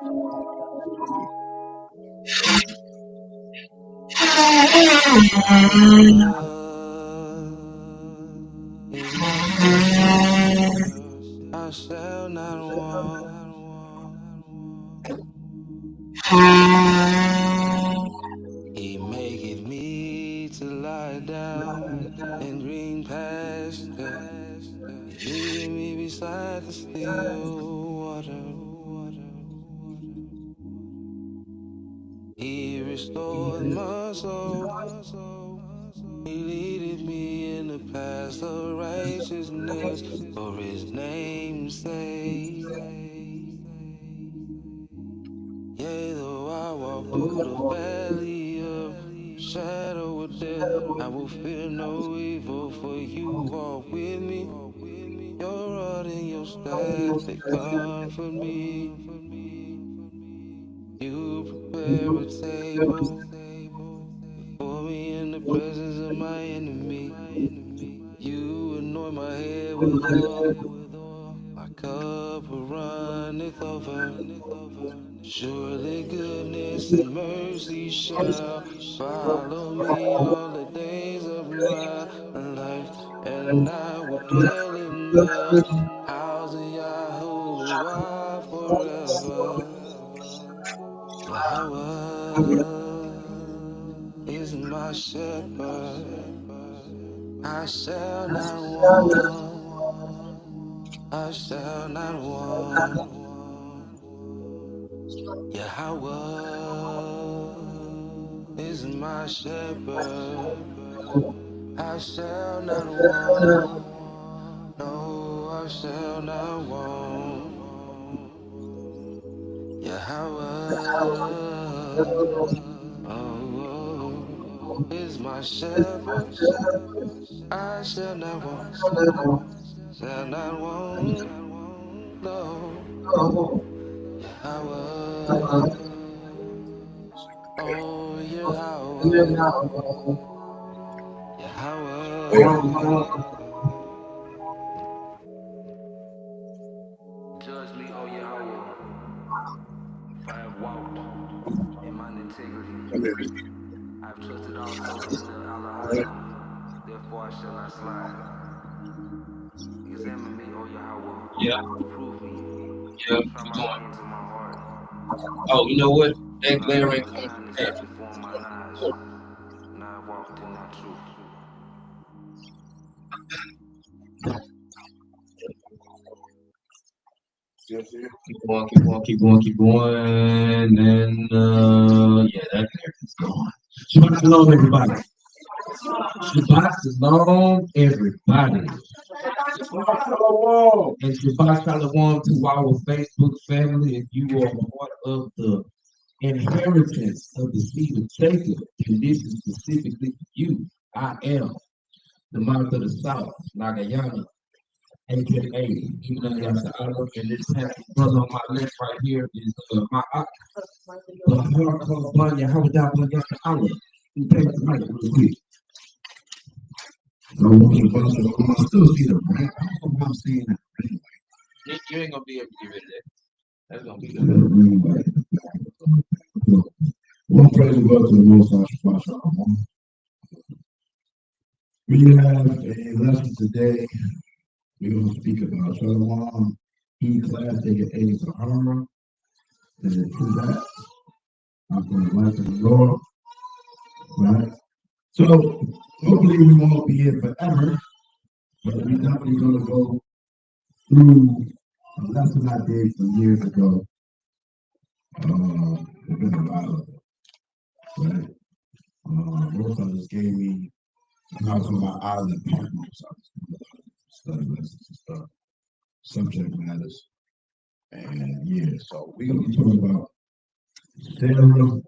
Is my shepherd, I shall not want. He maketh me to lie down in green pasture. He leadeth me beside the still water. He restored my soul. He leadeth me in the paths of righteousness for his name's sake. Yea, though I walk through the valley of shadow of death, I will fear no evil, for you walk with me. Your rod and your staff, they comfort me. You prepare a table before me in the presence of my enemy. You anoint my head with oil, my cup runneth over. Surely goodness and mercy shall follow me all the days of my life, and I will dwell in the house of YAHAWAH forever. YAHAWAH is my shepherd, I shall not want, I shall not want. YAHAWAH is my shepherd, I shall not want, no, I shall not want. YAHAWAH, oh, is my shepherd, I shall not want, shall not want, no. YAHAWAH, oh YAHAWAH, YAHAWAH. Judge me, oh YAHAWAH, if I have walked in mine integrity. I have trusted also in the Allah, therefore I shall not slide. Examine me, O Yahweh. Yeah. Prove me. Yeah. Try my way into my heart. Oh, you know what? That Allow glare me ain't to coming shine from this that. light before mine eyes, and I have walked in thy truth. Keep going, keep going, keep going, keep going. And yeah, that glare is gone. Shabbat shalom, everybody. Shabbat shalom, everybody. And Shabbat shalom to our Facebook family. If you are part of the inheritance of the seed of Jacob, and this is specifically for you, I am the mouth of the south, Nagayana, aka Ina Yasa'ala, and this happy brother on my left right here is my the hard called Banya Hawada Banya Yasa'ala. He takes the mic real quick. So I'm going to still see the right. I don't know why I'm seeing that anyway. You ain't gonna be able to get rid of that. That's gonna be good. One praise and love to the Most High Shabbat Shalom. We have a lesson today. We're going to speak about Shalom, E-class, aka Sahara, and the true that. I'm going to life of the Lord, right? So, hopefully we won't be here forever, but we're definitely going to go through a lesson I did some years ago. It's been a while ago, right? Most of just gave me, I was on my island partner, so I was study lessons and stuff, subject matters. And yeah, so we're going to be talking about Sarah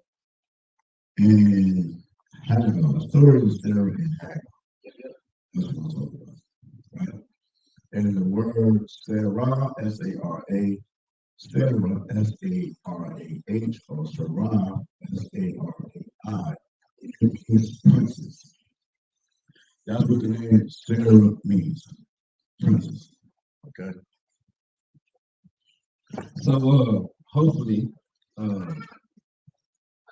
and Hagar, the story of Sarah and Hagar. That's what I'm talking about, right? And in the word Sarah, S-A-R-A, Sarah, S-A-R-A-H, or Sarah, S-A-R-A-I, it means princess. That's what the name Sarah means, princess. Okay. So hopefully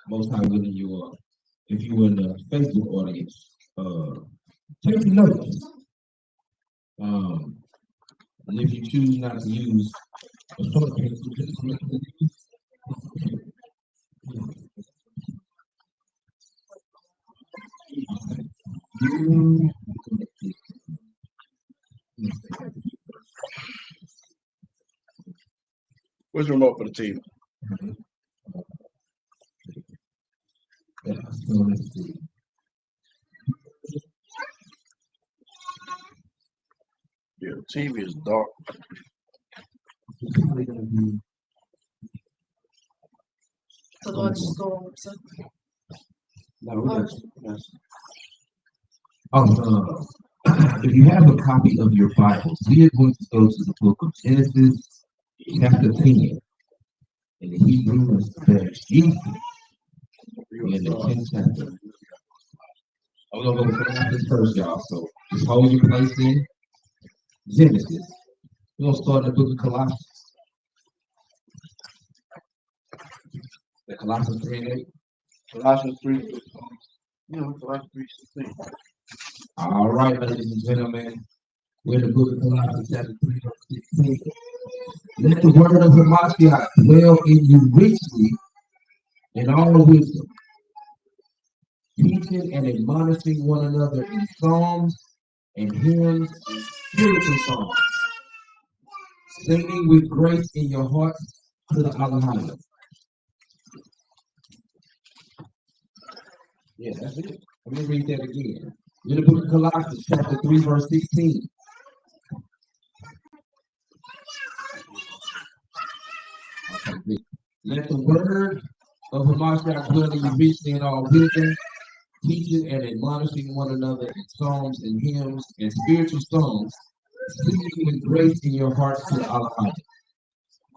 Most High willing you are. If you were in the Facebook audience, take notes. And if you choose not to use a shorthand, Where's the remote for the TV? so let's see. Yeah, the TV is dark. If you have a copy of your Bible, we are going to go to the book of Genesis, chapter 10, in the Hebrews Israelites. We're in the 10th chapter. I'm going to go Colossians first, y'all. So just hold your place in Genesis. We're going to start in the book of Colossians. The Colossians 3 and 8. Colossians 3. Colossians 3:16. All right, ladies and gentlemen. We're in the book of Colossians chapter 3, verse 16. Let the word of the MASHAYACH dwell in you richly in all wisdom, teaching and admonishing one another in psalms and hymns and spiritual songs, singing with grace in your hearts to the YAHAWASHI. Yeah, that's it. Let me read that again. In the book of Colossians, chapter 3, verse 16. Okay, let the word of the MASHAYACH dwell in you richly in all wisdom, teaching and admonishing one another in psalms and hymns and spiritual songs, singing with grace in your hearts to Allah.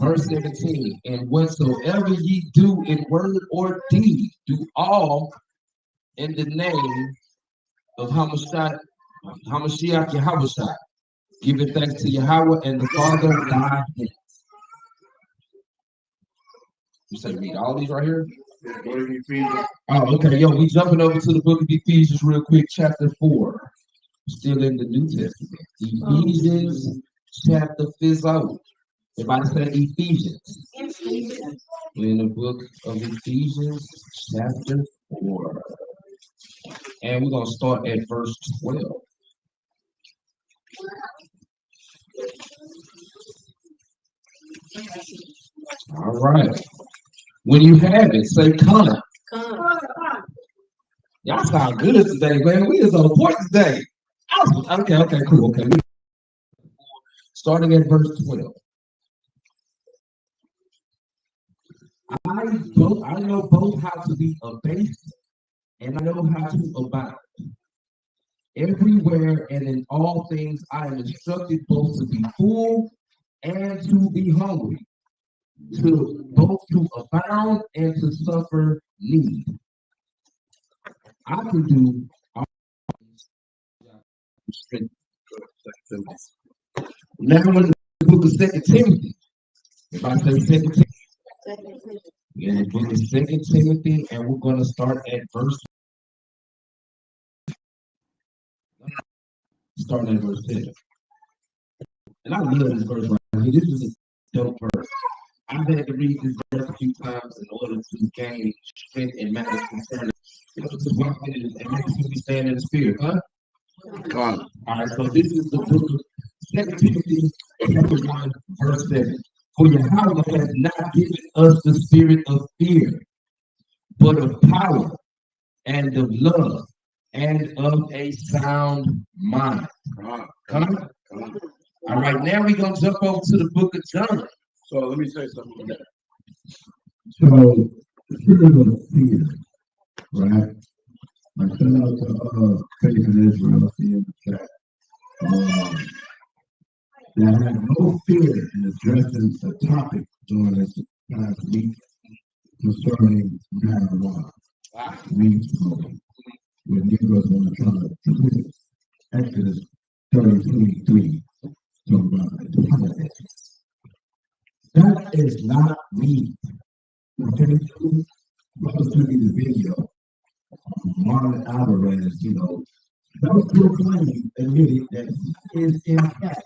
Verse 17, and whatsoever ye do in word or deed, do all in the name of Hamashiach YAHAWASHI, giving thanks to Yahweh and the Father by him. You say read all these right here? Oh, okay. Yo, we jumping over to the book of Ephesians real quick, chapter 4. Still in the New Testament. Ephesians chapter 4. Everybody say Ephesians. We're in the book of Ephesians chapter 4. And we're going to start at verse 12. All right. When you have it, say come. Y'all sound good today, man. We is on point today. Okay, cool. Okay. Starting at verse 12. I know both how to be abased and I know how to abound. Everywhere and in all things I am instructed both to be full and to be hungry, to both to abound and to suffer need. I can do all things. Now in the book of 2 Timothy, if I say 2 Timothy, in the book of 2 Timothy, and we're going to start at verse 10. And I love this verse right here. This is a dope verse. I've had to read this verse a few times in order to gain strength and matters concerning, to walk in and make me stand in the spirit, huh? All right, so this is the book of 2 Timothy, chapter 1, verse 7. For Yahweh has not given us the spirit of fear, but of power and of love and of a sound mind. Come on. All right, now we're going to jump over to the book of John. So let me say something on that. So, the spirit of fear, right? I shout out to Faith in Israel in the chat. That had no fear in addressing a topic during this past week concerning marijuana. Weed smoking. When Negroes want to try to twist Exodus 30:23, talk about the that is not weed. Okay, brother sent me the video. Marlon Alvarez, those two claims admitted that he is in fact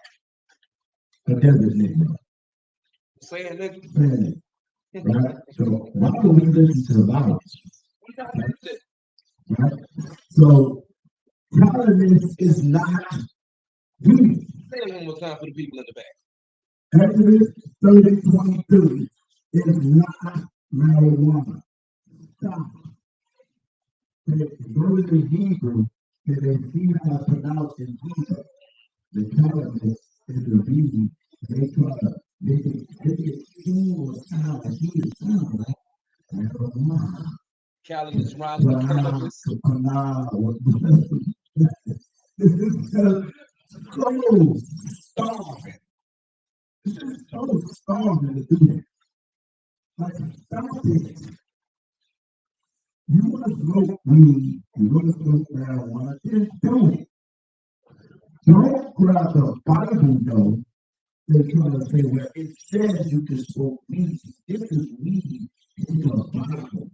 a desert nigga. Saying that. Saying it, right? So why do we listen to violence? Right? So tolerance is not weed. Say it one more time for the people in the back. Exodus 30:22 is not marijuana. Stop. Go to the Hebrew and then see how it's pronounced in Hebrew. The cannabis is the weed. They try to make it seem or sound like he is sound like marijuana. Cannabis rhymes with cannabis. This is so starving. This is so starving to do that. Like, stop it. You want to smoke weed, you want to smoke marijuana, just do it. Don't grab the Bible, though. They're trying to say, well, it says you can smoke weed. This is weed in the Bible.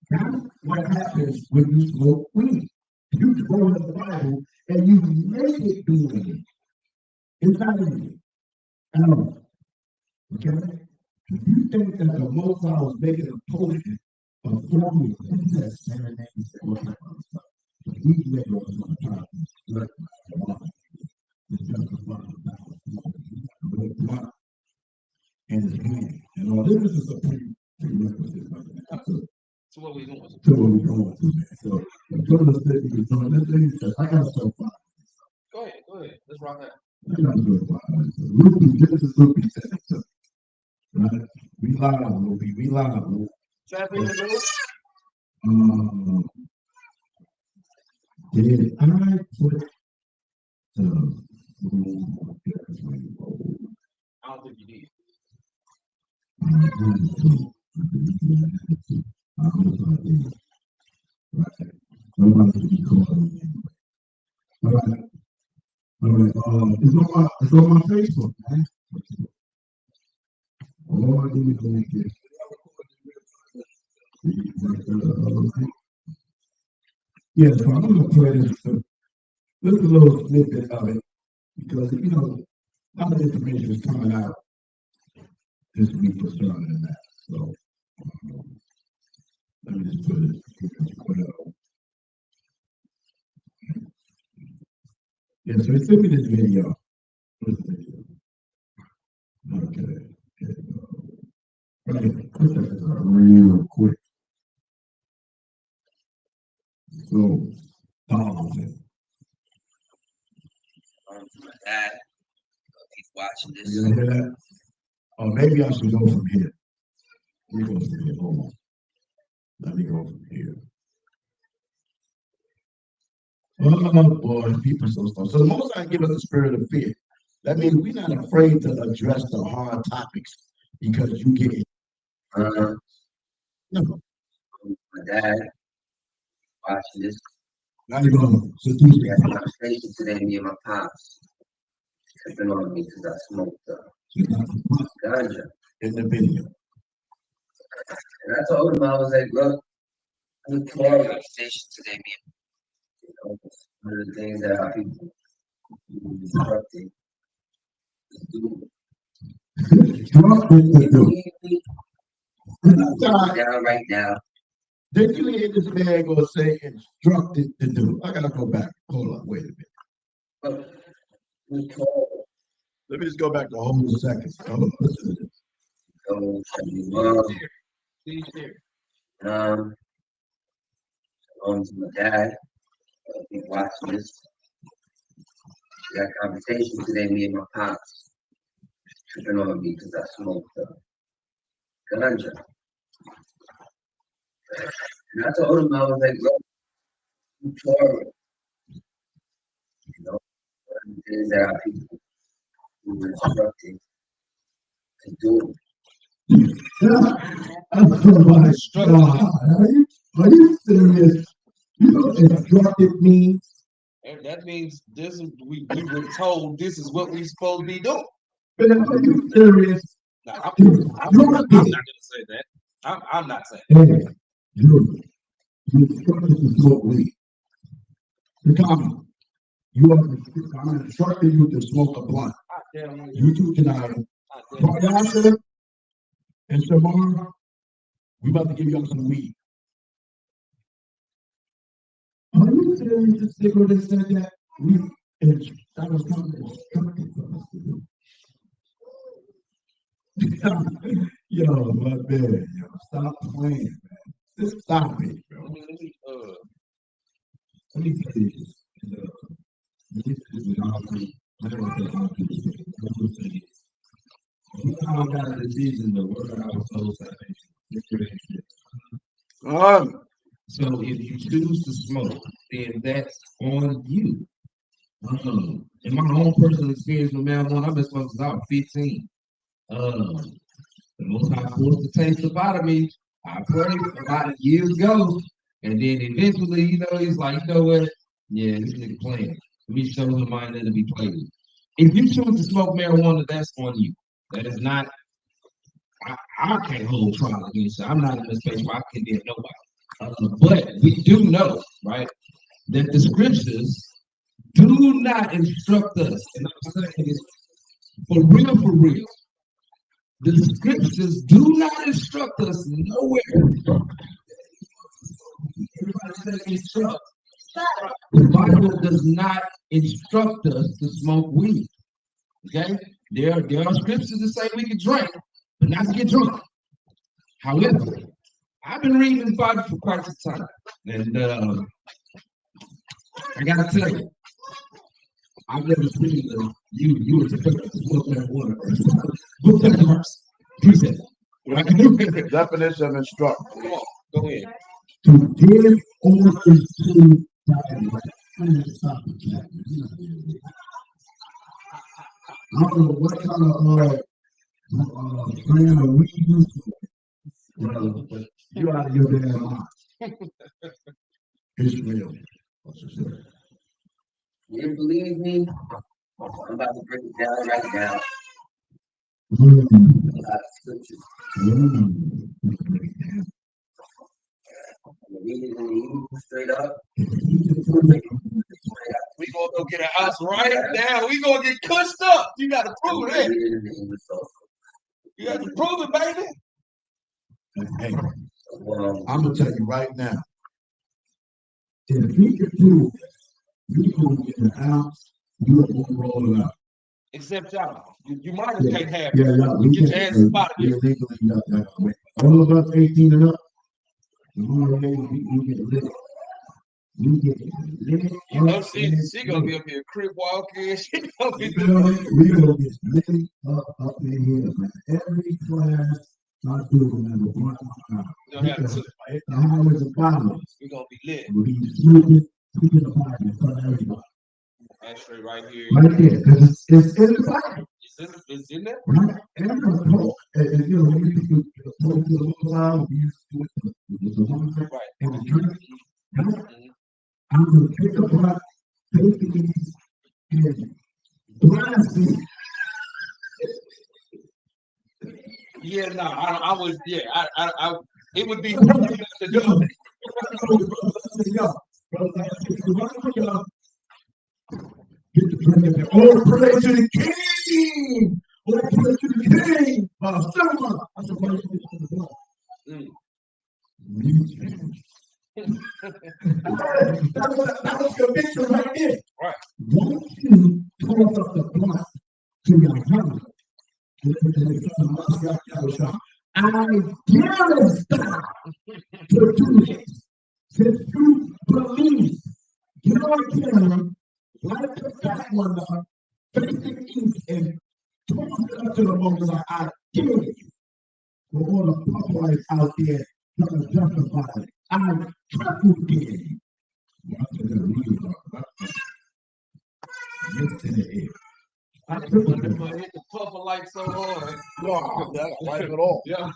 That's what happens when you smoke weed. You go in the Bible and you make it be weed. It's not in it. Okay? If you think that the Most High was making a potion of formula, that's serenade and all that other stuff. But these niggas want to try to let the justify the blood and his hand. And all this is a prerequisite. So what we doing? So what we going to, man. So the brother said he was doing this thing. He said, I got so far. Go ahead. Let's rock that. I got so far. Loopy, this is Loopy said it too. Right? We live, Loopy. We live. Traffic is over. Did I put the I don't think you did. Nobody can be calling me. All right. It's on my Facebook, man. All I do is go get yeah, so I'm going to play this a little snippet of it because, a lot of information is coming out this week concerning that. So, let me just put it as well. Yeah, so send me this video. Okay. Real quick. So, pause it. My dad, he's watching this. You hear that? Oh, maybe I should go from here. Let me go from here. Hold on. Let me go from here. Oh boy, people so stuff. So the most I give us a spirit of fear. That means we're not afraid to address the hard topics because you get it. No. My dad watching this. Now you go. We had a conversation today, me and my pops, tripping on me because I smoked ganja in the video. And I told him, I was like, look, we had a conversation today, me and one of the things that our people instructed to do. Down right now. Did you hear this man go say instructed to do? I gotta go back. Hold on, wait a minute. Let me just go back to a whole second. Hold on. To my dad, he's watching this. We had a conversation today, me and my pops, tripping on me because I smoked ganja. And I told him, I was like, look, you forward. One of the things that our people were instructed to do. Are you serious? You know what instructed means? And that means this is we were told this is what we're supposed to be doing. Are you serious? Now, I'm not gonna say that. I'm not saying. Hey, you're instructed to smoke weed. You're coming. I'm instructing you to smoke a blunt. You two tonight, Yasha and Shamar, we about to give y'all some weed. Are you serious to stick with this said that? That was something instructed for us to do. Yo, my man, yo, stop playing, man. Just stop it, bro. Let me tell you this. This is an awesome. I don't want to say awesome. I will say this. You know how I got a disease in the word I was told salvation. So if you choose to smoke, then that's on you. In my own personal experience with marijuana, I've been smoking since I was 15. The most I forced the taste up out of me, I prayed about it years ago. And then eventually, he's like, you know what? Yeah, this nigga playing. Let me show him mine to be played with. If you choose to smoke marijuana, that's on you. That is not, I can't hold trial against you. I'm not in a space where I can condemn nobody. But we do know, right, that the scriptures do not instruct us. And I'm saying this for real. The scriptures do not instruct us nowhere. Everybody says instruct. The Bible does not instruct us to smoke weed. Okay? There are scriptures that say we can drink, but not to get drunk. However, I've been reading the Bible for quite some time. And I gotta tell you, I've never seen you as a person to smoke marijuana. Book that verse. Present. Definition of instruct. Come on, go ahead. To give orders to God. I don't know what kind of plan we use, but you're out of your damn mind. Israel. You believe me? I'm about to break it down right now. A lot of scriptures. I'm gonna read it in the Hebrew straight up. We gonna go get a house right now. We gonna get cushed up. You gotta prove it. Read it in the English also. You got to prove it, baby. Hey, I'm gonna tell you right now. If we can prove it, you gonna get an ounce, you're gonna roll it out. Except y'all. You might have can't have it. Yeah, we Get can your ass out of here. Legally, all of us 18 and up. We get lit. We get lit. You know, she gonna be up here crib walking. She gonna be we gonna get lit up in here, man. Every class I do, remember one time. The highways of violence. We gonna be lit. We'll be smoking the fire in front of everybody. Actually, right here. Right here, because it's in the fire. It's in there? Right? And I'm gonna talk. And you know, when you talk to the little loud, we used to do it with the woman and the drink. Right? I'm gonna pick up my babies and blast it. Yeah, no, I was, yeah, I it would be perfect to do it. Get the drink in there. Oh, praise to the king! Oh, praise to the king! I said, praise to the king. That was conviction right there. Right. Once you toss up the blood to your heart, I dare stop to do this. Since you believe, you know what I'm saying? Like the fat one up, facing east and toss it up to the moment like I dare you. For all the Popeyes out there trying to justify it. I triple dare you. I hit the puffer like so hard. Wipe it off. Yeah.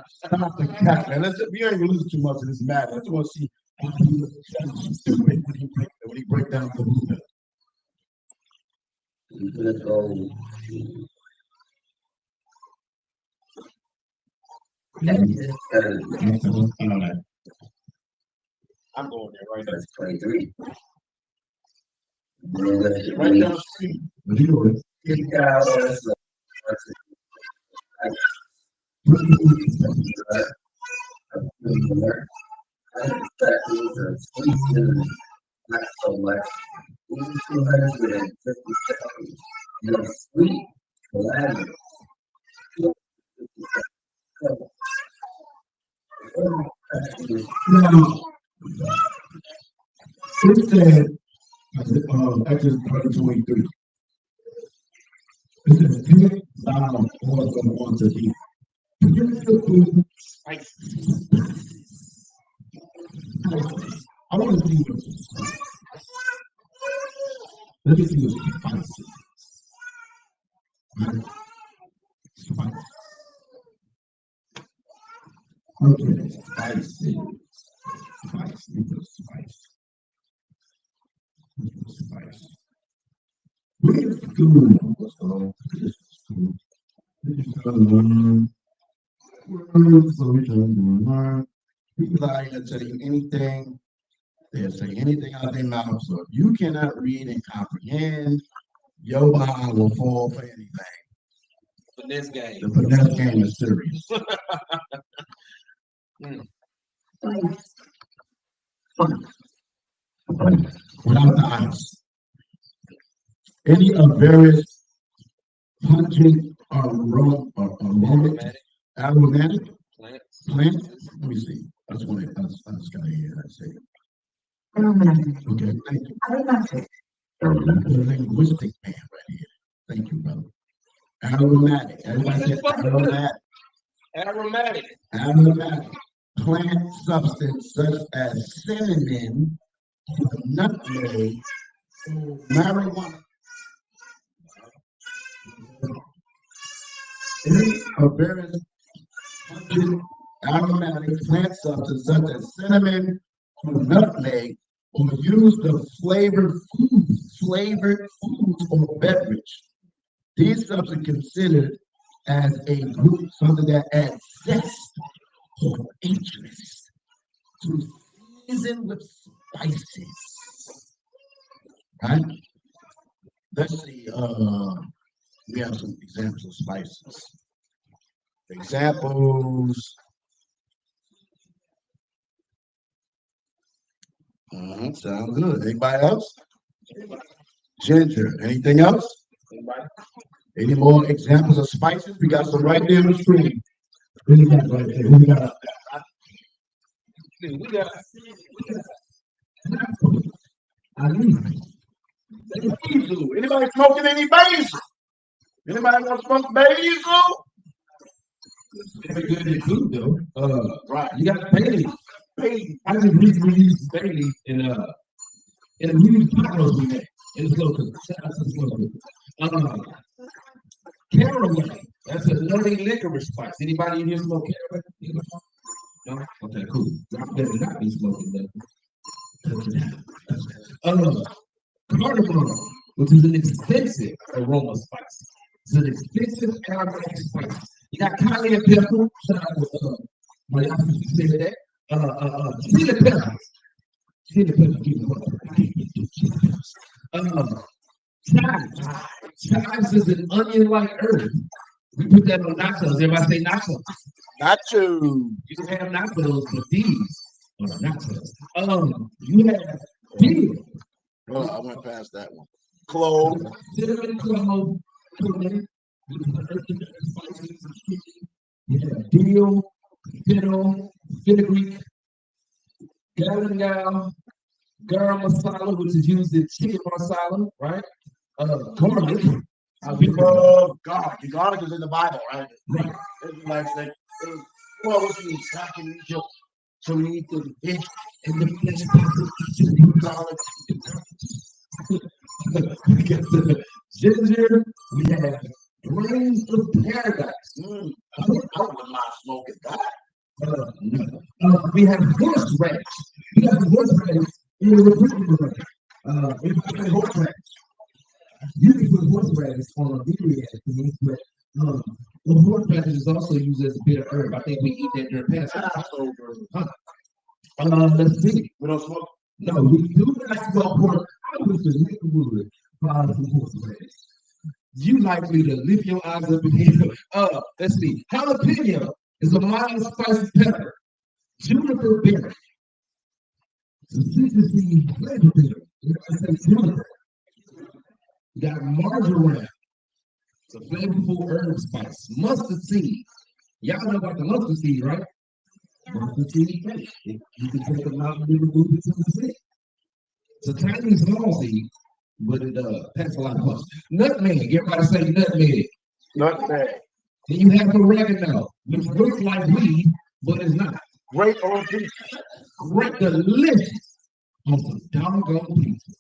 Stop the cat, man. We ain't gonna listen too much of this matter. I just want to see how he looks stupid when he break down the movement. We're gonna go I'm going there right now. Verse 23. Right down the street. Not so much. Even 257. You know, sweet calamity. Now, it said, Exodus 23, it says, "Take thou also unto thee." I want to see what let me see what spices. Spice. Okay, spices. Spice. Spice. Spice. Where's food? What's wrong? This is food. This is learn. So we can learn. People are going to tell you anything. They'll say anything out their mouth. So if you cannot read and comprehend, your mind will fall for anything. For this game. The finesse game is serious. Without the ice. Any of various pungent aromatic plants. Let me see. I just got to hear that say. Okay, thank you. The linguistic man right here. Thank you, brother. Aromatic. Everybody say aromatic. Aromatic. Plant substance such as cinnamon, nutmeg, marijuana. Any of various aromatic plant substance such as cinnamon or nutmeg, or use the flavored foods or beverage. These substances considered as a group, something that adds zest or interest to season with spices. Right? Let's see. We have some examples of spices. Examples. Sounds good. Anybody else? Ginger. Anything else? Any more examples of spices? We got some right there on the screen. We got right there. We got. Anybody smoking any basil? Anybody want to smoke basil? Very good in food though. Right. You got basil. I just recently used basil in a music video we made. It's local. Caraway. That's a nutty licorice spice. Anybody in here smoke caraway? No? Okay, cool. I better not be smoking that. Cardamom, which is an expensive aroma spice. It's an expensive aromatic spice. You got cayenne pepper. Shout out to my sister said that. Chili pepper. Chili pepper. Chives is an onion-like herb. We put that on nachos. Everybody say nachos. Nachos. You can have nachos, but these are nachos. You have dill. Oh, I went past that one. Clove. Cinnamon, clove, cumin. You have dill, fennel, fenugreek, galangal, garam masala, which is used in chicken masala, right? Garlic. We love garlic. Garlic is in the Bible, right? Right. Israelites say, well, what you stacking Egypt? So we eat the fish and the flesh, garlic. We get the ginger. We have grains of paradise. I wouldn't mind smoking that. We have horseradish. We have horseradish in the refrigerator. We have horseradish. You can put horseradish on a video but The horseradish is also used as a bitter herb. I think we eat that during Passover. Huh. Let's see. We don't smoke. No, we do not smoke pork. I wish the nigga would buy some horseradish. You likely to lift your eyes up in here. Let's see. Jalapeno is a mild spicy pepper. Juniper berry. Citrusy flavor berry. I say juniper. You got marjoram. It's a flavorful herb spice. Mustard seed. Y'all know about the mustard seed, right? Mustard seed. You can take them out and remove it to the seed. It's a tiny small seed, but it packs a lot of mustard. Nutmeg. Everybody say nutmeg. Nutmeg. Then you have oregano, which looks like weed, but it's not. Great on pizza. Great, delicious on some doggone pizza.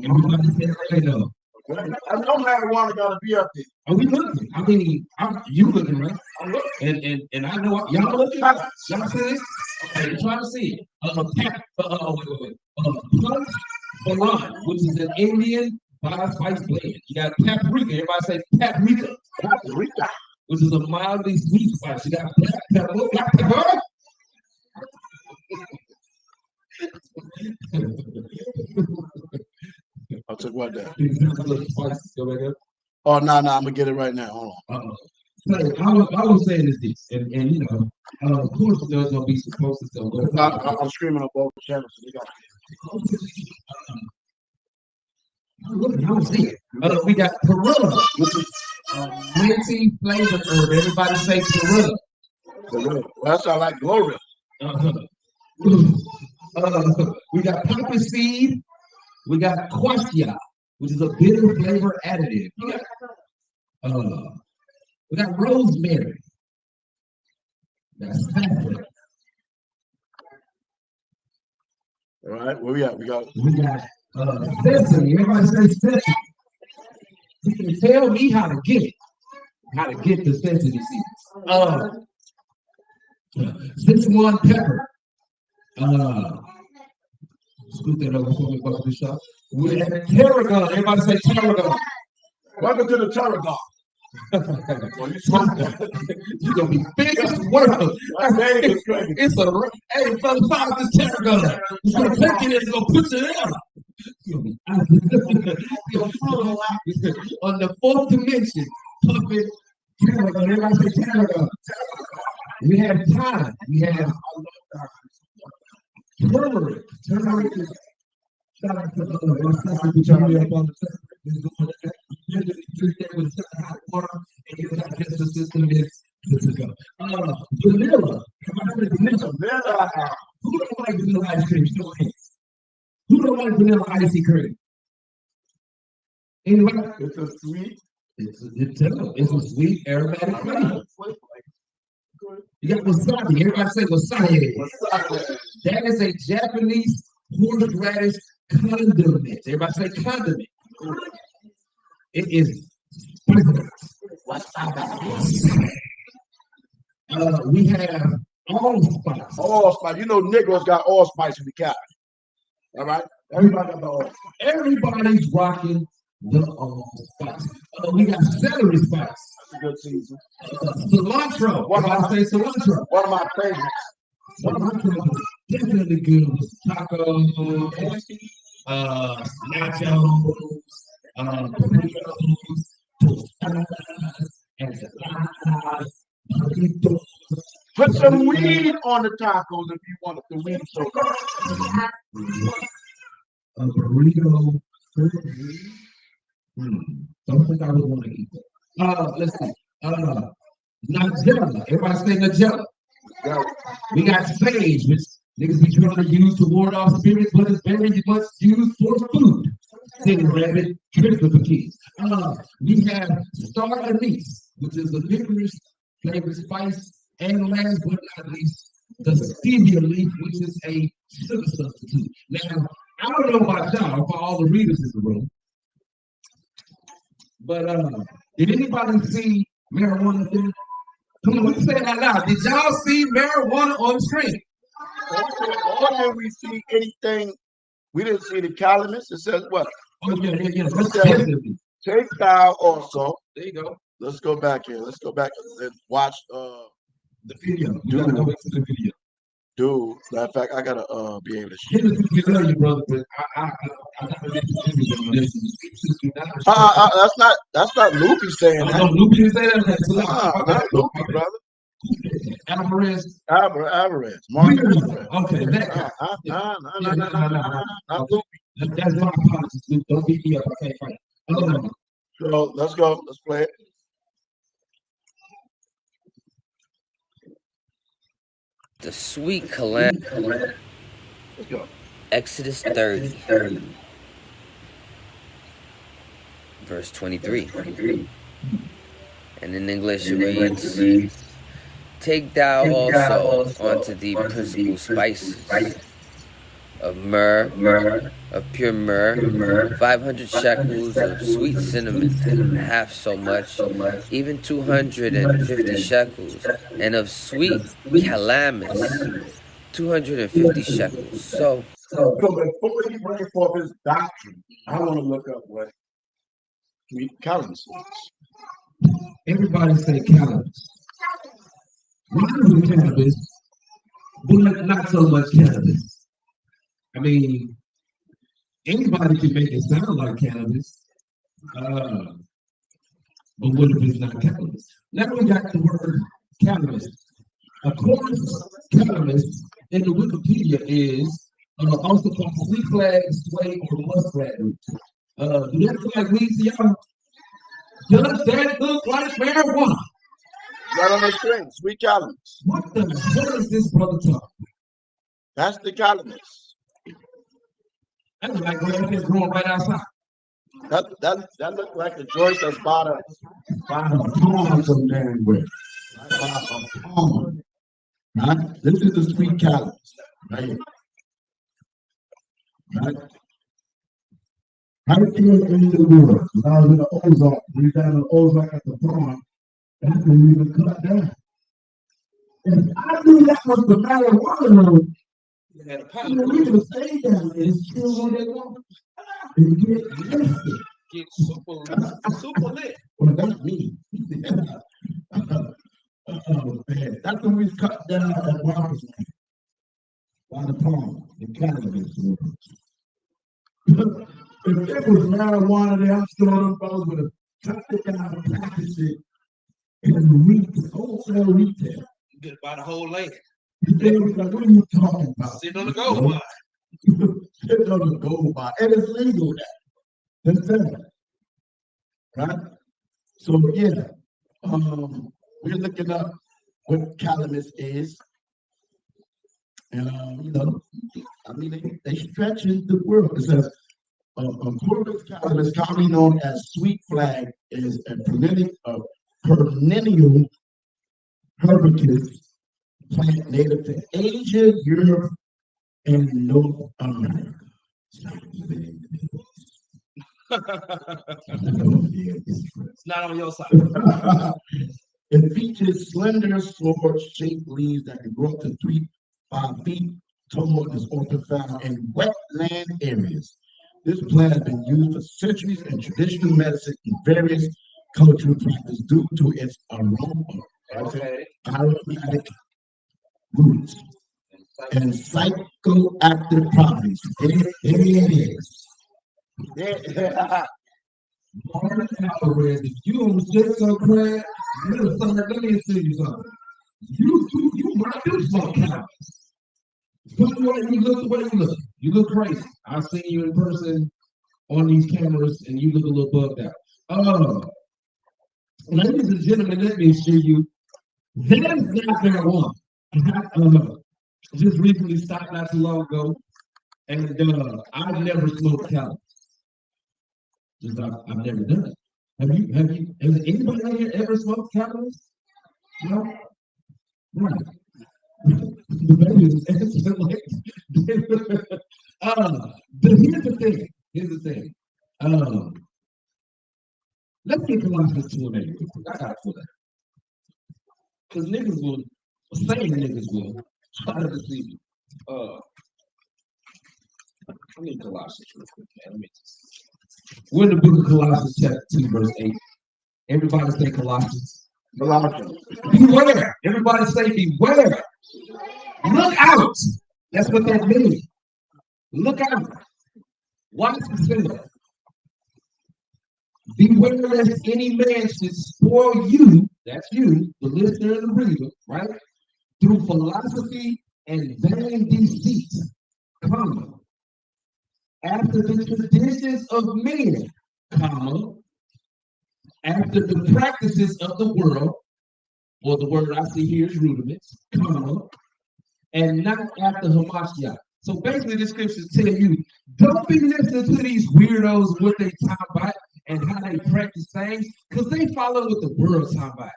Everybody say oregano. I know marijuana gotta be up there. Are we looking? I mean, you looking, right? I'm looking. And I know y'all looking. Y'all see this? Okay, you're trying to see it. Punch Balan, which is an Indian spice blend. You got paprika. Everybody say paprika. Paprika. Which is a mildly sweet spice. You got black pepper. I'll talk about that. Go back up. Oh, no, I'm gonna get it right now. Hold on. So I was saying is this, and you know, of course there's gonna be some posters that go. I'm screaming on both channels. So they got I don't see it. We got perilla, which is minty flavored herb. Everybody say perilla. well, that sounds like glory. We got poppy seed. We got quassia, which is a bitter flavor additive. We got rosemary. That's saffron. All right, where we at? We got Sesame. Everybody say sesame. You can tell me how to get it. How to get the sesame seeds. 6-1 pepper. Scoot that over for me about the shop. We have tarragon. Everybody say tarragon. welcome to the tarragon. You're gonna be big as the world. It's a hey, fellas, follow this tarragon. It's gonna take it and it's gonna put you there. On the fourth dimension, puppet tarragon. Everybody say tarragon. We have thyme. We have turmeric. Turmeric is shout out to my sister who turned me up on the turmeric. You treat that with hot water and your digestive system is good to go. Vanilla. Vanilla. Who don't like vanilla ice cream? Show hands. Who don't like vanilla icy cream? Anybody? It's a sweet. It's a sweet aromatic flavor. You got wasabi. Everybody say wasabi. That is a Japanese horseradish condiment. Everybody say condiment. It is wasabi. We have allspice. Allspice. You know, Negroes got allspice in the cabin. All right. Everybody got the allspice. Everybody's rocking the allspice. We got celery spice. That's a good season. Cilantro. Cilantro. One of my favorites. Cilantro is definitely good with tacos, nachos, burritos, tostadas, enchiladas, burritos. Put some weed on the tacos if you want the weed so A burrito. Don't think I would want to eat that. Let's see. Nigella. Everybody say Nigella. Yeah. We got sage, which niggas be trying to use to ward off spirits, but it's very much used for food. Sing rabbit, Christopher keys. We have star anise, which is a licorice flavored spice, and last but not least, the stevia leaf, which is a sugar substitute. Now, I don't know about y'all, for all the readers in the room, but did anybody see marijuana thing? Come on, let's say it out loud. Did y'all see marijuana on screen? Or did we see anything? We didn't see the calamus. It says what? Oh, yeah. It says, take thou also There you go. let's go back here. Let's go back and watch the video. You gotta go back to the video. Dude, matter of fact, I gotta be able to Give share. it to you, love you, brother, but I gotta let you everything on this. That's not Loopy saying that. No, Loopy didn't say that. Okay, so Not Loopy, brother. Alvarez. Alvarez. Mark Alvarez. Okay, that guy. No. Not Loopy. That's my apologies, Luke. Don't beat me up. I can't fight. So let's go. Let's play it. The sweet calamity. Let's go. Exodus 30, verse 23. And in English it reads, Take thou also unto thee principal spices of myrrh, of pure myrrh, 500 shekels of sweet cinnamon, half so much, even 250 shekels, and of sweet calamus, 250 shekels. So before he brings forth his doctrine, I want to look up what calamus is. Everybody say cannabis. Mine is cannabis, but not so much cannabis. I mean, anybody can make it sound like cannabis, but what if it's not cannabis? Now we got the word cannabis. Of course, cannabis in the Wikipedia is also called sweet flag, sway, or muskrat root. Do that look like weed to y'all? Does that look like marijuana? Right on the screen, sweet calamus. What the hell is this brother talking? That's the calamus. That's like when it's growing right outside. That looked like the joint that's by the Pond some damn way. By a pond. Right? This is the sweet calamus. Right? Right? Right here in the world. When I was in the Ozark, we down in the Ozark at the pond, that's when we were cut down. And I knew that was the marijuana road. We would have stayed down there and still on that long. And get lifted. Get super lit. Well, that's me. Man. That's when we cut down at Robert's Land. By the pond, in cannabis. If it was marijuana there, I'm sure them fellas would have cut it down and packaged it in retail, wholesale retail. You get about the whole land. They was like, what are you talking about? Sitting on the gold mine. Sitting on the gold mine. And it's legal there. That's it. Right? So yeah. We're looking up what calamus is. And you know, I mean they stretch the world. It says Corvus calamus, commonly known as sweet flag, is a perennial herbaceous plant native to Asia, Europe, and North America. It's not on your side. It features slender, sword-shaped leaves that can grow up to 3-5 feet tall and is often found in wetland areas. This plant has been used for centuries in traditional medicine and various cultural practices due to its aromatic roots and psychoactive properties. Here it is. Martin Alvarez, if you don't sit so crap, let me tell you something. You might do some cannabis. You look the way you look. You look crazy. I've seen you in person on these cameras, and you look a little bugged out. Ladies and gentlemen, let me assure you, that is not marijuana. Just recently stopped not too long ago, and I've never smoked cannabis. I've never done it. Has anybody here ever smoked cannabis? No? Right. The baby is answering like here's the thing. Let's get Colossians 2 and 8 real quick. I got for that. Because niggas will, saying niggas will try to deceive you. Let me Colossians real quick, man. We're in the book of Colossians chapter 2, verse 8. Everybody say Colossians. Colossians. Beware. Everybody say beware. Look out. That's what that means. Look out. Watch yourself. Beware lest any man should spoil you, that's you, the listener and the reader, right? Through philosophy and vain deceit, comma, after the traditions of men, comma, after the practices of the world, or the word I see here is rudiments, comma, and not after HaMASHAYACH. So basically, the scriptures tell you, don't be listening to these weirdos, what they talk about and how they practice things, because they follow what the world's talking about.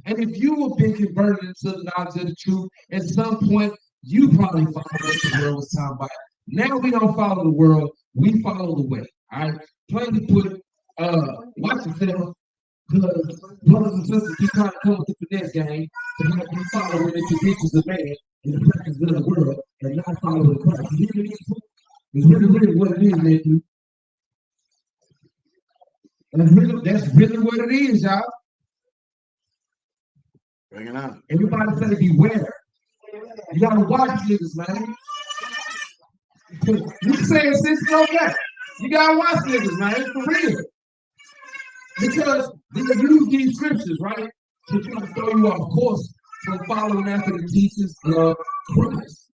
And if you have been converted into the knowledge of the truth, at some point, you probably follow what the world was talking about. Now we don't follow the world, we follow the way. All right? Plainly put, watch yourself, because brothers and sisters keep trying to come with the finesse game to have you follow the traditions of man and the practices of the world and not follow the Christ. It's really what it is, man. And that's really what it is, y'all. Bring it on. Everybody say beware. You gotta watch niggas, man. You saying since okay. You gotta watch niggas, man, for real. Because they use these scriptures, right? To try to throw you off course from following after the teachings of Christ.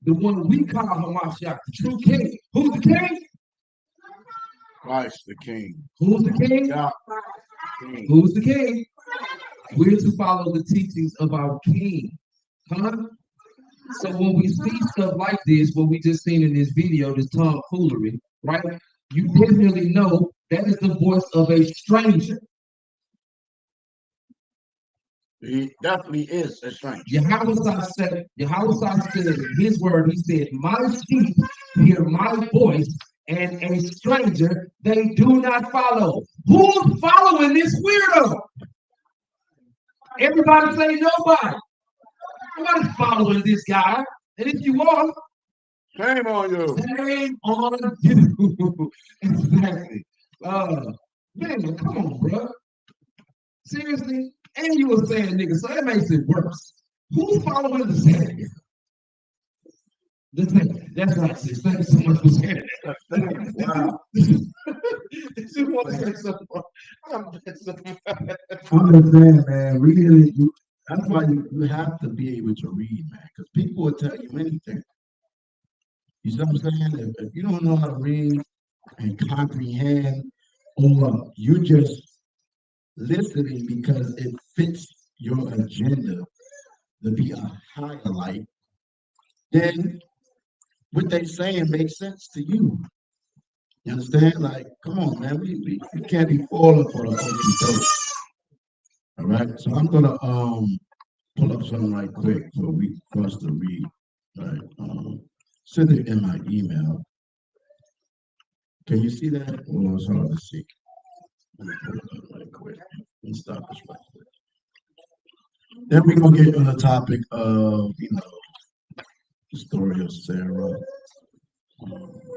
The one we call HaMASHAYACH, the true king. Who's the king? Christ the King. Who's the king? God. King. Who's the king? We're to follow the teachings of our king. Huh? So when we see stuff like this, what we just seen in this video, this tomfoolery, right? You definitely know that is the voice of a stranger. He definitely is a stranger. YAHAWASHI said in his word, he said, my sheep hear my voice, and a stranger they do not follow. Who's following this weirdo? Everybody say nobody. Nobody's following this guy. And if you are, shame on you. Shame on you. Exactly. Man, come on, bro. Seriously? And you were saying nigga, so that makes it worse. Who's following the saying? That's right, sis. Thank you so much for saying that. Wow. You want to say something? I'm just saying, man, really, that's why you have to be able to read, man, because people will tell you anything. You see what I'm saying? If you don't know how to read and comprehend, or you're just listening because it fits your agenda to be a highlight, then what they saying makes sense to you. You understand? Like, come on, man, we can't be falling for the open door. All right, so I'm gonna pull up something right quick for us to read. Right, send it in my email. Can you see that? Well, it's hard to see. Let me pull it up right quick. Let's stop this right quick. Then we're gonna get on the topic of, the story of Sarah.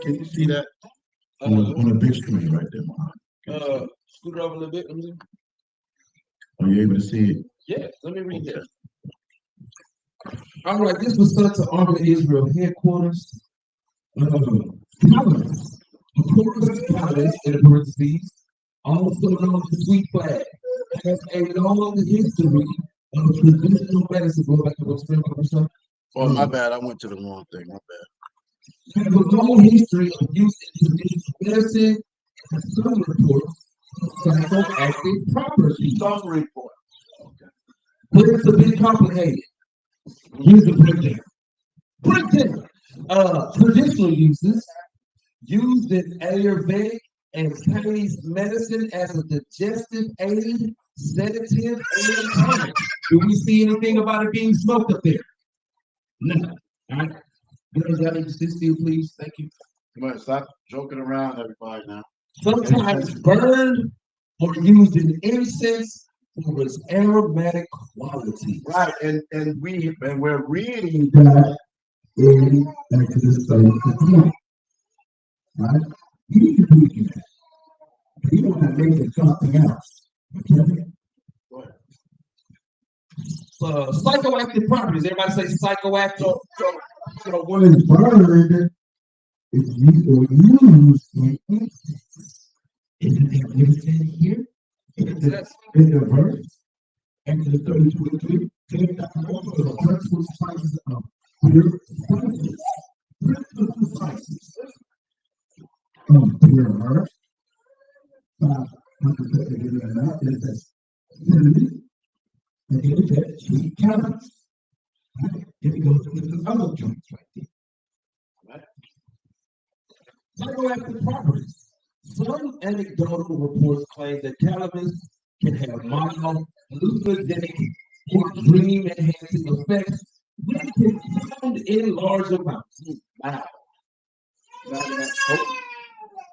Can you see that? On a big screen right there, Scoot it over a little bit. Let me see. Are you able to see it? Yeah, let me read that. All right, this was sent to Army Israel headquarters. Calvinists, of course, Calvinists in the parentheses, also known as the Sweet Flag, has a long history of traditional medicine. Go back to what's been on. Oh, my bad. I went to the wrong thing. My bad. Have a long history of use in traditional medicine and some reports of psychoactive properties. Some report. Okay. But it's a bit complicated. Here's the breakdown. Traditional uses used in Ayurvedic and Chinese medicine as a digestive aid, sedative, and calming. Do we see anything about it being smoked up there? No. All right. Y'all need to sit still, please. Thank you. Come on, stop joking around, everybody, now. Sometimes burned or used in incense for its aromatic quality. Right, and we're reading that in Exodus 32. Right? You don't have make it something else. Okay? Psychoactive properties. Everybody say psychoactive. So what is burned is used in incense. Isn't that what it said here? In the verse, Exodus 30:23, take that also the principal spices of pure spices. Principal spices of pure myrrh. 500 enough. It says cinnamon, and then it says sweet calories. Then it goes into the other joints right there. Psychoactive properties. Some anecdotal reports claim that cannabis can have mild hallucinogenic or dream enhancing effects when consumed in large amounts. Wow.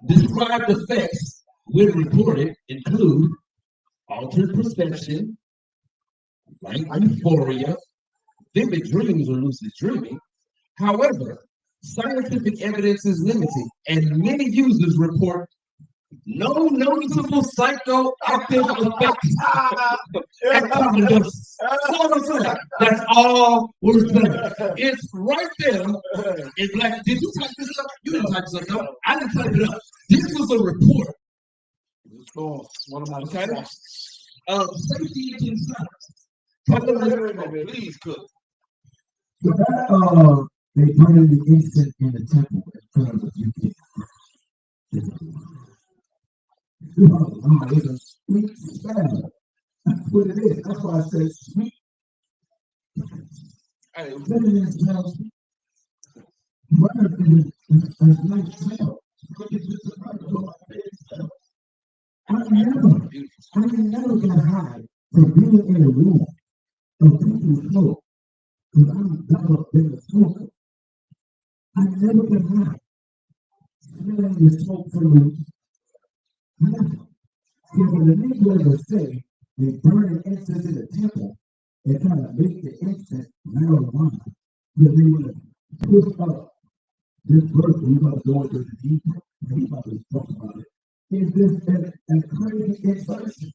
Described effects, when reported, include altered perception, like euphoria, vivid dreams or lucid dreaming. However, scientific evidence is limited, and many users report no noticeable psychoactive effects. That's all we're saying. It's right there. It's like, did you type this up? You didn't type this up. No, I didn't type it up. This was a report. One of my safety and concerns. Please cook. So that they burn the incense in the temple in front of you. It's a sweet smell. That's what it is. That's why I said sweet. Hey, Cinnamon smells sweet. Murder is a nice smell. I never got high from being in a room of people smoke. Because I'm never been a smoker. I never been high. Smelling the smoke from the so when the Negroes say they burn incense in the temple, they try to make the incense marijuana. Because they want to push up this verse. We're about to go into the detail. We're about to talk about it. Is this a crazy insertion?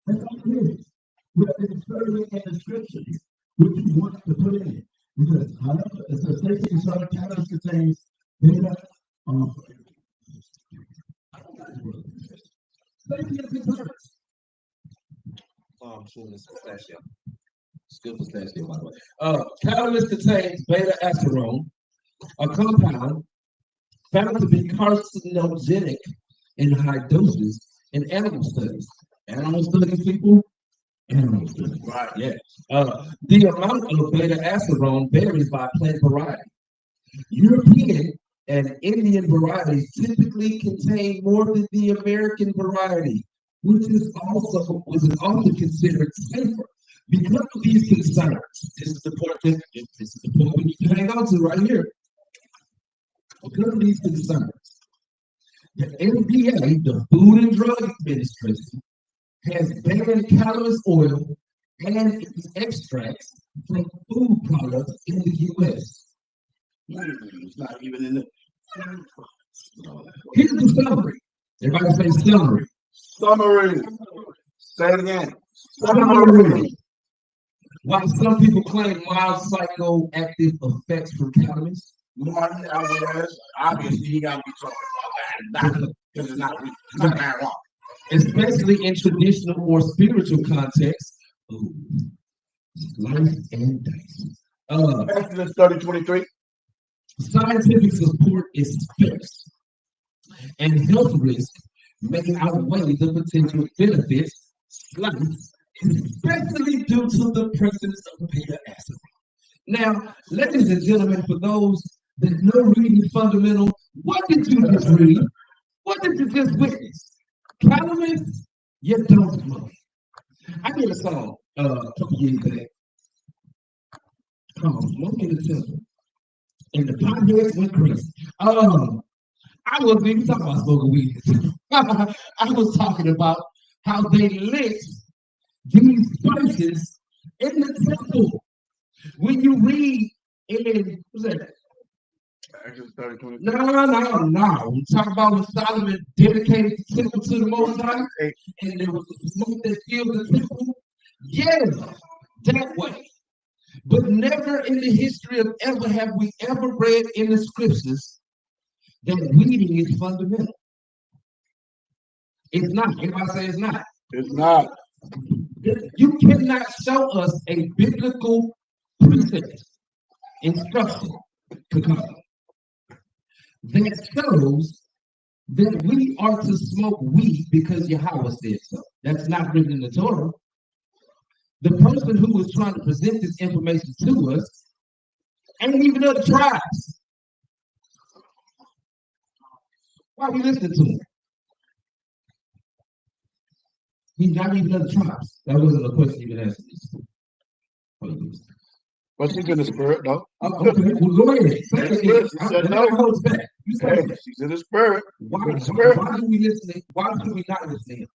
That's all it is. We're inserting in the scriptures what you want to put in. Because however, it's a safety concern, cannabis contains data. Safety and concerns. I'm chewing this pistachio. It's good pistachio, by the way. Cannabis contains beta-acerone, a compound found to be carcinogenic in high doses in animal studies. Animal studies, people? Animal studies. Right, yeah. The amount of beta-acerone varies by plant variety. European and Indian varieties typically contain more than the American variety, which is often considered safer. Because of these concerns, this is the point we need to hang on to right here. Because of these concerns, the FDA, the Food and Drug Administration, has banned cannabis oil and its extracts from food products in the U.S. It's not even in the. Here's the summary. Everybody say summary. Summary. Say it again. Summary. While some people claim mild psychoactive effects from cannabis, obviously he got to be talking about that. Because it's not marijuana. Especially in traditional or spiritual contexts. Life and death. Exodus 30:23. Scientific support is scarce, and health risk may outweigh the potential benefits, especially due to the presence of beta-acerone. Now, ladies and gentlemen, for those that know reading fundamental, what did you just read? What did you just witness? Cannabis, you don't smoke. I did a song a couple years back called "Smoke in the Temple," and the potheads went crazy. I wasn't even talking about smoking weed. I was talking about how they lit these spices in the temple. When you read in, what's that? Exodus 30:23. No. We talk about when Solomon dedicated the temple to the Most High, and there was a smoke that filled the temple. Yeah, that way. But never in the history of ever have we ever read in the scriptures that weeding is fundamental. It's not. Everybody say it's not. It's not. You cannot show us a biblical precept, instruction, that shows that we are to smoke weed because Yahweh said so. That's not written in the Torah. The person who was trying to present this information to us ain't even of the tribes. Why are we listening to him? He's not even of the tribes. That wasn't a question you can ask me. But she's in the spirit, though. Okay, well, go ahead. Say it again. She said no. She's in the spirit. Why do we listen? Why do we not listen to him?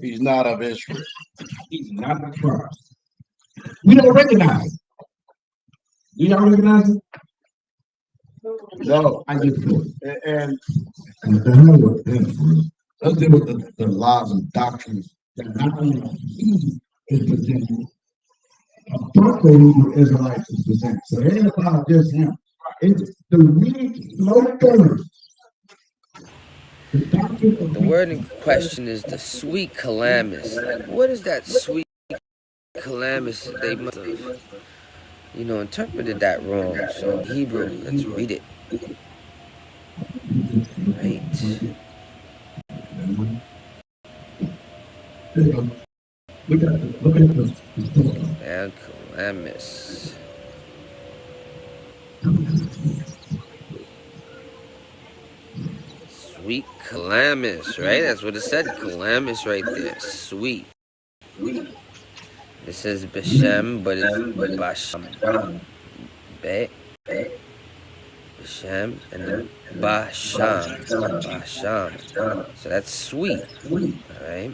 He's not of Israel. He's not of the tribes. We don't recognize him. Do y'all recognize him? No. I just do. And let's deal with the laws and doctrines that not only he is presenting, but the Hebrew Israelites is presenting. So it ain't about just him. It's the weak smokers. The word in question is the sweet calamus. Like, what is that sweet calamus? They must have, interpreted that wrong. So Hebrew, let's read it. Right. Look at this. And calamus. Sweet calamus, right? That's what it said. Calamus right there. Sweet. It says Bashem, but it's Basham. Bashem and then Basham. Basham. So that's sweet. Alright?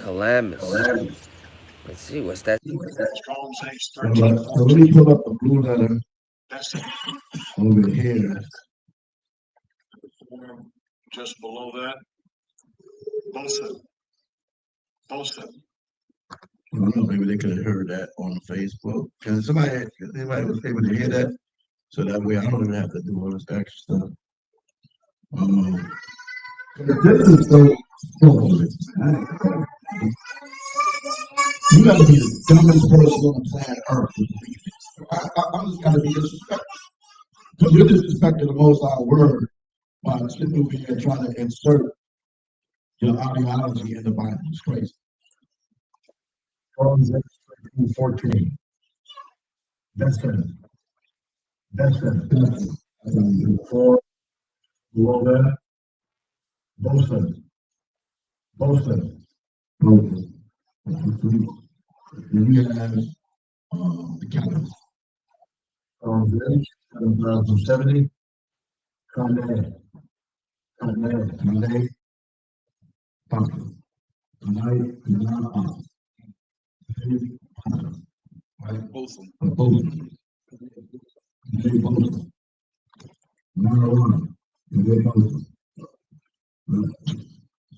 Calamus. Let's see, what's that? So let me pull up the blue letter over here. just below that, Bosa. I don't know, maybe they could have heard that on Facebook. Can anybody was able to hear that? So that way I don't even have to do all this extra stuff. This is so you gotta be the dumbest person on the planet Earth. I'm just gotta be disrespectful. Because you're disrespecting the most High word by sitting over here trying to insert your ideology in the Bible. It's crazy. 14. That's good. That's good. Four, below that, both of them. Both of them. Both of them. Then we have the calendar. Village, 7,070. Conde. Pumpkin. Tonight, both of them.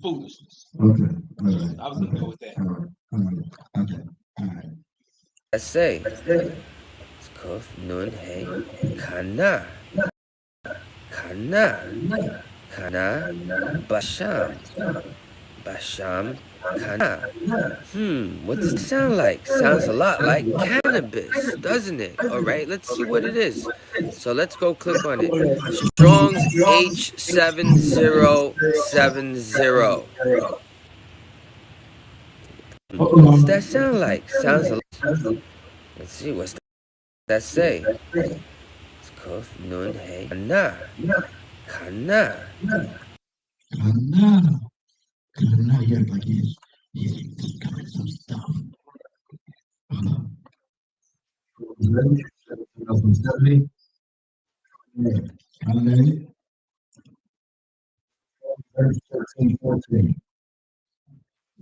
Foolishness. Okay. All right. I was gonna go with that. All right. Let's say it's Kuf Nun Hey Kana Basham Kana. What does it sound like? Sounds a lot like cannabis, doesn't it? Alright, let's see what it is. So let's go click on it. Strong's H7070. What does that sound like? Sounds a lot. Let's see, what's that say? It's Kuf Nun Hey Kana. Yeah, like he's coming some stuff. 70. verse 13, 14.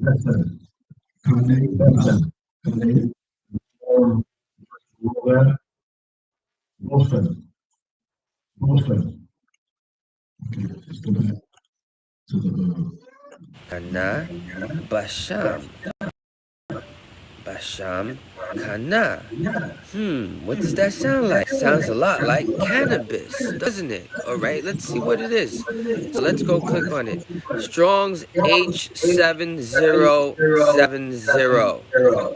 Let's say, Kane, Moses. Okay, let's go back to the Kana, Basham. Basham, Kana. What does that sound like? Sounds a lot like cannabis, doesn't it? All right, let's see what it is. So let's go click on it. Strong's H7070.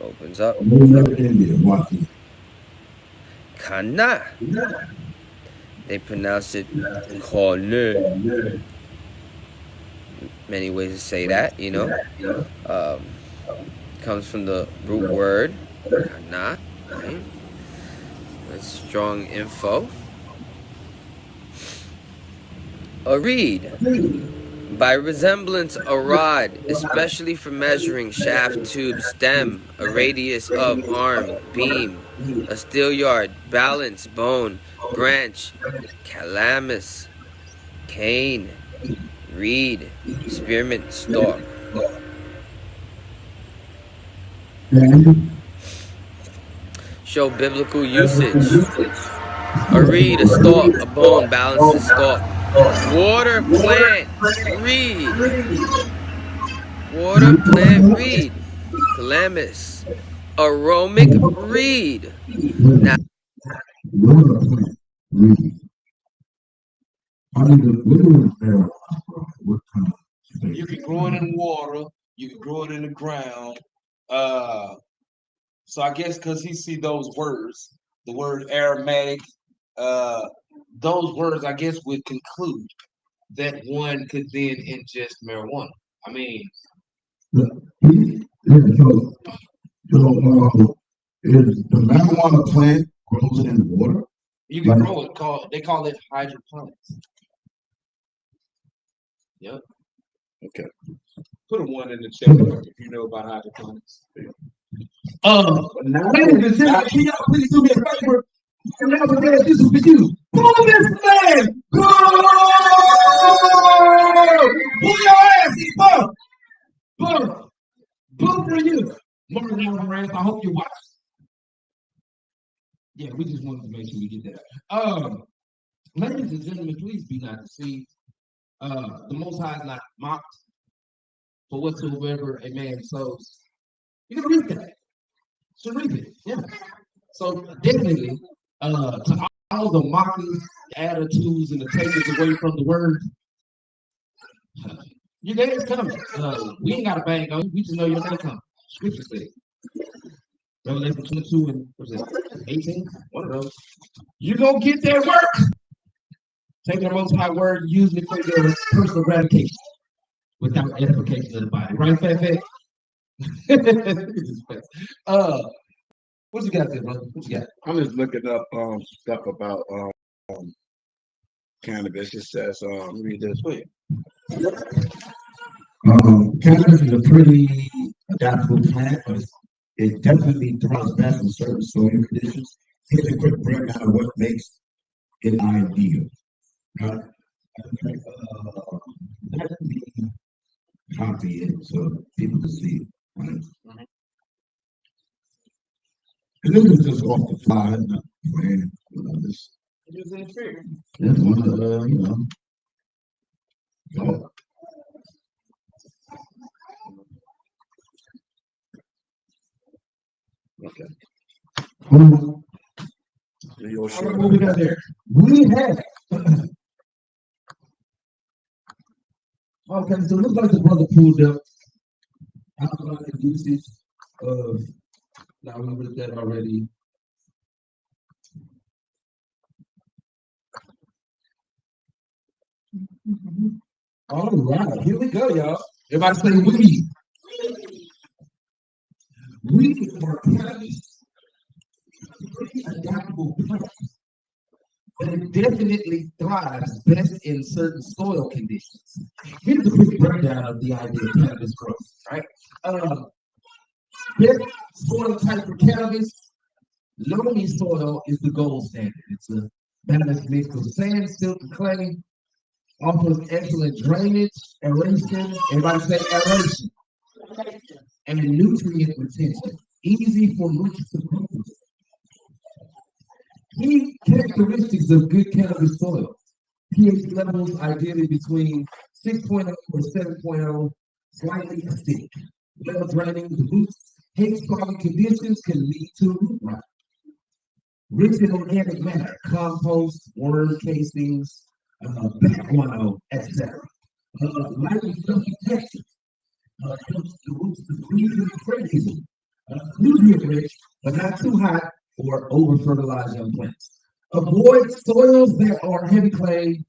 Opens up. Kana. They pronounce it Kone. Many ways to say that, you know. Comes from the root word Kana, right? That's strong info. A reed. By resemblance, a rod, especially for measuring shaft, tube, stem, a radius of arm, beam, a steelyard, balance, bone, branch, calamus, cane, reed, spearmint, stalk. Show biblical usage. A reed, a stalk, a bone, balances, stalk. Water plant, reed. Water plant, reed. Calamus. Aromatic reed. Now, You can grow it in water. You can grow it in the ground. So I guess because he see those words, the word aromatic, those words I guess would conclude that one could then ingest marijuana. I mean, so, is the marijuana plant grows in water? you can grow it. They call it hydroponics. Yep. Okay. Put a 1 in the chat if you know about hydroponics. Ladies and gentlemen, can y'all please do me a favor? And now the man, this is for you. Pull this man! Go! Pull your ass, he bump! Bump! Bump for you. Martin Alvarez, I hope you watch. Yeah, we just wanted to make sure we get that. Ladies and gentlemen, please be not deceived. The Most High is not mocked. For whatsoever a man sows, you can read that. So read it, yeah. So definitely, to all the mockers, the attitudes, and the takers away from the word, your day is coming. We ain't got to bang on you. We just know your day coming. Scripture says. Revelation 22 and 18, one of those. You're going to get that work. Taking the Most High word and using it for your personal gratification without edification of the body. Right, Fat? What you got there, brother? What you got? I'm just looking up stuff about cannabis. It says, read this. Wait. Cannabis is a pretty adaptable plant, but it definitely thrives best in certain soil conditions. Here's a quick breakdown of what makes it ideal. Right? Let me copy it so people can see it. Right? And this is just off the fly, not planned. This is one of the, oh. Okay. What we got there? We have. Okay, so it looks like the brother pulled up alcoholic usage of. Now we looked at already. All right, here we go, y'all. Everybody say weed. Weed are plants, adaptable plants, but it definitely thrives best in certain soil conditions. Here's a quick breakdown of the idea of cannabis growth, right? Best soil type for cannabis, loamy soil is the gold standard. It's a balanced mix of sand, silt, and clay. offers excellent drainage, aeration, everybody say aeration, and nutrient retention, easy for roots to grow. Key characteristics of good cannabis soil. pH levels ideally between 6.0 or 7.0, slightly acidic. Well draining the roots. H-carbon conditions can lead to root rot. Rich in organic matter, compost, worm casings, background, etc. Lightly fluffy texture helps the roots to breathe and spread easily. Nutrient rich, but not too hot or over fertilize young plants. Avoid soils that are heavy clay,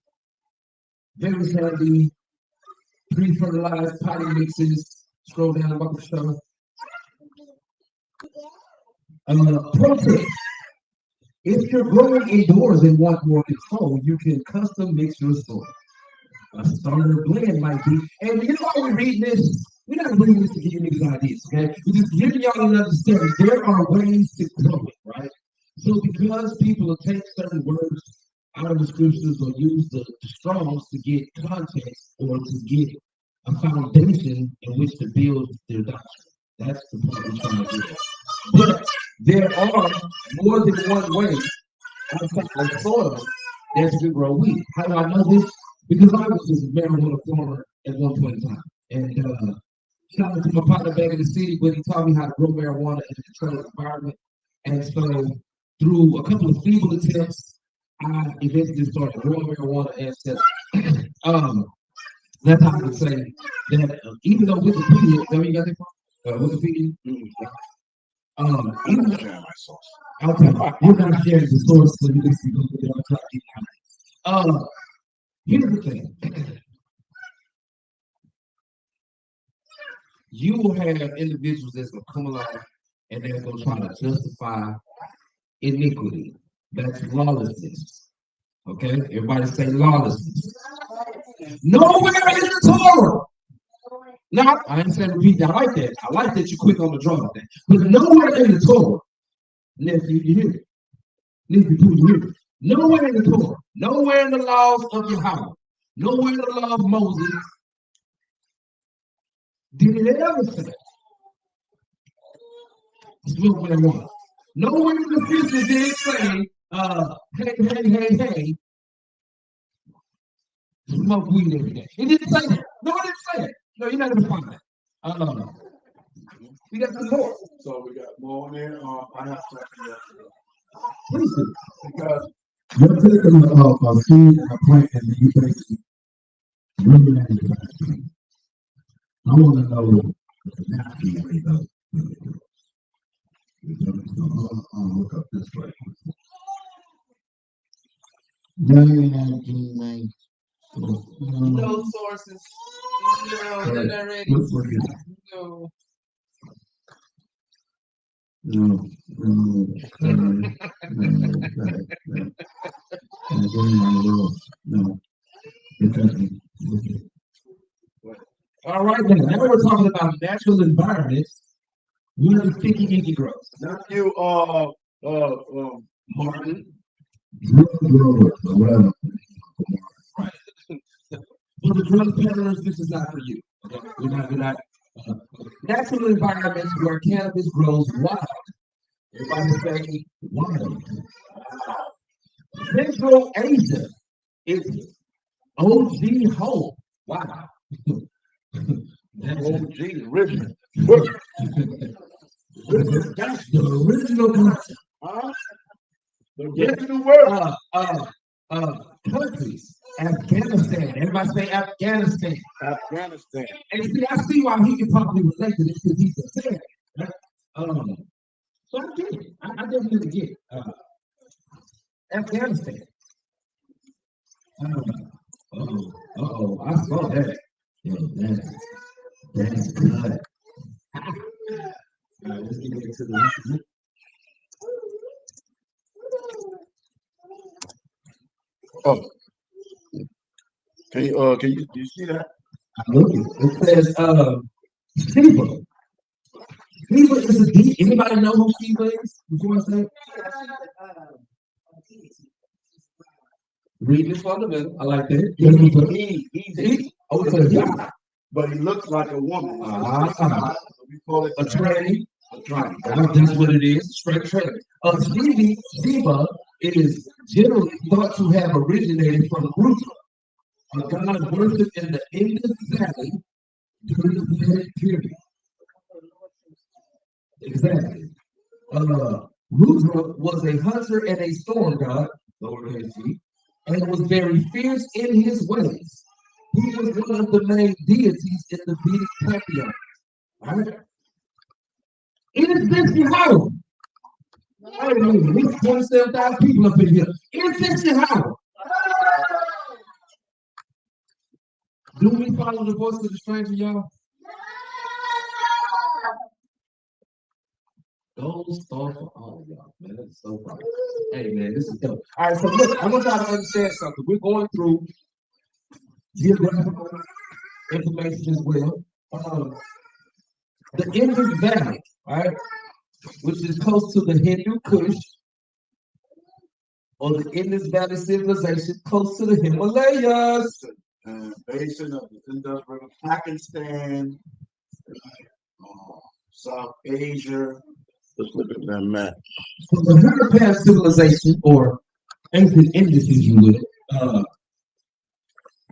very sandy, pre-fertilized potting mixes. Scroll down about the stuff. Pro tip. If you're growing indoors and want more control, you can custom mix your soil. A starter blend might be, and you know why we're reading this? We're not reading this to give you these ideas, okay? We're just giving y'all an understanding. There are ways to grow it, right? So because people will take certain words out of the scriptures or use the Strongs to get context or to get a foundation in which to build their doctrine. That's the point we're trying to do. But there are more than one way outside of soil that you can grow wheat. How do I know this? Because I was a marijuana farmer at one point in time. And shout out to my partner back in the city, but he taught me how to grow marijuana in a controlled environment. And so through a couple of feeble attempts, I eventually started growing marijuana and said, that's how I would say that even though Wikipedia, is that where you got it from? Wikipedia? Even okay, we're not sharing the source so you can see here's the thing. You will have individuals that's gonna come along and they're gonna try to justify iniquity. That's lawlessness. Okay, everybody say lawlessness. Nowhere in the Torah. Now, I ain't saying repeat that. I like that. I like that you're quick on the draw with that. But nowhere in the Torah, nephew, you hear it. Nephew, you hear it. Nowhere in the Torah, nowhere in the laws of YAHAWAH, nowhere in the law of Moses, did it ever say, smoke marijuana. Nowhere in the scriptures did it say, hey, smoke weed every day. It didn't say that. No, it didn't say that. No, you're not going to find that. We got some more. So we got more there. I have to. Please do. Because you're taking a seed, a plant, and then you basically bring it in. I want to know the napkin way though. I'll look up this way. No sources. No, they're already. No. No. All right, then. Now we're talking about natural environments. Where the sticky inky grows. Not you, Martin. Right. For the drug peddlers, this is not for you. Okay? We're not. Natural environments where cannabis grows wild. Everybody say wild. Central Asia is OG home. Wow. That's OG, original. That's the original concept. The original word. Countries. Afghanistan. Everybody say Afghanistan. Afghanistan. And see, I see why he can probably relate to this because he's a fan. Right? So I get it. I definitely get it. Afghanistan. I saw that. Yo, that's good. Let's get into the Oh. Can you see that? I'm looking. It says Sheba. Sheba is a deep. Anybody know who Sheba is before I say it? Read this fundamental. I like that. He's he. Oh, it's a he. But he looks like a woman. We call it a tranny. That's what it is. Straight tranny. Sheba is generally thought to have originated from Ruth, a god worshipped in the Indus Valley during the Vedic period. Exactly. Rudra was a hunter and a storm god, lowercase g, and was very fierce in his ways. He was one of the main deities in the Vedic pantheon. Right? Is this YAHAWAH? I don't know, there's 27,000 people up in here. Is this YAHAWAH? Do we follow the voice of the stranger, y'all? Gold star for all of y'all, man. That's so right. Hey, man, this is dope. All right, so look, I want y'all to understand something. We're going through geographical information as well. The Indus Valley, right, which is close to the Hindu Kush, or the Indus Valley civilization, close to the Himalayas. Basin of the Indus River, Pakistan, South Asia. Let's look at that map. So the Harappan civilization, or ancient Indus, if you will,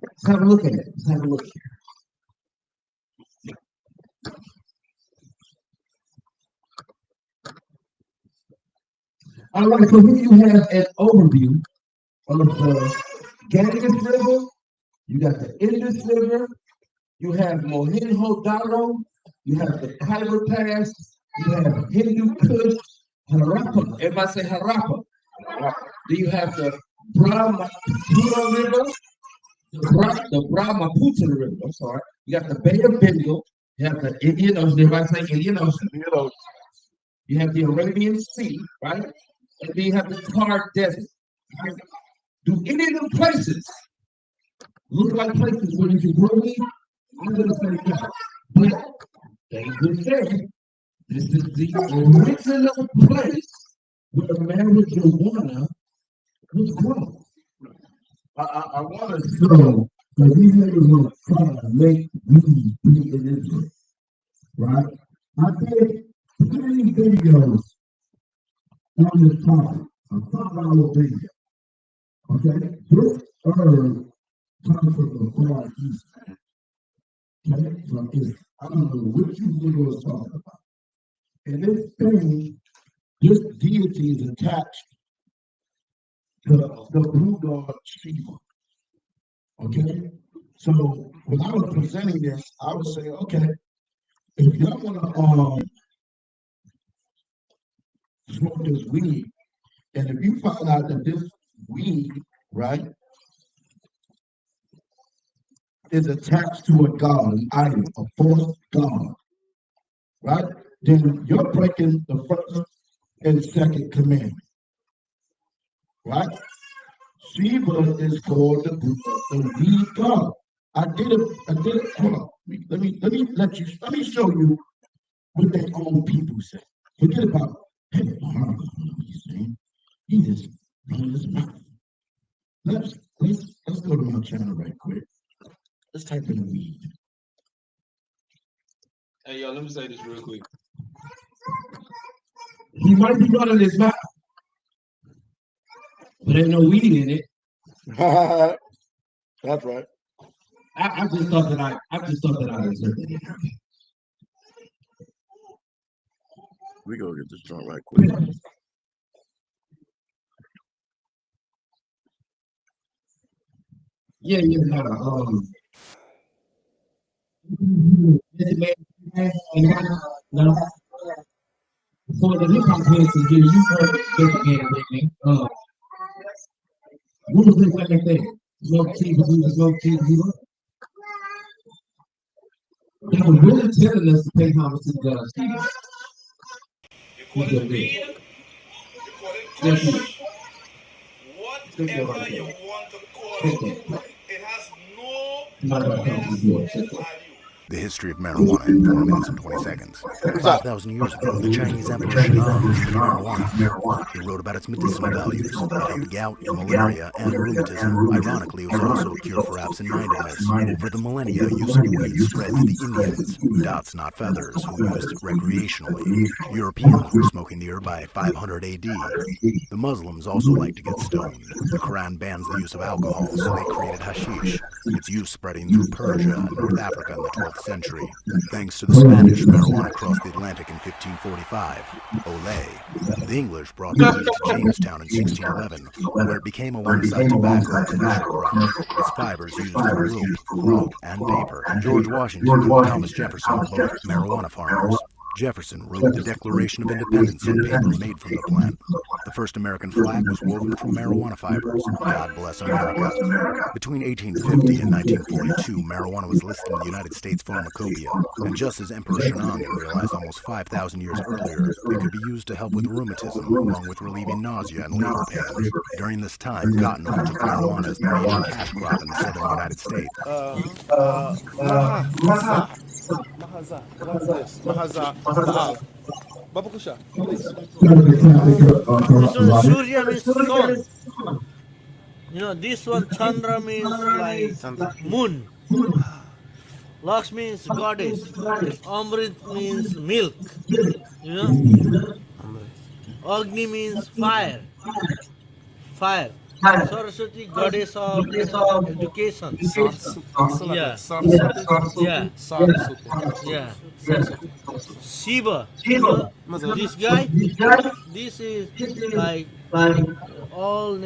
let's have a look at it. Let's have a look here. All right, so here you have an overview of the Ganges River. You got the Indus River. You have Mohenjo-Daro. You have the Khyber Pass. You have Hindu Kush, Harappa. Everybody say Harappa. Then you have the Brahmaputra River. The Brahmaputra River. I'm sorry. You got the Bay of Bengal. You have the Indian Ocean. Everybody say Indian Ocean. You have the Arabian Sea, right? And then you have the Thar Desert. Right? Do any of them places look like places where you can grow meat? I'm going to say no. But they would say this is the original place where marijuana was grown. I want to So these niggas want to try to make weed be in Israel, right? I did plenty videos on this topic, a 5-hour video. Okay, this herb comes from the Far East. Okay, from Israel. I don't know what you niggas was talking about. And this thing, this deity is attached to the blue dog Shiva. Okay? So when I was presenting this, I would say, okay, if y'all want to smoke this weed, and if you find out that this weed, right, is attached to a god, an idol, a false god, right, then you're breaking the first and second commandment, right? Shiva is called the weed god. I did it. Hold on. Let me show you what their own people say. Forget about he's saying. He just running his mouth. Let's go to my channel right quick. Let's type in weed. Hey, yo, let me say this real quick. He might be running his mouth, but ain't no weed in it. That's right. I just thought that I inserted it. We go get this joint right quick. Yeah, no. So the hip hop heads is getting you heard it again with me. What was the second thing? Smoke cheese, They were really telling us to pay homage to God. You call it weed, you call it kush, whatever you want to call it, it has no awareness value. The history of marijuana in 4 minutes and 20 seconds. 5,000 years ago, the Chinese Emperor SHAM used marijuana. He wrote about its medicinal values. It helped gout, malaria, and rheumatism. Ironically, it was also a cure for absent-mindedness. Over the millennia, use of weed spread to the Indians, dots not feathers, who used it recreationally. Europeans were smoking the herb by 500 AD. The Muslims also like to get stoned. The Quran bans the use of alcohol, so they created hashish, its use spreading through Persia and North Africa in the 12th century. Thanks to the Spanish, marijuana crossed the Atlantic in 1545. Olé. The English brought the weed to Jamestown in 1611, where it became alongside tobacco a commercial crop. Its fibers used for rope, cloth, and paper. George Washington and Thomas Jefferson were both marijuana farmers. Jefferson wrote the Declaration of Independence on paper made from the plant. The first American flag was woven from marijuana fibers. God bless America. Between 1850 and 1942, marijuana was listed in the United States pharmacopoeia. And just as Emperor Shenangan realized almost 5,000 years earlier, it could be used to help with rheumatism, along with relieving nausea and labor pains. During this time, cotton overtook marijuana as the major cash crop in the southern United States. Mahaza. What is this? Mahaza Baal. Baba Kusha, please. This one Surya means sun. You know, this one Chandra means like Chandra. moon. Lakshmi means goddess. Amrit means milk. You know, Agni means fire. Fire. Saraswati, goddess of education. Saraswati. Yeah. Saraswati. Yeah. Saraswati. Yeah. Saraswati. Shiva. You know, this guy, this is like all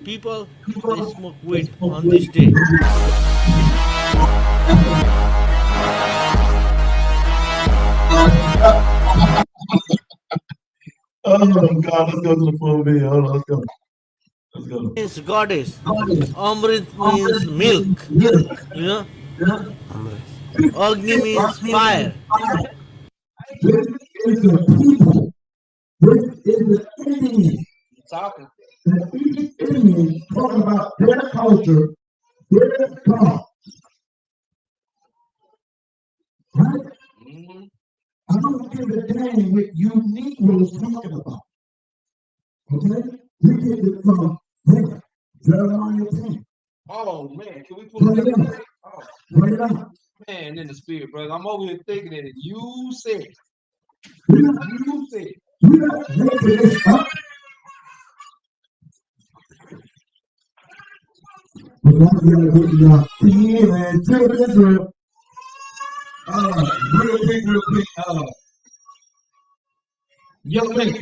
people, they smoke weed on this day. Oh God, let's go to the full video. Hold on, let's go. Let's go. Means goddess. Amrit means milk. You know? Agni means fire. This is the people. This is the enemy. Talking. The enemy talking about their culture, their God. Right? I don't give a damn what you Negroes talking about. Okay? We get it from Jeremiah 10. Oh man, can we pull Bring it it up? up. Oh, Bring it up. man, in the spirit, brother. I'm over here thinking that you said. You said. You're not making this up. But that's the feeling to Israel. Real quick, young man.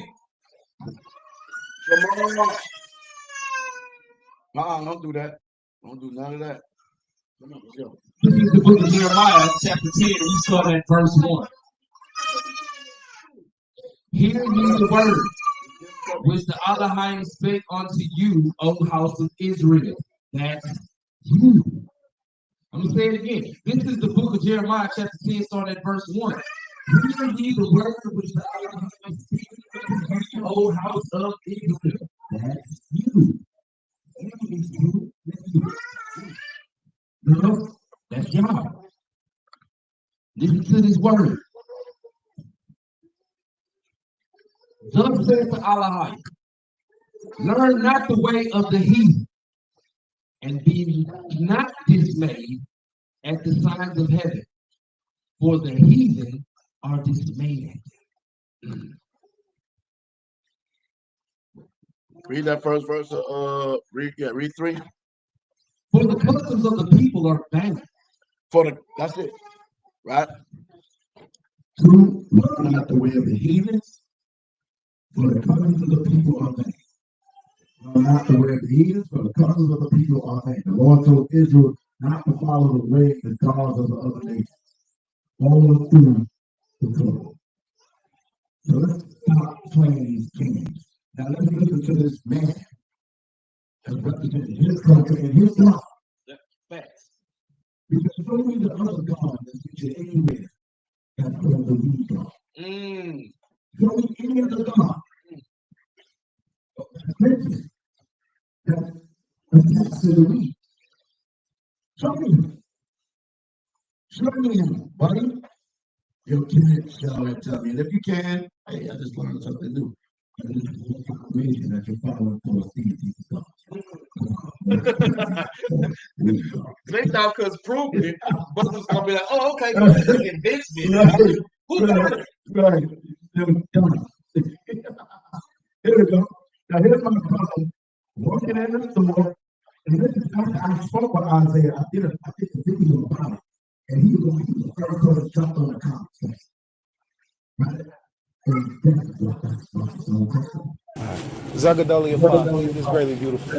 Don't do that. Don't do none of that. Come on, let's go. This is the book of Jeremiah, chapter 10, and you saw that verse 1. Hear ye the word which the Elohim spake unto you, O house of Israel. That's you. I'm going to say it again. This is the book of Jeremiah, chapter 10, starting at verse 1. Hear ye the word which the Elohim spake unto you, O house of Israel. That's you. That's you. That's you. No, that's Yah. Listen to this word. Thus says to Elohim, learn not the way of the heathen, and be not dismayed at the signs of heaven, for the heathen are dismayed. Read that first verse. Read 3. For the customs of the people are bad. That's it, right? To learn not the way of the heathens, for the customs of the people are bad. Learn not the way of the heathens, for the customs of the people are bad. The Lord told Israel not to follow the way, the gods of the other nations. All through the Torah. So let's stop playing these games. Now let's listen to this man as representing his culture and his God. Facts. Because show me the other God that's featured anywhere that's called the weed God. Show me any other God that's attached to the weed. Show me. Show me him, buddy. You can't show it to me. And if you can, hey, I just learned something new. Confirmation that you're following those things. They thought because proving it, brothers gonna be like, oh, okay, so this is invincible. Who got it? Right. Here we go. Now here's my problem. Working in the store, and this is after I spoke with Isaiah. I did a video about it, and he was the first person jumped on the comment section. Right? Zagadolia Fa is greatly beautiful.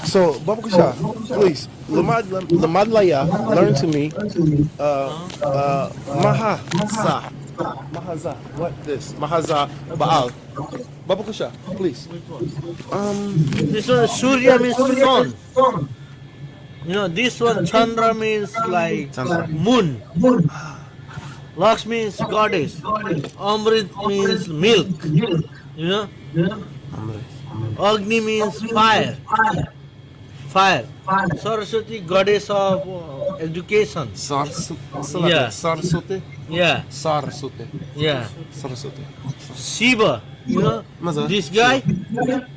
So, Baba Kusha, please, Lamad Laya, learn to me, Mahaza, what this? Mahaza Baal. Baba Kusha, please. This one, Surya means sun. You know, this one, Chandra means like moon. Laksh means goddess. Amrit means milk. You know? Agni means fire. Fire. Saraswati, goddess of education. Yeah. Saraswati? Yeah. Saraswati. Yeah. Saraswati. Shiva. You know? This guy,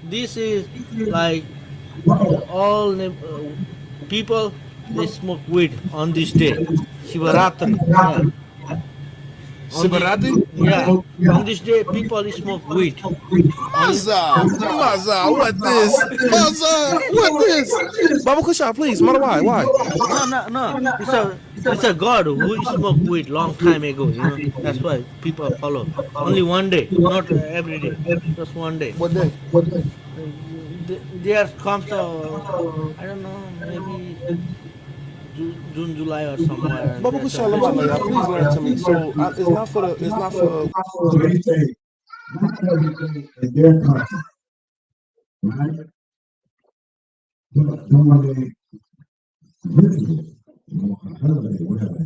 this is like all people, they smoke weed on this day. Shivaratri. Yeah. Shivaratri? Yeah. On this day, people smoke weed. Maza, what this? Maza, what this? Baba Kusha, please, mother, why? No. It's a god who smoked weed long time ago. You know, that's why people follow. Only one day, not every day. Just one day. What day? There comes I don't know, maybe June, July, or somewhere. Baba Kusha, please learn to me. So it's not for. So they say, not everything in their country, right? But some of the rituals, holiday, whatever.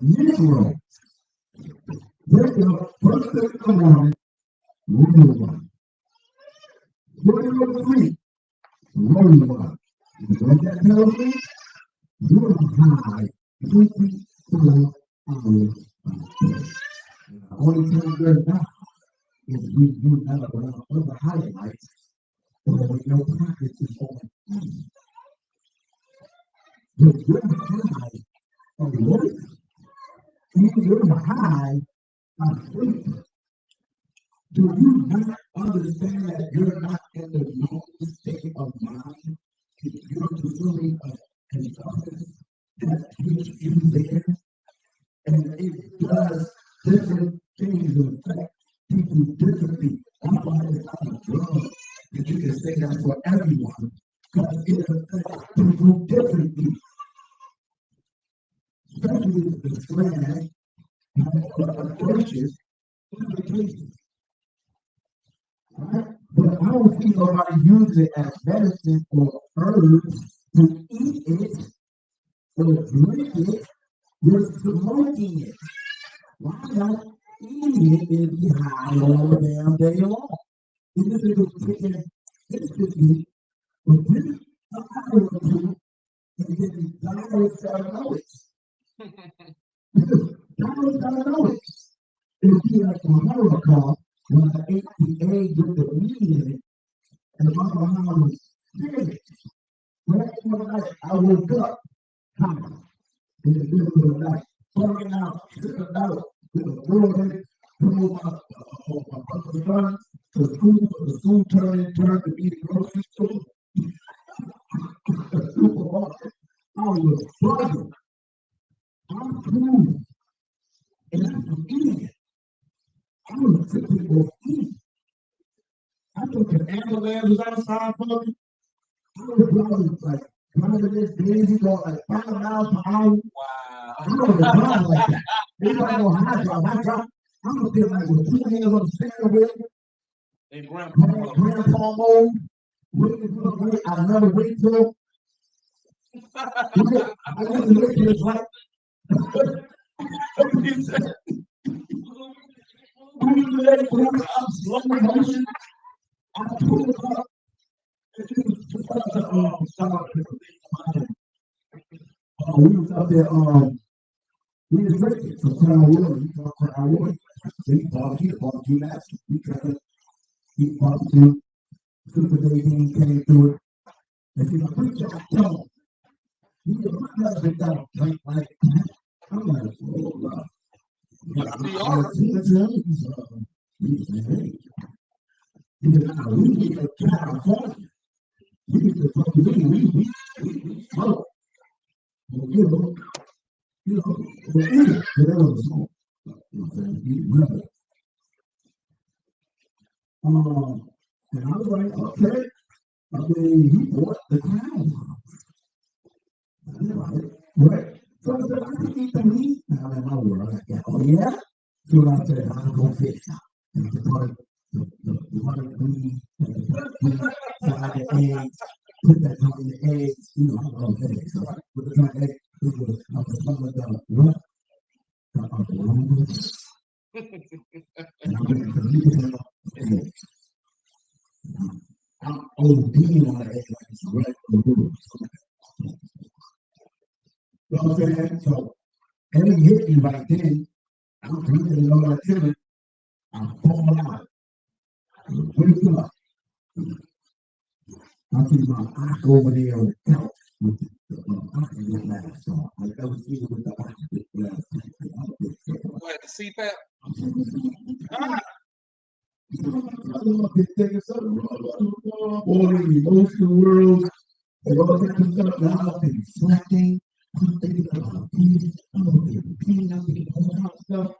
Negro, wake up first thing in the morning, roll one. When you go to sleep, roll one. You know what that tells me? You're high 24 hours a day. The only time you're not is when you have around other highlights or when your pocket is on E. But you're high of work, and you're high of sleep. Do you not understand that you're not in the normal state of mind? You're consuming a substance that keeps you there, and it does different things and affect people differently. That's why it's not a drug that you can say that for everyone, because it affects people differently, especially with the slang approaches implications. Right? But I don't see nobody use it as medicine or herbs to eat it or drink it. You're smoking it. Why not eating it and be high all the damn day long? Even if it was taken instantly, but this hour or two, and then doctors gotta know it. Doctors gotta know it. It'd be like a horror call when I ate the egg with the meat in it, and my mom was sick. Right one night, I woke up, high, in the middle of the night, bugging out, tripping out, with a whirlwind, pulled my brother's son to the school turned to be the grocery store, the supermarket. I was bugging. I'm cool, and I'm eating. I was tripping with eating. I thought the ambulance was outside for me. I was driving this daisy going like 5 miles per hour. Wow. I was driving like that. Anybody know how I drive? I'm gonna feel like with 2 hands on the steering wheel. Hey, grandpa mode. Wait, I never wait till. I never wait till it's like. I'm slow motion. I pull it up. We was out there, we was drinking some Crown Royal. We called Crown Royal. They barbecue last week. We tried to eat barbecue. Super Day came through it. And she's like, preach your tongue. You know, my husband got a drink like that. I'm like, oh, Lord. We need to California. We need to talk to we smoke. You know, whatever the smoke. And I was like, okay. I mean, he bought the crown. Right. So I said, I can eat the meat. Now in my world, I got, oh yeah? So I said, I'm going to fish out. And the part, the white meat, and the fried the eggs, put that on the eggs, you know, I love eggs. So I put the on eggs, it was, I was some of the, what? And I'm going to leave eggs. I'm ODing on the egg like it's right for the rules. You know what I'm saying? So, and it hit me right then. I'm drinking the Lord activity. I'm falling out. I wake up. I see my aunt over there on the couch with the oxygen mask on. I never seen it with the oxygen mask. What, the CPAP? All the emotional world, and all that kind of stuff. Now I'm reflecting. I'm thinking about peace. I'm thinking I'm thinking all that stuff.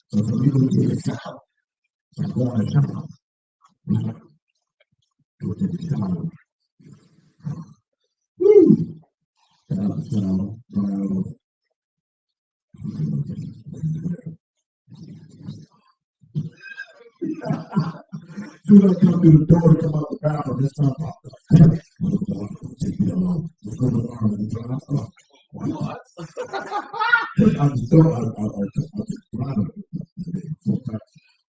So for me to get this out, I'm going to town. Go to the town. Woo! Soon as I come through the door to come out the bathroom, this time popped up. Take me along. Let's go to the arm and try out stuff. What? I just thought I just brought it.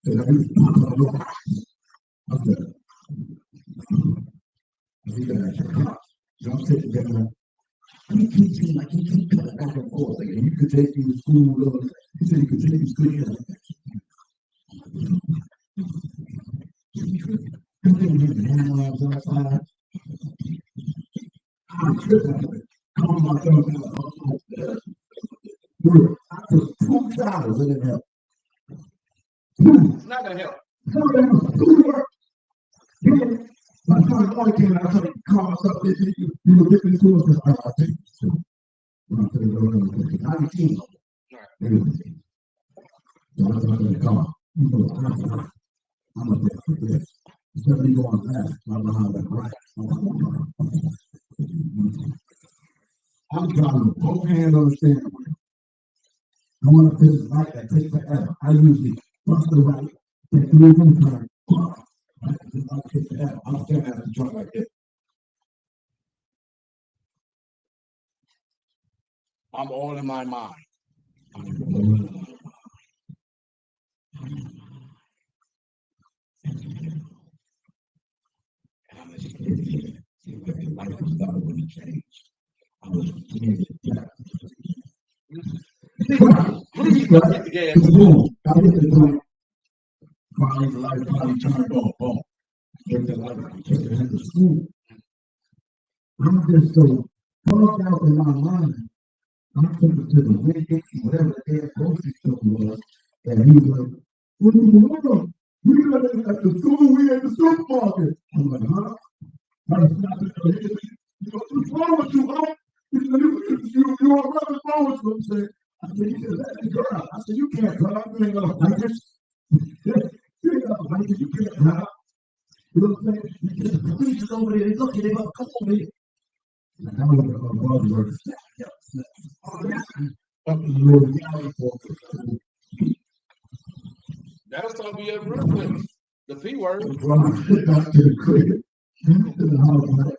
So I used to talk about I said, you got your house. So I'm sitting there. You keep seeing like you keep coming back and forth. Like, you could take you to school. He said you could take you to school. Yeah. You didn't have the handlabs outside. I'm tripping. Calling myself out. I took 2 showers and it helped. It's not gonna help. My son only came out and call myself. You were getting to us. I think so. When I said, I didn't see him. So I was going to call. You know, I'm a bit for this. Instead of me going fast, I'm behind the right. I'm driving with both hands on the steering wheel. I want to finish right that takes forever. I usually bust the right, take 3 of turn. I'm standing at the truck like this. I'm all in my mind. Life was never going to change. I was beginning to get the gas. Boom. I hit the joint. Finally, the light finally turned on. Boom. Get the light. I took it into school. I'm just so plugged out in my mind. I took it to the Winn-Dixie, whatever the damn grocery store was, and he was like, what are you doing? We got it at the school, we at the supermarket. I'm like, huh? What's wrong with you, huh? You are running wrong with you. I'm saying, I said, you said, let the girl. I said, you can't drive. You ain't gonna like this. You ain't gonna like it. You can't drive. You know what I'm saying? The police is over there. They looking. They gonna come over here. Like, I don't know what the buzzword is. That'll start me up real quick. The P word. Back to the crib. To the house.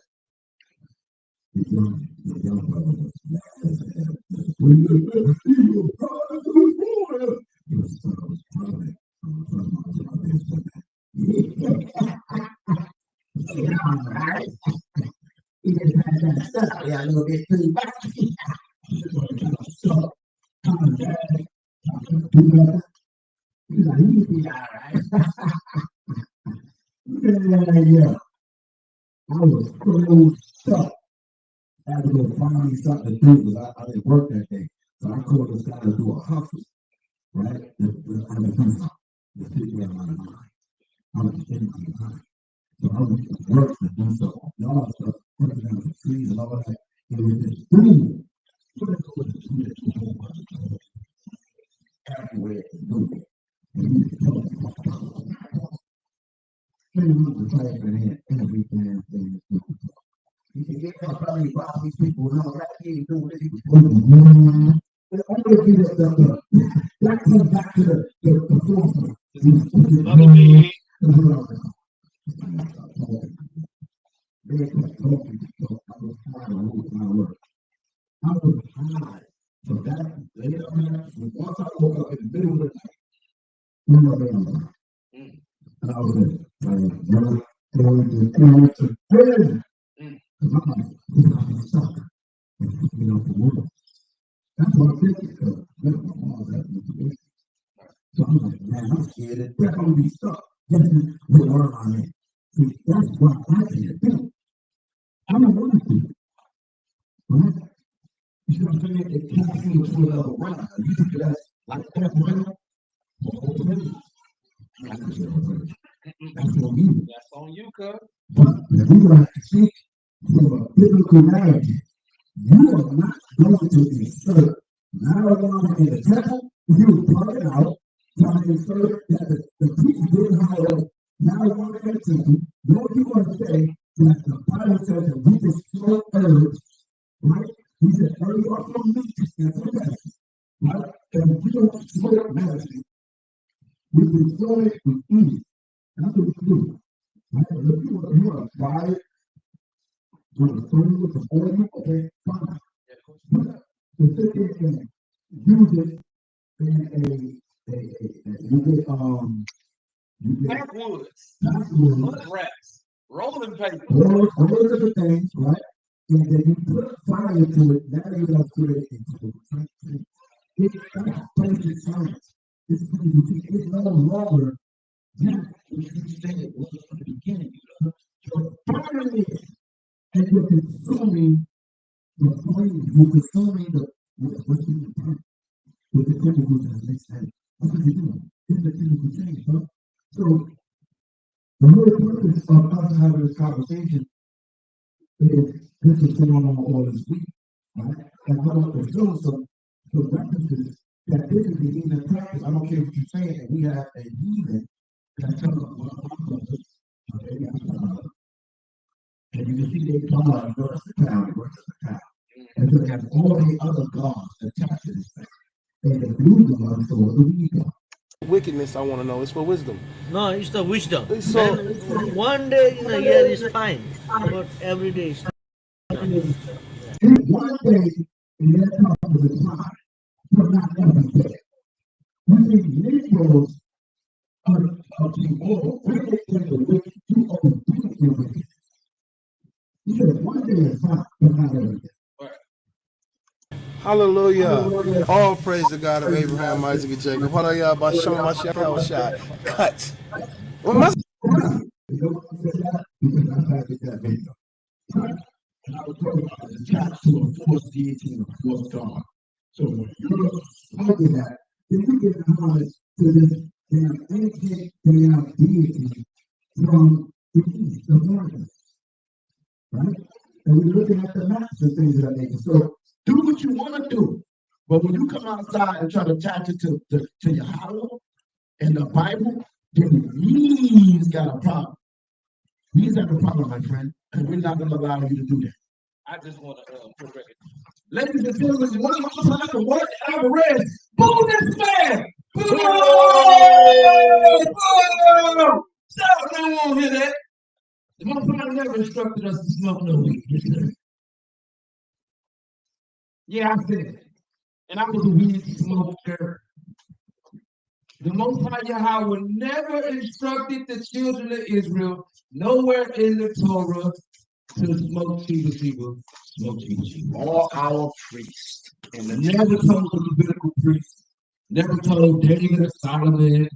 Yeah, a little bit too much. So, yeah, I was so stuck. I had to go find something to do because I didn't work that day. So I called this guy to do a hustle, right? I was doing the city of my mind. I was thinking my mind. So I was work to do so. Y'all stuff, putting down the trees and all that. It was just boom. Everywhere to do it. Every damn thing. You can get up probably about these people and all that. He ain't doing it. He was but always be the that comes back to the forefront. I was high. So that later on, once I woke up in the middle of the night, and I was going to prison. You know, for work. That's what I'm thinking. So I'm like, man, I'm scared that I'm going to be stuck. Where am I? See, that's what I can't do. I don't want to do. Right? You see what I'm saying? It takes me to another round. You think that's like that, right? That's on you. That's on you, cuz. But if we want to see from a biblical narrative, you are not going to insert marijuana in the temple. You brought it out, trying to insert that the people didn't have marijuana in the temple. What you want to say that the Bible says that we destroy herbs, right? He said, herbs are from nature and from medicine, right? And we don't destroy medicine. We destroy it with ease. That's what we do. Right? If you want to buy it, you want to throw it with some oil, okay, fine. But to sit there and use it in you get Backwoods, backwoods, mud rats, rolling paper. all those different things, right? And then you put fire to it, now you don't put it into it. That's basic science. It's no longer that which you said it was from the beginning. You're burning it, and you're consuming the flame, you're consuming what you burn with the chemicals that makes sense. That's what you're doing. It's the chemical change, huh? So the whole purpose of us having this conversation is this is going on all this week, right? And I want to show some references that this is the heathen practice. I don't care what you're saying, and we have a heathen that tells us what our brothers, okay, and you can see they God versus the town, versus the town. And so they have all the other gods attached to this thing. And the blue God, so what do we got? Wickedness, I want to know. It's for wisdom. No, it's the wisdom. So, And one day in a year is fine, but every day is not. One day in their time was a time, but not every day. You see, Negroes are being all wicked in the wicked, too obedient in the wicked. He said, one day is fine, but not every day. hallelujah. All praise the God of Abraham, Isaac, and Jacob. Hallelujah. MASHAYACH, YAHAWASHI. Cut. Well, my You know what I said that? Because I had to get that video. Right? And I was talking about the attached to a force deity and a force God. So when you're looking at, then you get knowledge to this damn ancient damn deity from the east, the north, right? And we're looking at the maps and things of that nature. So do what you want to do. But when you come outside and try to attach it to YAHAWAH and the Bible, then we've got a problem. We've got a problem, my friend, and we're not going to allow you to do that. I just want to put record. Ladies and gentlemen, one of the worst alvarez. Boom this man! Boom! Boom! Stop! No one hear that. The motherfucker never instructed us to smoke no weed. Yeah, I said it. And I was a weed smoker. The Most High Yahweh never instructed the children of Israel nowhere in the Torah to smoke Sheba. All our priests. And the never told the Levitical priests, never told David or Solomon,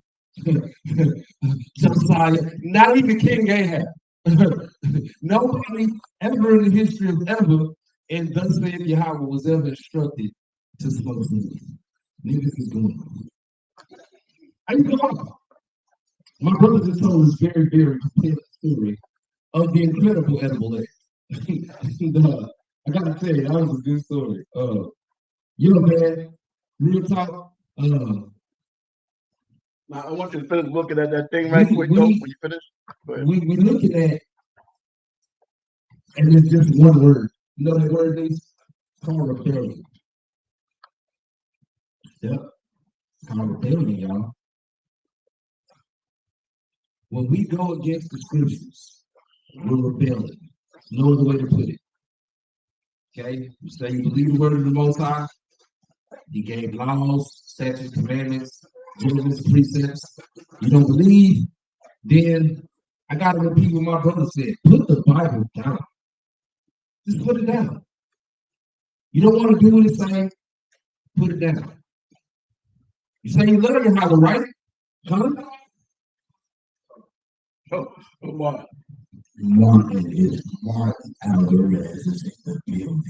Josiah, not even King Ahab. Nobody ever in the history of ever, and thus said Yahweh, was ever instructed to smoke Sheba. Niggas is going on. How you doing? My brother just told this very, very complete story of the incredible edible egg. I gotta tell you, that was a good story. You know, man, real talk. I want you to finish looking at that thing right quick, though, when you finish. We looking at, and it's just one word. You know that word is called rebellion. Yep, it's called rebellion, y'all. When we go against the scriptures, we're rebelling. No other way to put it. Okay? You say you believe the word of the Most High. He gave laws, statutes, commandments, judgments, precepts. You don't believe, then I got to repeat what my brother said. Put the Bible down. Just put it down. You don't want to do anything, put it down. You say you love your mother, right? Huh? Oh, what? Martin is Martin Alvarez is in the building.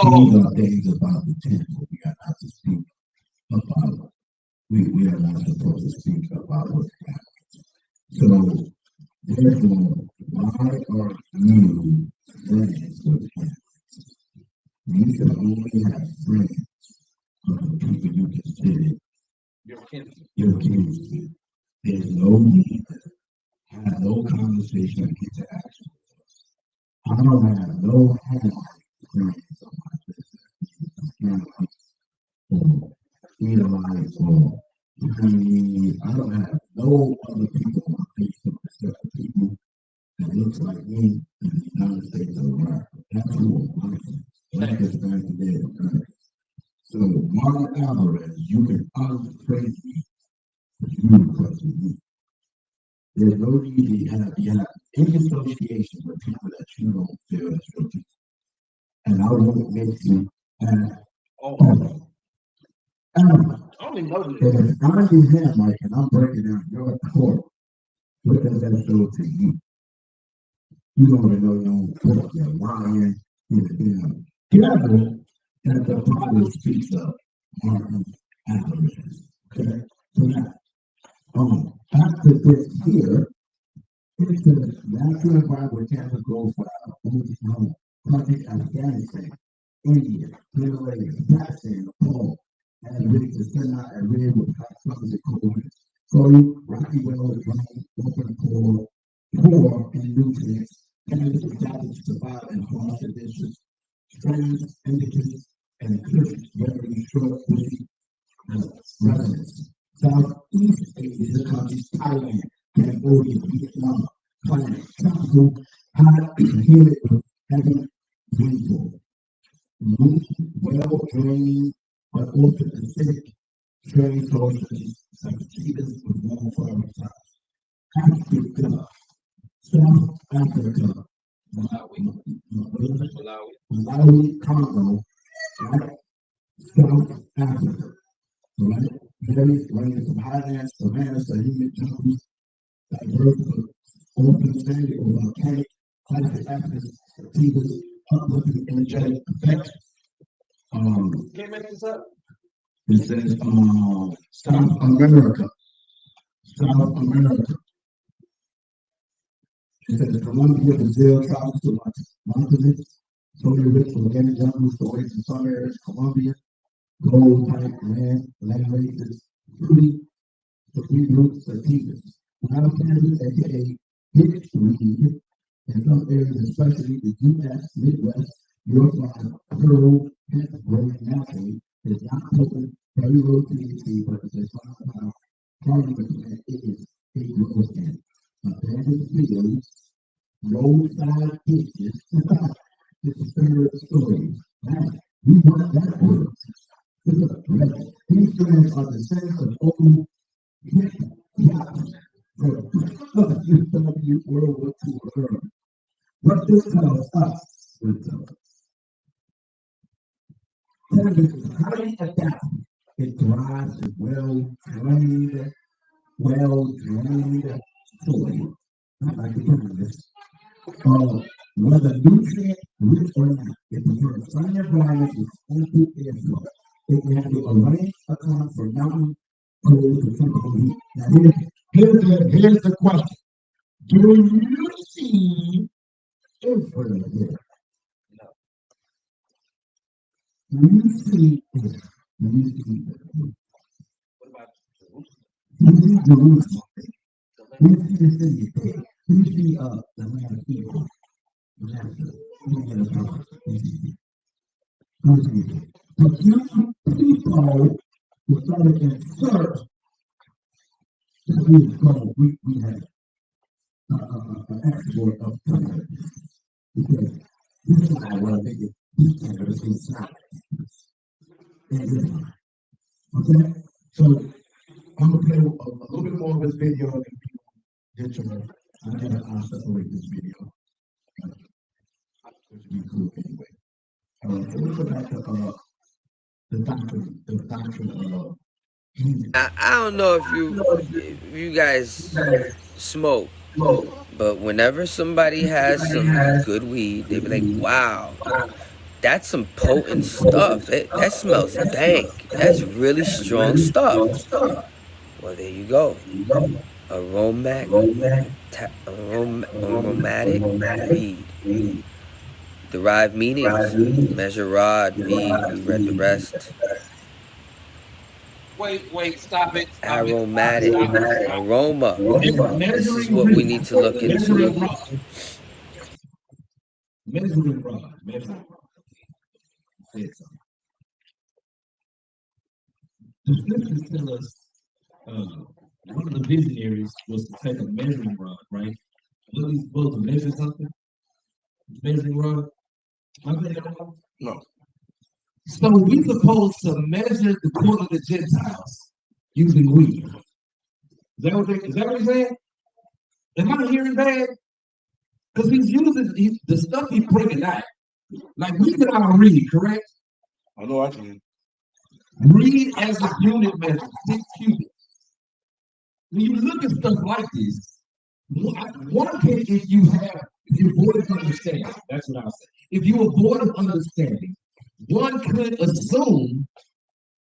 These are things about the temple. We are not to speak about. We are not supposed to speak about what happened. So, therefore, why are you friends with him? You can only have friends of the people you consider your kids. There's no need to have no conversation and get to action. I don't have no friends on my business. Israelites or Chinese. I don't have no other people on my Facebook except for people that looks like me in the United States of America. That's who I'm liking. Black Hispanic today, America. So Martin Alvarez, you can unfriend me if you question me. There's no need to have any association with people that you don't feel is your people. And I won't make you I only know this. If I'm in hand, Mike, and I'm breaking down your court, what does that show to you? You don't even know your own court. You're lying. Together, and the Bible speaks of Martin Alvarez. Okay? So now, after this here, it says, natural environment can go for our country, Afghanistan, India, Himalaya, Pakistan, Nepal, and ready to send out a red with hot summers and cold winds. Soil, rocky wells, rain, open poor and nutrients, candidates adapted to survive in harsh conditions, strands, indicates, and cliffs, very short, bushy residents. Southeast Asia countries, Thailand, Cambodia, Vietnam, climate, tropical, hot, humid, heavy rainfall. Well drained, but also acidic, drained sources such as cheetahs with long flowering tops. Africa, South Africa, Malawi, Congo, right? South Africa, right? Various ranges of highlands, savannas, to humid jungles, diverse open sandy or volcanic, classic axis, cheetahs, uplifting energetic effects. Can't make this up. It says South America. South America. It says Colombia, Brazil, tropical mountains, totally rich organic jungles, forests in some areas, Colombia, gold type land races, fruity, roots, sativas. Now, cannabis, aka hitch weed, in some areas, especially the U.S. Midwest, Europe, pearl, hemp growing naturally, is not potent, very low THC, but it's a somehow part of the plant is it grows in. Abandoned fields, roadside ditches, it's a third story. Now, we want that word. These strands are the sense of old World War II occurred. What this tells us is television is highly adaptive. It drives a well-trained toy. I like to put this. Whether nutrient rich or not, it prefers sunny environments with ample airflow. It can handle a range of times from mountain cold to tropical heat. Now here's the question. Do you see Israel here? Do you see Israel? Do you see Israel? Do you see Jerusalem? Do you see the city there? Do you see the land of Egypt? But you people who started in search, we have an export of time because this is how I make it. He can't ever see silence. Okay? So I'm gonna play a little bit more of this video and get your I'm gonna separate this video. Which would be cool anyway. So let's go back to the doctrine of Jesus. I don't know if you guys smoke, but whenever somebody has some good weed, they be like, "Wow, that's some potent stuff. That smells dank. That's really strong stuff." Well, there you go. Aromatic weed. Derived meanings. Measure rod, read. We read the rest. Wait, stop it. Aromatic. Aroma. This is what we need to look into. Measuring rod. Say something. The scriptures tell us one of the visionaries was to take a measuring rod, right? What are you supposed to measure something? Measuring rod? No. So we're supposed to measure the court of the Gentiles using weed. Is that what he's saying? Am I hearing bad? Because he's using the stuff he's bringing out. Like we can all read, correct? I know I can. Read as a unit measure, 6 cubits. When you look at stuff like this, one can, if you're void of understanding, that's what I'll say. If you are void of understanding, one could assume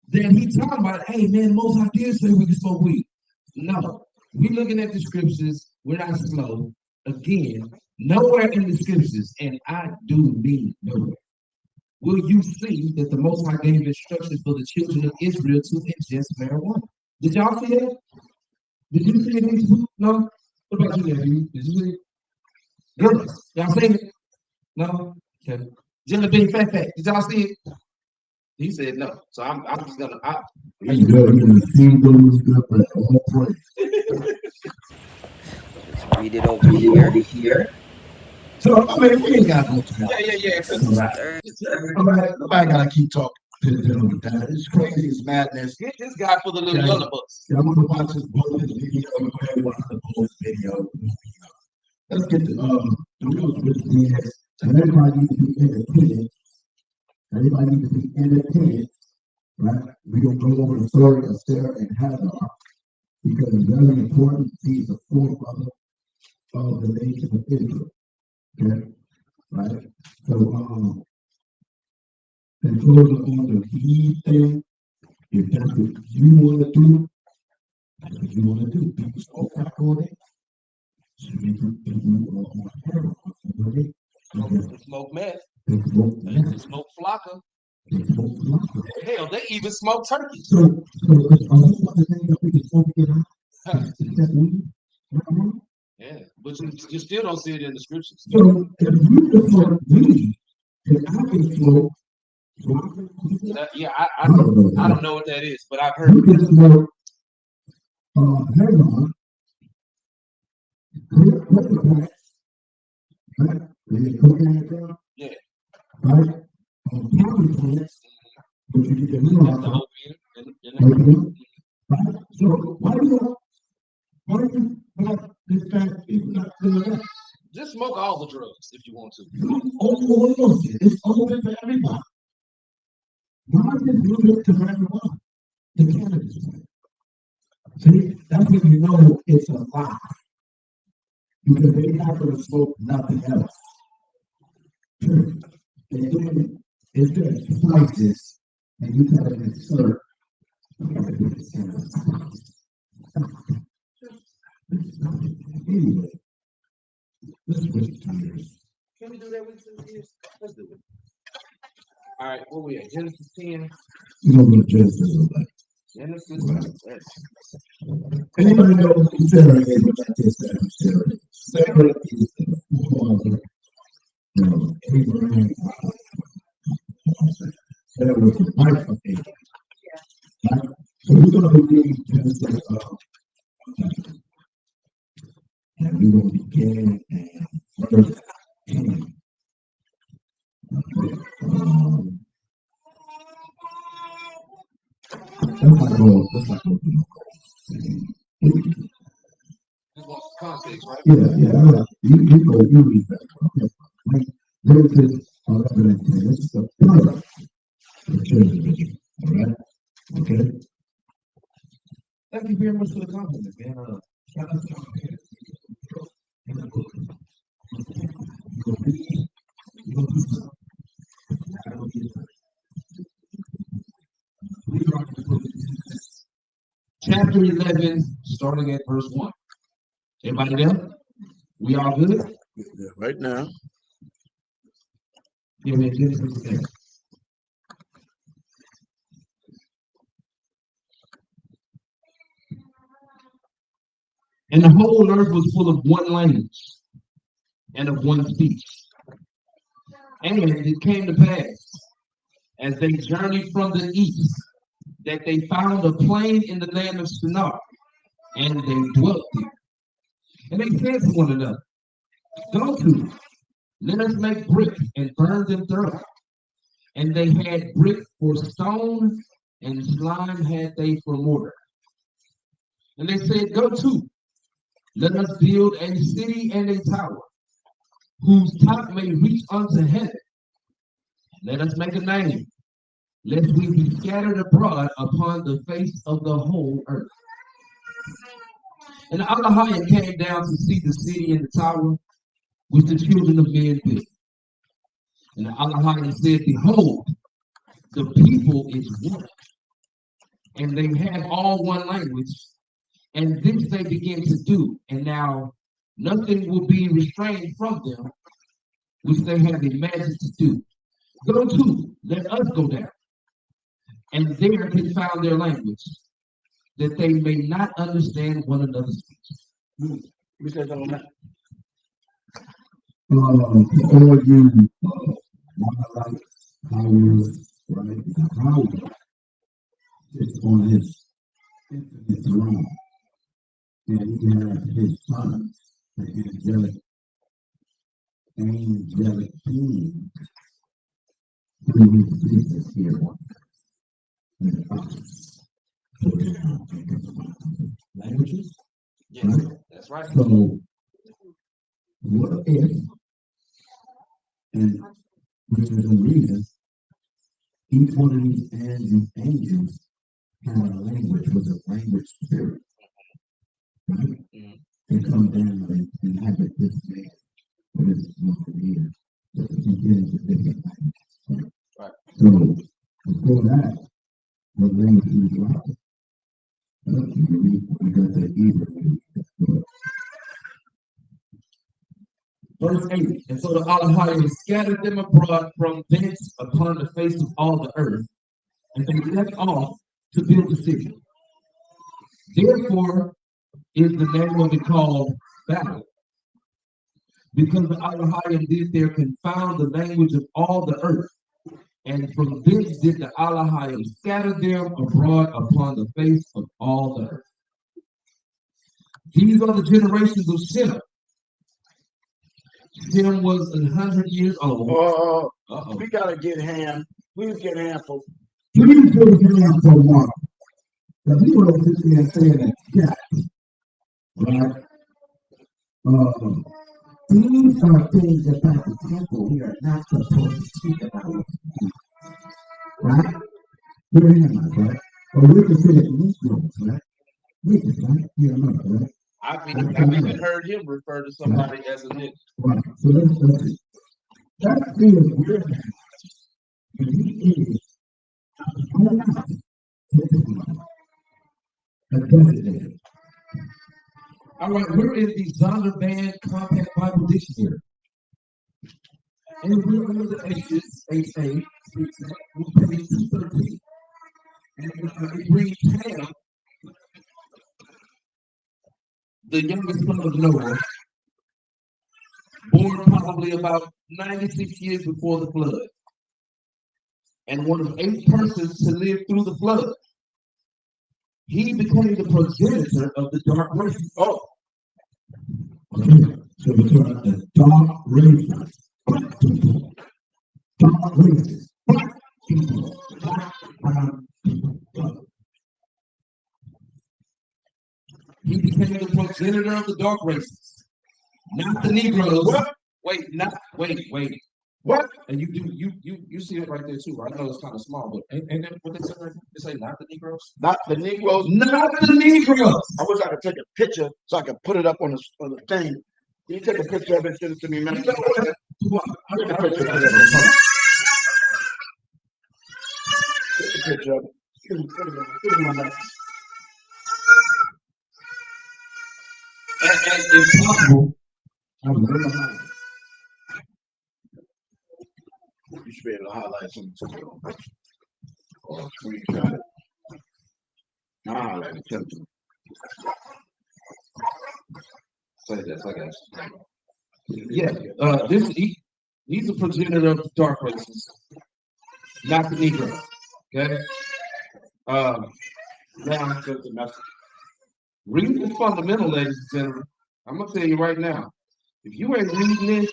that he's talking about, hey man, most I did say we can smoke weed. No, we're looking at the scriptures, we're not slow. Again, nowhere in the scriptures, and I do mean nowhere, will you see that the Most High gave instructions for the children of Israel to ingest marijuana? Did y'all see it? Did you see it? No? What about you, nephew? Did you see it? Girls, y'all see it? No? Okay. Jelly bean fat. Did y'all see it? He said no. So I'm just gonna Let's read it over here. So I mean we ain't got no time. Yeah. Nobody gotta keep talking. It's crazy, it's madness. Get this guy for the little yellow bus. I'm gonna watch this bonus video. I'm gonna watch the bonus video. Let's get the rules with the and everybody needs to be independent. Everybody needs to be independent, right? We're gonna go over the story of Sarah and Hagar because it's very important. He's the forefather of the nation of Israel. Okay, right? So and closing on the heed thing, if that's what you want to do, that's what you want to do. People smoke crack all day. So people on heroin all day. They smoke meth. They smoke flocka. Hell, they even smoke turkeys. So the thing that we can smoke it out? Yeah, but you still don't see it in the scriptures. So if you prefer weed, then I can smoke. I don't know what that is, but I've heard. You can smoke heroin, right? Yeah. Right? Poppy plants, which you get the opium. Right? So why do you this fact is not doing that? Just smoke all the drugs if you want to. It's open to everybody. Why just limit it to marijuana? The cannabis plant. See, that's when you know it's a lie. Because they're not going to smoke nothing else. And then if there's spices, and you tell them it's syrup, anyway, let's switch tires. Can we do that with some kids? Let's do it. All right, where we at? Genesis 10. We're going to go to Genesis 11. Genesis 11. Anybody know who Sarah is? What that is, Sarah? Sarah is the father of Abraham. Sarah was the wife of Abraham. Right? So we're going to read Genesis 11. And we're going to begin at verse 10. Let's not go Context, right? Yeah. You read that. Okay. Genesis 11 and 10. This is the birth of the children of Israel. All right? Okay? Thank you very much for the compliment, man. Shout out to our parents. Chapter 11, starting at verse 1. Everybody there? We all good? Yeah, right now. Yeah, man, Genesis 10. And the whole earth was full of one language and of one speech. And it came to pass, as they journeyed from the east, that they found a plain in the land of Shinar, and they dwelt there. And they said to one another, go to, let us make brick and burn them thoroughly. And they had brick for stone, and slime had they for mortar. And they said, go to, let us build a city and a tower, whose top may reach unto heaven. Let us make a name, lest we be scattered abroad upon the face of the whole earth. And YAHAWASHI came down to see the city and the tower, which the children of men built. And YAHAWASHI said, behold, the people is one, and they have all one language, and this they begin to do, and now nothing will be restrained from them, which they have imagined to do. Go to, let us go down, and there confound their language, that they may not understand one another's speech. We said on that. For all you YAHAWASHI, right? YAHAWASHI sits on his infinite throne, and he has his sons, the angelic beings, who exist here on earth. Languages? Yes, right? that's right. So, what if, and which is a reason, each one of these angels had a language, was a language spirit, right? They come down and inhabit this man for this number of years. So it's beginning to different languages, right? So, before that, the language was dropped. We got the Hebrew. Verse 8, and so the YAHAWASHI scattered them abroad from thence upon the face of all the earth, and they left off to build the city. Therefore is the name of it called Babel, because the YAHAWASHI did there confound the language of all the earth, and from thence did the YAHAWASHI scatter them abroad upon the face of all the earth. These are the generations of Shem. Shem was 100 years old. We gotta get Ham. Please get Ham for. Please put his hand for one. Because he was sitting there saying that, right? These are things about the temple we are not supposed to speak about, right? We're Hamites, right? Or we're considered Negroes, right? Niggas, right? You remember, right? I've even heard him refer to somebody as a nigga. Right. So let's see. That feels weird. And he is a designated. All right, we're in the Zondervan Compact Bible Dictionary. And we're under the H's, H-A, page 213. And it reads Ham, the youngest son of Noah, born probably about 96 years before the flood, and one of 8 persons to live through the flood. He became the progenitor of the dark races. Oh, okay. So we're talking about the dark races. Black people. Dark races. Black people. Black people. He became the progenitor of the dark races, not the Negroes. What? Wait. What? And you see it right there too. I know it's kind of small, but ain't that what they say right there? They say not the Negroes. Not the Negroes. Not the Negroes. I wish I could take a picture so I could put it up on the thing. Can you take a picture of it and send it to me, man? You know what? I'll take a picture of it. Take a picture of it. Put it in my mouth. And it's possible. I'm really high. You should be able to highlight something or screenshot it. I'll highlight it. Tell them. Say this, I guess. Yeah, he's a progenitor of the dark races, not the Negro. Okay. Now, read the fundamental, ladies and gentlemen. I'm gonna tell you right now. If you ain't reading this,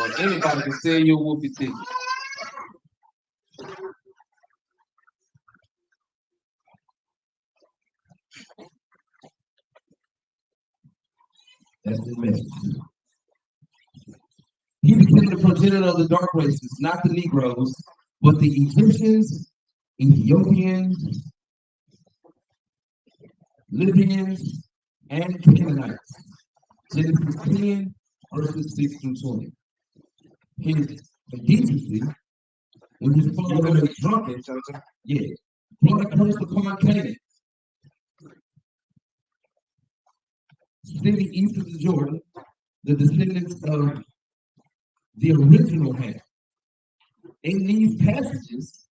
or anybody can say you will be thinking. That's the message. He became the progenitor of the dark races, not the Negroes, but the Egyptians, Ethiopians, Libyans, and Canaanites. Genesis 10, verses 6 through 20. His indecency, when his father was drunken, brought a curse upon Canaan, city east of the Jordan, the descendants of the original Ham. In these passages,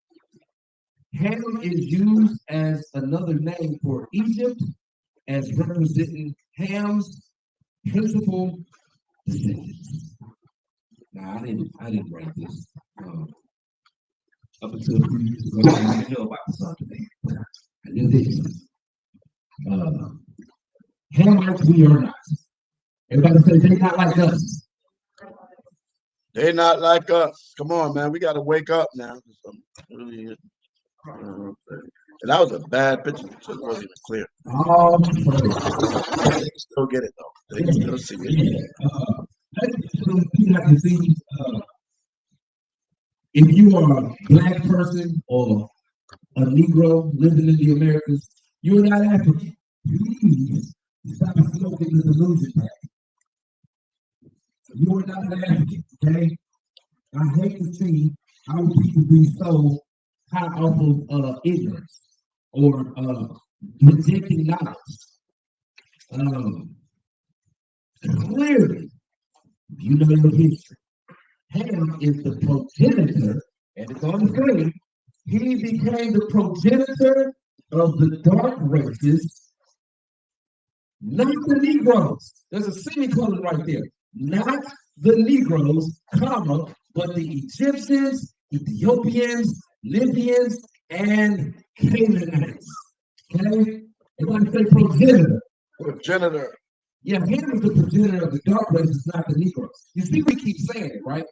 Ham is used as another name for Egypt, as representing Ham's principal descendants. Now, I didn't write this. Up until a few years ago, I didn't know about something. I knew this. Hamites, we are not. Everybody say they're not like us. They're not like us. Come on, man. We got to wake up now. And that was a bad picture. It just wasn't even clear. Oh, They can still get it, though. They can still see it. You have to see if you are a black person or a Negro living in the Americas, you're not African. Please stop smoking the delusion pack. You are not an African, okay? I hate to see how people be so high off of ignorance or rejecting knowledge. Clearly, you know your history. Ham is the progenitor, and it's on the screen. He became the progenitor of the dark races, not the Negroes. There's a semicolon right there. Not the Negroes, comma, but the Egyptians, Ethiopians, Libyans, and Canaanites. Okay? Everybody say progenitor. Progenitor. Yeah, Ham is the progenitor of the dark races, not the Negroes. You see, we keep saying it, right?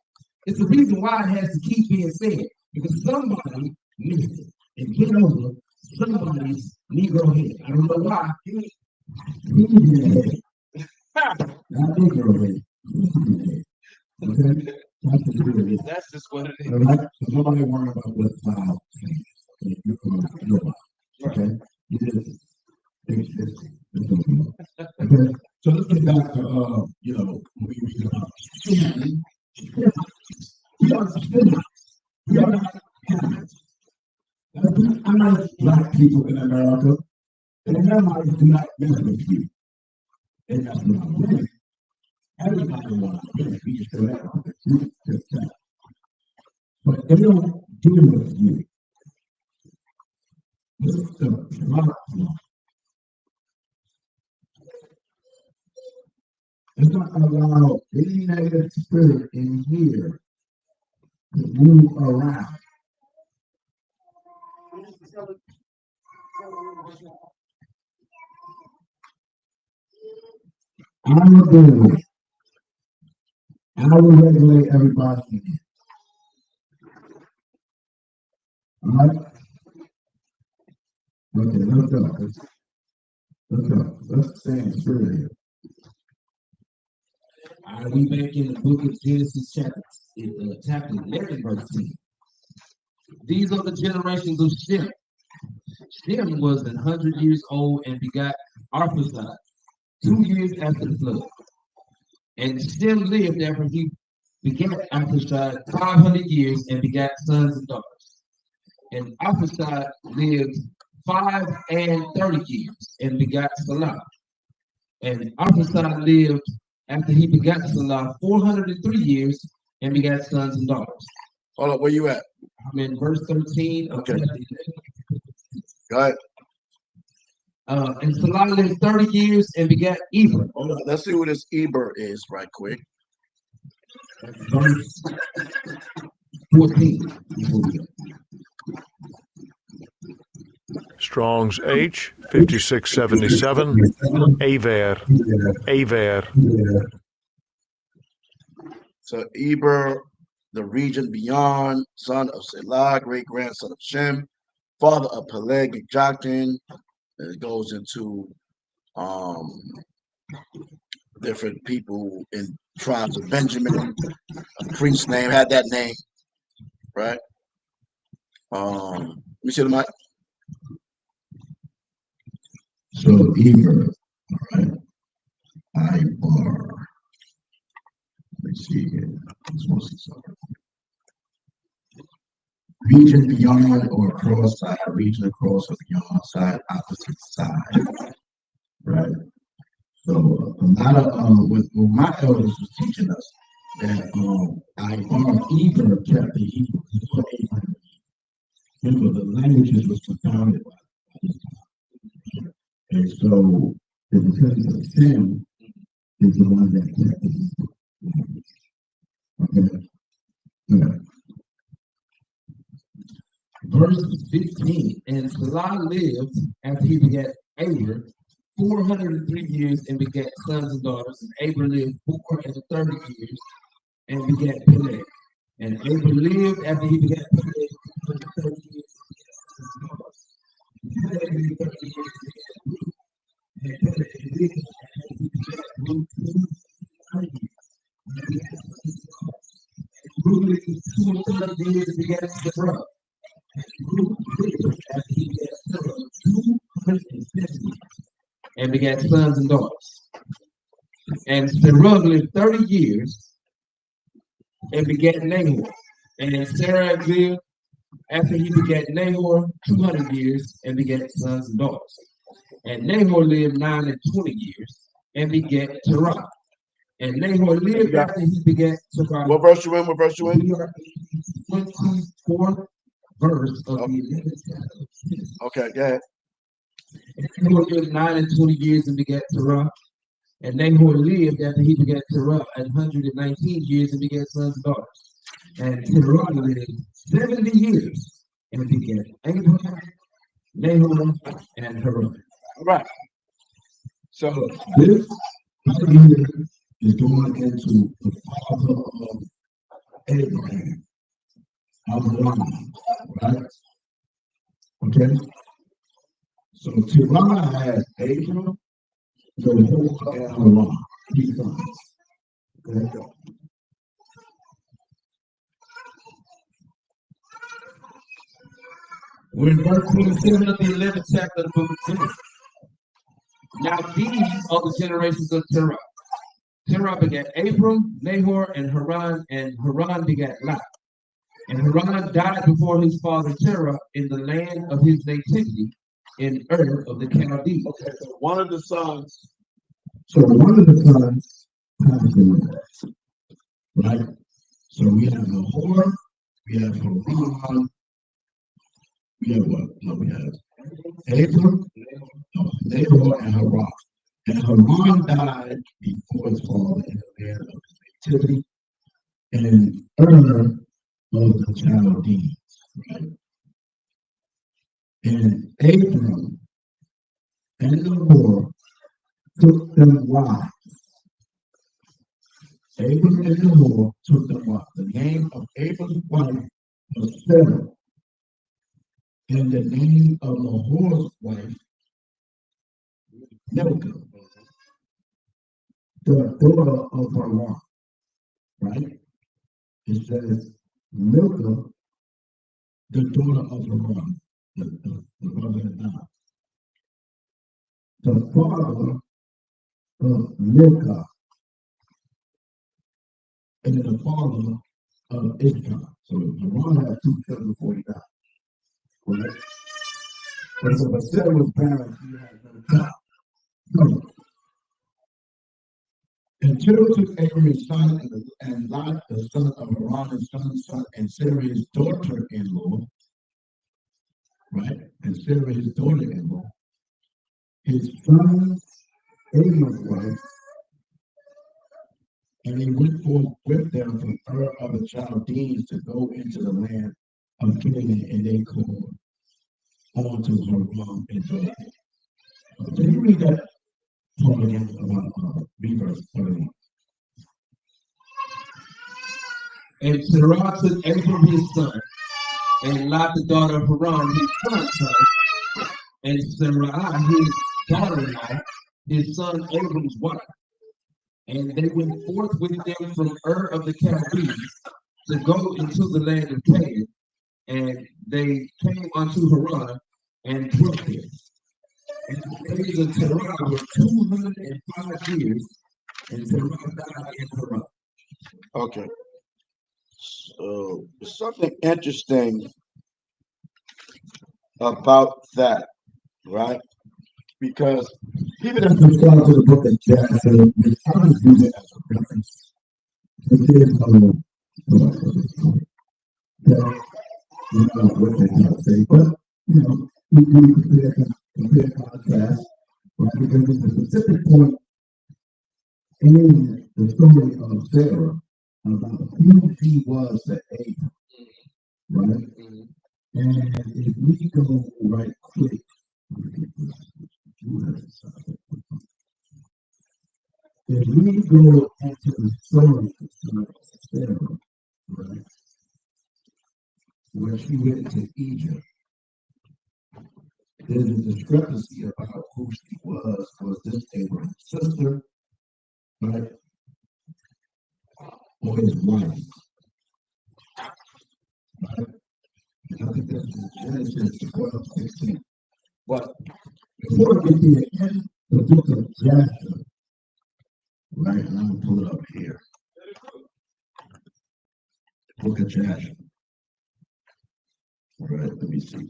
It's the reason why it has to keep being said, because somebody missed it. And get over somebody's Negro head. I don't know why. Hebrew head. Not Negro head. Hebrew head. Okay? That's the deal with it. That's just what it is. All right? So nobody worry about what cloud is. You're going to know about. Okay? You just think this. Okay? So let's get back to, when we read about sin. We are sinners. We are not Canaanites. I'm not black people in America. And Americans do not mess with you. They mess with our women. Everybody wants women. We just do that on the group themselves. But they don't deal with you. This is the problem. It's not allow any negative spirit in here to move around. I'm a good. I will regulate everybody in here. All right? Okay, let's go. Let's go. Let's stay in spirit here. All right, we back in the book of Genesis chapter 11, verse 10. These are the generations of Shem. Shem was 100 years old and begot Arphaxad 2 years after the flood. And Shem lived after he begat Arphaxad 500 years and begat sons and daughters. And Arphaxad lived 530 years and begat Salah. And Arphaxad lived after he begat Salah 403 years and begat sons and daughters. Hold up, where you at? I'm in verse 13. Okay. Go ahead. And Salah lived 30 years and begat Eber. Hold on, let's see who this Eber is right quick. Verse 14. Strong's H 5677 Aver. So Eber, the region beyond, son of Selah, great grandson of Shem, father of Peleg and Joktan. It goes into different people in tribes of Benjamin. A priest name had that name, right? Let me see the mic. So Eber, all right. Ibar. Let's see here. Region beyond or across side, region across or beyond side, opposite side. Right. So a lot of what my elders was teaching us that Ibar Eber kept the Hebrew. Remember, the languages was confounded by this time. And so the descendants of Shem is the one that kept the Hebrew. Okay. Yeah. Verse 15, and Salah lived after he begat Eber 403 years and begat sons and daughters, and Eber lived 430 years and begat Peleg. And Eber lived after he begat Peleg 430 years and begat sons and daughters. And Peleg lived after he begat Ruth 230 years and begat sons and daughters. And Ruth lived 230 years and begat Sarah. And begat sons and daughters. And Sarah lived 30 years and begat Nahor. And Sarah lived after he begat Nahor 200 years and begat sons and daughters. And Nahor lived 920 years and begat Terah. And Nahor lived after he begat Terah. What verse you in? What verse you in? We are in 24th verse of the 11th chapter. Okay, go ahead. And Nahor lived 920 years and begat Terah. And Nahor lived after he begat Terah 119 years and begat sons and daughters. And Terah lived 70 years and begat Abraham, Nahor, and Haran. All right. So this here is going into the father of Abraham, Abraham, right? Okay. So Terah had Abram, Nahor, and Haran. Three sons. There you go. We're in verse 27 of the 11th chapter of the book of Genesis. Now these are the generations of Terah. Terah begat Abram, Nahor, and Haran begat Lot. And Haran died before his father Terah in the land of his nativity in Ur of the Chaldees. Okay, so one of the sons. So one of the sons has the right? So we have Nahor, we have Haran, we have what? No, we have Abram, Nahor, and Haran. And Haran died before his father in the land of his nativity in Ur of the Chaldees, right? And Abram and Nahor took them wives. Abram and Nahor took them wives. The name of Abram's wife was Sarah, and the name of Nahor's wife, Milcah, the daughter of Haran, right? It says Milcah, the daughter of Haran, the brother of God, the father of Milcah, and then the father of Ishmael. So Haran had two children before he died, right? But so when Sarah was barren, she had no child. No. And Terah took Abram his son and Lot the son of Haran his son's son and Sarah his daughter-in-law, right? And Sarah his daughter-in-law, his son Abram's wife, and he went forth with them from Ur of the Chaldees to go into the land of Canaan, and they called on to Haran and Jordan. Can you read that part again about reverse 31? And Terah took Abram his son, and Lot the daughter of Haran his son's son, and Sarai his daughter-in-law, his son Abram's wife. And they went forth with them from Ur of the Chaldees to go into the land of Canaan, and they came unto Haran and dwelt there. And the days of Terah were 205 years, and Terah died in Haran. Okay. So there's something interesting about that, right? Because Even if we start to the book of Genesis, we kind of use it as a reference. It is what they have to say, but we do compare contrast, right? Because it's a specific point in the story of Sarah about who she was to Abram, right? And if we go right quick, if we go into the story of Sarah, right, where she went to Egypt, there's a discrepancy about who she was. Was this Abraham's sister, right, or his wife? Right? And I think that's in Genesis 12:16. But before we get to the end, the book of Jasher, right, and I'll pull it up here. Book of Jasher. All right, let me see.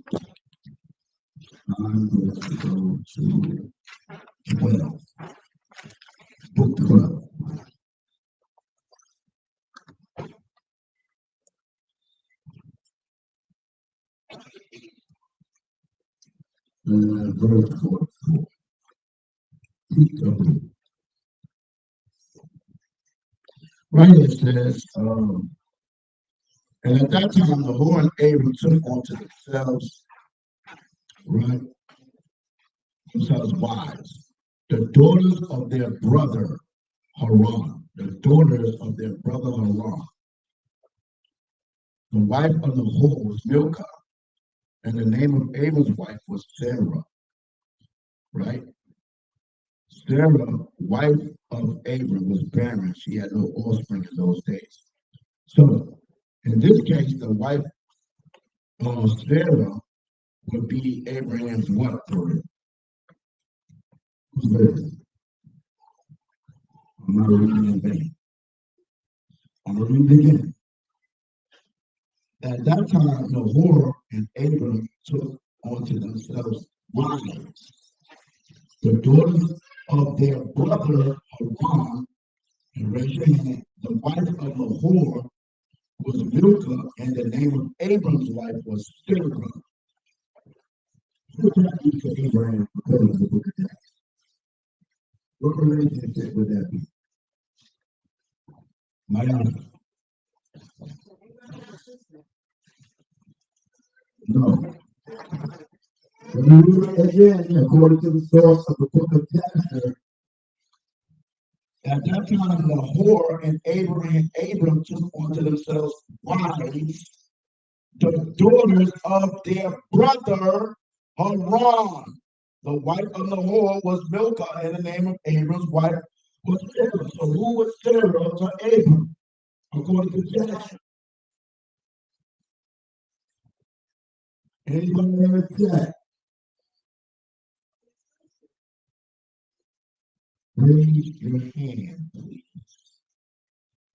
I'm going to go to 12. Book 12. Verse 4. Right, it says, and at that time the Lord and Abram took unto themselves, right, themselves wives, the daughters of their brother Haran, the daughters of their brother Haran. The wife of the whole was Milcah, and the name of Abram's wife was Sarah. right? Sarah, wife of Abram, was barren. She had no offspring in those days. So in this case, the wife of Sarah would be Abraham's what for it? Who's this? I'm not reading in vain. I'm going to read it again. At that time, Nahor and Abram took unto themselves wives, the daughters of their brother Hagar, and raise your hand. The wife of Nahor was Milcah, and the name of Abram's wife was Sarah. What that be to Abraham according to the book of Acts? What relationship would that be? My honor. No. When you read it again, according to the source of the book of Jasher, at that time, Nahor and Abram took unto themselves wives, the daughters of their brother Haran. The wife of Nahor was Milcah, and the name of Abram's wife was Sarah. So who was Sarah to Abram, according to Jasher? Anybody ever check? Raise your hand, please.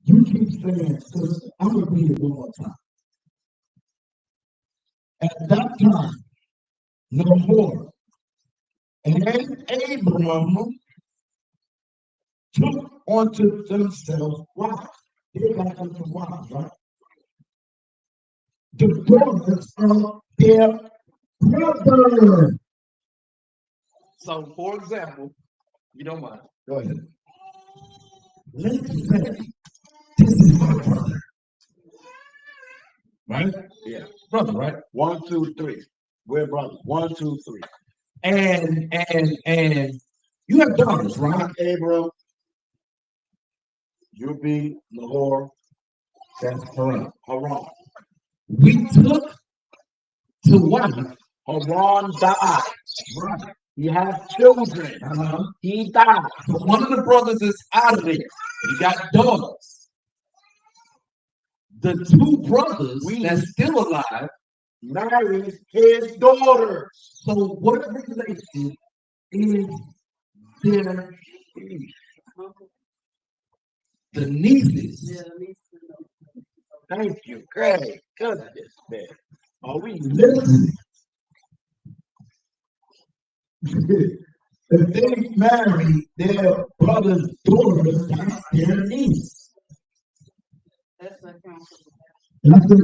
You keep saying, sister, I'm going to read it one more time. At that time, Nahor and Abram took unto themselves wives. They got them from wives, right? The daughters of their brother. So, for example, you don't mind. Go ahead. Let's say this is my brother. Right? Yeah. Brother, right? 1, 2, 3. We're brothers. 1, 2, 3. And you have daughters, right? Abram, you'll be Nahor, that's Haran. We took to wife, Haran died. Right. He had children. He died. But one of the brothers is out of there. He got daughters. The two brothers that's still alive married his daughter. So what relation is there? The nieces. Thank you. Great. Goodness, man. Are we listening? If they marry their brother's daughter, that's their niece. That's the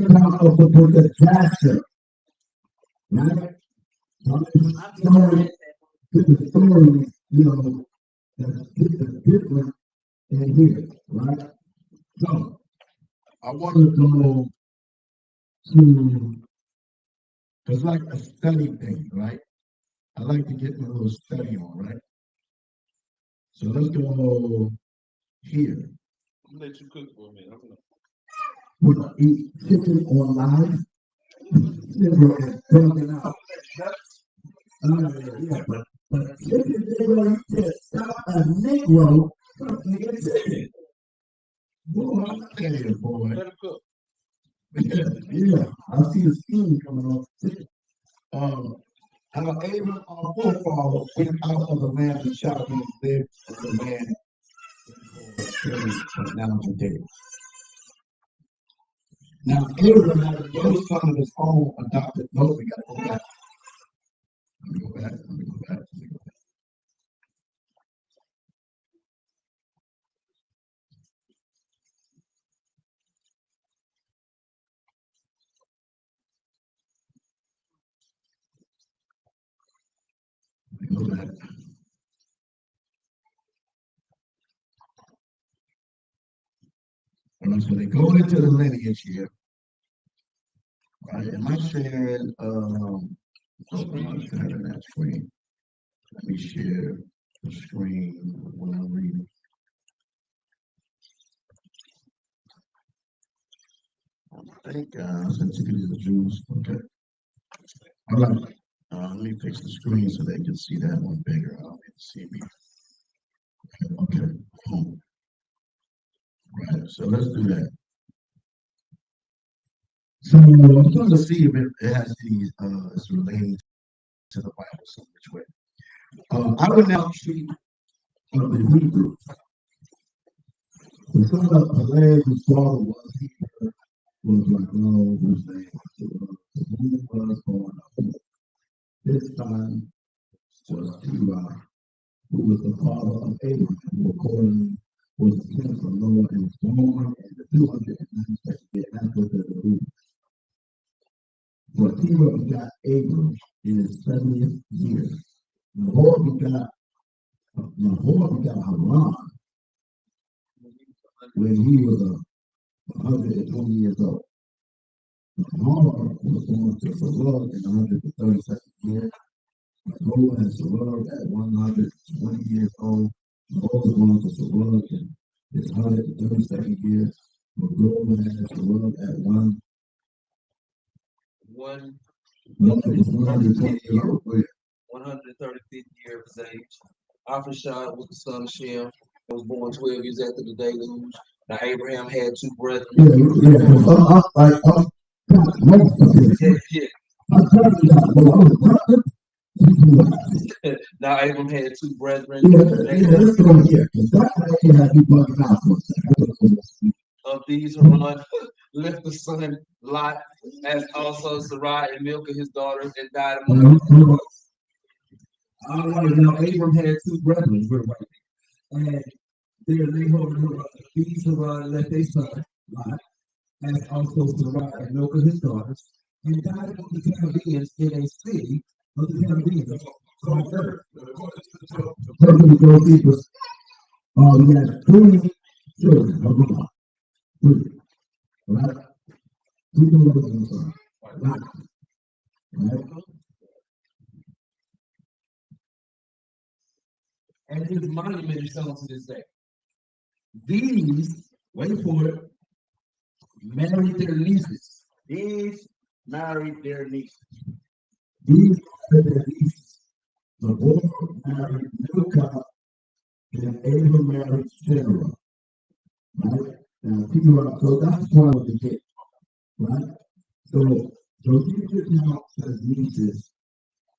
account of the book of Jasher. Right? The story, you know, that's different in here, right? So, I want to go to, it's like a study thing, right? I like to get my little study on, right? So let's go here. I'm gonna let you cook for a minute. We're gonna eat chicken on live. Negro is talking out. Yeah, but chicken, Negro, you can't stop a Negro from eating chicken. Boy, I'm telling you, boy. Let him cook. Yeah, I see the steam coming off the chicken. How Abram, our forefather, went out of the land of Shabbath and lived in the land of now today. Now, Abram had no son of his own adopted. No, we got to go back. Let me go back. All right, so they go into the lineage here. Right? Am I sharing? I'm not sharing that screen. Let me share the screen when I'm reading. I think I sent you the Jews. Okay. All right. Let me fix the screen so they can see that one bigger. I don't need to see me. Okay. Right. So let's do that. So I'm going to see if it has any it's relating to the Bible some which way. I would now treat of the Hebrews. The son of Peleg, whose father was Hebrew, was like, no, whose name was born of this time was Terah, who was the father of Abraham, who accordingly was the king of Noah and was born in the 292nd year after the Hebrews. For Terah begot Abram in his 70th year. Nahor begot Haran when he was 120 years old. Hagar was born to Sarah in the 132nd year. Noah and Sarah at 120 years old. Noah was born to Sarah in his 132nd year. Noah and Sarah at 120 years old. 135th year of his age. Arphaxad was the son of Shem. He was born 12 years after the deluge. Now Abraham had two brethren. Now Abram had two brethren. Of these Haran left the son Lot, as also Sarai and Milcah his daughters, and died among them. All right, now Abram had two brethren, and these Haran left their son Lot, as also Sarai and Milcah his daughters, and died among the Chaldeans in a city of the Chaldeans. We had three children of God. Right? Two children of God. Right? And his monument is shown to this day. These, wait for it, married their nieces. These married their nieces. These married their nieces. The boy married Milcah, and Abram married Sarah. Right? So that's part of the kid. Right? So Hebrews now says nieces.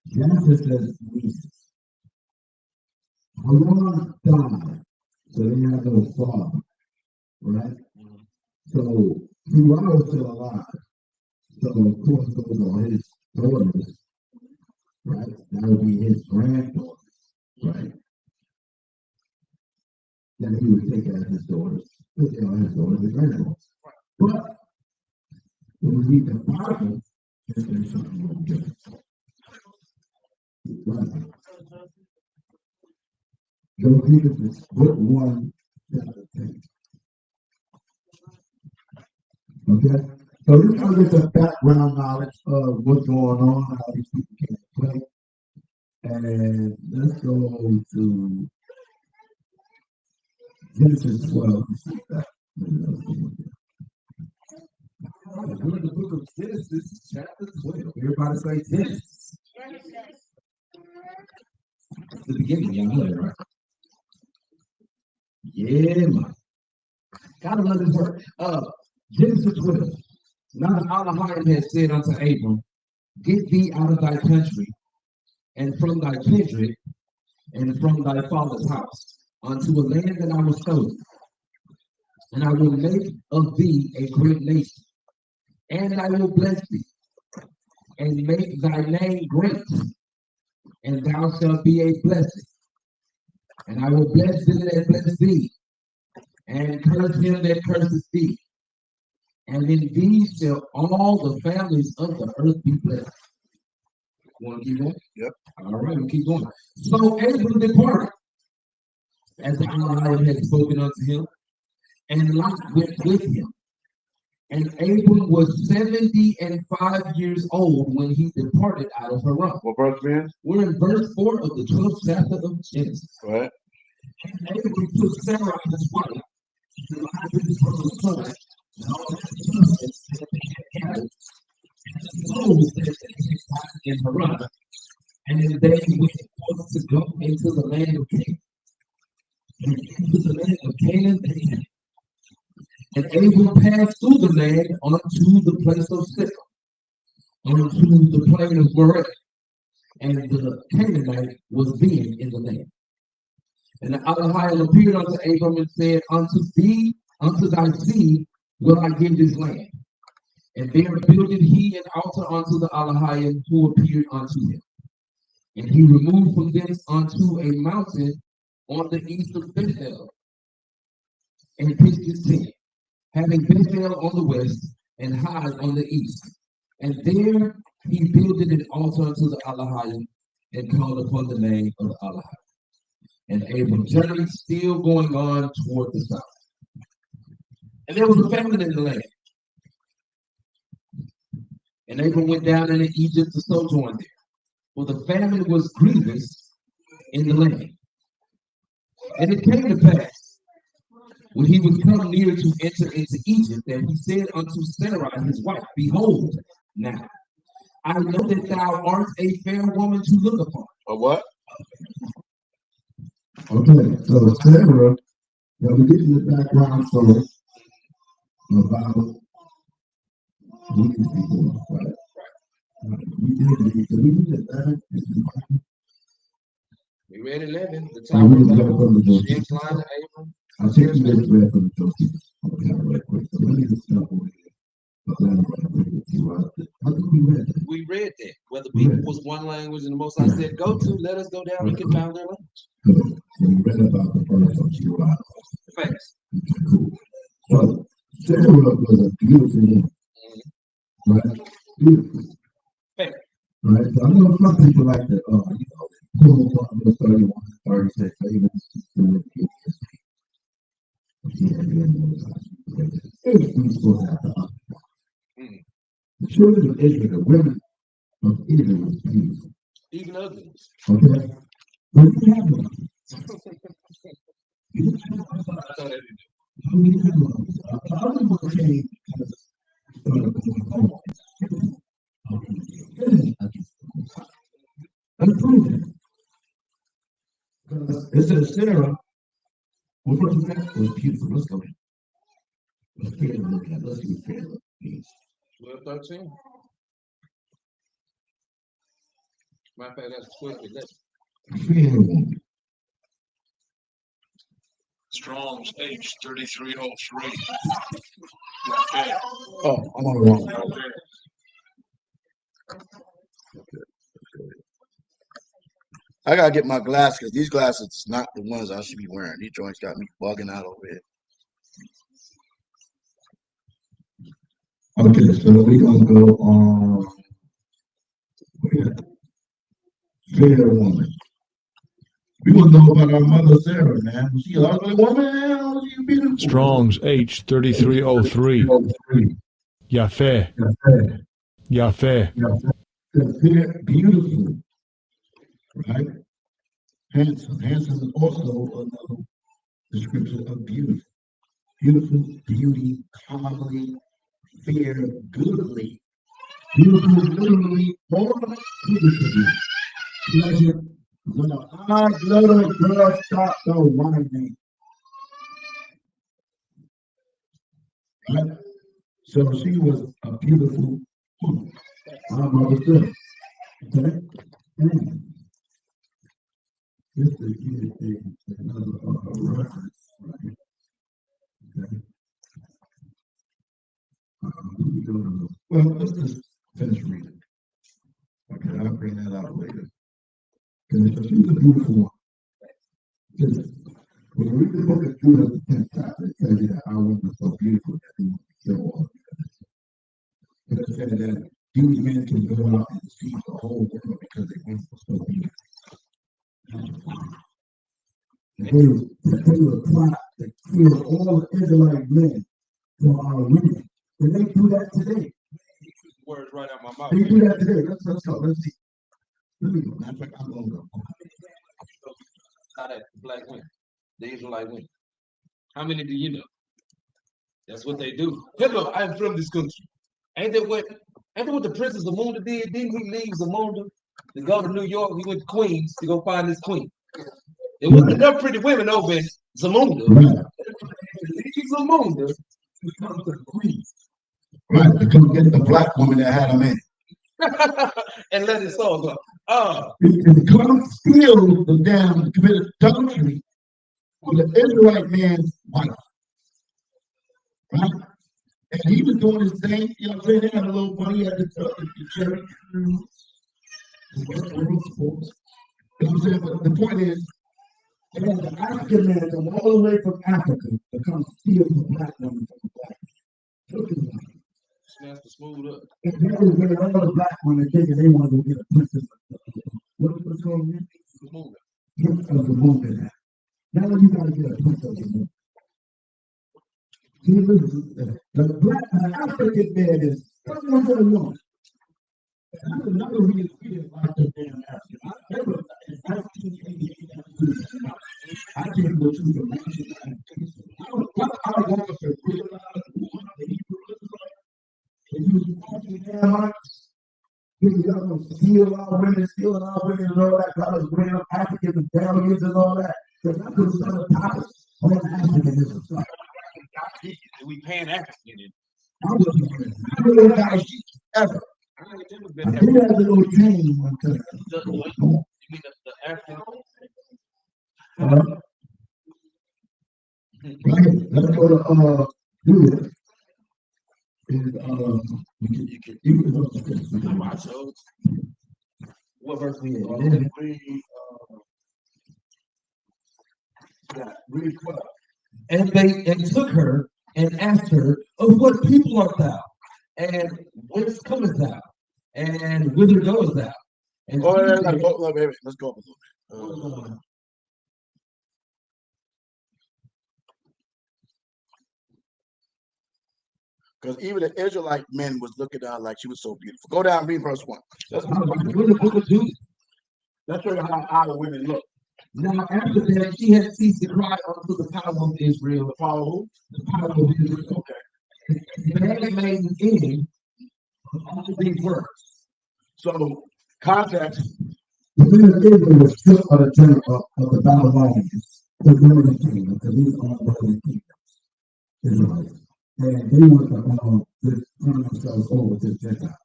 Genesis says nieces. Haran died, so they had no father. Right? So Terah was still alive. So of course those are his daughters. Right? That would be his granddaughters. Right? That he would take as his daughters. Because they are his daughters and granddaughters. But when we read the Bible, there's something wrong with it. Right. Josephus, book 1, chapter 10. Okay? So we're going to get some background knowledge of what's going on, how these people came to play. And let's go to Genesis 12. We're in the book of Genesis, chapter 12. Everybody say Genesis. It's the beginning, y'all know that, right? Yeah, man. Gotta love this word. Genesis 12. Now Elohim had said unto Abram, get thee out of thy country, and from thy kindred, and from thy father's house, unto a land that I will show thee. And I will make of thee a great nation, and I will bless thee, and make thy name great, and thou shalt be a blessing. And I will bless them that bless thee, and curse him that curses thee. And in thee shall all the families of the earth be blessed. Want to keep going? Yep. All right, we'll keep going. So Abram departed, as the Elohim had spoken unto him, and Lot went with him. And Abram was 75 years old when he departed out of Haran. What verse, man? We're in verse 4 of the 12th chapter of Genesis. Right. And Abram took Sarah his wife, and Lot his son, and all his sons, and in Haran. And they went forth to go into the land of Canaan. And into the land of Canaan they came. And Abram passed through the land unto the place of Sichem, unto the plain of Moreh, and the Canaanite was then in the land. And the Elohim appeared unto Abram and said, unto thee, unto thy seed will I give this land. And there builded he an altar unto the Elohim who appeared unto him. And he removed from thence unto a mountain on the east of Bethel, and pitched his tent, having Bethel on the west, and Hai on the east. And there he builded an altar unto the Elohim, and called upon the name of the Elohim. And Abram journeyed, still going on toward the south. And there was a famine in the land. And Abram went down into Egypt to sojourn there, for the famine was grievous in the land. And it came to pass, when he was come near to enter into Egypt, that he said unto Sarai his wife, behold, now I know that thou art a fair woman to look upon. A what? Okay, so Sarah, now we get in the background story about these people, right? We read 11. The I time read of 11 from the Josephus. Shem's line to Abram. I think you just read from the Josephus. Okay, right quick. So let me just jump over here. I think we read that. We read that. Whether people was one language and the Most High said, go to, let us go down and confound their language. Good. So we read about the birth of Judah. Facts. Okay, cool. So Sarah was a beautiful woman. Right? Beautiful. Fact. Right? So I know some people like to, pull up the 31, 36, even the children of Israel, the women of Israel was beautiful. Even others. Okay? But we have one. We have one. The other one came because started going unproven. Because it says Sarah, well, first of all, was beautiful. Let's go in. Let's fair to look at. Let's see what fair look means. 12:13. Matter of fact, that's 12:11. Fair woman. Strong's H 3303. Okay. Oh, I'm on the wrong one. Okay. I gotta get my glasses because these glasses is not the ones I should be wearing. These joints got me bugging out over here. Okay, so we're gonna go on fair woman. We want to know about our mother Sarah, man. Was she an ugly woman? Was she beautiful? Strong's H 3303. Yafeh. Yafeh. Beautiful, right? Handsome. Handsome is also another description of beautiful. Beautiful, beauty, calmly, fair, goodly. Beautiful, literally, or figuratively. Pleasure. When I little girl stopped the whining. Right? So she was a beautiful woman. Our mother said. Okay? This is another reference, right? Okay. Well, let's just finish reading. Okay, I'll bring that out later. Okay, so she's a beautiful one. Because when you read the book of Judah, the 10th chapter, it says that our women are so beautiful that they want to kill all of them. It says that these men can go out and deceive the whole world because they women are so beautiful. They were plot to kill all the Israelite men for our women. And they do that today. Words right out my mouth. They do that today. Let's go. Let's see. Let me go. Matter of fact, I'm going to go. How that black women, the Israelite women. How many do you know? That's what they do. Hello, I'm from this country. Ain't that what the Princess of Munda did? Didn't he leave Zamunda to go to New York. We went to Queens to go find this queen. There wasn't enough pretty women over in Zamunda. Right. Zamunda. To come to the queen. Right, to come get the black woman that had a man. And let his soul go. To come steal the damn committed adultery with the Israelite man's wife. Right? And he was doing his thing, you know what I'm saying? They had a little money at the church. You know what I'm saying? But the point is, they had the African man come all the way from Africa to come steal the black woman from the black man. Snatch the smooth up. And that was where all the black women thinking they wanted to get a princess. What was called it? Prince of the movement. Now you gotta get a prince of the movement. The black African man is someone for the woman. That's another reason we didn't like the damn African. I never, in 1988, I came to the mansion. I want to realize the Hebrew Israelites. And you was walking down, y'all gonna steal our women, stealing our women and all that. God is bringing up African rebellions and all that. Because that's what some of the topics on Africanism. We pan African. I wasn't ever. I did have a little team one time. You mean the African? Right. Let's go to do it. You can watch those. What verse we in? Read 12. And they took her and asked her, of what people art thou? And whence comest thou? And whither goest thou? And let's go up a little bit. Because even the Israelite men was looking at her like she was so beautiful. Go down, read verse 1. That's show you how our women look. Now after that, she had ceased to cry unto the power of Israel. The power of who? The power of Israel. Okay. The handmaiden ending all these words. So, context. The men of Israel was still of the term of the Babylonians, the northern kingdom, because these are northern kingdoms, Israelites. And they were to turn themselves over to Gentiles.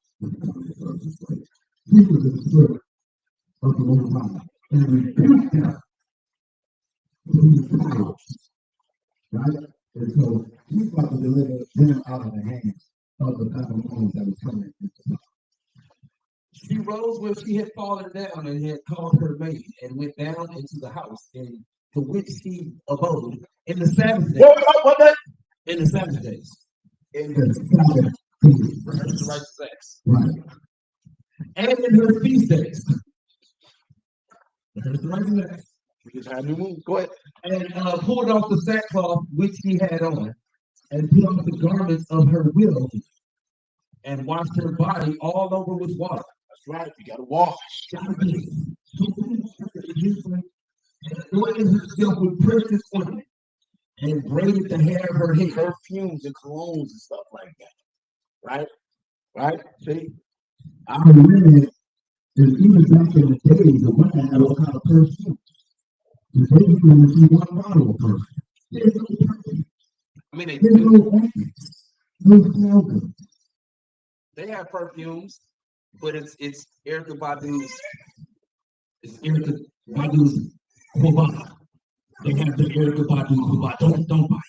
He was the spirit of the Most High. And rebuked them for these powers. Right? And so he's about to deliver them out of the hands of the Babylonians that was coming into power. She rose where she had fallen down and had called her maid and went down into the house to which he abode in the Sabbath days. What day? In the Sabbath days. In the Sabbath days. Right sex. Right. And in her feast days. There's the right next. We just had a new moon. Go ahead. And pulled off the sackcloth which she had on, and put on the garments of her widow, and washed her body all over with water. That's right. You got to wash. And anointed herself with precious ointment, and braided the hair of her head. Perfumes and colognes and stuff like that. Right? Right? See? Our women, and even back in the days, the women had all kind of perfume. The baby women see one bottle of perfume. There's no perfume. I mean, There's no ointments. No smell good. They have perfumes, but it's Erica Badu's. It's Erica Badu's Hobah. They have the Erica Badu's Hobah. Don't buy it.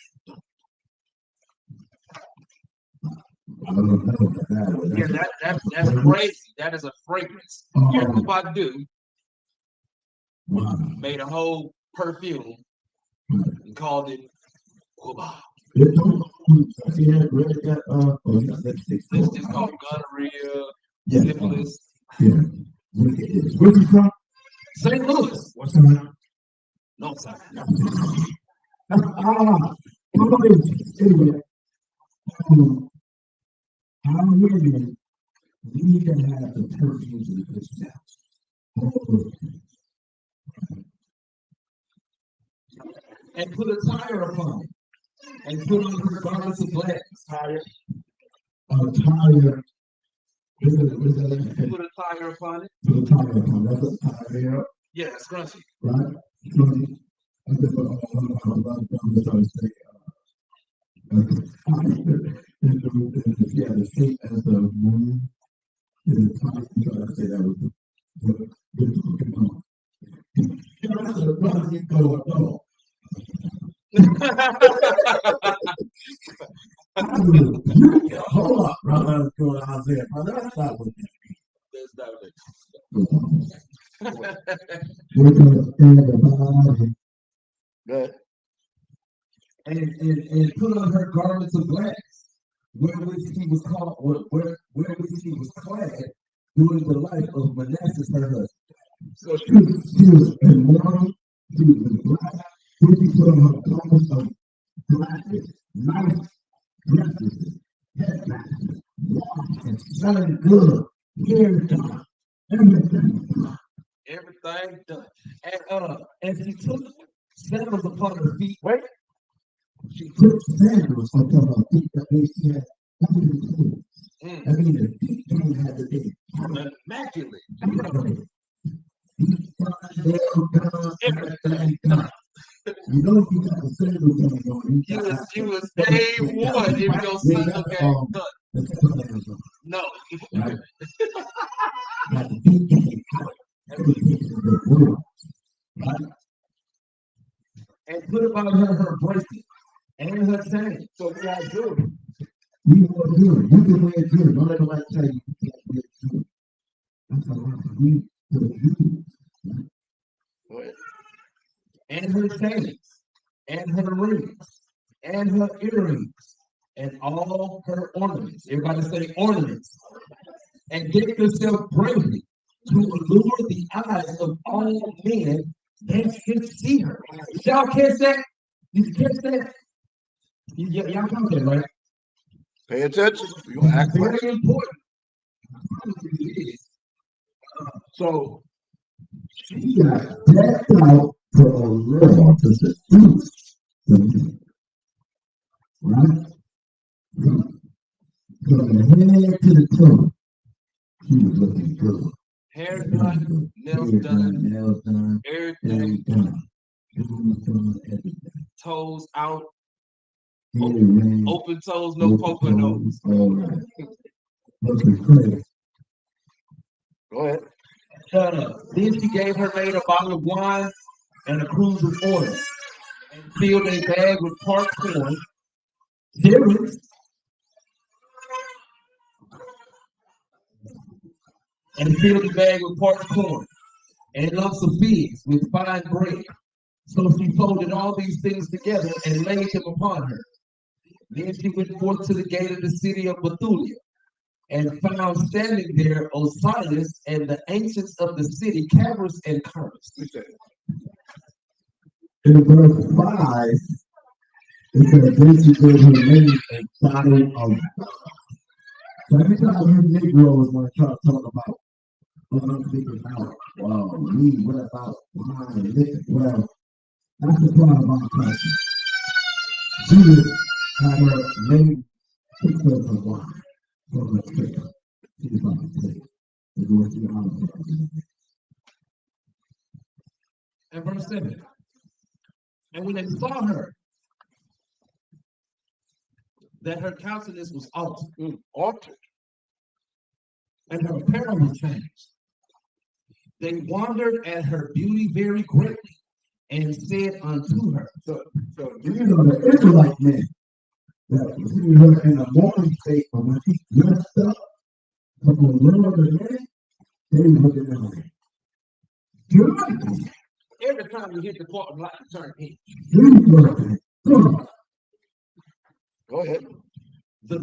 Yeah, that's crazy. That is a fragrance. Erica Badu made a whole perfume and called it Hobah. It's called gonorrhea, syphilis. Yeah. Where's he from? St. Louis. What's the name? No, sorry. Anyway, our women need to have the perfumes of the Christian house. And put a tire upon it. And put on her garments of gladness. Tire. A tire Put a tire upon it. Put a tire upon it. That's a tire there. Yeah, scrunchy. Right? Scrunchy. I just want to say, yeah, the shape as the moon is the tire. I'm trying to say that was the hold up, brother. Go to Isaiah. Brother, that's not what that means. That's not what We're going to stand about it. Good. And put on her garments of glass, wherewith she was called, wherewith she was clad during the life of Manasseh her husband. So she was immortal, she was black, she put on her garments of glasses, nice dresses, headbands, watches, smelling good, hair done, everything done. Everything done. And she took sandals upon her feet. Wait. She took sandals upon her feet that they said, I mean, the feet don't have to be immaculate. Everything done. You know, if you got the sandals on, you was day one if your son look at done. No. Right? Got the feet came out. Everything is the world. Right? And put about her bracelet and her chain. So we got jewelry. You will do it. You can wear jewelry. Don't let nobody tell you you can't wear jewelry. That's all right. We put jewelry. And her chains, and her rings, and her earrings, and all her ornaments. Everybody say ornaments. And get yourself bravely to allure the eyes of all men that should see her. Y'all catch that? You catch that? Y'all caught that, right? Pay attention. You gonna act very like important. So she got decked out for a little to seduce the men. Right? From the head to the toe, she was looking good. Hair done, nails done, everything done. Toes out. Open toes, no poker nose. Looking crazy. Go ahead. Then she gave her maid a bottle of wine and a cruse of oil, and filled a bag with parched corn, herrings, and filled the bag with parched corn, and lumps of figs with fine bread. So she folded all these things together and laid them upon her. Then she went forth to the gate of the city of Bethulia, and found standing there Osiris and the ancients of the city, Cabras and Carus. In verse 5, it says, then she gave her maid a bottle of wine. So every time you Negroes want to try to talk about what I'm thinking about, weed, what about wine and liquor? Well, that's the part of our culture. Jesus had her maid take her some wine for her trip. She's about to take it. And go to the house. And verse 7. And when they saw her, that her countenance was altered, and her apparel was changed, they wondered at her beauty very greatly, and said unto her. So these are the Israelite men that see her in a morning state, but when she dressed up from the Lord of the day, they look at her like, good. Every time you hit the button, like to turn in. Go ahead. The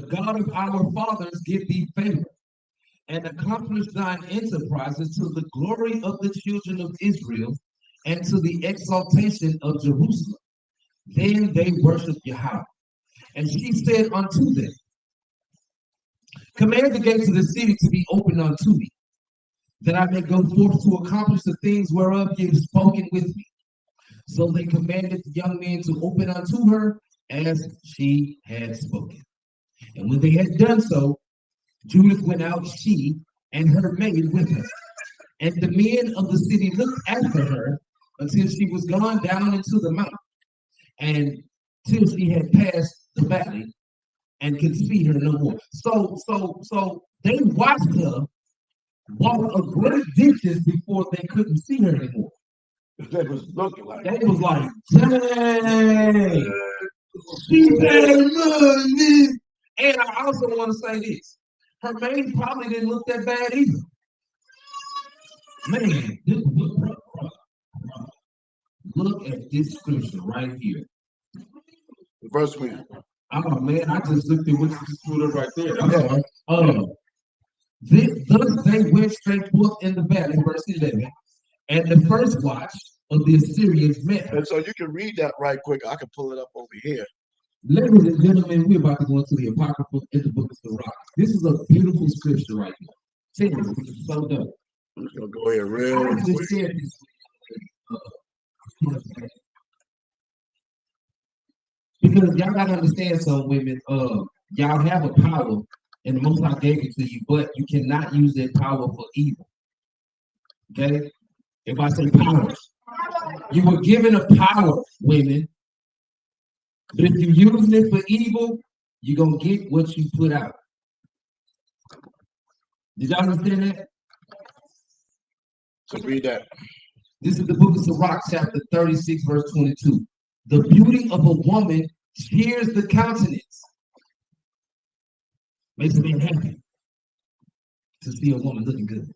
God of our fathers, give thee favor, and accomplish thine enterprises to the glory of the children of Israel, and to the exaltation of Jerusalem. Then they worshiped Yahawah. And she said unto them, command the gates of the city to be opened unto me, that I may go forth to accomplish the things whereof ye have spoken with me. So they commanded the young men to open unto her as she had spoken. And when they had done so, Judith went out, she and her maid with her. And the men of the city looked after her until she was gone down into the mountain, and till she had passed the valley and could see her no more. So they watched her walk a great distance before they couldn't see her anymore. They was looking like They was like, dang, she had money. And I also want to say this. Her maid probably didn't look that bad either. Man, look at this scripture right here. the first one. Oh man, I just looked at what you just put up right there. Thus they went straight forth in the valley, verse 11, and the first watch of the Assyrians met her. And so you can read that right quick. I can pull it up over here. Ladies and gentlemen, we're about to go into the Apocrypha in the book of Sirach. This is a beautiful scripture right here. Tell me, this is so dope. I'm just gonna go here real I just quick. shared this because y'all gotta understand some women, y'all have a power and the Most High gave it to you, but you cannot use that power for evil. Okay? If I say power, you were given a power, women, but if you use it for evil, you're gonna get what you put out. Did y'all understand that? So read that. This is the book of Sirach, chapter 36, verse 22. The beauty of a woman cheers the countenance. Makes a man happy to see a woman looking good.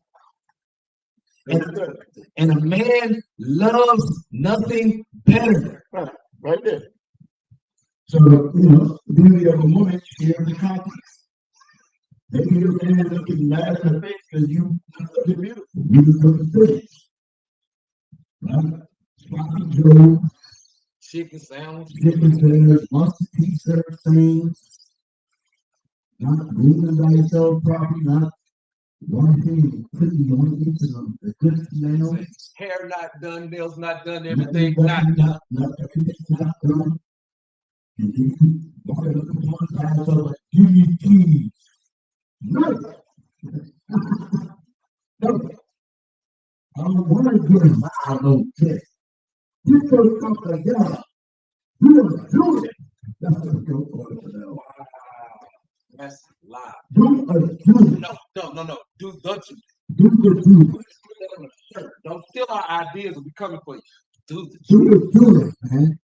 And a man loves nothing better. Right there. So, the beauty of a woman cheers the countenance. Maybe you're man looking mad at her face because you look beautiful. You look good. Right? Sloppy Joe, Chicken sandwich. mustard t-shirt things, not moving by yourself properly, not one thing, putting one into the good smell. Hair not done, nails not done, Everything everything not done. everything's not done. And you keep walking up the one side of like, give me keys. No. No. I don't want to get loud on this. You go talk to God. You want to do it. That's what you're going to do. That's live. Do a do. No. Do the truth. Do the do. Don't steal our ideas and be coming for you. Do the truth. Do it, man.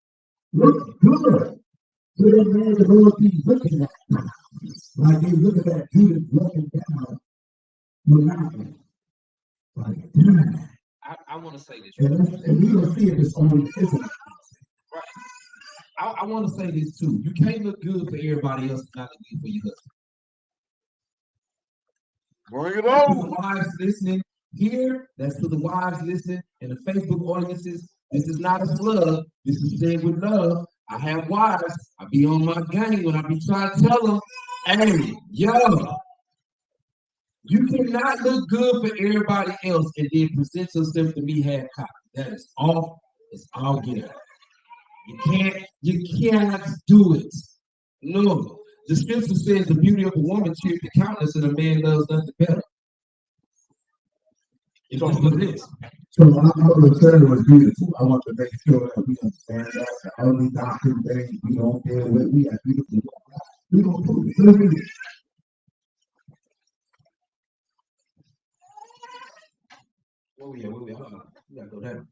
Look good. So that man the Lord be looking at. Like they look at that Judas looking down the mountain. Like, damn. I want to say this. And we don't see it as only Israel. Right. I want to say this too. You can't look good for everybody else, not look good for your husband. Bring it on. To the wives listening here, that's to the wives listening, and the Facebook audiences. This is not a slug. This is said with love. I have wives. I be on my game when I be trying to tell them, hey, yo, you cannot look good for everybody else and then present yourself to me half cocked. That is off. It's all get out. You cannot do it. No. The scripture says the beauty of a woman cheers the countenance and a man loves nothing better. It's all what it is. So I would say it was beautiful. I want to make sure that we understand that the ugly doctrine thing we don't deal with. We are beautiful. We don't do it. Oh yeah, we gotta go down.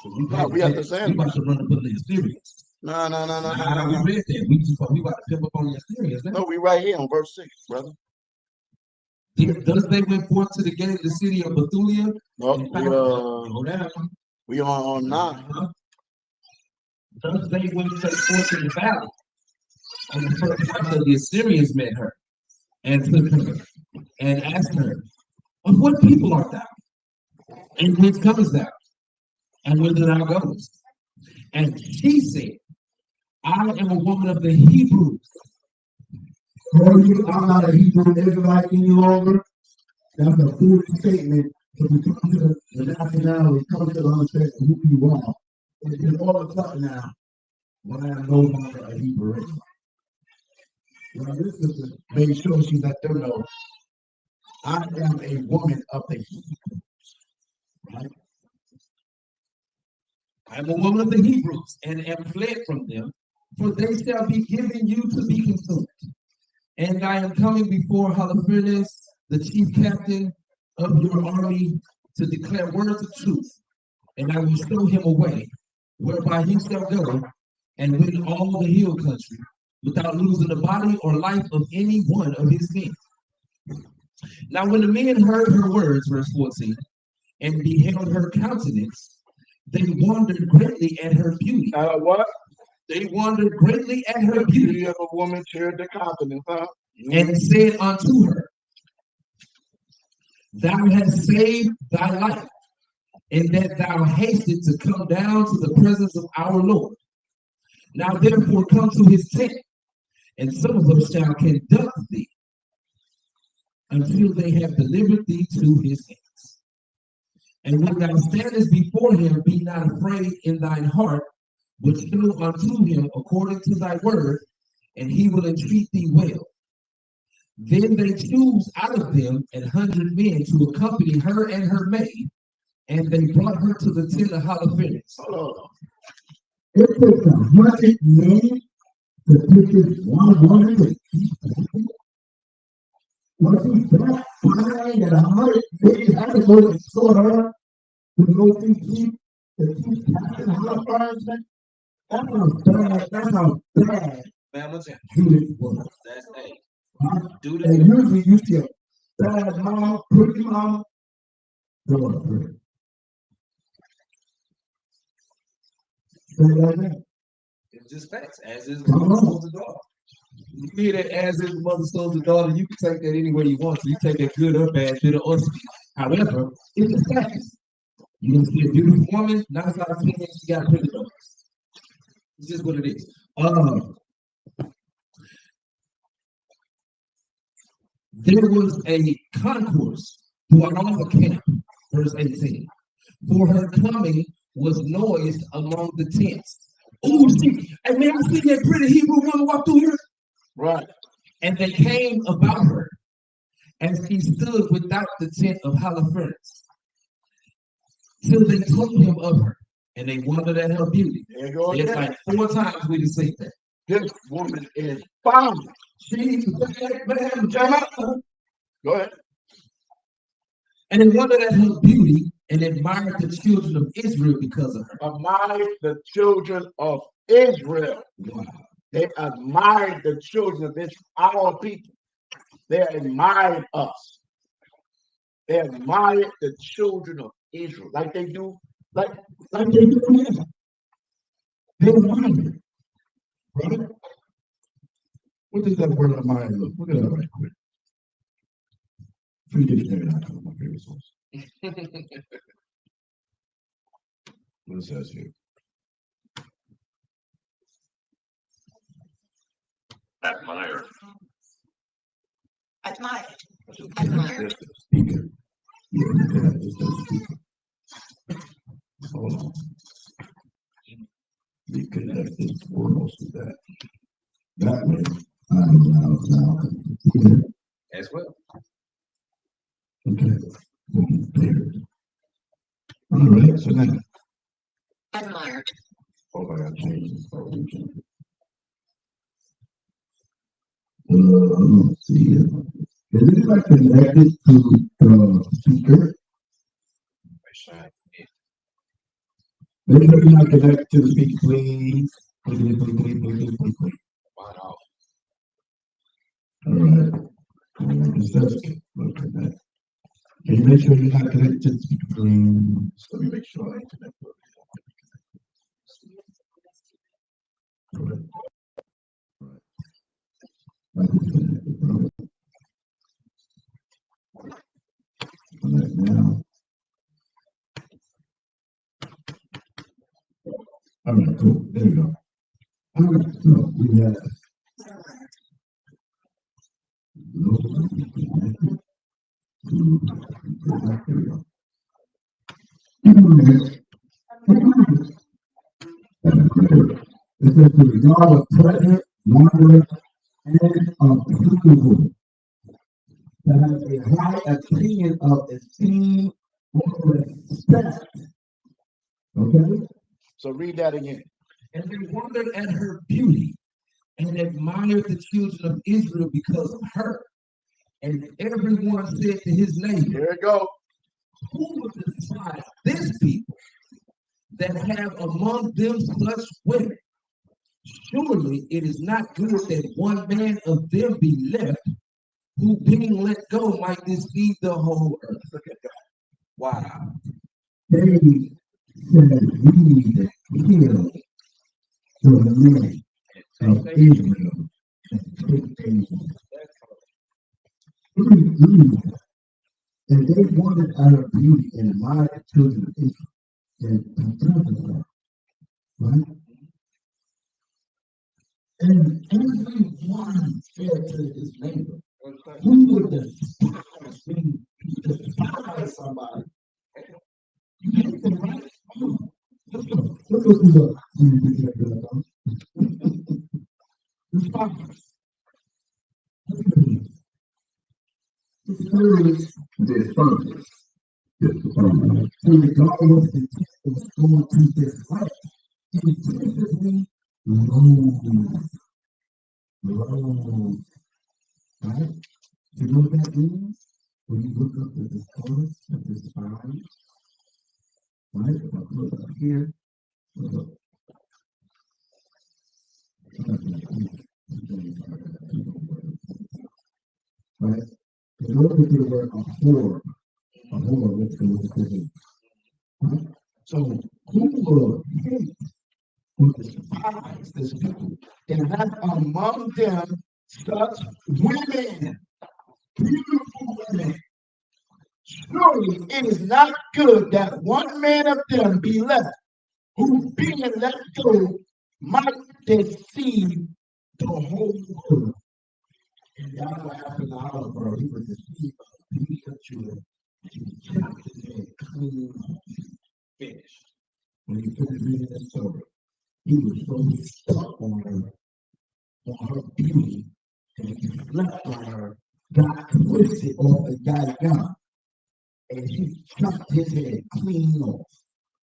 So We have to say we about to run up on the Assyrians. No. We read that. We about to pimp up on the Assyrians. No, we right here on verse 6, brother. Thus they went forth to the gate of the city of Bethulia. No, we on 9. Thus they went forth to the valley. And the first time the Assyrians met her and took her and asked her, of what people art thou? And whence comest thou? And whither thou goest? And she said, I am a woman of the Hebrews. I'm not a Hebrew Israelite any longer. That's a foolish statement. If you come to the nationality, come to the understanding of who you are. It's all of a sudden now, when I am no longer a Hebrew Israelite. Well, this is to make sure she let them know I am a woman of the Hebrews. Right? I am a woman of the Hebrews, and am fled from them, for they shall be given you to be consumed. And I am coming before Holofernes, the chief captain of your army, to declare words of truth, and I will show him a way whereby he shall go and win all the hill country, without losing the body or life of any one of his men. Now when the men heard her words, verse 14, and beheld her countenance, they wondered greatly at her beauty. What? They wondered greatly at her beauty. Beauty of a woman cheered the countenance, huh? And said unto her, Thou hast saved thy life, in that thou hasted to come down to the presence of our Lord. Now therefore come to his tent, and some of us shall conduct thee until they have delivered thee to his hands. And when thou standest before him, be not afraid in thine heart, but show unto him according to thy word, and he will entreat thee well. Then they choose out of them 100 men to accompany her and her maid, and they brought her to the tent of Holofernes. It took 100 men to pick this one woman to keep walking. Was he that fine that 100 men had to go and sort her to go to keep Captain Holofernes? That's how bad, Judas was. That's A. And usually you see a bad mama, pretty mama, go up there. It's just facts, as is mother, sons, and daughter. You hear that as is mother, sons, and daughter, you can take that any way you want to. You take that good or bad, bitter or sweet. However, it's just facts. You don't see a beautiful woman, 9 out of 10, she got pretty daughters. It's just what it is. There was a concourse throughout all the camp, verse 18. For her coming was noised among the tents. Oh, see, hey man, I see that pretty Hebrew woman walk through here. Right. And they came about her, and she stood without the tent of Holofernes, till they told him of her, and they wondered at her beauty. It's like 4 times we just say that. This woman is fine. She's bad, Go ahead. And they wondered at her beauty and admired the children of Israel because of her. Admired the children of Israel. Wow. They admired the children of Israel, our people. They admired us. They admired the children of Israel, like they do, like they do now. They admire. Right? What does that word admire look? Look at that right quick. Free dictionary, that's one of my favorite sources. What it says here. Admire. Admired. That's the speaker. Yeah, that's the speaker. Hold on. We connect this foremost to that. That way, now. As well. Okay. All right, so now. Admired. Oh, I gotta change this. Let's see. Is it like connected to the speaker? Maybe not connected to the speaker, please. Please. Wow. All right. It says, look at that. Can you make sure you're not connected to the speaker, please? Let me make sure I ain't connected. All right. Now. All right, cool. There we go. All right, so we have it says to regard of pleasure, wonder, and approval, to have a high opinion of esteem or respect. Okay? So read that again. And they wondered at her beauty and admired the children of Israel because of her. And everyone said to his neighbor, Here it go. who will despise this people that have among them such women? Surely it is not good that one man of them be left, who being let go might deceive the whole earth. Look at that. Wow. They said, we that kill the men of Israel and take them. And they wanted out her beauty and admired the children of Israel and because of her, right? And everyone said to his neighbor, who would despise me? You despise somebody. You hate them, right? Let's go. Let's go through the despise. Discourage despise. So regardless the intent was going to dislike, intentionally loathe. Loathe. Right? You know what that means? When you look up the discourse of despise, right? If I look up here, look up. Right? In order to the word abhor, which goes to hate. Right? So who will hate or despise this people and have among them such women, beautiful women? Surely it is not good that one man of them be left, who being let go might deceive the whole world. And that's what happened to our bro. He was deceived by the beauty of Judah. He kept his head clean, finished. When he finished reading the story, he was so stuck on her beauty, and he slept on her, got twisted off and got it gone. And he chopped his head clean off.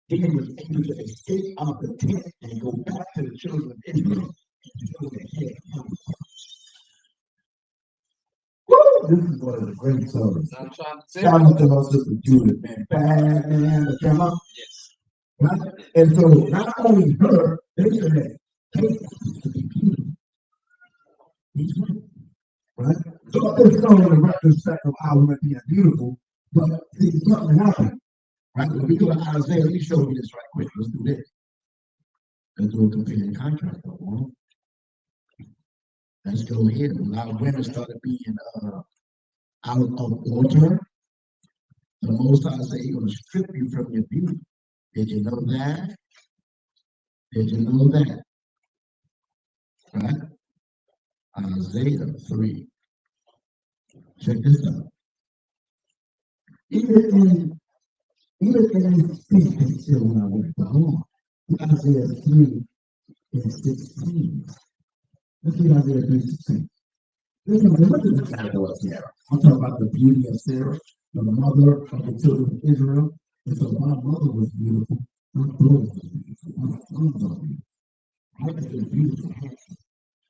Then he was able to escape out the tent and go back to the children of Israel and show their head. This is one of the great stories. Shout out to our sister Judith, man. Bad man to come up. Yes. Right? And so not only her, they said, hey, right? So it's not in the retrospect of our women being beautiful, but it's something happened. Right? When we go to Isaiah, let me show you this right quick. Let's do this. Let's do a companion contract. Let's go here. A lot of women started being out of order. The Most High say He's going to strip you from your beauty. Did you know that? Did you know that? Right? Isaiah 3. Check this out. Even in speaking still when I went down, Isaiah 3 and 16. Let's read Isaiah 3 and 16. Look at the title of Sarah. I'm talking about the beauty of Sarah, the mother of the children of Israel. And so my mother was beautiful. My brother was beautiful. My sons are beautiful. I was a beautiful house.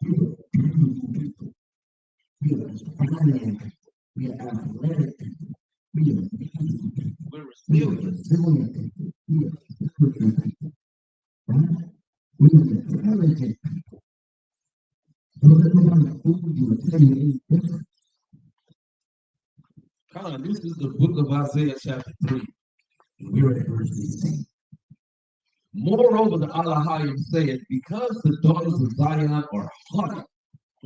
We were beautiful people. We are inspiring people. We are athletic people. We are beautiful people. We are resilient people. We are spiritual people. Right? We are intelligent people. Don't let nobody fool you and tell you any different. This is the book of Isaiah chapter 3. We're at verse 16. Moreover, the YAHAWASHI said, because the daughters of Zion are haughty.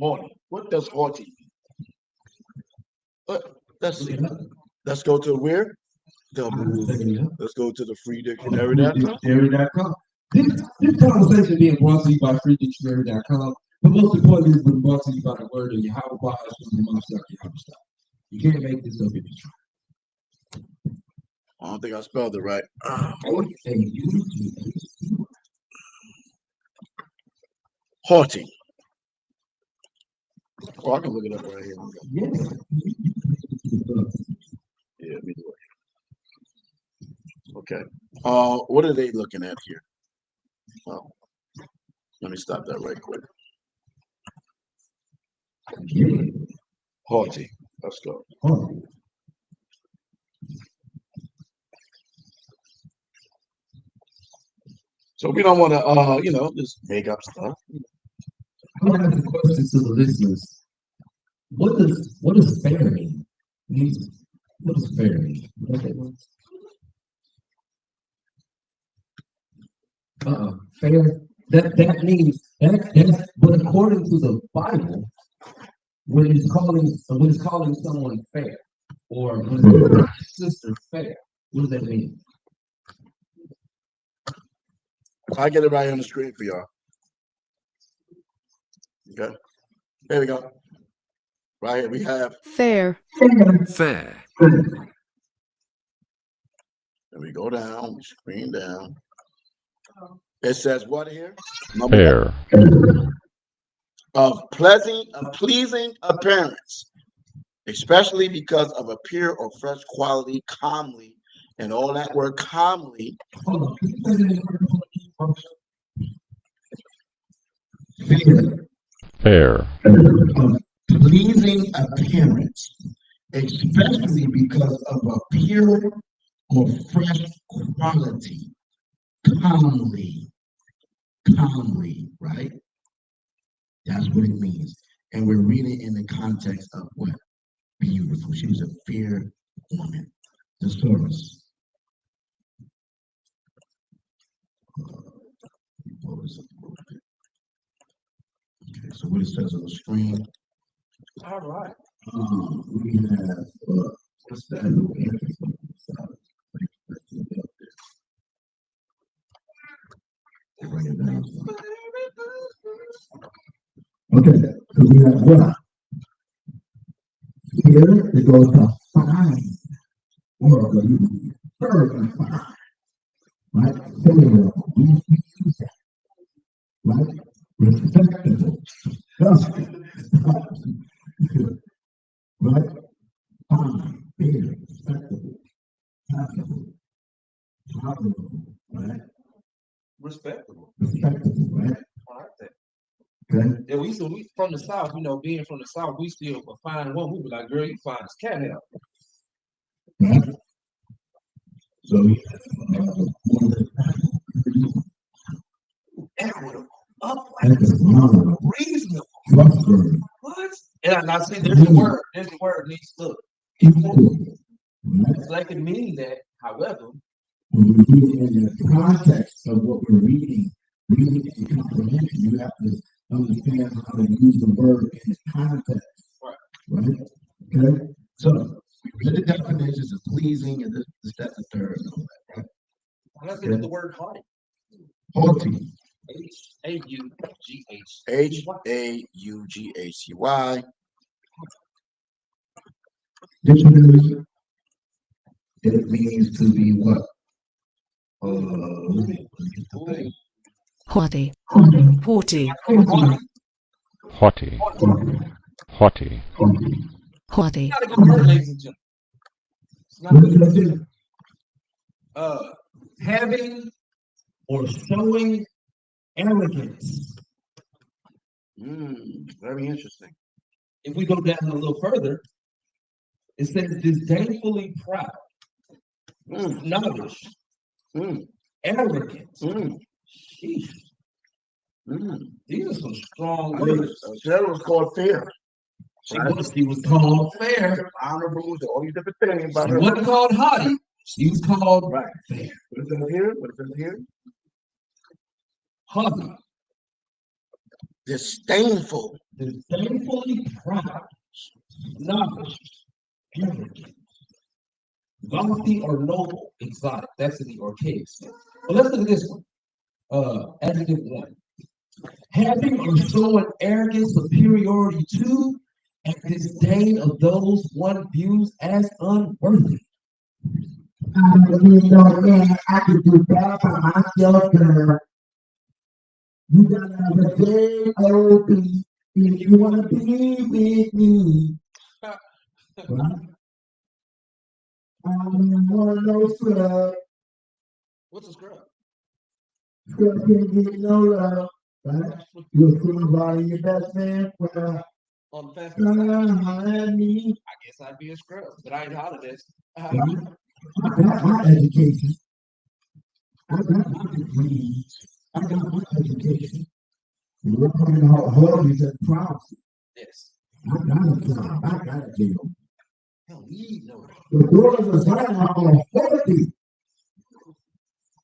Haughty. What does haughty mean? Let's see. Let's go to where? Let's go to the freedictionary.com. This conversation being brought to you by freedictionary.com, but most importantly, it's been brought to you by the word of YAHAWAH from MASHAYACH. You can't make this up if you try. I don't think I spelled it right. Haughty. Oh, I can look it up right here. Yeah. Yeah, let me do it. Okay. What are they looking at here? Oh, let me stop that right quick. Haughty. Let's go. So we don't want to, just make up stuff. I'm gonna ask a question to the listeners. What does fair mean? What does fair mean? Fair. That means that's but according to the Bible, when it's calling someone fair, or when it's calling a sister fair, what does that mean? I get it right on the screen for y'all. Okay. There we go. Right here we have Fair. Fair. and we go down, we screen down. It says what here? Fair. Of pleasing appearance, especially because of a pure or fresh quality, calmly, and all that word calmly. Fair. Pleasing appearance, especially because of a pure or fresh quality. Calmly, right? That's what it means. And we're reading in the context of what? Beautiful. She was a fair woman. The source. Okay, so what it says on the screen. All right. We have what's that? Okay, so we have what? Here it goes to fine, or fine, right? Right? Respectable. Right? Fine, fair, respectable, tolerable, right? Respectable. Respectable, right? I like that. Okay. Yeah, we from the South, being from the South, we still find one. We be like, girl, you find this cat out. Right? So we Equitable, upright, have reasonable. trustworthy, What? And I see there's the word. There's the word needs to look. equal. Right? So that can mean that, however, When we read it in the context of what we're reading and comprehension, you have to understand how to use the word in its context. Right? Okay? So we read the definitions of pleasing and this, that, the third, and all that, right? let's look at the word haughty. Haughty. H-A-U-G-H. H-A-U-G-H-Y. Dictionary. It means to be what? Haughty. Haughty. Haughty. Haughty. Haughty. Not a good word, ladies and gentlemen. It's not a good word. Having or showing arrogance. Very interesting. If we go down a little further, it says disdainfully proud, snobbish, arrogant. Sheesh. These are some strong words. Sarah was called fair. She was called fair. Honorable, all these different things. She wasn't called haughty. She was called fair. What is it here? What is it here? Haughty. Disdainful. Disdainfully proud, snobbish, arrogant, lofty or noble, exotic. That's in the archaic sense. But let's look at this one. Adjective 1. Having or showing arrogant superiority to and disdain of those one views as unworthy. I can do that for myself, girl. You gotta have a big old If you want to be with me, right? I don't want no scrub. What's a scrub? Scrub can't get no love, right? You're scrub by your best man, well, On the fast food side. at me. I guess I'd be a scrub, but I ain't hollering this. Right? I got my education. I got my degrees. I got my education. We're coming out holiness and promise. Yes. I got a job. I got a deal. Hell, we know that. The doors of Zion are holy.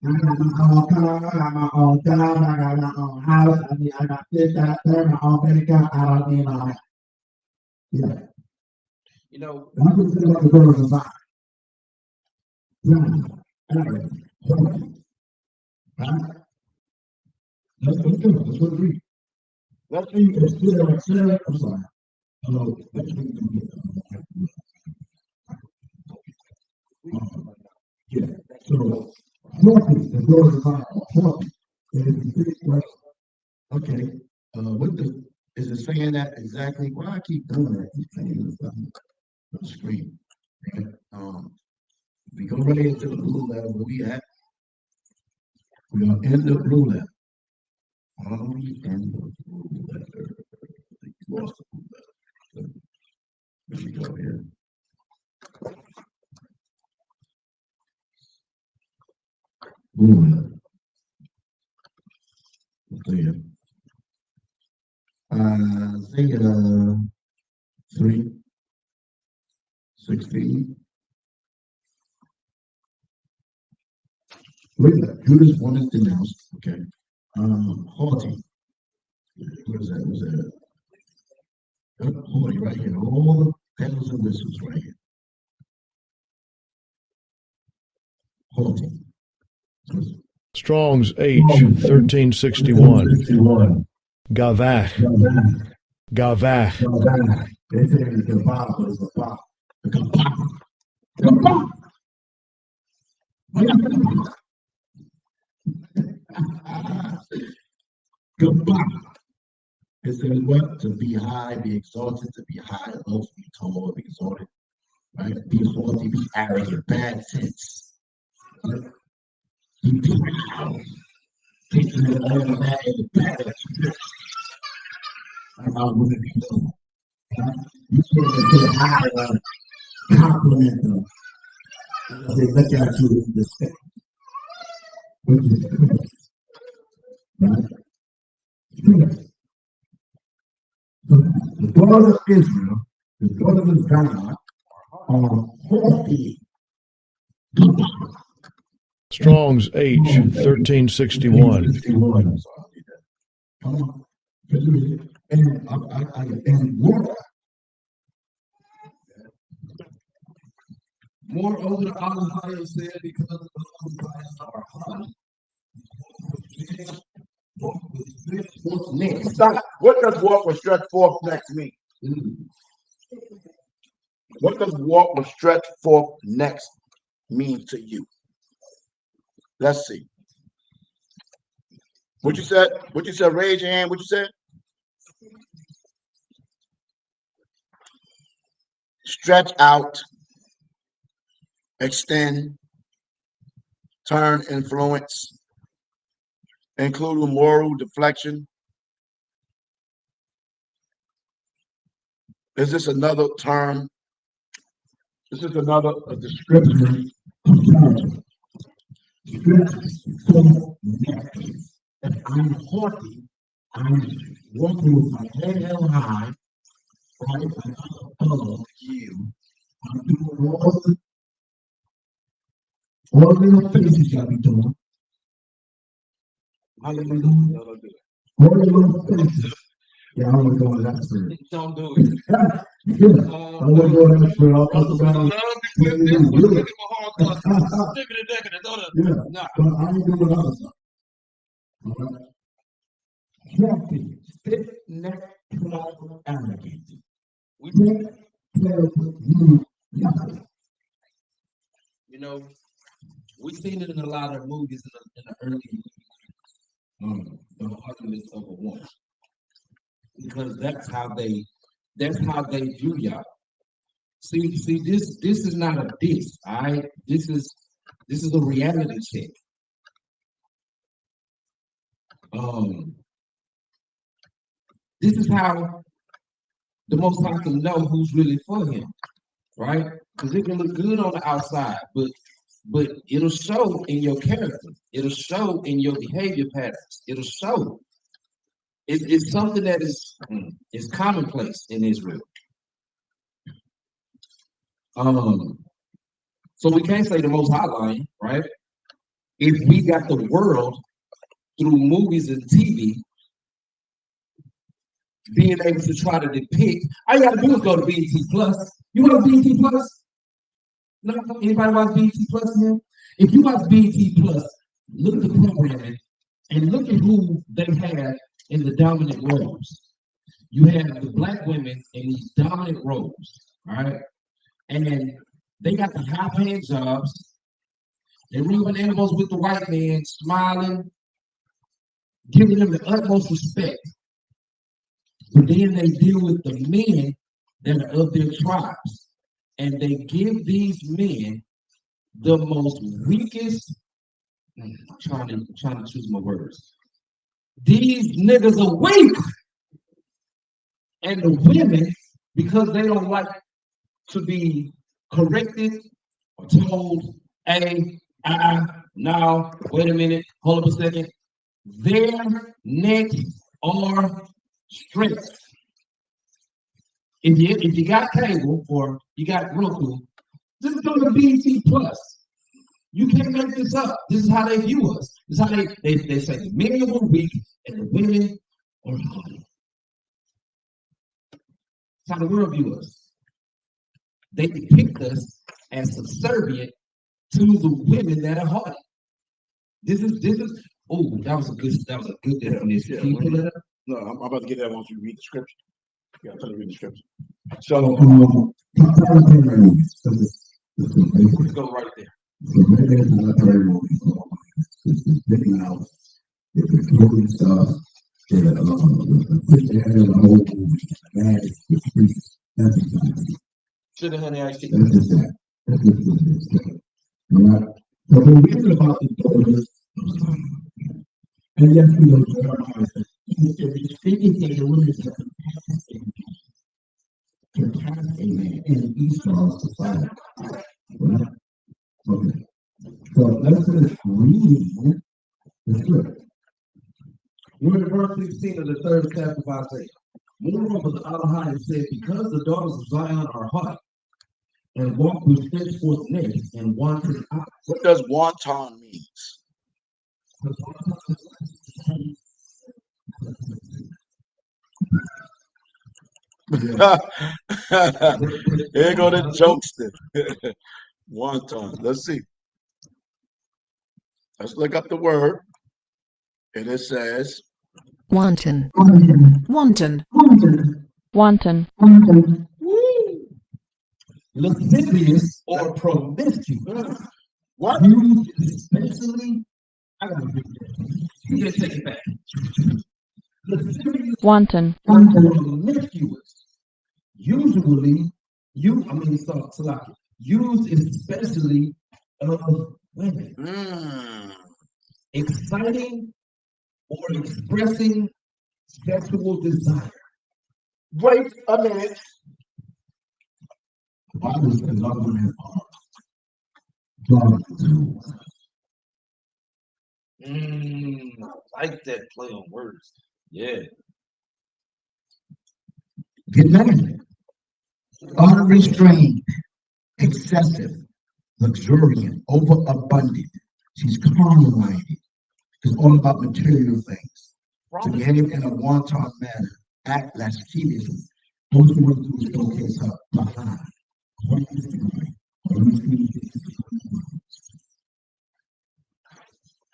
I got my own car, I got my own job, I got my own house, I got this, that, third, my own bank account, I don't need my. Yeah. You know, I'm just saying about the doors of Zion. Zion. Holy. Right? Let's go through it. Let's go read. Let's read it. I'm sorry. Let's read it. Yeah. So, holy, the doors of Zion are holy. And if you think, well, okay, what is it saying that exactly? Why I keep doing that? Keep saying this on the screen. Right? We go right into the blue letter where we at. We're gonna end the blue letter. We end the blue letter. You lost the blue letter. Here we go here. Blue letter. Isaiah. Isaiah 3:16. Wait a minute. Judas wanted to denounced. Okay. Haughty. What is that? What's that? Haughty right here. All the bells and whistles right here. Haughty. Strong's H 1361. Gavach. Gavach. They say the Gavach, but it's a pop. The Gavach. Gavach. It says what? To be high, be exalted, to be high, above, be tall, be exalted, right? Be haughty, be arrogant, bad sense. Right? Be proud. Taking it all that in the bad. Like I wouldn't be doing. Right? You can't get high and compliment them. They look at you in respect. Right? The daughters of Israel, the daughters of God, are haughty. Strong's H 1361. Come on. And moreover, Allah said, because the eyes are hot. Stop. What does walk with stretched forth next mean? What does walk with stretched forth next mean to you? Let's see. What you said? What you said? Raise your hand. What you said? Stretch out, extend, turn, influence, including moral deflection. Is this another term? This is another description of term. If I'm haughty, I'm walking with my head held high, right? Above you. I'm doing all the little faces y'all be doing. How you doing? All the little faces. Yeah, I'm gonna go on that for it. Don't do it. I'm gonna go on that for it. I'll talk about it. Yeah, but I ain't doing other stuff. All right. Happy, stiff neck, proud, arrogant. We can't play with you. You know, we've seen it in a lot of movies in the early movies. The ugliness of a woman. because that's how they view y'all. See, this is not a diss, all right? This is a reality check. This is how the Most High can know who's really for him, right? Because it can look good on the outside, but it'll show in your character. It'll show in your behavior patterns. It'll show. It's something that is commonplace in Israel. So we can't say the Most High lying, right? If we got the world through movies and TV being able to try to depict, all you gotta do is go to BET Plus. You want BET Plus? No, anybody watch BET Plus here? If you watch BET Plus, look at the programming and look at who they have in the dominant roles. You have the black women in these dominant roles, all right? And they got the high-paying jobs. They're rubbing elbows with the white man, smiling, giving them the utmost respect. But then they deal with the men that are of their tribes. And they give these men the most weakest, I'm trying to choose my words. These niggas are weak. And the women, because they don't like to be corrected or told, hey, no, wait a minute, hold up a second. Their necks are stretched. If you got cable or you got Roku, just go to BET Plus. You can't make this up. This is how they view us. This is how they say the men are weak and the women are haughty. That's how the world views us. They depict us as subservient to the women that are haughty. This is. Oh, that was a good definition. Can you pull it up? No, I'm about to get that once you read the scripture. Yeah, I'm trying to read the scripture. So let's go right there. Should have honey iced tea. So we're reading about the daughters of Zion. And yes, we know Jeremiah says, speaking to the women to cast a man in Esau's society. Right? Okay. So let's just read the script. We're in verse 16 of the third chapter of Isaiah. Moreover, the YAHAWASHI said, because the daughters of Zion are haughty and walk with stretched forth necks and wanton eyes. What does wanton means? Here go the jokester. Wanton. Let's see. Let's look up the word. And it says wanton, wanton, Wanton. lascivious or promiscuous. What? Used especially, I gotta read that. You just take it back. Lascivious Wanton. or promiscuous. Usually, used especially of women. Exciting or expressing sexual desire. wait a minute. The Bible says love women are daughters to I like that play on words. Yeah. get married. Unrestrained, excessive, luxuriant, overabundant. She's carnal-minded. It's all about material things. To behave in a wanton manner, act lasciviously. All you want to do is showcase her behind.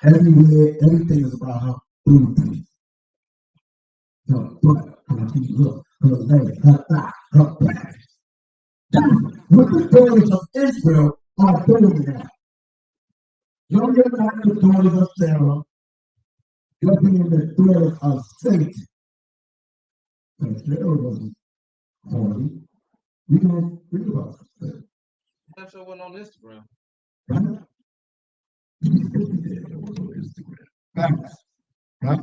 Everywhere, everything is about her blueprint. Her butt, her feet, look, her leg, her thigh, her back. What the daughters of Israel are doing now. You're not the daughters of Sarah. You're being the daughters of Satan. Because Pharaoh wasn't holy. We don't read about that. That show went on Instagram. Right? It was on Instagram. Facts. Right?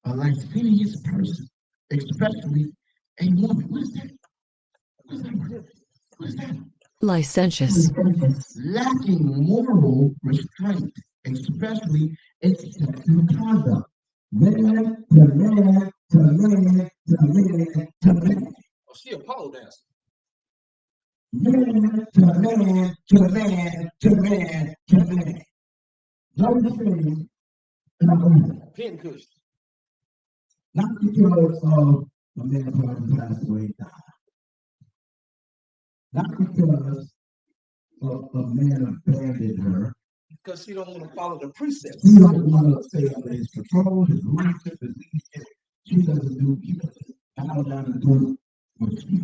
A lascivious person, especially a woman. What is that? What is that? What is that? Licentious. Lacking moral restraint, especially in sexual conduct. Man to man to man to man to man. Oh, she a pole dancer. Man to man to man to man to man. Don't say Pin cushion. not because of a man who passed away, died. Not because a man abandoned her. Because she don't want to follow the precepts. She don't want to stay under his control, his leadership, his leadership. She doesn't bow down and do what she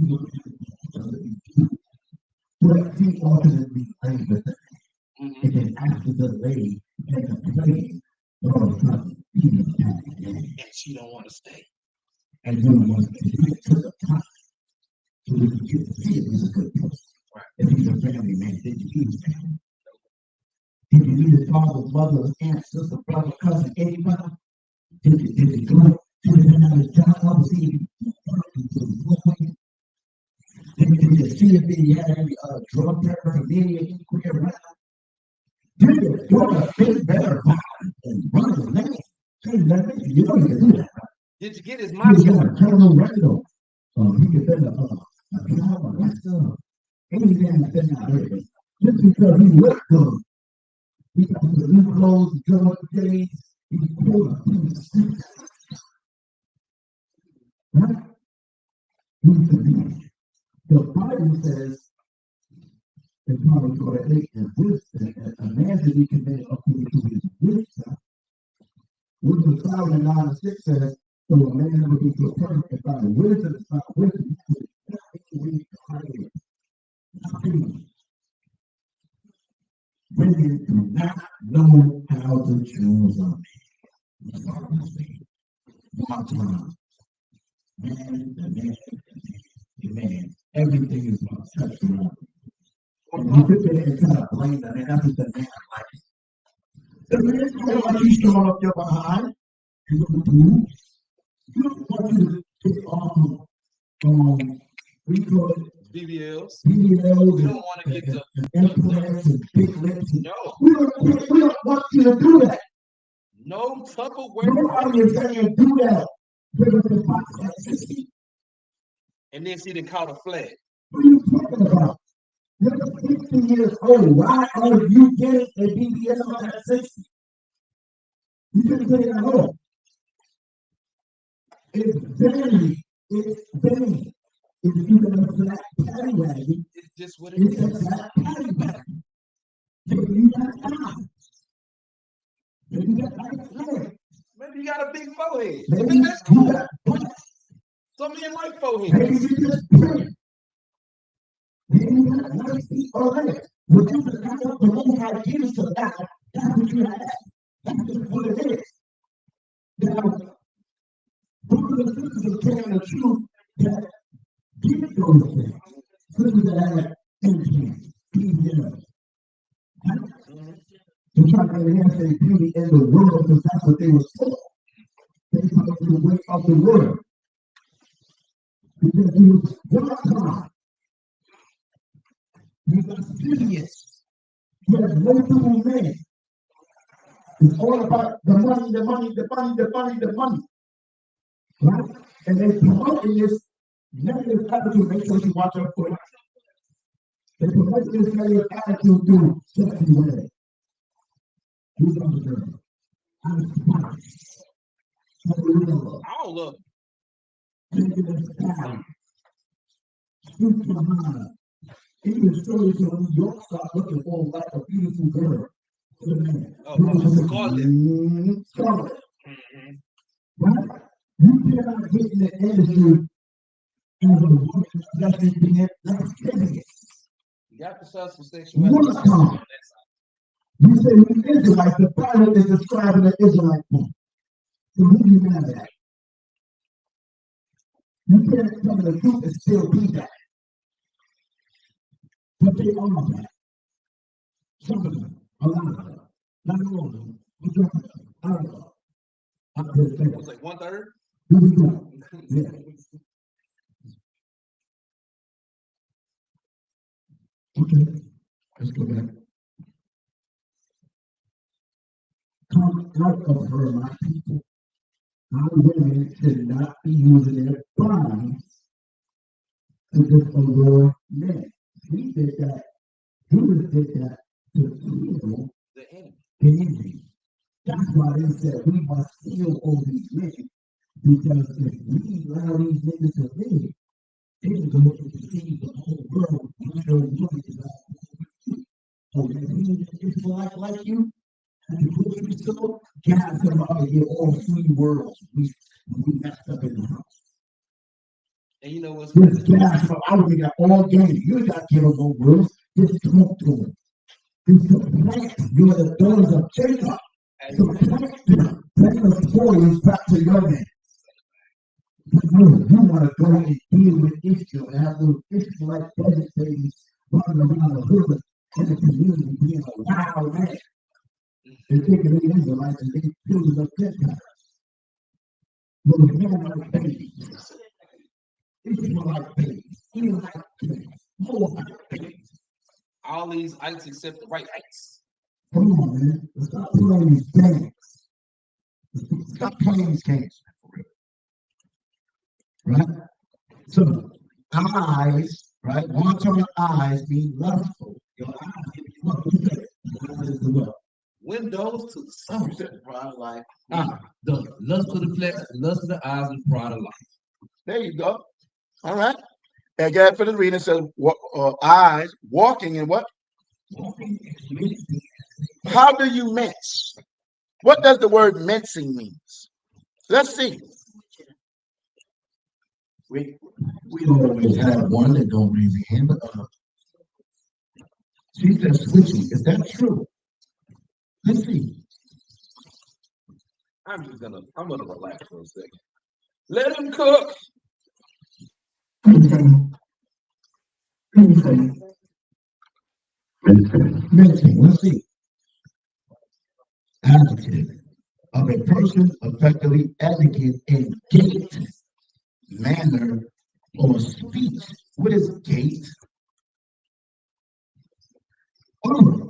doesn't do. But he ultimately laid with her. And then after the lady had a play, all of a sudden, he was back again. And she don't want to stay. And then once he took the time, so we could get to see if he's a good person. Right. If he's a family man, did you need his family? Did you need his father, mother, aunt, sister, brother, cousin, anybody? Did you go? Did you have his job? See if he was did you see if he had any drug paraphernalia anywhere around? Did you go to think better about it and run his name? You don't even do that. Did you get his He mindset? got a terrible record. He could been a job, a restaurant, any damn thing out there. Just because he looked good, he got the new clothes, he go up the days, he pulled up. Right? The Bible says, in Proverbs 8, and wisdom, a man that he committed according to his wisdom. Wisdom 9:6 says, so a man never be so perfect by wisdom, it's not wisdom. Women do not know how to choose a man. One time, man, everything is about sexuality. And you sit there and try to blame the man, that's what the man likes. The man don't want you showing up your behind. You don't want you to get off we call it BBLs. BBLs. We don't want to get the implants and big lips. No. We don't want you to do that. No Tupperware. Nobody is saying do that. And then she done caught a flag. What are you talking about? You're 50 years old. Why are you getting a BBL at 60? You shouldn't get it at home. It's vanity. It's vanity. If you got a black paddy wagon, it's just what it is. It's a black paddy wagon. You got eyes. Maybe you got nice hair. Maybe you got a big forehead. Maybe That's cool. Some men like forehead. Maybe you just pretty. Maybe you got nice feet or legs. Whatever the Most High gives to that, that's what you have. That's just what it is. Now, brothers and sisters are telling the truth that get those things. Sisters that have implants, BBLs. They're trying to enhance their beauty in the world because that's what they were told. They come to the way of the world. Because you work hard. You are serious. You have multiple men. It's all about the money, the money, the money, the money, the money. Right? And they promoting this negative attitude. Make sure you watch out for it. They promote this negative attitude through sexuality. Who's on the girl? I don't love Even stories of New York start looking for like a beautiful girl. Scarlet. Right? You cannot get in the industry as a woman that's being you got to show some sexuality. You say we Israelites, the Bible is describing the Israelite woman. So who do you mad at? You can't tell the truth and still be that. But they are that. Some of them, a lot of them, not all of them, majority of them, all of them. I'm just saying. Like 1/3? Here we go. Yeah. Okay, let's go back. Come out of her, my people. Our women should not be using their bodies to disallure men. We did that. Judas did that to kill The enemy. the enemy. That's why they said we must kill all these men. Because if we allow these niggas to live, they're going to deceive the whole world. We don't want it. So if we need an Israelite like you, and you put your soul, God said, I'm going to get all 3 worlds. We messed up in the house. And you know what's This gas, I would got all game. You ain't got to give them no worlds. Just talk to them. Just plant. You are the daughters of Jacob. So plant them. Bring the spoils back to your name. You want to go and deal with Israel and have those Israelite desert babies running around the hood in the community being a wild man. They thinking they Israelites and they building up Gentiles. But we never like babies. Israelite babies. Israelite babies. Moabite babies. all these ites except the right ites. Come on, man. Stop playing these games. Stop playing these games. Right? So, eyes, right? One term of eyes mean lustful. Your eyes can be lustful. Eyes is the what? Windows to the sunset, pride of life. The lust of the flesh, the lust of the eyes, and pride of life. There you go. All right. And God for the reading says eyes walking in what? How do you mince? What does the word mincing means? Let's see. We always have one that don't raise their hand, but she said switching. Is that true? Let's see. I'm gonna relax for a second. Let him cook. Mincing. Let's see. Adjective of a person effectively etiquette in gait, manner, or speech. What is gait?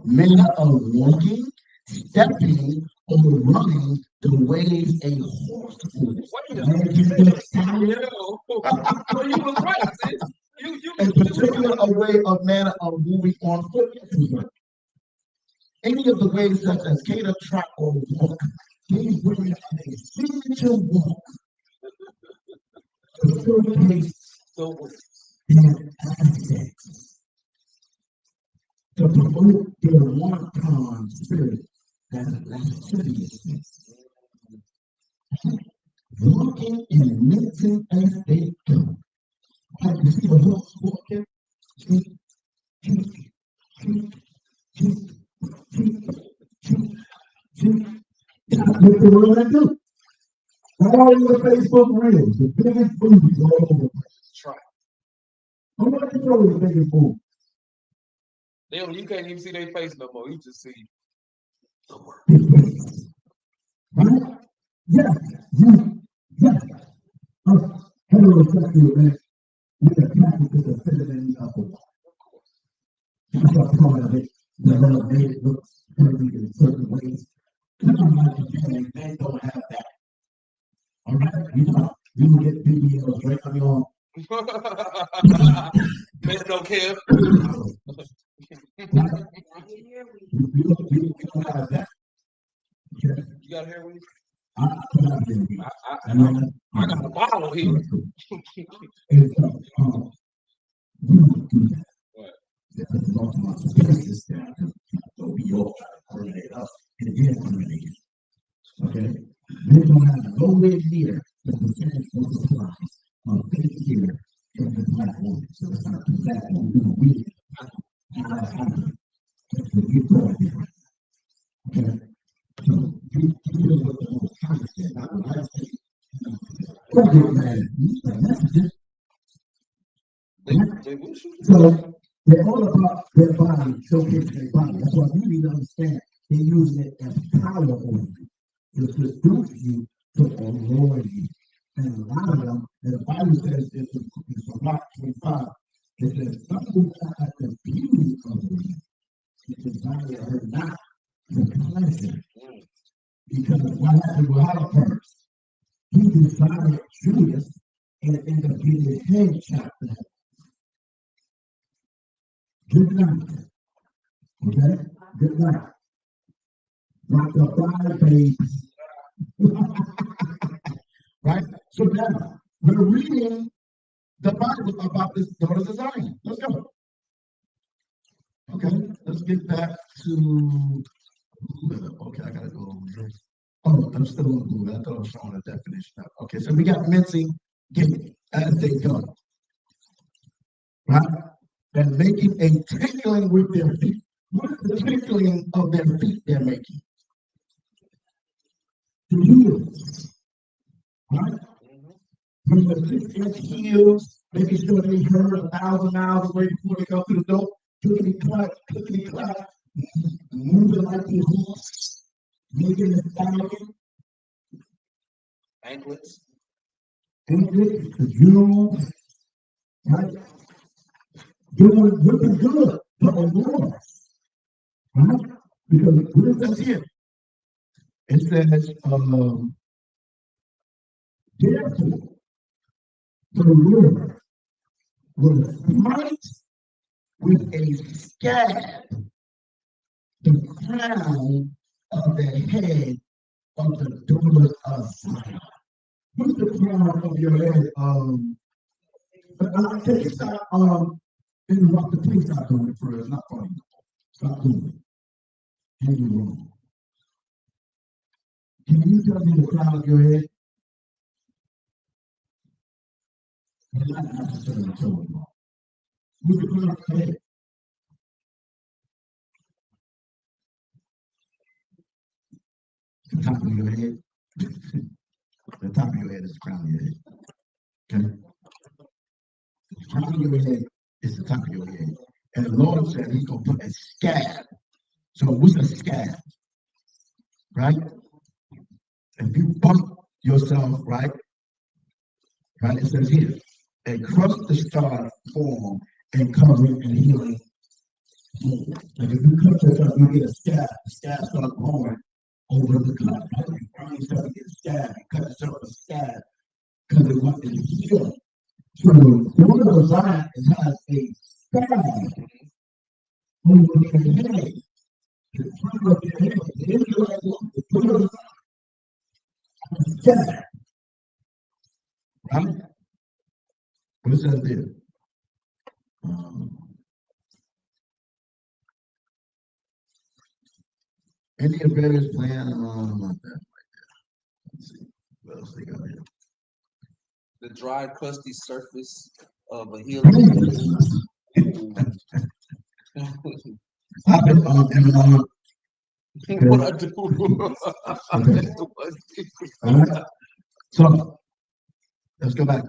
Manner of walking, stepping, or running the ways a horse would. You was right, sis. In particular, a way of manner of moving on foot. Any of the ways such as cater, trot, or walk. These women have a signature walk to showcase their assets, to promote their wanton spirit and lasciviousness. Walking and mincing as they go. Like you see the horse walking, that's what the world do. All over the Facebook reels, the biggest movies all over the place. That's right. I'm not control the biggest movie. You can't even see their face no more. You just see the word. Right? Yes. Heterosexual men with a practice of the feminine of the one. That's a part of it. The love made it look perfect in certain ways. Men don't have that. All right? You can get videos right on your Men don't care. You don't have that. Okay. You got hair with you? I got a bottle here. And so, you don't do that. What? Because multiple spaces down, so we all try to coordinate us and get coordinated. Okay? We don't have nowhere near the percentage of supplies of faith here in the black woman. So it's not the black woman, we you go different. Okay? So you deal with the most constant, not what I say. subject matter. Messages. So they're all about their body, showcasing their body. That's why we need to understand they're using it as power over you, to seduce you, to allure you. And a lot of them, and the Bible says it's from Mark 25, it says, some who are at the beauty of the woman, it desire her not for pleasure. Because what happened with our first? He desired Judas and ended up getting his head chopped off. Good night. Okay? Good night. Like the bride baby. Right? So now, we're reading the Bible about this daughters of Zion. Let's go. Okay, let's get back to. Okay, I gotta go over here. Oh, I'm still on Google. I thought I was showing a definition. Okay, so we got mincing, giving as they go. Right? And making a tickling with their feet. What is the tickling of their feet they're making? The heels. Right? From the 6-inch heels, making sure they heard 1,000 miles away before they go through the door. Clickety clack, moving like the horse, making a stallion. Anklets, the jewels, right? Looking good for the Lord, right? Because what it says here, it says, therefore, the Lord will smite with a scab the crown of the head of the daughters of Zion. What's the crown of your head? Can you stop interrupt the please stop doing it for us? It's not funny. Stop doing it. You're wrong. Can you tell me the crown of your head? You're not necessarily totally wrong. What's the crown of your head? The top of your head. The top of your head is the crown of your head. Okay? The crown of your head is the top of your head. And the Lord said he's going to put a scab. So what's a scab? Right? If you bump yourself, right? Right? It says here, a crust to start form and covering and healing. Like if you cut yourself, you get a scab. The scab starts growing over the cut. Right? You burn yourself, you get a scab. You cut yourself a scab because it wants to heal. So the daughter of Zion has a scab over their head. The daughter of their head. The Israelites, the daughter of Zion has a scab. Right? What it says there? Any of various plan like that. Let's see. What else they got here? The dry, crusty surface of a healing. What I do? So let's go back.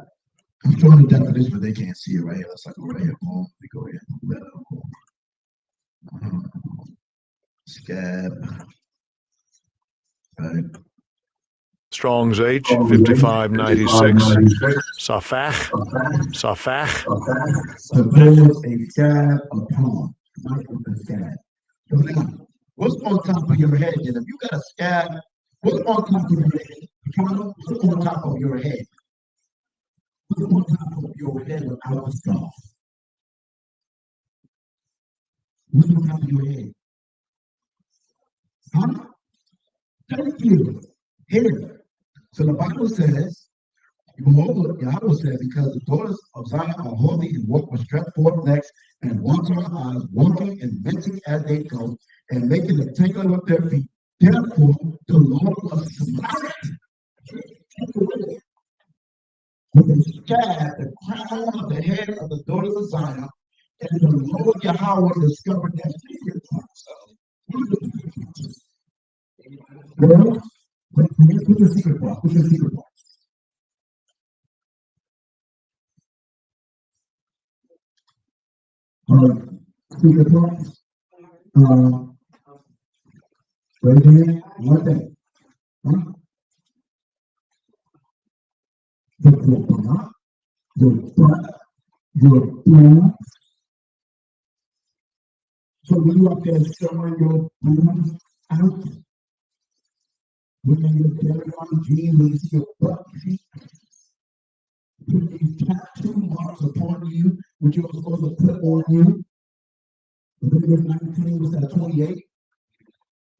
I'm showing the definition, but they can't see it right here. Let's go right here. We go here. Scab. Right. Strong's H 5596. Safach. So there's a scab upon. So now, what's on top of your head? And if you got a scab, what's on top of your head? What's on top of your head? What's on top of your head without a scarf? What's on top of your head? Huh? Thank you. Here. So the Bible says, YAHAWAH said, because the daughters of Zion are holy and walk with stretched forth necks and wanton eyes, walking and mincing as they go, and making a tinkling with their feet. Therefore, the Lord will smite with a scab the crown of the head of the daughters of Zion, and the Lord YAHAWAH discovered their secret parts. Well, what's the secret part? What's the secret part? Secret parts. Raise your hand. One thing. Huh? Your boobs. So when you up there showing your boobs out, when your belly on jeans, when you see your butt cheek, put these tattoo marks upon you, which you're supposed to put on you. Leviticus 19 was at 28.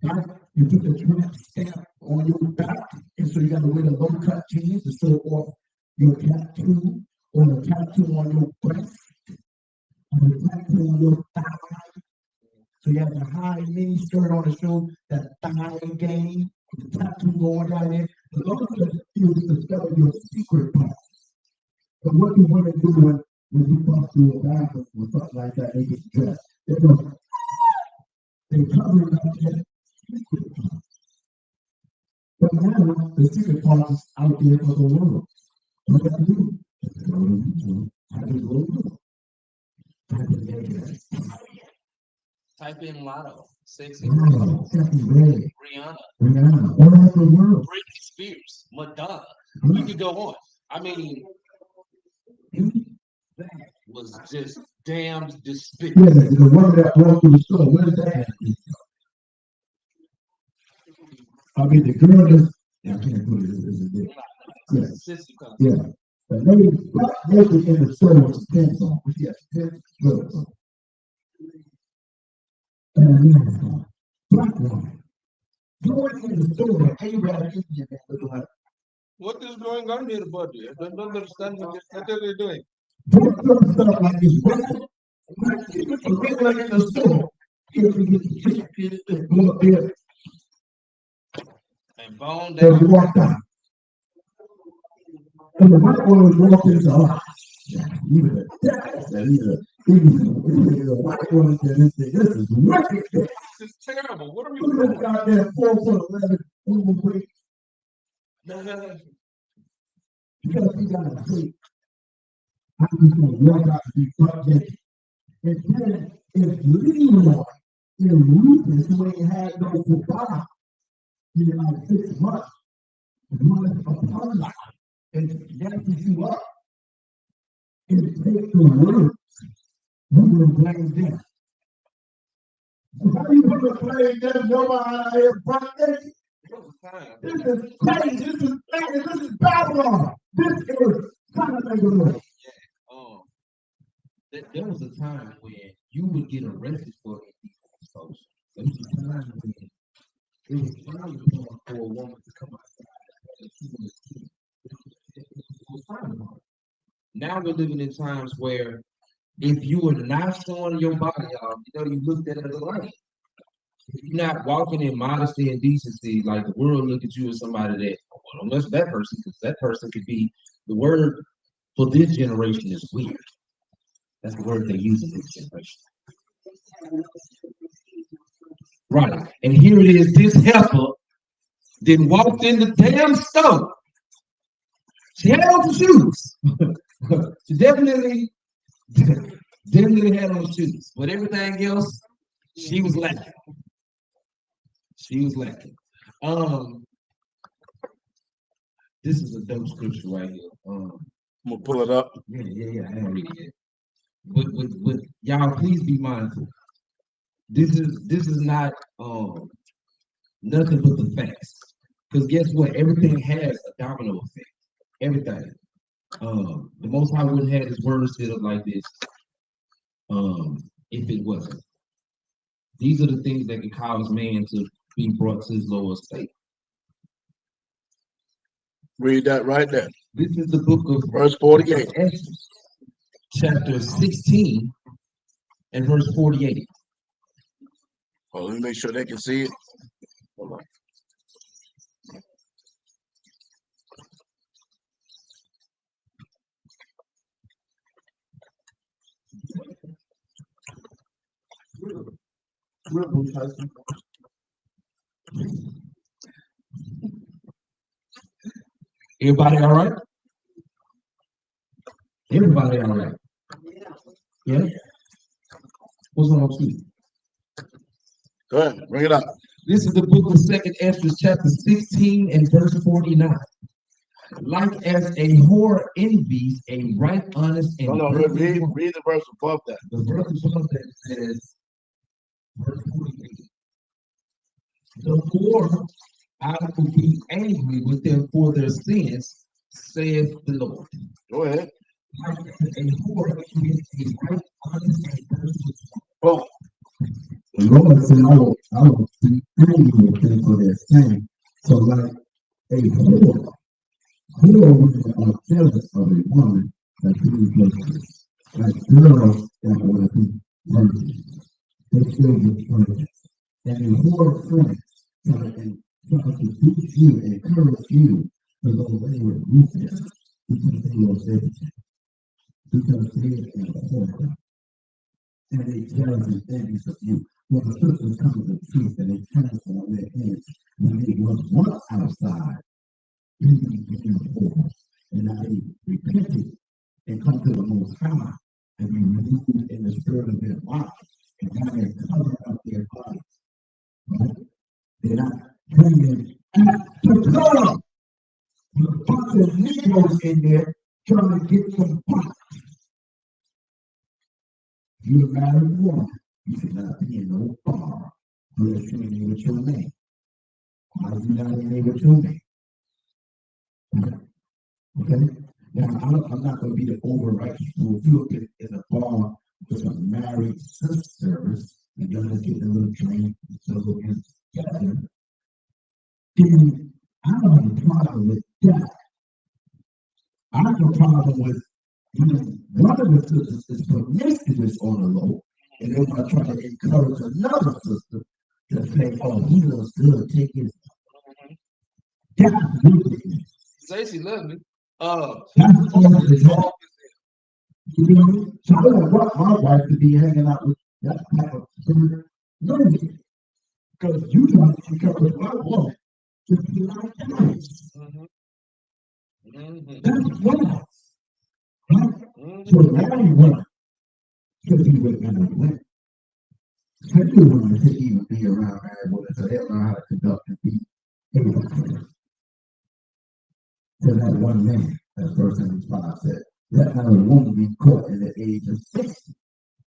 Right? You put the tramp stamp on your back, and so you got to wear the low cut jeans to show off your tattoo, or the tattoo on your breast, or the tattoo on your thigh. So you have the high mini skirt on to show that thigh game, the tattoo going down there. The Lord says you discover your secret parts. But what do women do when you bust through a bathroom or something like that, they get dressed? They cover it up there. But now the secret part is out there for the world. What do you do? Type in Lotto, sexy, Rihanna, Rihanna, all over the world. Britney Spears, Madonna. We could go on. I mean, that was just damn despicable. Yeah, the one that walked through the store, where's that? I mean, the girl is, I can't put it, yeah. The lady, black lady in the store was pants on, but she has pants, shorts on. And black woman, going in the store, Arab Indian man looking like, What is going on here, buddy? I don't understand what are you doing? doing stuff like this, like people are regular in the store. Go up there And bone and walk out. And the white woman walked into a even the white woman said, this is wicked. This is terrible. What are we doing? Look out there, 4'11", overweight. Because he got a hate. How he's going to walk out to be butt naked. And then if Leroy in Rufus, who ain't had no goodbye in like 6 months, runs upon life and yanks you up and take the words, you will blame them. How you going to blame them? Nobody out here butt naked. This is crazy. This is Babylon. This is kind of like there was a time when you would get arrested for these folks. There was a time when it was frowned for a woman to come outside. Now we're living in times where if you were not showing your body off, you looked at it as a light. If you're not walking in modesty and decency, like the world look at you as somebody that, well, unless that person, because that person could be, the word for this generation is weird. That's the word they use in this generation. Right. And here it is, this heifer then walked in the damn store. She had on shoes. She definitely had on shoes. But everything else, she was lacking. She was lacking. This is a dope scripture right here. I'm gonna pull it up. Yeah. I haven't read it yet. But y'all, please be mindful. This is not nothing but the facts. Because guess what? Everything has a domino effect. Everything. The Most High wouldn't have His word set up like this if it wasn't. These are the things that can cause man to be brought to his lower state. Read that right there. This is the book of verse 48. Chapter 16 and verse 48. Oh, let me make sure they can see it. Hold on. Everybody all right? Everybody all right? Yeah. What's on 2? Go ahead, bring it up. This is the book of 2nd Ezra, chapter 16 and verse 49. Like as a whore envies a right, honest, and No, virtuous read woman. the verse above that. The verse above that says, verse 48. Therefore, I will be angry with them for their sins, saith the Lord. Go ahead. Like as a whore envies a right, honest, and virtuous Boom. The Lord said, I will be angry with them for their sin. So like a whore women are jealous of a woman that brings virtues. Like girls that want to be virtuous. They still get virtues. And a whore friend try to teach you, encourage you to go away with weakness because they lost everything. Because they are a whore. And they jealous and envious of you. When the sisters come to the truth and they cancel on their heads when they was once outside, and now they repented and come to the Most High and be renewed in the spirit of their life. And now they cover up their bodies. Right? They're not bringing the club. With a bunch of Negroes in there trying to get some pot. You're a married woman. You should not be in no bar unless you're in there with your man. Why are you not in there with your man? Okay? Now, I'm not going to be the over righteous fool. If you look in a bar with some married sisters and you're just getting a little drink and so together, then I don't have a problem with that. I have a problem with one of the sisters is promiscuous on the low, and they're going to try to encourage another sister to say, oh, he looks good, take his. That's wickedness. Stacey loves me. That's all it is. You know what I mean? So I don't want my wife to be hanging out with that type of person. No, because you trying to encourage my woman to be like Christ. That's wrong. Right? So married women should be with married women. Especially women should even be around married women so they'll know how to conduct and be able to. So that one man, as verse 5 said, let not a woman be caught in the age of 60,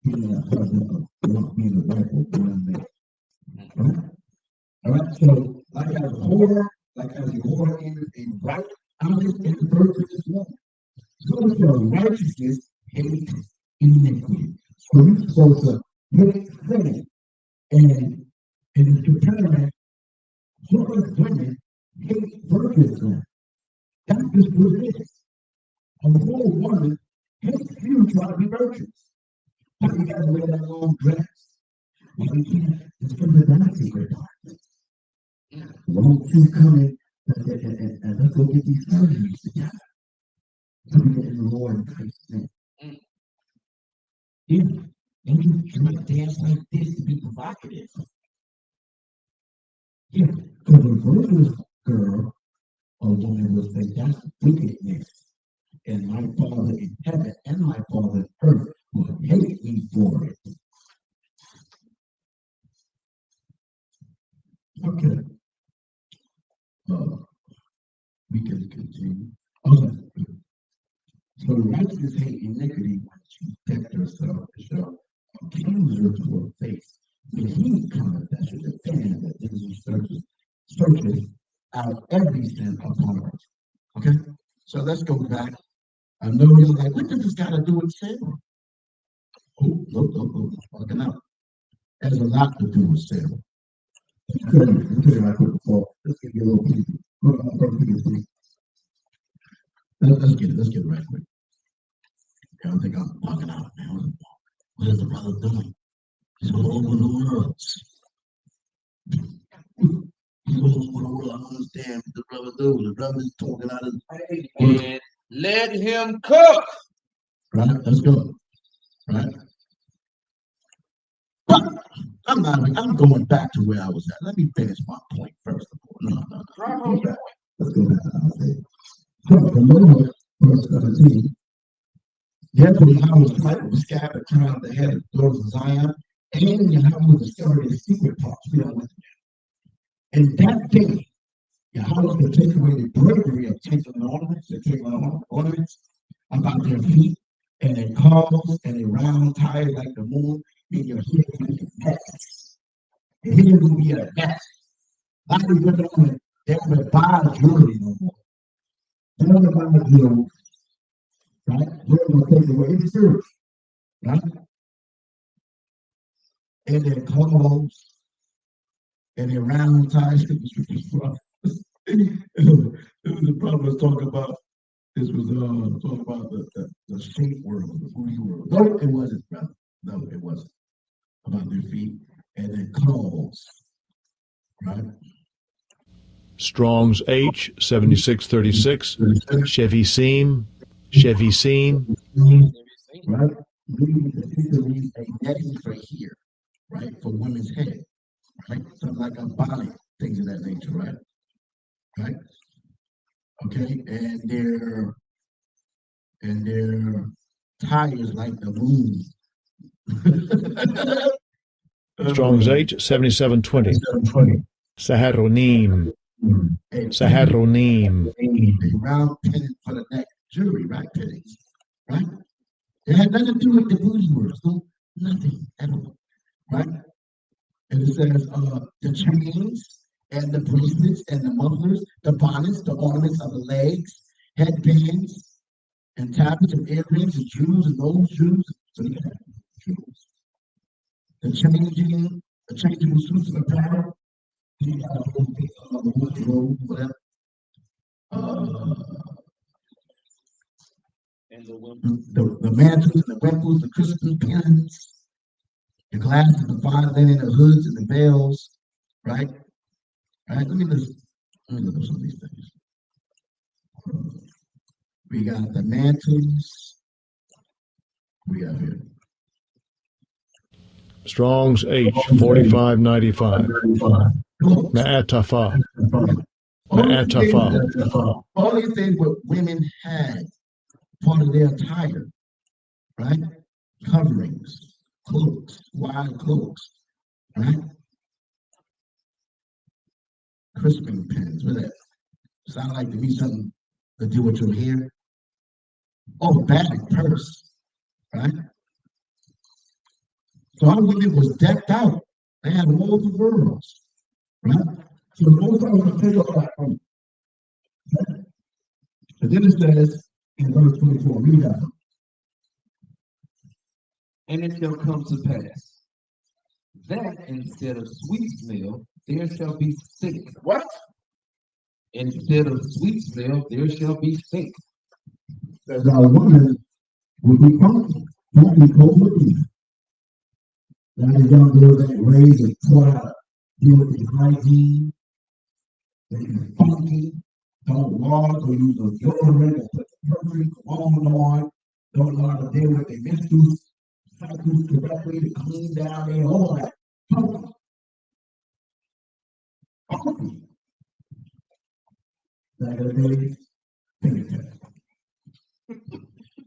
being a husband of being a wife of one man. Right? All right, so like as a whore in a right, I'm just in the verse of this woman. So shall righteousness hate iniquity. So we're supposed to hate sin and in comparing whore women hate virtuous women. That's just what it is. A whole woman hates you trying to be virtuous. Why you gotta wear that long dress? Why you can't just come to that secret darkness? Won't you come in and let's go get these surgeries together? So we get in the Lord and Christ's name. Yeah. And you drink dance like this to be provocative. Yeah. Because a virtuous girl or woman will say that's wickedness. And my Father in heaven and my Father in earth will hate me for it. Okay. We can continue. Okay. So righteousness hate iniquity when she decked herself to show accuser to her face. When he cometh that should defend that things he searches out every sin upon her. Okay? So let's go back. I know you're like, what does this got to do with sin? Oh, fucking out. Has a lot to do with sin. Let me tell you right quick before. Let's give you a little preview. Let's get it right quick. I don't think I'm fucking out, man. What is the brother doing? He's all over the world. He's all over the world. I don't understand what the brother doing. The brother's talking out of his And let him cook. Right? Let's go. Right? I'm going back to where I was at. Let me finish my point first of all. No. Let's go back to Isaiah. The Lord, verse 17. Therefore, I was like a scabbard crown the head of the daughters of Zion, And Yahweh discovered his secret parts. We don't know. And that day, Yahweh will take away the bravery of taking ornaments, about their feet, and their calls, and their round tires like the moon, in your head like a nest. The head will be a nest. Not even on they don't buy jewelry no more. They don't buy jewelry, right? They're going to take away the church, right? And their clothes, and their round tires. It was the prophet was talking about. This was talking about the shape world, the booty world. No, it wasn't, brother. No, it wasn't. About their feet and their clothes, right? Strong's H 7636, Shevisim, right? Meaning a netting for here, right? For women's head, right? Something like a bonnet, things of that nature, right? Right? Okay, and their tires like the moon. Strong's H 7720, Saharonim, Saharonim. A round pennant for the neck, jewelry, right? Pennants, right? It had nothing to do with the booty words, no, nothing at all, right? And it says the chains and the bracelets and the mufflers, the bonnets, the ornaments of the legs, headbands, and tablets of earrings, and jewels and those jewels. So you have jewels. The changeable suits of apparel. You got a whole thing of the wardrobe, whatever. And the mantles and the weapons, the Christmas pins, the glasses, the fine linen, the hoods and the veils, right? Right? Let me look at some of these things. We got the mantles. We got here. Strong's H 4595, Ma'atafa, Ma'atafa. All these things what women had, part of their attire, right? Coverings, cloaks, wide cloaks, right? Crisping pins, what that? Sound like to me something to do with your hair. Oh, bag, purse, right? So our women was decked out. They had all the girls, right? So the most I want to tell you about them. But then it says in verse 24, read that. And it shall come to pass that instead of sweet smell, there shall be stink. What? Instead of sweet smell, there shall be stink. Because our women will be funky. Don't be cold. Now the young girls that raised and taught how to deal with the hygiene, they be funky, don't walk or use a deodorant or put the perfume on, don't know how to deal with their menstrual cycles correctly to clean down their all that. Funky. Funky. Back in the days,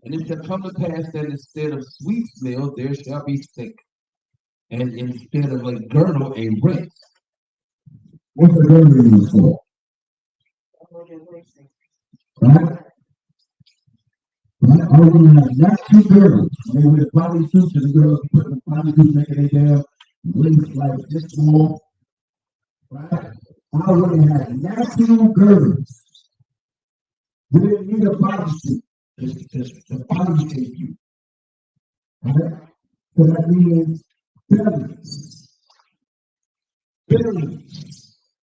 and it shall come to pass that instead of sweet smell, there shall be stink. And instead of a girdle, a rinse. What's the girdle used for? Right? Right? Our women have nasty girdles. They wear body suits and the girls put the body suits making their damn waist like this small. Right? Our women have nasty girdles. We didn't need a body suit. The body shape you. Right? So that means bellies. Bellies.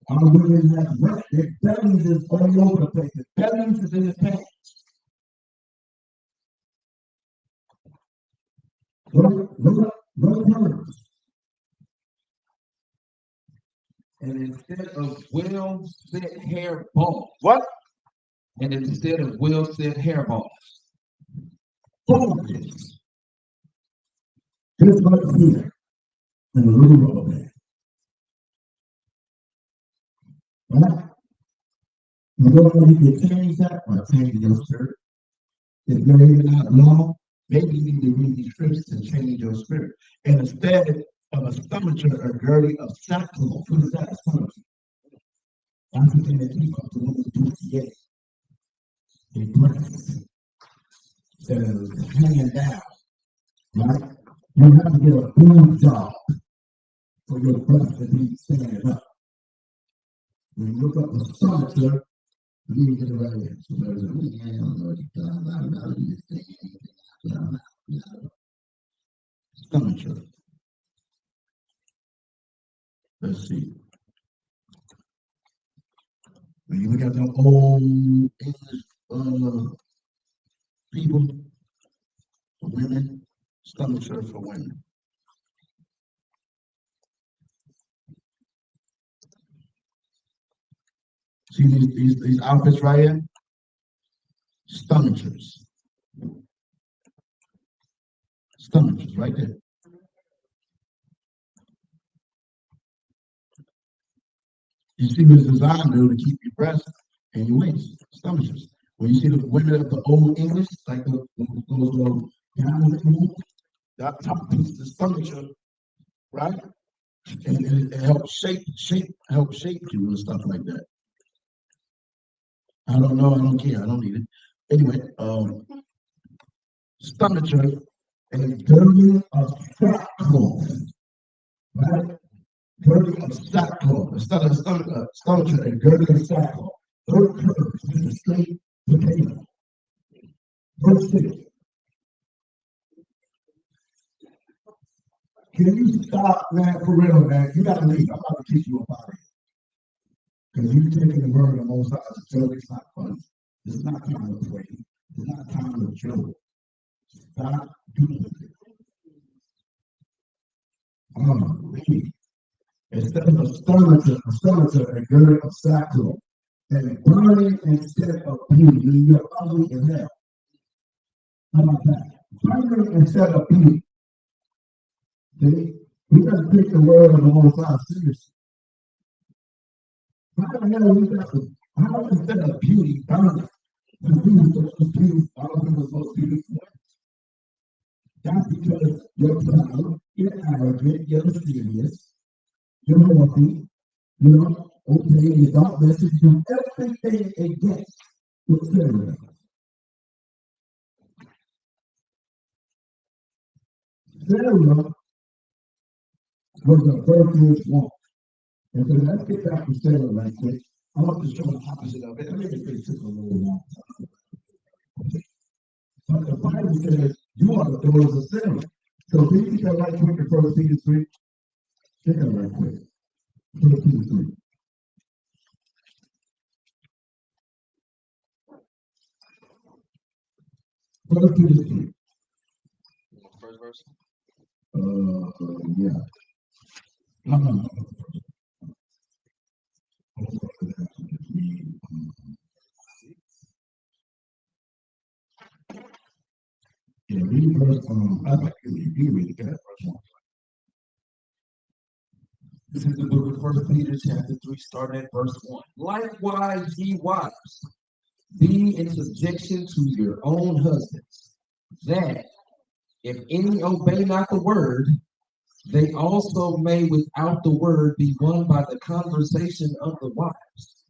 Our women have wet, their bellies is all over the place. The bellies is in the pants. No words. And instead of well set hair balls. What? And instead of well set hair balls. Focus. Just like here. And a little rubber band. Right? You know how you can change that? By changing your spirit. If you're even out long, maybe you need to read these scriptures and change your spirit. And instead of a stomacher or girding of sackcloth. What is that? A stomacher. That's the thing that keep up the woman's PCA. They breasts that is hanging down, right? You have to get a food job for your breast to be standing up. When you look up a stomacher, you get it right here. So there's a stomacher. Let's see. When you look at the old English people, for women, stomacher for women. See these outfits right here? Stomachers. Stomachers right there. You see what it's designed to do to keep your breast and your waist. Stomachers. When you see the women of the old English, like those that top piece is the stomacher, right? And it helps shape you and stuff like that. I don't know, I don't care, I don't need it. Anyway, stomacher and girding of sackcloth, right? Girding of sackcloth, stomacher and girding of sackcloth. Third purpose is a straight potato. Verse 6. Can you stop, man, for real, man? You gotta leave. I'm about to kick you up out of here. Because you're taking the word of most as a joke. It's not funny. It's not time to play. It's not time to joke. Stop doing it. Leave. Instead of a stomacher, a girdle of sackcloth, and burning instead of beauty. You're ugly in hell. How about that? Burning instead of beauty. See? We got to take the word of the Most High seriously. How the hell we got to, how instead of beauty, burning? The beauty is supposed to be, all of them are supposed to be. That's because you're proud, you're arrogant, you're serious, you're haughty, okay, you don't listen to everything against the Sarah. Sarah was a virtuous woman. And so let's get back to Sarah right quick. I want to show the opposite of it. I think it took a little long time. But the Bible says you are the daughters of Sarah. So can you get that right quick in 1 Peter 3? Check that right quick. 1 Peter 3. First Peter 3. First verse? Yeah. No. Yeah, read verse, I'd like you read it, verse 1. This is the book of 1 Peter chapter 3, starting at verse 1. Likewise, ye wives, be in subjection to your own husbands, that if any obey not the word, they also may without the word be won by the conversation of the wives,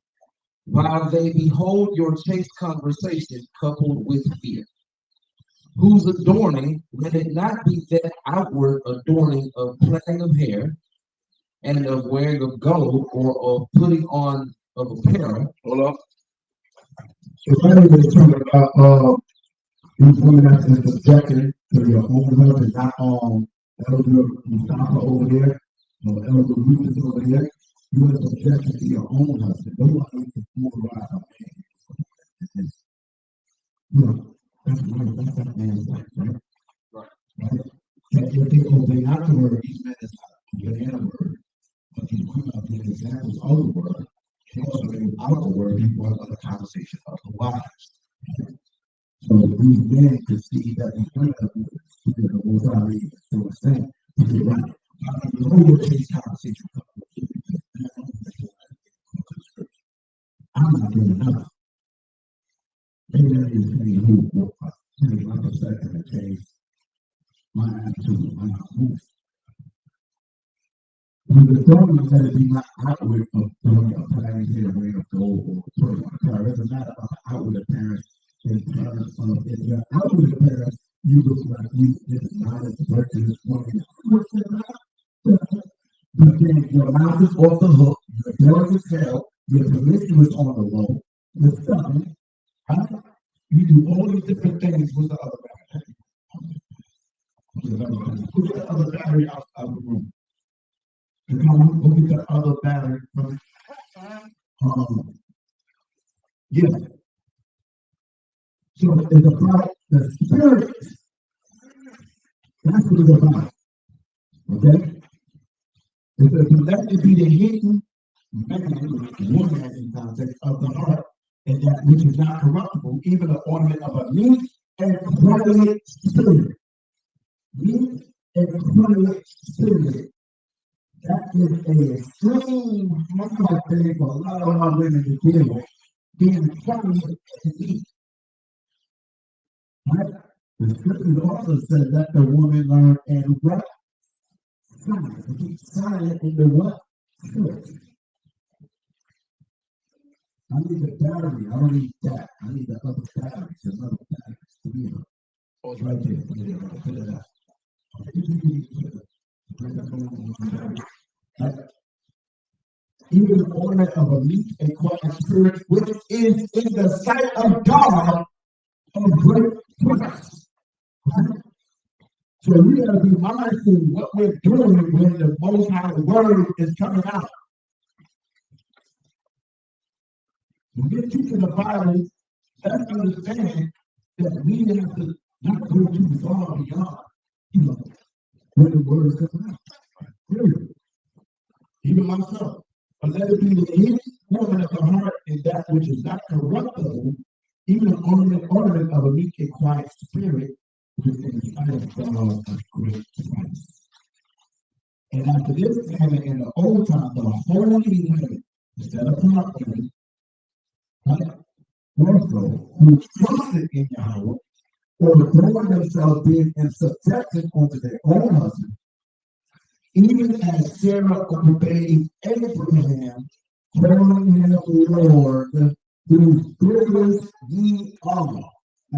while they behold your chaste conversation coupled with fear, whose adorning, let it not be that outward adorning of plaiting of hair, and of wearing of gold, or of putting on of apparel. Hold up. So finally they talk about these women that's in subjection to your own husband, not Elder Mustafa over there, or Elder Lucas over there. You are subjection to your own husband. Don't want to memorize a man. That's that man's life, right? Right. That if they obey not the word, these men is not obeying the word. But these women are being examples of the word. And also without the word, people have the conversation of the wives. So these men could see that these women are being the most already to a extent to get right. The whole chase conversation. I'm not doing enough. Maybe that is me who take like a second to change my attitude, my move. The government said it be not outward of throwing a parent's hair, ring of gold, or throwing on a car. It doesn't matter about the outward appearance in terms of if your outward appearance, you look like you is not as virtuous this morning. But then your mouth is off the hook, your door is held, your position is on the low, you're stuck. You do all these different things with the other battery. Put the other battery out of the room. And come on, go get the other battery from yeah. So it's about the spirit. That's what it's about. Okay? That could be the hidden woman in context of the heart, and that which is not corruptible, even the ornament of a meek and quiet spirit. Meek and quiet spirit. That is an extreme hard thing for a lot of our women to deal with. Being quiet and meek. Right? The scripture also said that the woman learned and what? Silent. To keep silent in the what? Church. I need the battery. I don't need that. I need the other batteries. There's other batteries. Oh, it's right there. Put it out. Put it out. Even the ornament of a meek and quiet spirit, which is in the sight of God of great price. So we gotta be mindful what we're doing when the Most High word is coming out. When we're teaching the Bible, let's understand that we have to not go too far beyond, when the word is coming out. Period. Even myself. But let it be the hidden ornament of the heart and that which is not corruptible, even the ornament of a meek and quiet spirit, which is in the sight of God of great price. And after this time in the old time, the holy women, instead of not women, right? Also, who trusted in Yahweh, or throwing themselves being in subjection unto their own husband, even as Sarah obeyed Abraham, calling him Lord, whose goodness ye are,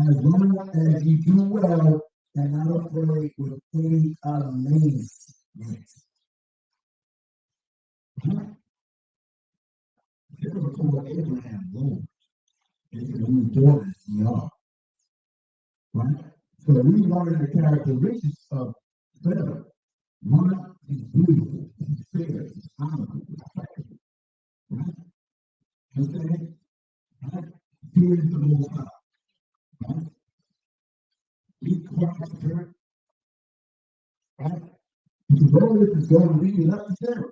as long as ye do well and not afraid with any amazement. Sarah called Abraham Lord, and whose daughters ye are. Right? So we learn the characteristics of Sarah. One is beautiful, he's fair, he's honorable, respectable. Right? Okay? Right? Here is the Most High. Right? Be quiet, spirit. Right? Because all this is going to lead up to Sarah.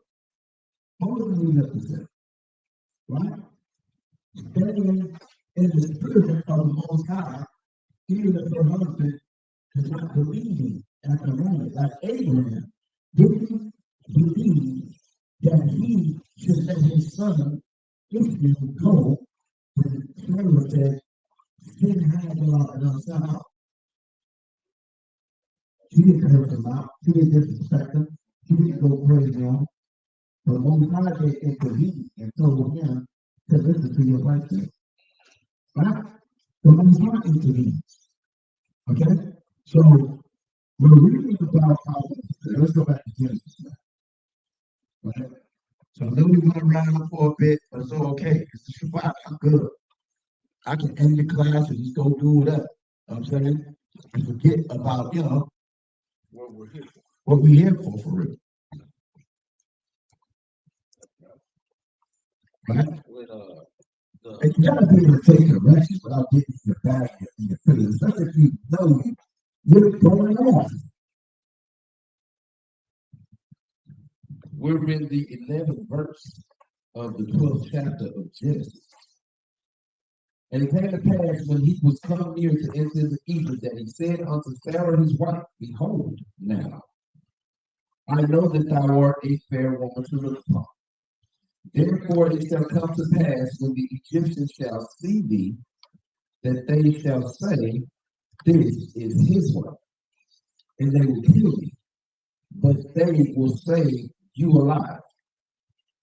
All of them lead up to Sarah. Right? Standing in the spirit of the Most High, even if her husband is not believing at the moment, like Abraham didn't believe that he should let his son Ishmael go when Sarah said, "Send Hagar and her son out." She didn't hurt him out. She didn't disrespect him. She didn't go crazy on him. But Most High intervened and told him to listen to your wife. Right? The Most High intervened. Okay? So we're reading about how, let's go back to Genesis now. Okay? So I know we went around for a bit, but it's all okay. It's the Shabbat. I'm good. I can end the class and just go do whatever. You know what I'm saying? And forget about, what we're here for. What we're here for real. Right? And you gotta be able to take corrections without getting your back in your feelings. Especially if you know you're going off. We're in the 11th verse of the 12th chapter of Genesis. And it came to pass when he was come near to enter into Egypt that he said unto Sarah his wife, Behold, now, I know that thou art a fair woman to look upon. Therefore it shall come to pass when the Egyptians shall see thee, that they shall say, This is his wife, and they will kill thee. But they will say, you alive.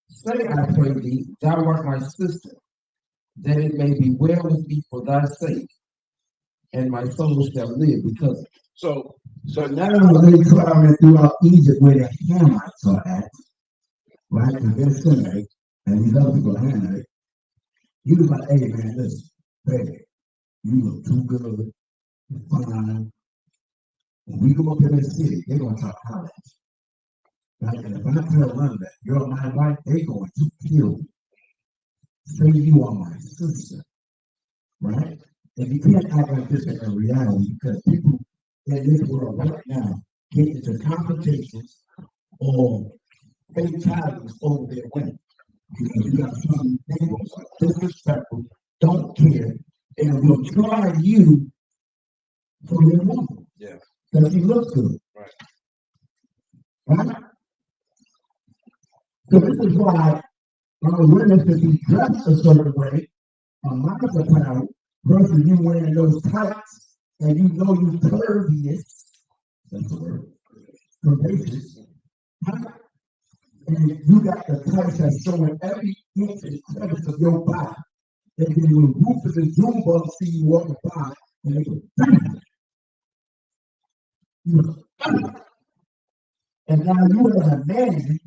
Say, I pray thee, thou art my sister, that it may be well with me for thy sake, and my soul shall live because of it. So now they traveling throughout Egypt where the Hamites are at, right? And they're Semitic, and these other people are Hamite. He was like, hey man, listen, baby, you look too good, you're fine. When we go up in this city, they're gonna talk Hamites. Right? And if I tell them that you're my wife, they're going to kill you. Say you are my sister, right? And you can't act like this in reality because people in this world right now get into confrontations or fatalities over their women. Because you got some people who are disrespectful, don't care, and will try you for your woman. Yeah. Because you look good. Right. Right? So this is why women should be dressed a certain way, a modest apparel, versus you wearing those tights and you know you pervious. That's the word. Curvaceous. And you got the tights that's showing every inch and crevice of your body. And then when Rufus and Junebug see you walking by, and they go, bam! You know, bam! And now you as a man,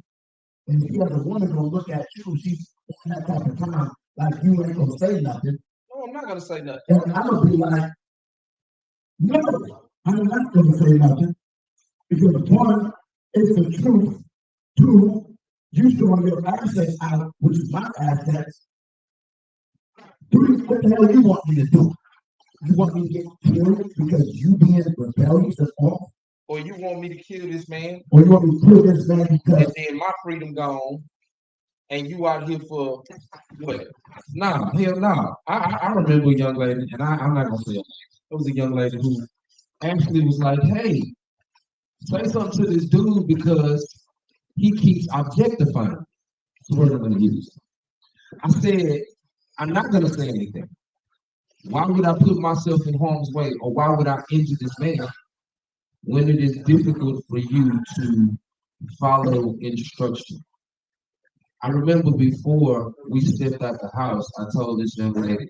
and if you as a woman gonna look at you, she's on that type of time, like you ain't gonna say nothing. No, I'm not gonna say nothing. And I'm gonna be like, no, I'm not gonna say nothing. Because one, it's the truth. Two, you showing your assets out, which is my assets. Three, what the hell you want me to do? You want me to get killed because you being rebellious and off? Or you want me to kill this man? Or you want me to kill this man because and then my freedom gone, and you out here for what? Nah, hell nah. I remember a young lady, and I'm not gonna say it. It was a young lady who actually was like, hey, say something to this dude because he keeps objectifying. That's the word I'm gonna use. I said, I'm not gonna say anything. Why would I put myself in harm's way, or why would I injure this man when it is difficult for you to follow instruction? I remember before we stepped out the house, I told this young lady,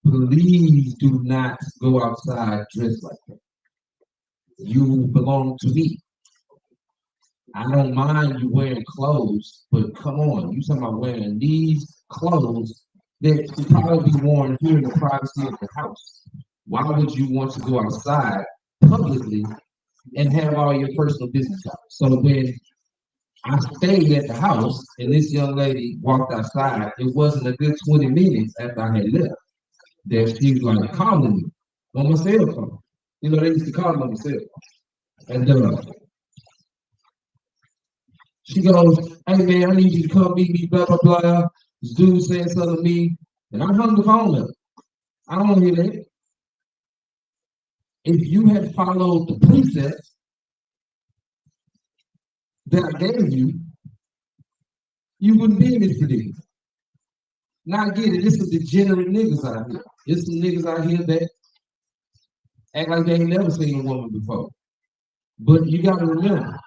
please do not go outside dressed like that. You belong to me. I don't mind you wearing clothes, but come on, you talking about wearing these clothes that could probably be worn here in the privacy of the house. Why would you want to go outside publicly and have all your personal business out? So when I stayed at the house and this young lady walked outside, it wasn't a good 20 minutes after I had left that she was like calling me on my cell phone. You know, they used to call me on my cell phone. And she goes, hey man, I need you to come meet me, blah, blah, blah. This dude saying something to me, and I hung the phone up. I don't want to hear that. If you had followed the precepts that I gave you, you wouldn't be in this predicament. Now I get it, this is degenerate niggas out here. There's some niggas out here that act like they ain't never seen a woman before. But you gotta remember,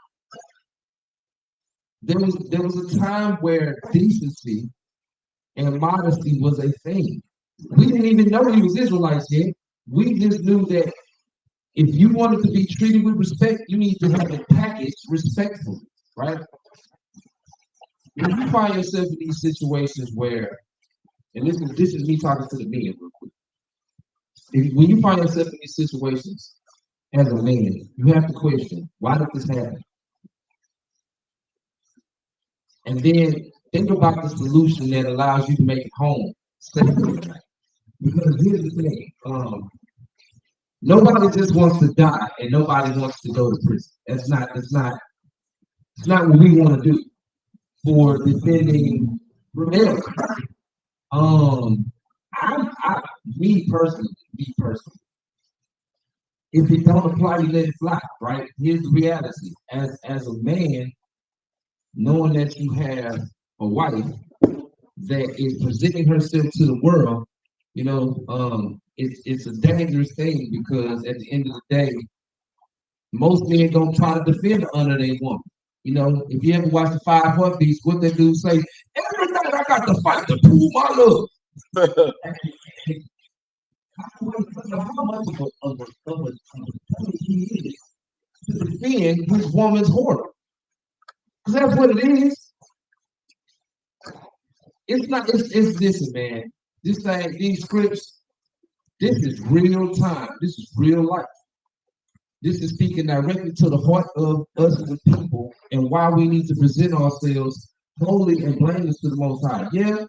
there was a time where decency and modesty was a thing. We didn't even know he was Israelites yet. We just knew that if you wanted to be treated with respect, you need to have it packaged respectfully, right? When you find yourself in these situations where, and this is me talking to the men real quick. When you find yourself in these situations as a man, you have to question, why did this happen? And then think about the solution that allows you to make it home safely. Because here's the thing, nobody just wants to die and nobody wants to go to prison. It's not what we want to do for defending rebellion. Me personally, if it don't apply, you let it fly, right? Here's the reality. As a man, knowing that you have a wife that is presenting herself to the world, you know, it's a dangerous thing because at the end of the day, most men don't try to defend the honor they want. You know, if you ever watch the Five Heartbeats, what they do say, every night I got to fight to prove my love. How much of a he is to defend his woman's whoredom? Because that's what it is. It's not, it's listen, man. This thing, these scripts, this is real time. This is real life. This is speaking directly to the heart of us as a people and why we need to present ourselves holy and blameless to the Most High. Yeah,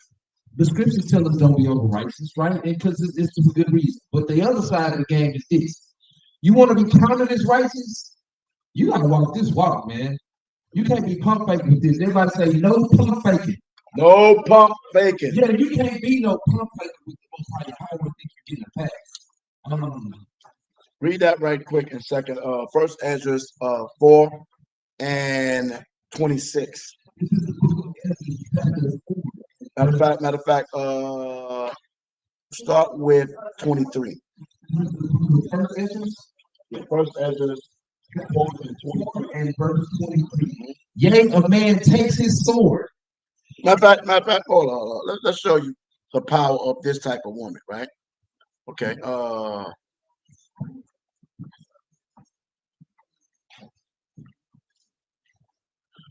the scriptures tell us don't be over righteous, right? And because it's for good reason. But the other side of the game is this. You want to be counted as righteous? You got to walk this walk, man. You can't be pump faking with this. Everybody say no pump faking. No pump faking. Yeah, you can't be no pump faking with the Most High. I would think you're getting a pass. Read that right quick in second. First Ezra 4 and 26. Matter of fact, start with 23. First Ezra 4 and 23. And verse 23. Yea, a man takes his sword. Matter of fact, hold on. Let's show you the power of this type of woman, right? Okay.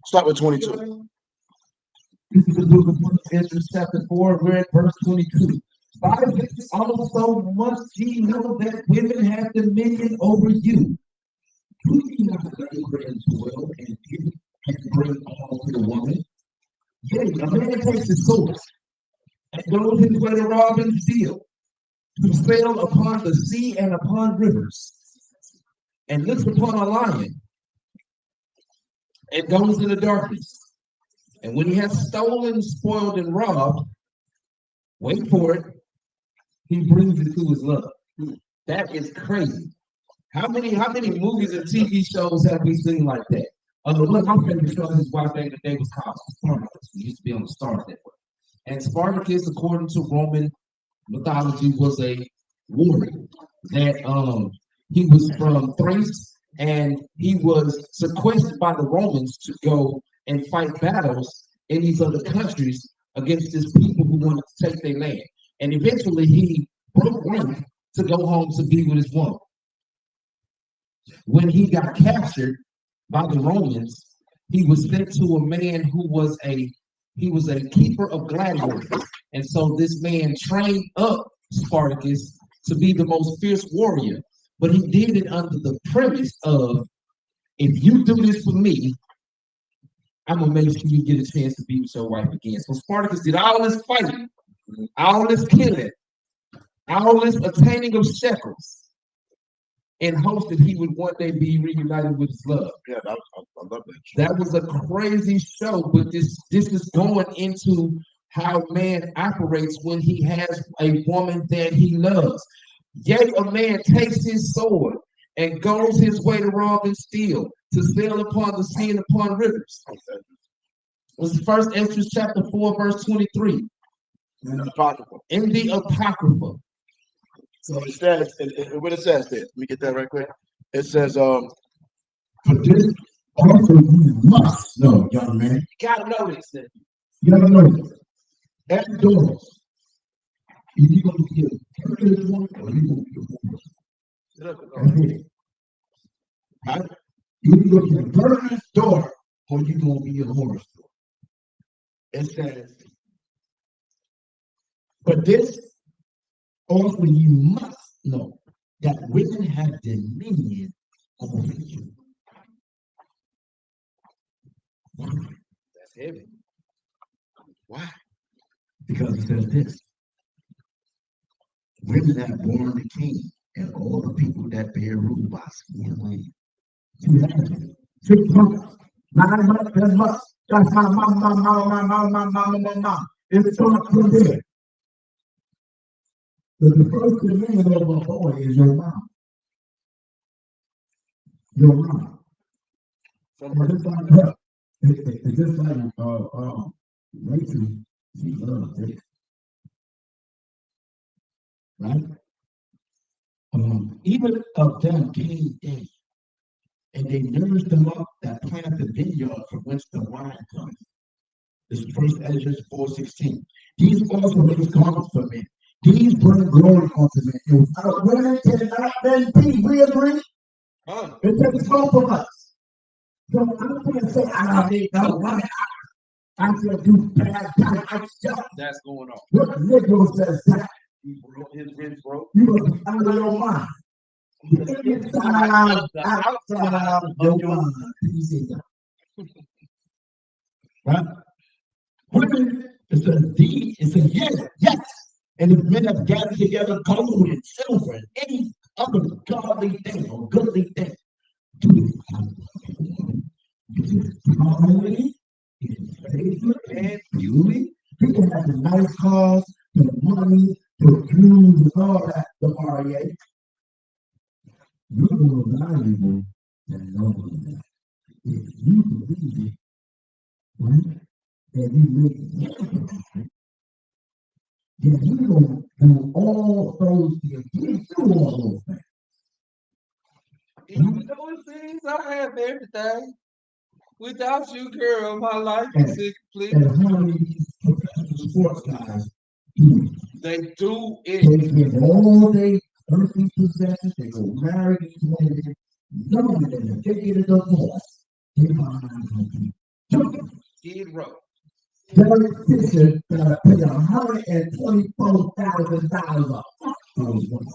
Start with 22. This is the book of Ezra, chapter 4, we're at verse 22. By this also must ye know that women have dominion over you. Do you not labor and toil and give and bring all to the woman? Yea, a man takes his sword and goes his way to rob and steal, to sail upon the sea and upon rivers, and looks upon a lion, and goes in the darkness. And when he has stolen, spoiled, and robbed, wait for it, he brings it to his love. That is crazy. How many movies and TV shows have we seen like that? Look, my favorite show his wife back in the day was called Spartacus. He used to be on the Star Network. And Spartacus, according to Roman mythology, was a warrior that he was from Thrace, and he was sequestered by the Romans to go and fight battles in these other countries against these people who wanted to take their land. And eventually he broke rank to go home to be with his woman. When he got captured by the Romans, he was sent to a man who was a keeper of gladiators. And so this man trained up Spartacus to be the most fierce warrior. But he did it under the premise of, if you do this for me, I'm gonna make sure you get a chance to be with your wife again. So Spartacus did all this fighting, all this killing, all this attaining of shekels, in hopes that he would one day be reunited with his love. Yeah, I love that show. That was a crazy show, but this is going into how man operates when he has a woman that he loves. Yet a man takes his sword and goes his way to rob and steal, to sail upon the sea and upon rivers. This is First Ezra chapter 4, verse 23. In the Apocrypha. In the Apocrypha. So it says, what it says there, let me get that right quick. It says, For this also you must know, young man. You gotta know this. You gotta know this. At the doors, you gonna be a perfect one or you gonna be a horse. That's it. Right? You gonna be a virgin's daughter or you gonna be a horse daughter. It says, but this also you must know that women have dominion over you. Why? That's heavy. Why? Because it says this. Women have born the king and all the people that bear rule by sea and land. You have 6 months, 9 months, 10 months. That's my mama. It's starts from there. But the first command of a boy is your mom. Your mom. And it's like her. It's just like Rachel, she loves it. Right? Even of them came in. and they nourish them up that plant the vineyard from whence the wine comes. This is first Ezra 4:16. These also make garments for men. These bring glory unto men. And without women cannot men be. We agree? It takes both of us. So I'm going to say, I need no woman. I can do bad stuff. That's going on. What Negro says that? His ribs broke. You must be out of your mind. The inside, outside of your mind. Right? Women, it says these, it says yes. And if men have gathered together gold and silver and any other godly thing or goodly thing, do harmony, favor, and beauty. People have the nice cars, the money, the jewels, and all that, the REA. You're more valuable than all of that. If you believe it, right? And you make it, then you don't do all those things. You do all those things. Even those things I have everything. Without you, girl, my life is incomplete. And how many professional sports guys do? They do it. They spend all day earthly possessions. They go marry these women. None of them, they get a divorce. They find Skid Row. Derek Fisher got to pay $124,000 a month.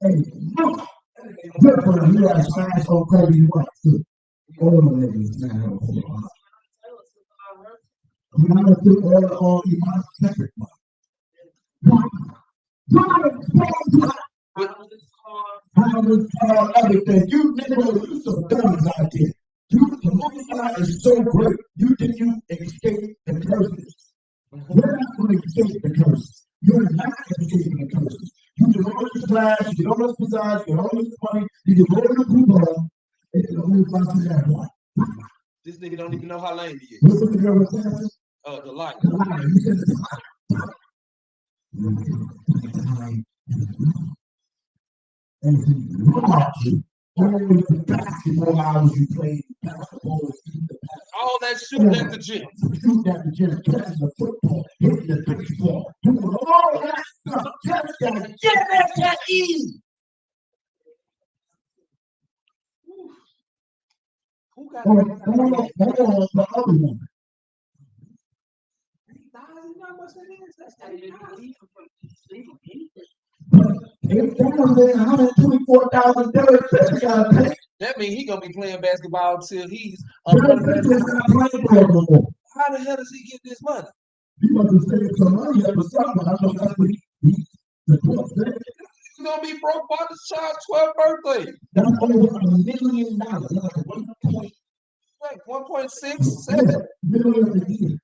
And no, good for him. You got to smash on Kobe's wife too. All of them is smash on Kobe's wife. You got to do all you want to separate one. Everything. You nigga, you some dummies out there. The Most High is so great. You think you escape the curses. You're not going to escape the curses. You're not escaping the curses. You can all this class, you can all this design, you can all this money, you can all this people. It's the only person that one. This nigga don't even know how lame he is. What's the girl with that? The light. The light. You said the light. And he lost you. All the basketball hours you played, basketball, all that shooting at the gym. Shooting at the gym, catching the football, hitting the baseball, doing all that stuff. Just gotta get that easy. Who got all the other woman? If down there $124,000, that means he gonna be playing basketball till he's how the hell does he get this money? He must have saved some money up or something. I know that's what he's gonna be broke by the child's 12th birthday. That's over $1 million. Like 1.67 million a year.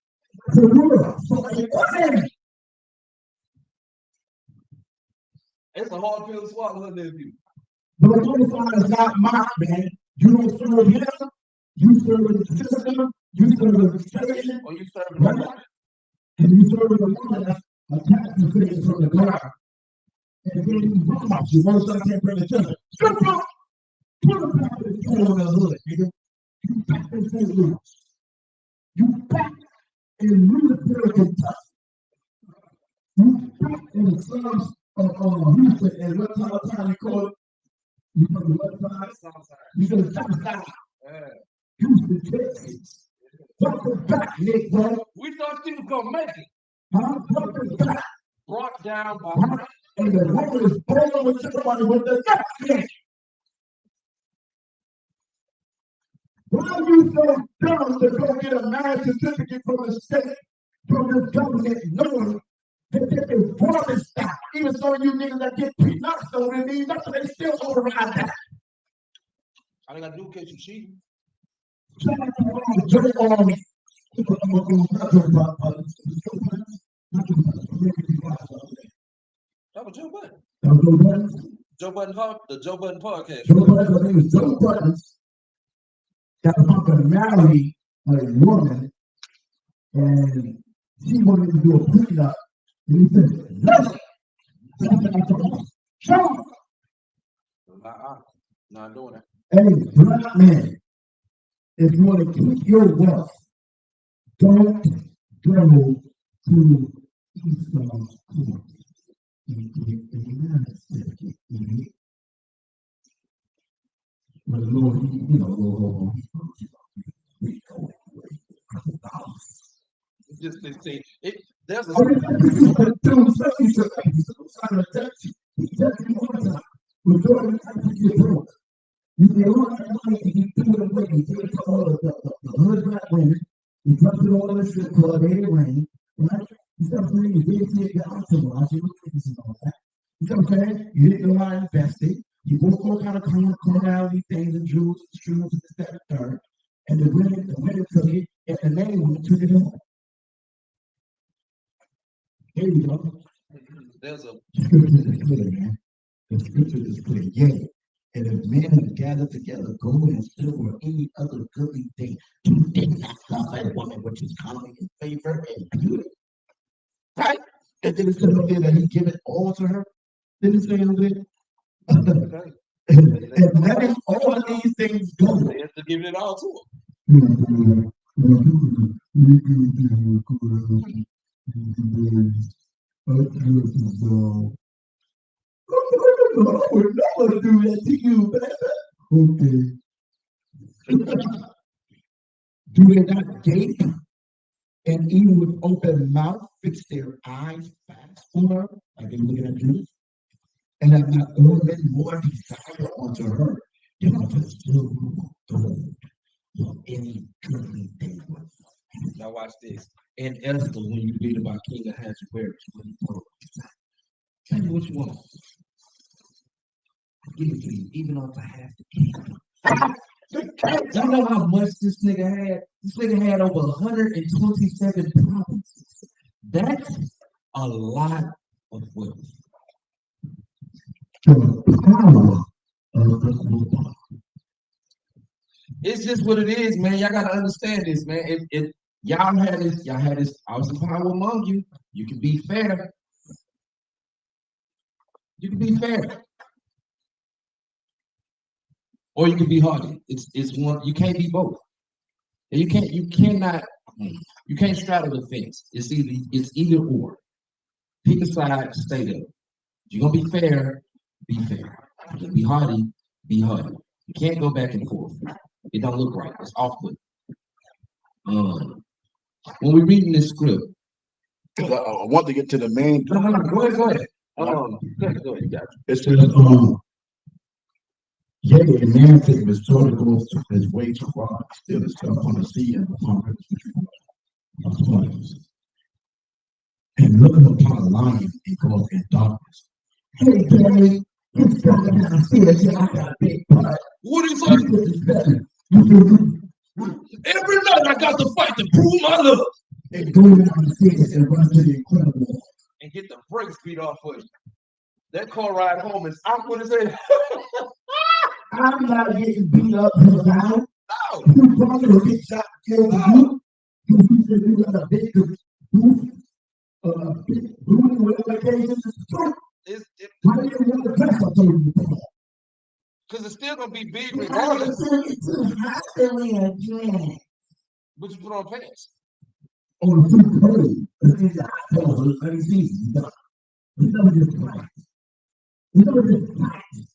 It's a hard pill to swallow, isn't it? But the Most is not mocked, man. You don't serve him, you serve the system, you serve the station, or you serve the woman. And you serve the woman that's attached to things from the ground. And then you box, you want to start bring the children. Put a back in the hood, nigga. You back in St. Louis. You back in Louisville, Kentucky. You back in the slums of Houston, and what time you call it? You know what side? You know the south side. Houston, Texas. Welcome back, Nick, bro. We thought you was gonna make it. Huh? Welcome back. Brought down by and the woman is born with somebody with the neck. Why are you so dumb to go get a marriage certificate from the state, from the government, knowing that they can promise that? Even some of you niggas that get peanuts don't really need nothing, they still override that. All they gotta do is catch you cheating. That was Joe Budden. Joe Budden the Joe Budden podcast. Joe Budden's name is Joe Budden. That was about to marry a woman, and she wanted to do a prenup. And he said, "No, not doing that." Hey, black man, if you want to keep your wealth, don't go to Esau's court and get the marriage certificate. But the Lord, you know, Lord, Just to say, there's a you can run that money and you threw it away. You gave it to all of the hood black women. You dumped it all in the strip club, made it rain. Right? You know what I'm saying? You gave it to your entourage, your kids and all that. You know what I'm saying? You didn't know how to invest it. You bought all kind of carnality things and jewels, shoes, and this, that, and third. And the women took it, and the name woman took it home. Here you go. There's a scripture is clear, man. The scripture is clear. Yeah. And if men have gathered together gold and silver or any other goodly thing, do they not love a woman which is comely in favor and beauty? Right? And then it said over there that he give it all to her. Didn't it say over there? And letting all of these things go. They have to give it all to him. I would never do that to you, baby. Okay. Do they not gape and even with open mouth fix their eyes fast on her, like they're looking at Judas? And have not all men more desire unto her than unto silver or gold or any goodly thing? Now watch this. And Esther, when you read about King Ahasuerus, when he broke, tell me what you want. I'll give it to you, even unto half the kingdom. You know how much this nigga had? This nigga had over 127 provinces. That's a lot of wealth. It's just what it is, man. Y'all gotta understand this, man. Y'all had this awesome power among you. You can be fair. You can be fair. Or you can be hardy. It's one, you can't be both. And you can't straddle the fence. It's either or. Pick a side, stay there. You're gonna be fair, be fair. You can be hardy, be hardy. You can't go back and forth. It don't look right. It's off-put. When we're reading this script, I want to get to the main. No, go ahead. Go ahead. You got it. It says, yea, a man taking his sword and goes to his way to rob, steal his stuff on the sea and upon rivers. And looking upon a lion and goes in darkness. Hey, Daddy, it's something I see. I got a big butt. What is it? Every night I got to fight to prove my love. And go down the stairs and run to the incredible. And get the brakes beat off of you. That car ride home is awkward as hell. I'm not getting beat up around. No. You probably will get shot killed you. Because you said you got a big booth. Big booth, whatever the case is. Why do you want the dress up on you? Because it's still going to be big regardless. But you put on pants. On the food parade. Let me see. You never get practice. You never get practice.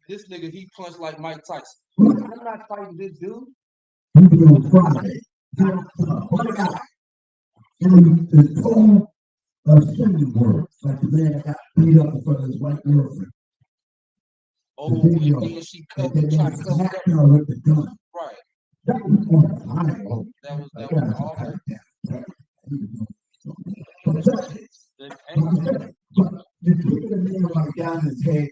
This nigga, he punched like Mike Tyson. I'm not fighting this dude. You be on Friday. What guy? And the tone of singing words, like the man that got beat up in front of his white girlfriend. Oh, and then she cut the shot with the gun. Right. That was on fire. That was all right. But the people that made like down his head,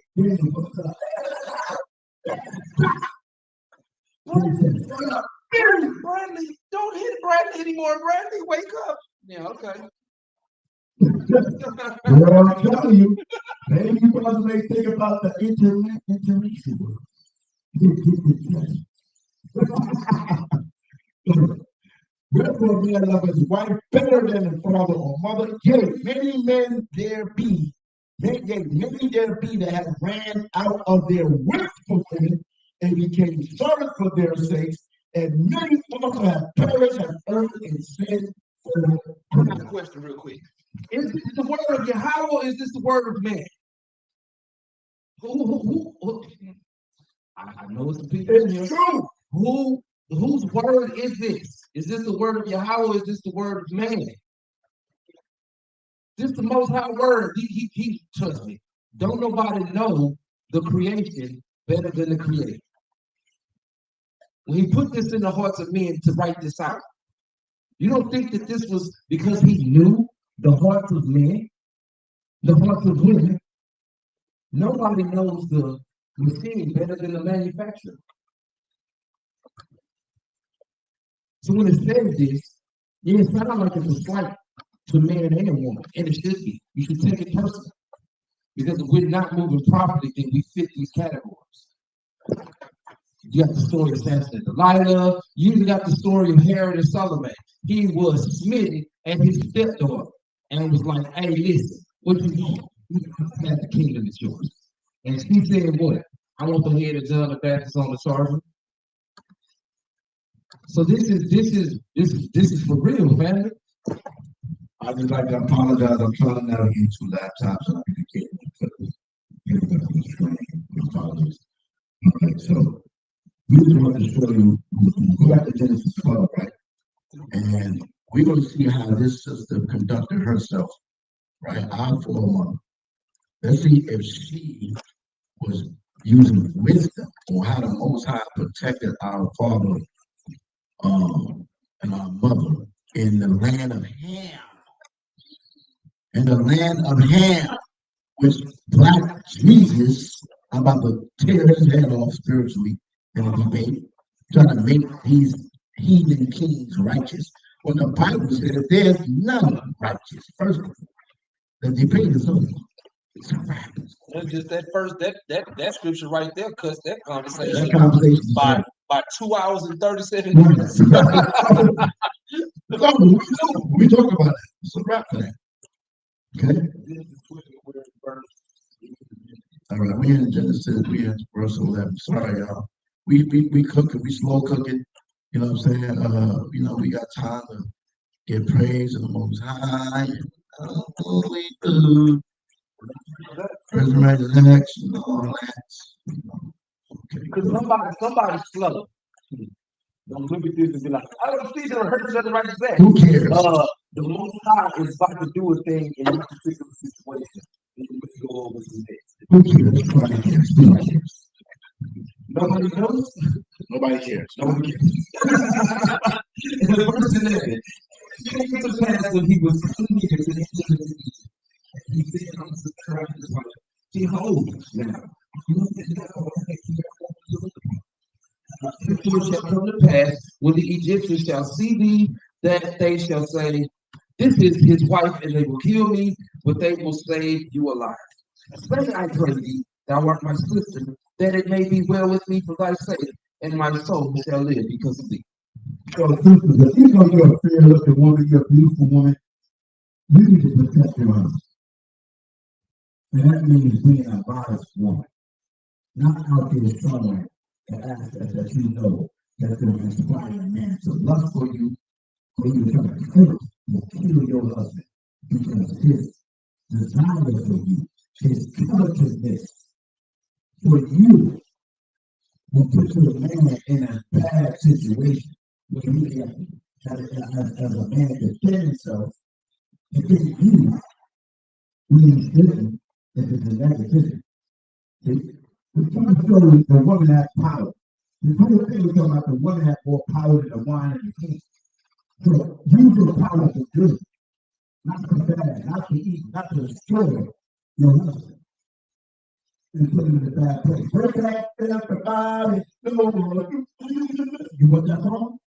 Bradley, don't hit Bradley anymore. Bradley, wake up. Yeah, okay. Well, I'm telling you, maybe you guys may think about the intermission. Wherefore man love his wife better than his father or mother. Yea, many men there be, many there be that have ran out of their wits for women and became servants for their sakes, and many also have perished, have erred and sinned. I got a question real quick. Is this the word of Yahweh or is this the word of man? Who? I know it's the people in here. It's true. Whose word is this? Is this the word of Yahweh or is this the word of man? This is the most high word. He trust me. Don't nobody know the creation better than the creator. When he put this in the hearts of men to write this out, you don't think that this was because he knew the hearts of men, the hearts of women? Nobody knows the machine better than the manufacturer. So when it says this, it sounds like it's a slight to man and woman, and it should be. You should take it personally. Because if we're not moving properly, then we fit these categories. You got the story of Samson and Delilah. You got the story of Herod and Solomon. He was smitten at his stepdaughter and was like, hey, listen, what you want? The kingdom is yours. And she said, what? I want the head of John the Baptist on the charger. So this is for real, family. I just like to apologize. I'm trying to navigate two laptops so I can get the screen. Apologies. Okay, so we just want to show you, go back to Genesis 12, right? And we're going to see how this sister conducted herself, right? Our foremother. Let's see if she was using wisdom or how the Most High protected our father and our mother in the land of Ham. In the land of Ham, which Black Jesus, I'm about to tear his head off spiritually in a debate, trying to make these heathen kings righteous. When the Bible says there's none righteous. First of all, the debate is over. It's a wrap. That's just that first that scripture right there cuts that conversation. That conversation by 2 hours and 37 minutes. We talk about it. It's a wrap for that. Okay. All right, we in Genesis, we in verse 11. Sorry, y'all. We cooking, we slow cooking. You know what I'm saying? You know, we got time to give praise to the Most High. We do. Resurrect and all that. Okay. Because somebody's slow. Don't look at this and be like, I don't see the hurt nothing right to say. Who cares? The Most High is about to do a thing in this particular situation. Let's go over some things. Who cares? Nobody cares. Nobody knows? Nobody cares. Nobody cares. In the verse 11, it came to pass when he was coming near to the end of the Egypt. He said unto the travelers, behold, now, it shall come to pass when the Egyptians shall see thee, that they shall say, this is his wife, and they will kill me, but they will save you alive. Especially I pray thee, thou art my sister, that it may be well with me for thy sake, and my soul shall live because of thee. So, sisters, if you know you're a fair-looking woman, you're a beautiful woman, you need to protect your honor. And that means being a modest woman, not out there somewhere to ask that you know that's going to inspire a man to lust for you, or you try to kill your husband because his desire for you, his covetousness for you, will put your man in a bad situation where he can, as a man, defend himself against you when he's different if it's a negativity. We're trying to show you the woman has power. The whole thing is talking about the woman has more power than the wine and the king. So use your power for good, not for bad, not to eat, not to destroy your husband and put him in a bad place. Break that everybody. You want that song?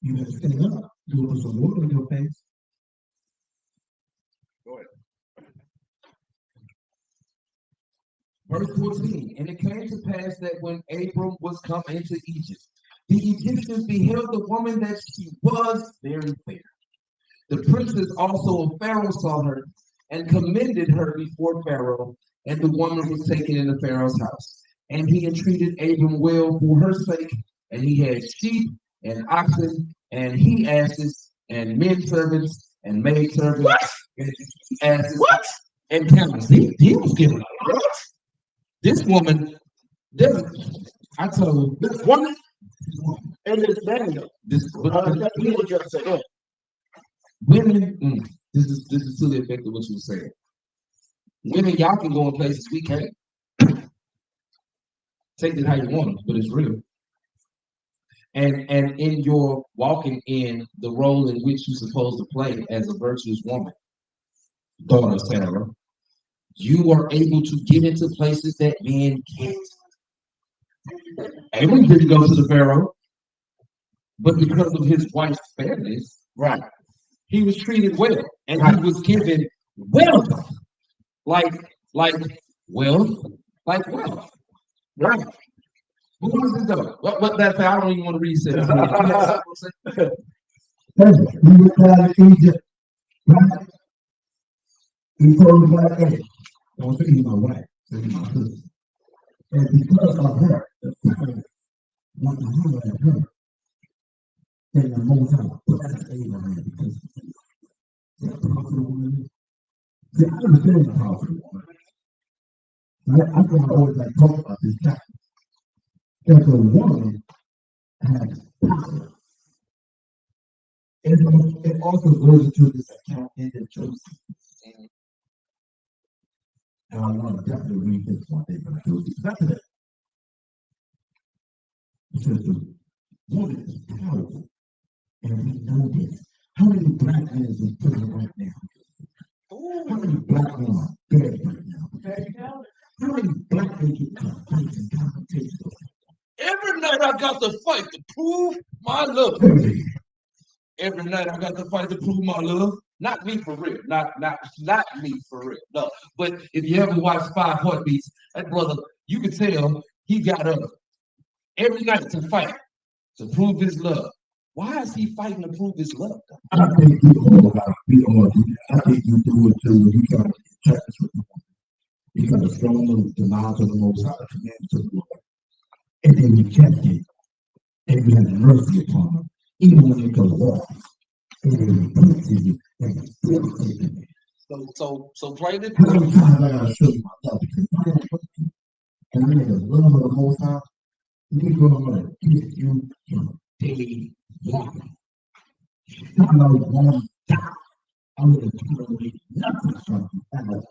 You better stand up. You want some water in your face. Go ahead. Verse 14, and it came to pass that when Abram was come into Egypt, The Egyptians beheld the woman that she was very fair. The princess also of Pharaoh saw her and commended her before Pharaoh, and the woman was taken into Pharaoh's house. And he entreated Abram well for her sake, and he had sheep and oxen and he asses and men servants and maid servants and asses and camels. He was giving a lot. This woman, I told this woman, And it's Daniel. this You would just say that. women, this is to the effect of what you were saying. Women, y'all can go in places we can't. Take it how you want, but it's real. And in your walking in the role in which you're supposed to play as a virtuous woman, daughter of Sarah, you are able to get into places that men can't. Abram didn't go to the Pharaoh, but because of his wife's fairness, Right. he was treated well, and he was given wealth, like wealth, like wealth. Right. Who was this though? What that I don't even want to read it. He went down to Egypt, right? He told his wife, hey, don't say he's my wife, say he's my husband. And because of her, the Pharaoh wanted to highlight her. And the Most High blessed Abraham because that powerful woman. See, I understand the powerful woman. Right? I think I always like talk about this chapter. That the woman has power. It also goes into this account in the Joseph. And I want to definitely read this one day, but I do it back to that. It says the woman is powerful, and we know this. How many black men is in prison right now? How many black men are dead right now? How many black men get to fights and competitions? Every night I got to fight to prove my love. Every night I got to fight to prove my love. Not me for real. Not me for real. No. But if you ever watch Five Heartbeats, that brother, you can tell he got up every night to fight to prove his love. Why is he fighting to prove his love? I think we all got be all do that. I think you do it too when you try to check this with the woman. You got to strong the knowledge of the Most High, the commandments of the Lord. And they reject it. And you have mercy upon them. Even when they go off. And they repent to you. And they still take it. So play the How many times I gotta show you my love? Because I am working. And I am the love of the Most High. Negro, I'm gonna give you your day one. Not like one time. I'm gonna tolerate nothing from you at all.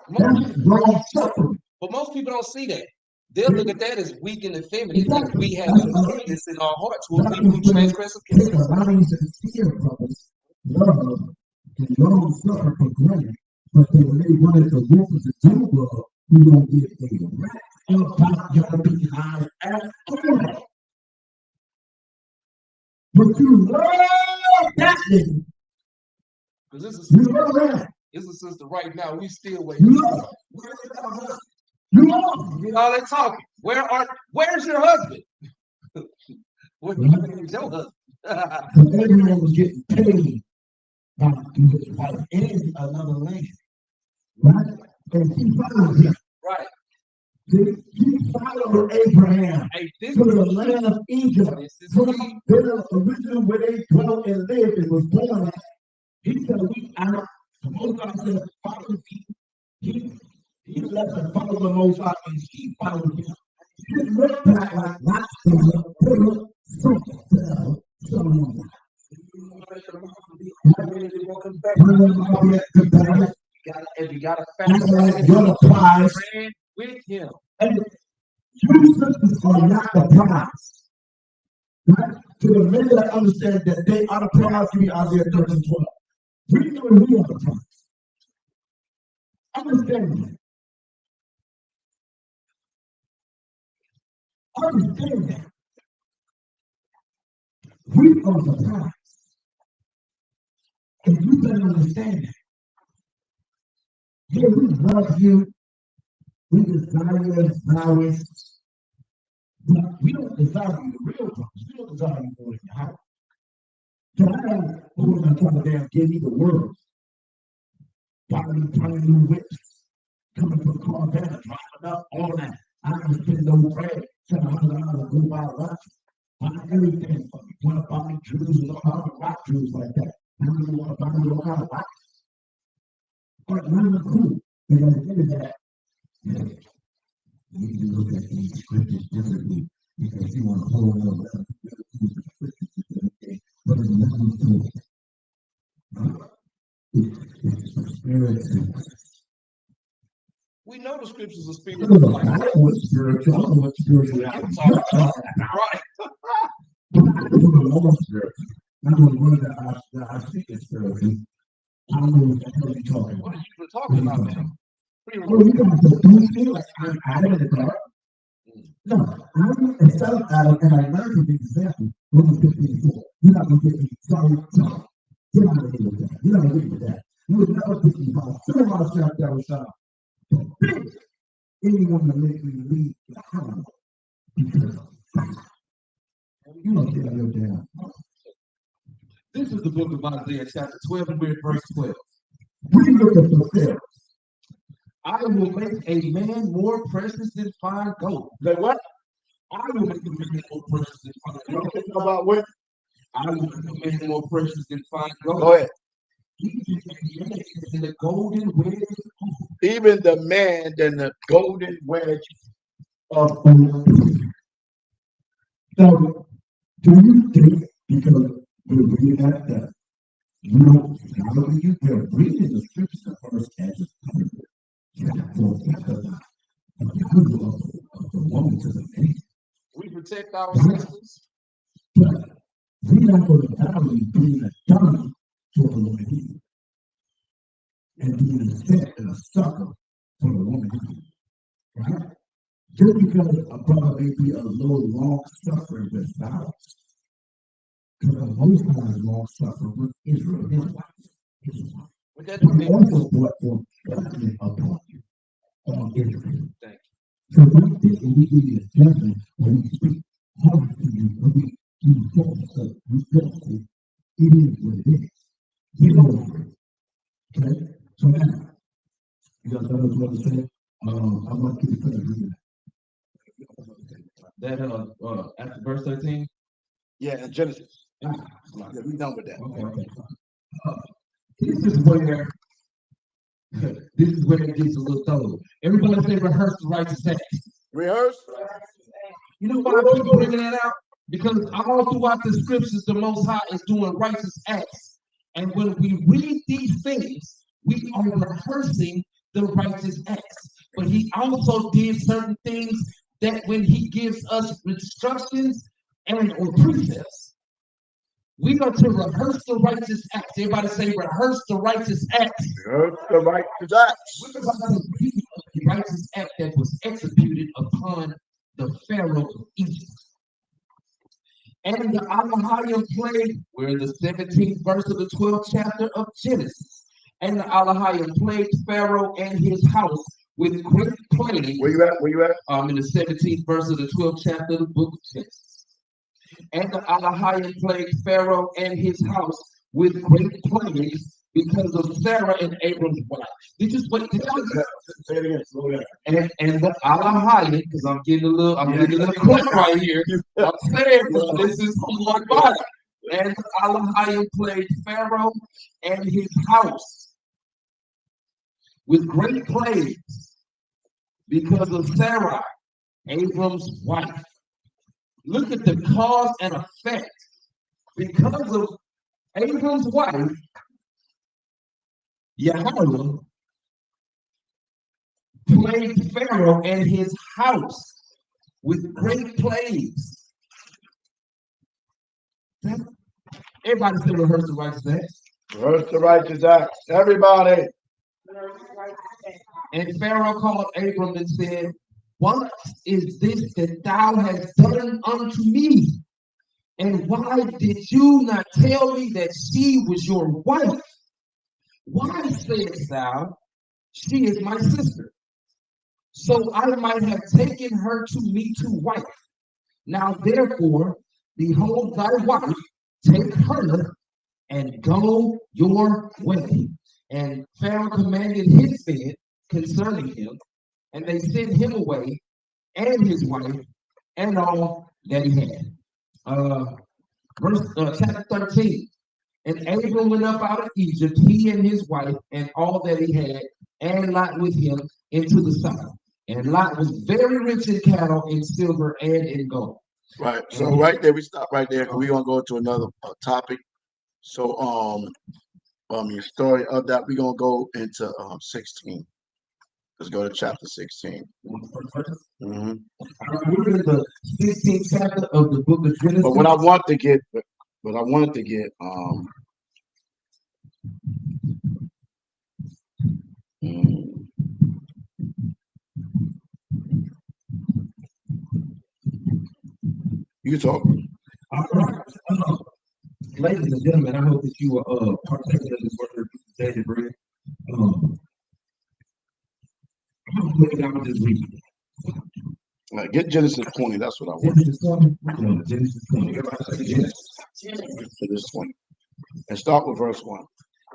That's long suffering. But most people don't see that. They'll look at that as weak and effeminate, like we have forgiveness in our hearts for people who transgress against us. Allowing sincere brothers, love, and long suffer for granted, but then when they run into wolves and do love, we don't get a rat about your behind at all. But you love that nigga. Because this is You love that. This is sister right now. We still waiting. You love. You love. You know, they talking. Where's your husband? Where's your husband? Everyone was getting paid by his wife in another land. Right? And he followed him. Right. He followed Abraham to the land of Egypt. From the original where they dwelt and lived and was born at. He said, we out. The Most High said, follow me. He left and followed the Most High and he followed him. He looked back like not the If you got a family, you're the prize with him. And true sisters are not the prize. Right? To the men that understand that they are the prize, give me Isaiah 13:12. We know we are the prize. Understand that. Understand that. We are the prize. And you better understand that. Yeah, we love you. We desire your prowess. But we don't desire the real promise. We don't desire you going in your house. So I don't, who am I trying to damn give me the world? Buying brand new whips, coming from Carvana, driving up, all that. I don't spend no bread, $700 to go buy lunch, buy everything for me. Want to buy me jewels and all kinds of rock jewels like that. I don't want to buy me all kinds of rocks. But none of cool. But at the end of that, we need to look at these scriptures differently because you want to hold on to but it's not spiritual. We know the scriptures are spiritual. I know what's spiritual. I know what spiritual I'm talking about. Right. I know the Lord spiritual. I know the word that I speak is spiritual. I don't know what the hell you're talking about. What are you talking about, man? Oh, you don't feel like I'm Adam in the dark. No, I'm a son of Adam, and I learned from the example. Romans 15:4. You're not going to get me. Sorry. You're not going to get with that. You're not going to get with that. You would never pick me about. Some of us out there was anyone to make me leave the house because you don't get your damn. This is the book of Isaiah, chapter 12, and we're at verse 12. We look at the I will make a man more precious than fine gold. Like what? I will make a man more precious than fine gold. About what? I will make a man more precious than fine gold. Go ahead. In the golden wedge. Even the man in the golden wedge of So, do you think because we read that you know how do you they're reading the scriptures at first as it's coming? We protect our sisters. But we're not going to value being a dummy for a woman and being a set and a sucker for a woman. Right? Just because a brother may be a little long suffering with violence. Because most times long suffering with Israel, Israelites. But that But also brought forth judgment upon you, on Israel. Thank you. So we give you a judgment when we speak hard to you, when we do falsehood, we falsehood, it is what it is. You know it. Okay? So now, you got something what to say? I want you to put it in that. After verse 13? Yeah, in Genesis. Yeah, we done with that. Okay. This is where it gets a little thorough. Everybody say rehearse the righteous acts. Rehearse? You know why I keep bringing that out? Because all throughout the scriptures, the Most High is doing righteous acts. And when we read these things, we are rehearsing the righteous acts. But he also did certain things that when he gives us instructions and or precepts, we are to rehearse the righteous acts. Everybody say rehearse the righteous acts. Rehearse the righteous acts. We're about to read the righteous act that was executed upon the Pharaoh of Egypt. And the YAHAWASHI plague, we're in the 17th verse of the 12th chapter of Genesis. And the YAHAWASHI plagued Pharaoh and his house with great plague. Where you at? Where you at? In the 17th verse of the 12th chapter of the book of Genesis. And the YAHAWASHI plagued Pharaoh and his house with great plagues because of Sarah and Abram's wife. Did you wait? Say it again. Slow down. And the YAHAWASHI, because I'm getting a little quick right here. I'm saying this is from Lord God. And the YAHAWASHI plagued Pharaoh and his house with great plagues because of Sarah, Abram's wife. Look at the cause and effect. Because of Abram's wife, YAHAWAH plagued Pharaoh and his house with great plagues. Everybody say rehearse the righteous acts. Rehearse the righteous acts. Everybody. And Pharaoh called Abram and said, what is this that thou hast done unto me? And why did you not tell me that she was your wife? Why sayest thou, she is my sister? So I might have taken her to me to wife. Now therefore, behold thy wife, take her and go your way. And Pharaoh commanded his men concerning him, and they sent him away, and his wife, and all that he had. Chapter 13. And Abram went up out of Egypt, he and his wife, and all that he had, and Lot with him into the south. And Lot was very rich in cattle, in silver, and in gold. Right. So right there, we stop right there. We're gonna go to another topic. So your story of that, we're gonna go into 16. Let's go to chapter 16. We're in the 16th chapter of the book of Genesis. But what I wanted to get, you talk. All right. Ladies and gentlemen, I hope that you are partaking of this word daily bread. I'm going to just read it. Get Genesis 20. That's what I want. Genesis 20. Genesis 20. Everybody say Genesis 20. And start with verse 1.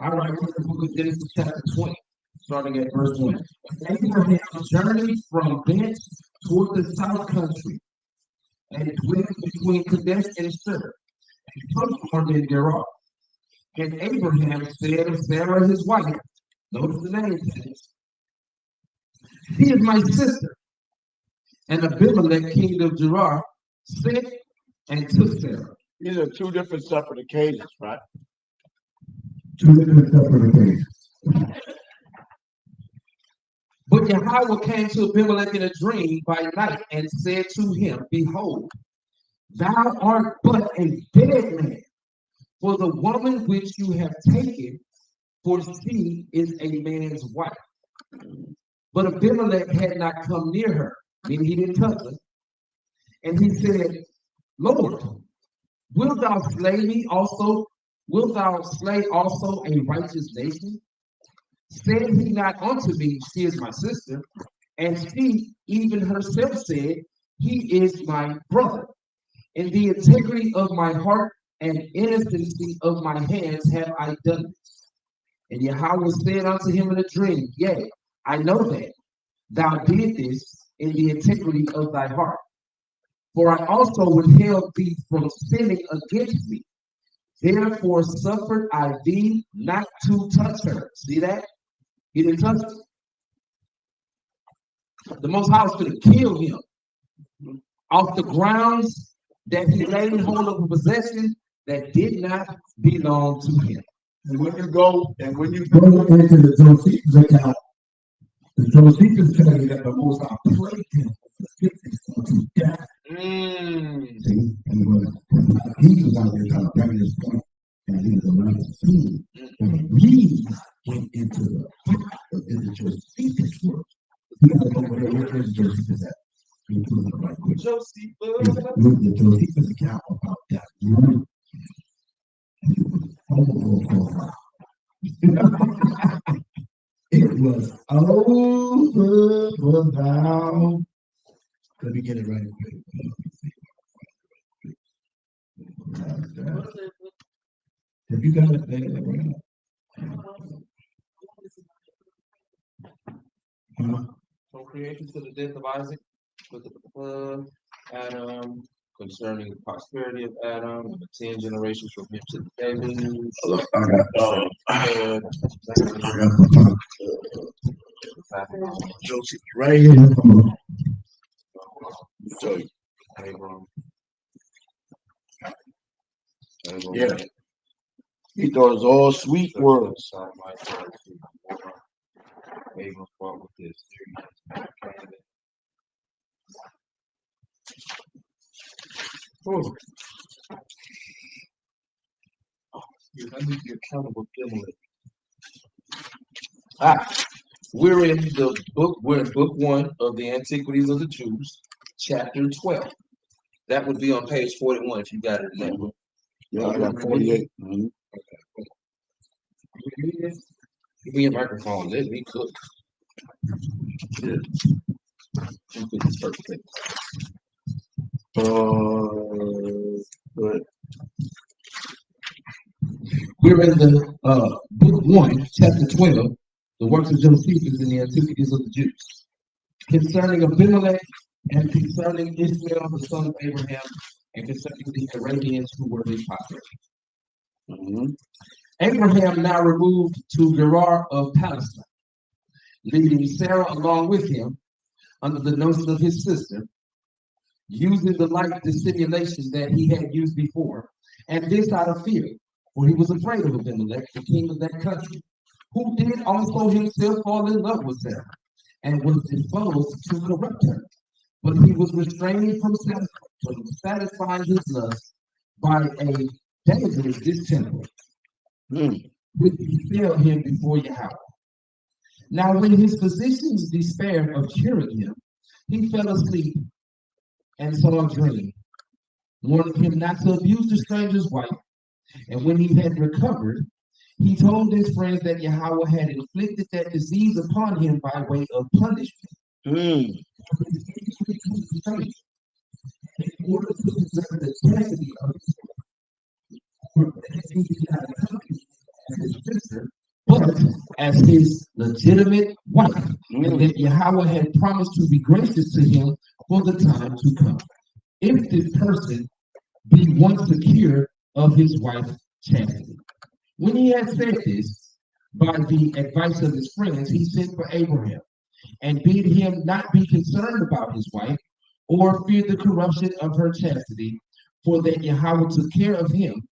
All right, we're in the book of Genesis chapter 20, starting at verse 1. Abraham journeyed from thence toward the south country, and dwelt between Kadesh and Shur, and Hagar in Gerar. And Abraham said of Sarah his wife, notice the name, she is my sister. And Abimelech, king of Gerar, sent and took Sarah. These are two different separate occasions, right? Two different separate occasions. But YAHAWAH came to Abimelech in a dream by night and said to him, behold, thou art but a dead man, for the woman which you have taken, for she is a man's wife. But Abimelech had not come near her, meaning he didn't touch her. And he said, Lord, wilt thou slay me also? Wilt thou slay also a righteous nation? Said he not unto me, she is my sister? And she even herself said, he is my brother. In the integrity of my heart and innocency of my hands have I done this. And YAHAWAH said unto him in a dream, yea, I know that thou did this in the integrity of thy heart. For I also withheld thee from sinning against me. Therefore suffered I thee not to touch her. See that? He didn't touch her. The Most High was going to kill him off the grounds that he laid hold of a possession that did not belong to him. And when you go into the Josephus account, the Josephus tell you that the Most High played him to death. See, he was out there trying to bring this point, and he was around the scene. And we went into the Josephus work. You got to go where is Josephus at? The Josephus account about that room. It was over for thou. Let me get it right. Have you got it there right? From creation to the death of Isaac, Adam, concerning the prosperity of Adam, and the 10 generations from him to the David. Joseph right here. Yeah. He thought it was all sweet words. We're in book 1 of the Antiquities of the Jews, chapter 12. That would be on page 41 if you got it in that book. Yeah, I got 48. Okay. Give me a microphone. Let me cook. Yeah. Cook this first thing. But We're in the book 1, chapter 12, the works of Josephus and the antiquities of the Jews, concerning Abimelech and concerning Ishmael, the son of Abraham, and concerning the Arabians who were his population. Abraham now removed to Gerar of Palestine, leading Sarah along with him under the nose of his sister, using the like dissimulation that he had used before, and this out of fear, for he was afraid of Abimelech, the king of that country, who did also himself fall in love with Sarah, and was disposed to corrupt her. But he was restrained from satisfying his lust by a dangerous distemper, which befell him before YAHAWAH. Now when his physicians despaired of curing him, he fell asleep and saw a dream, warning him not to abuse the stranger's wife. And when he had recovered, he told his friends that YAHAWAH had inflicted that disease upon him by way of punishment. In order to preserve the chastity of his sister, but as his legitimate wife, and that YAHAWAH had promised to be gracious to him for the time to come, if this person be once secure of his wife's chastity. When he had said this, by the advice of his friends, he sent for Abraham and bid him not be concerned about his wife or fear the corruption of her chastity, for that YAHAWAH took care of him,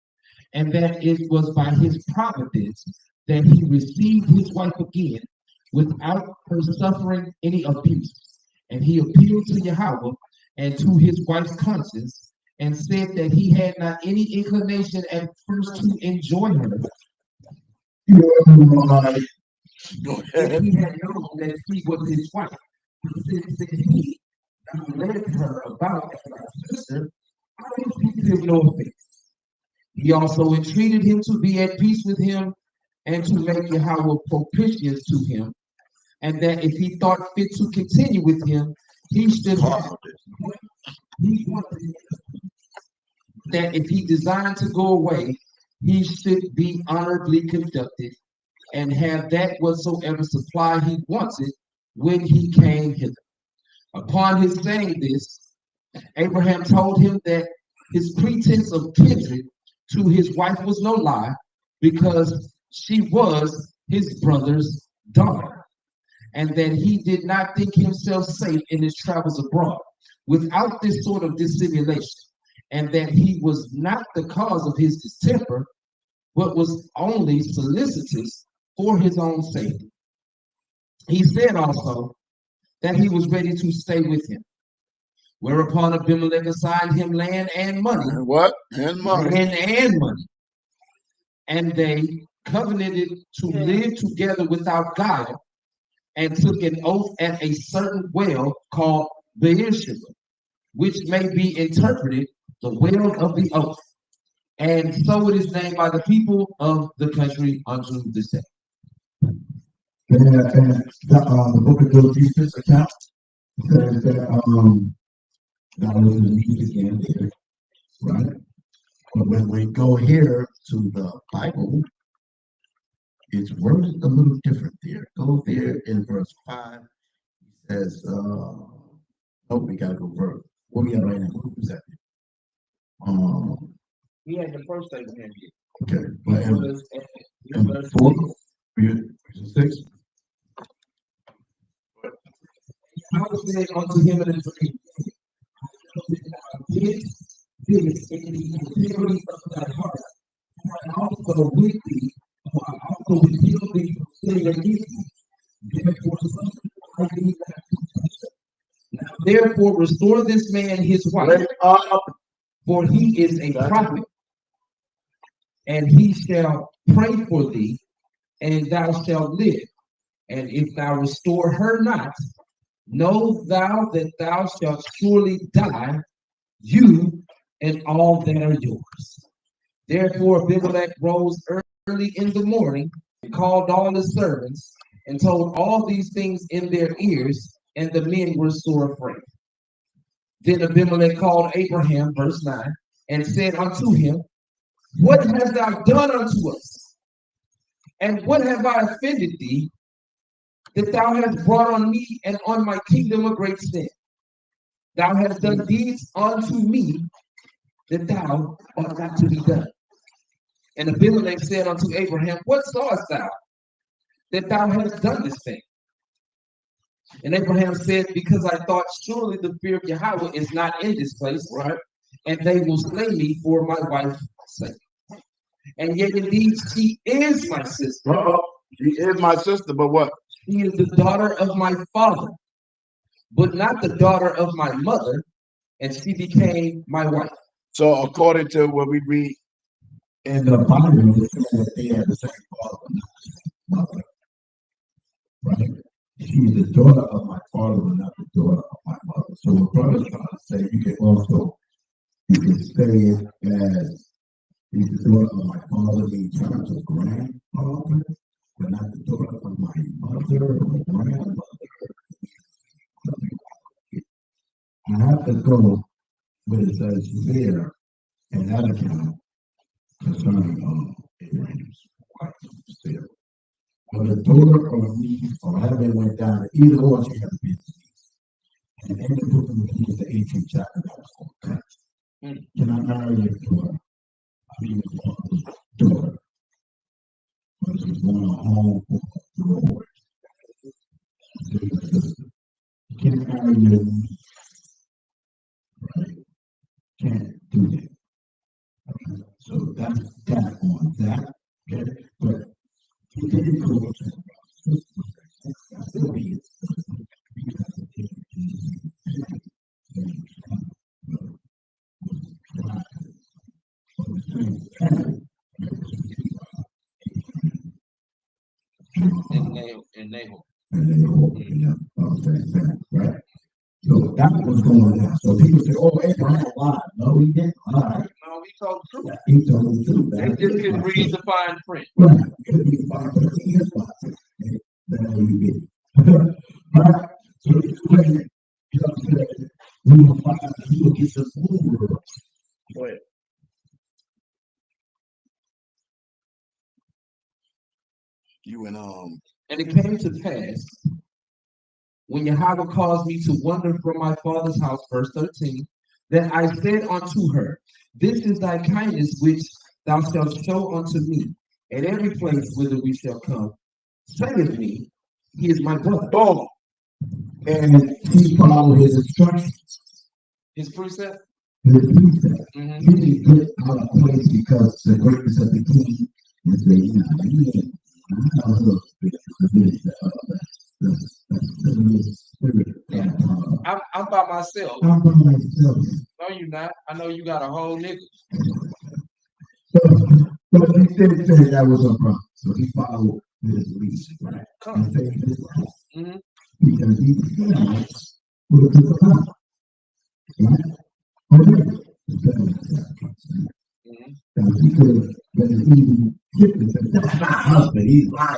and that it was by his providence that he received his wife again without her suffering any abuse. And he appealed to YAHAWAH and to his wife's conscience, and said that he had not any inclination at first to enjoy her. If he had known that she was his wife, since he led her about as a sister, I imputed him no offense. He also entreated him to be at peace with him and to make YAHAWAH propitious to him, and that if he thought fit to continue with him, he should have. He wanted that if he designed to go away, he should be honorably conducted and have that whatsoever supply he wanted when he came hither. Upon his saying this, Abraham told him that his pretense of kindred to his wife was no lie, because she was his brother's daughter, and that he did not think himself safe in his travels abroad without this sort of dissimulation, and that he was not the cause of his distemper, but was only solicitous for his own safety. He said also that he was ready to stay with him. Whereupon Abimelech assigned him land and money. And what? And money. Land and money. And they covenanted to live together without guile, and took an oath at a certain well called Beersheba, which may be interpreted the well of the oath. And so it is named by the people of the country unto this day. The book of Josephus account says that that was the news again there, right? But when we go here to the Bible, it's worded a little different there. Go there in verse 5. It says, oh, we gotta go verse. What we got right now? What was that? We had the first Abraham here. Okay, but in verse 4, 6. I was said unto him in a dream, this in the integrity of thy heart, and also with thee, I also reveal thee from sin and evil. Therefore, I thee back to punishment. Now, therefore, restore this man his wife, for he is a prophet, and he shall pray for thee, and thou shalt live. And if thou restore her not, know thou that thou shalt surely die, you and all that are yours. Therefore Abimelech rose early in the morning, and called all his servants, and told all these things in their ears, and the men were sore afraid. Then Abimelech called Abraham, verse 9, and said unto him, what hast thou done unto us? And what have I offended thee, that thou hast brought on me and on my kingdom a great sin? Thou hast done deeds unto me that thou ought not to be done. And Abimelech said unto Abraham, what sawest thou, that thou hast done this thing? And Abraham said, because I thought surely the fear of Yahweh is not in this place, right? And they will slay me for my wife's sake. And yet indeed she is my sister. She is my sister, but what? She is the daughter of my father, but not the daughter of my mother, and she became my wife. So according to what we read in the Bible, it says that they had the same father, but not the same mother. Right? She's the daughter of my father, but not the daughter of my mother. So what brother's trying to say, you can say it as he's the daughter of my father in terms of grandfather, but not the daughter of my mother or grandmother. I have to go with it says there in that account concerning Abraham's wife still. When the daughter or niece or however it went down, either or she had to be deceased. And in the book of Hebrews, the 18th chapter, that was called text. Can I marry your daughter? I mean, daughter. But she's going home for the Lord. Can I marry your niece? Right? Can't do that. Okay. So that's that on that. Okay. But he didn't go to still be And Nahum. Right? So that's what's going on. So people say, oh, Abraham lied. No, he didn't lie. No, he told the truth. He told the truth. They just didn't read the fine print. Right. Could be fine, but he is fine. That's what he did. Right? So it's when we will find out he will get the over. Go ahead. You and it came to pass when Yahawah caused me to wander from my father's house, verse 13, that I said unto her, this is thy kindness which thou shalt show unto me at every place whither we shall come. Say of me, he is my brother. boom. And he followed his instructions. His precept? His precept. He didn't get out of place because the greatness of the king is the I'm by myself. I'm by myself. No, you're not. I know you got a whole nigga. But he didn't say that was a problem. So he followed his lead, right? Come. Because he realized what it was about. Right? And he could have been even hit and said, that's not husband, he's lying.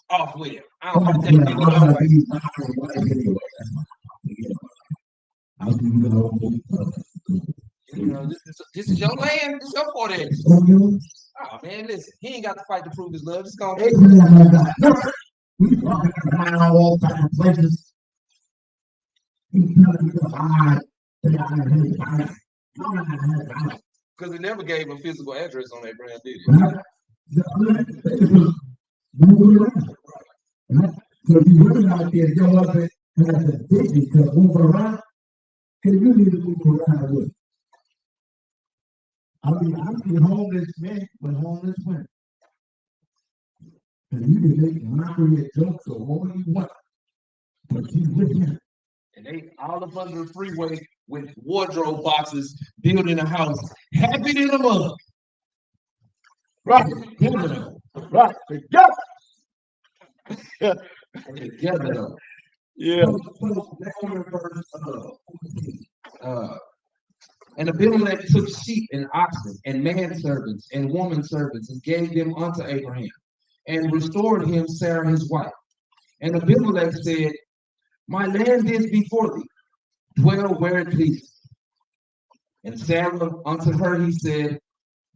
Off with him. I don't want to take people away. He's lying anyway. How do you know? You know, this is your land. This is your 40 acres. Oh, man, listen. He ain't got to fight to prove his love. Just gonna we walking around all kinds of places. He's telling you to hide. Because he never gave a physical address on Abraham, did he? Right? So if you women out there, your husband has a dignity to move around, because you need to move around with. I mean, I see homeless men with homeless women. And you can make mockery and jokes or whatever you want. But she's with him. And they all up under the freeway with wardrobe boxes, building a house, happy in the mug. Right. Right. Together. Together. Yeah. And Abimelech took sheep and oxen and manservants and woman-servants and gave them unto Abraham and restored him Sarah his wife. And Abimelech said, my land is before thee. dwell where it pleaseth. And Sarah unto her he said,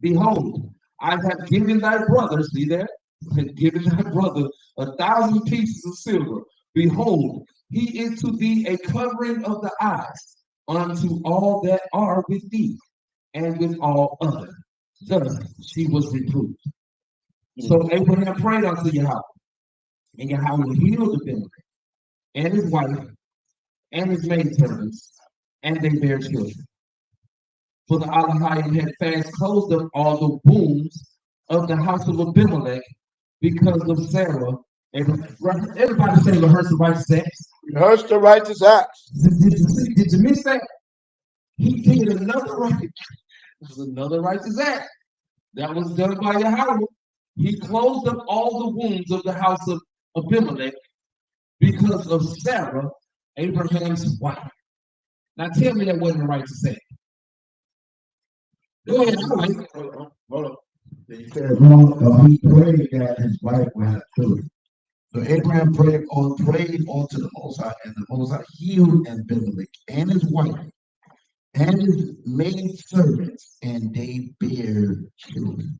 Behold, I have given thy brother, see that? Given thy brother 1,000 pieces of silver. Behold, he is to thee a covering of the eyes unto all that are with thee, and with all other. Thus she was reproved. So Abraham prayed unto Yahweh, and Yahweh healed Abimelech and his wife and his maidservants, and they bare children. For the Alahayim had fast closed up all the wombs of the house of Abimelech because of Sarah. Everybody say rehearse the righteous acts. Rehearse the righteous acts. Did you miss that? He did another righteous act. That was done by Yahweh. He closed up all the wombs of the house of Abimelech because of Sarah, Abraham's wife. Now tell me that wasn't a righteous act. Go ahead, hold on. He said, he prayed that his wife would have children. So Abraham prayed unto the Most High, and the Most High healed Abimelech and his wife and his maid servants, and they bare children.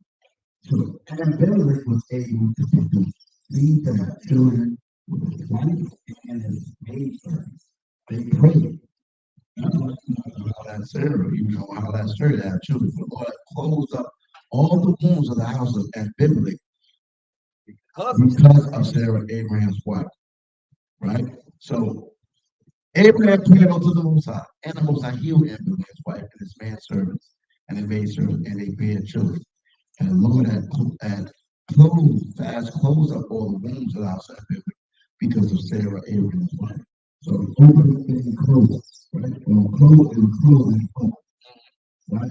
So Abimelech was able to produce seed to have children with his wife and his maid servants. They prayed. How that Sarah, how that Sarah to have children. The Lord closed up all the wombs of the house of Abimelech because of Sarah, Abraham's wife. Right? So Abraham prayed unto the Most High, and the Most High healed Abimelech's wife and his manservants and his maidservants, and they bare children. And the Lord had closed up all the wombs of the house of Abimelech because of Sarah, Abraham's wife. So open and close, right? Well, close and open, right?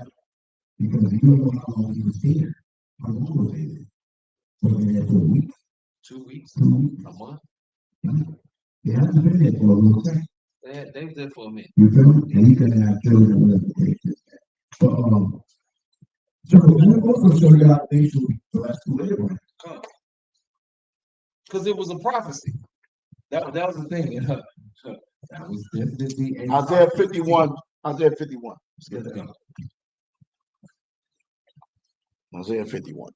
Because you don't know how long he was here. How long was he there? Was he there for a week? 2 weeks? 2 weeks? A month? Right? He hasn't been there for a little time. They was there for a minute. You feel me? And he couldn't have children with him. So let me also show you how things will be blessed to Abraham. Because it was a prophecy. That was the thing. That was definitely Isaiah 51. Isaiah 51. Let's get that. Isaiah 51.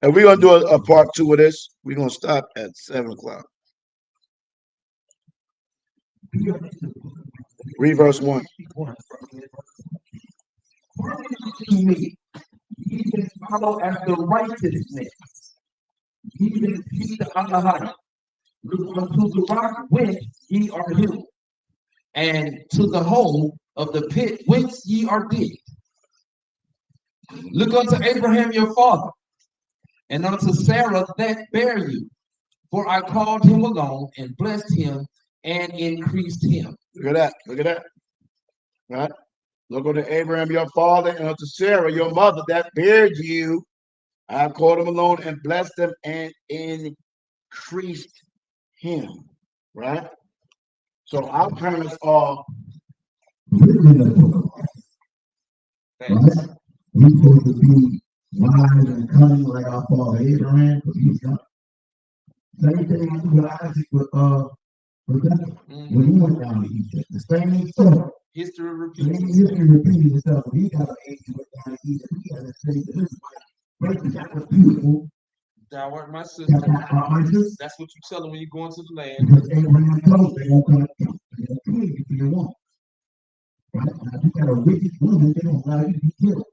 And we're gonna do a part 2 of this. We're gonna stop at 7 o'clock. Read verse 1. Me, even follow after righteousness, even seek the Alahayim. Look unto the rock whence ye are healed, and to the hole of the pit whence ye are digged. Look unto Abraham your father, and unto Sarah that bare you. For I called him alone, and blessed him, and increased him. Look at that. Look at that. Right? Look unto Abraham your father, and unto Sarah your mother that bare you. I have called him alone, and blessed him, and increased him. Right? So our parents are right? We're supposed to be wise and cunning like our father Abraham, because he's young. Same thing happened with Isaac with that. When he went down to Egypt. The same story. History repeated itself. When he got an age, he went down to Egypt. He had to say to his wife, right, that was beautiful. Thou art my sister. That's what you tell them when you go into the land. Because Abraham told they won't come to you for your woman. Right? Now, if you got a wicked woman, they don't allow you to be killed.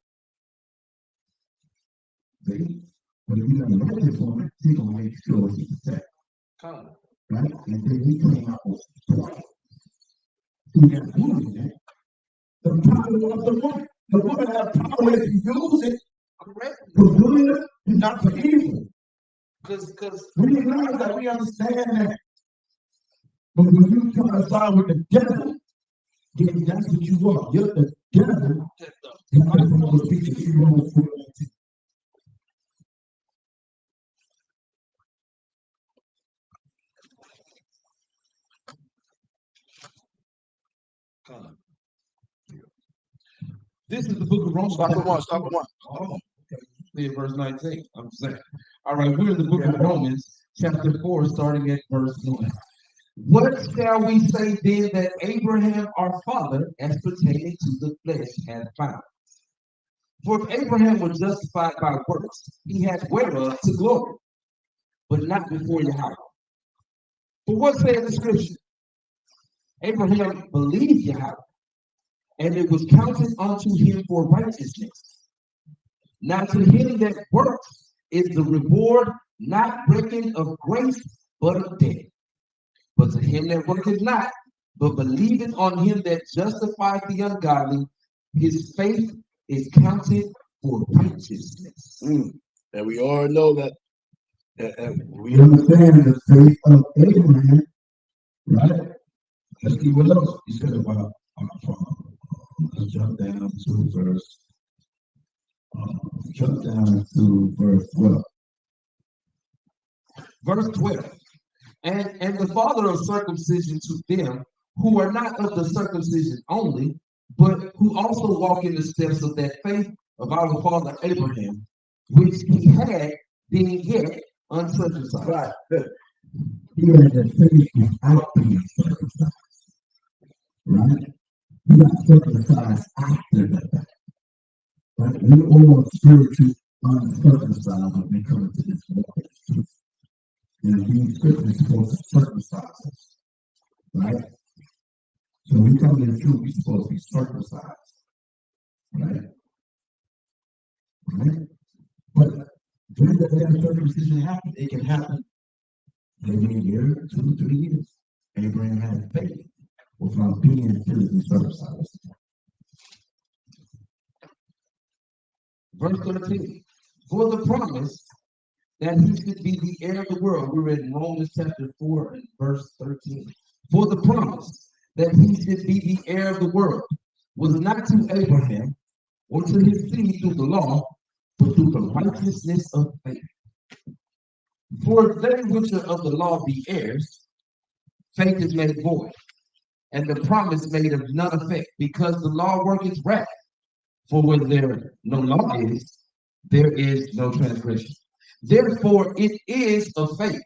See? But if you got a righteous woman, she's going to make sure she's protected. Right? And then he came out with twice. He got woman there. The power of the woman. The woman has power if you use it correctly for good and not for evil. Because we realize that, we understand that. But when you try to side with the devil, then that's what you are. You're the devil. This is the book of Romans. Stop at one. Oh, okay. Verse 19. I'm saying. All right, we're in the book of Romans, chapter 4, starting at verse 1. What shall we say then that Abraham our father, as pertaining to the flesh, hath found? For if Abraham were justified by works, he hath whereof to glory, but not before Yahweh. For what saith the scripture? Abraham believed Yahweh, and it was counted unto him for righteousness. Now to him that works is the reward not reckoned of grace, but of debt. But to him that worketh not, but believeth on him that justifieth the ungodly, his faith is counted for righteousness. And we all know that, we understand the faith of Abraham, right? Let's see what else he said about. Let's jump down to verse. Jump down to verse 12. Verse 12. And the father of circumcision to them who are not of the circumcision only, but who also walk in the steps of that faith of our father Abraham, which he had being yet uncircumcised. Right. He had the faith without being circumcised. Right? He got circumcised after that. Right? We all spiritually uncircumcised when we come into this world. And being Christian is supposed to circumcise us. Right? So we come in the truth, we're supposed to be circumcised. Right? Right? But when that circumcision happens, it can happen maybe a year, 2, 3 years. Abraham had faith without being physically circumcised. Verse 13. For the promise that he should be the heir of the world. We're in Romans chapter 4 and verse 13. For the promise that he should be the heir of the world was not to Abraham or to his seed through the law, but through the righteousness of faith. For if they which are of the law be heirs, faith is made void, and the promise made of none effect, because the law worketh wrath. For where there no law is, there is no transgression. Therefore it is of faith,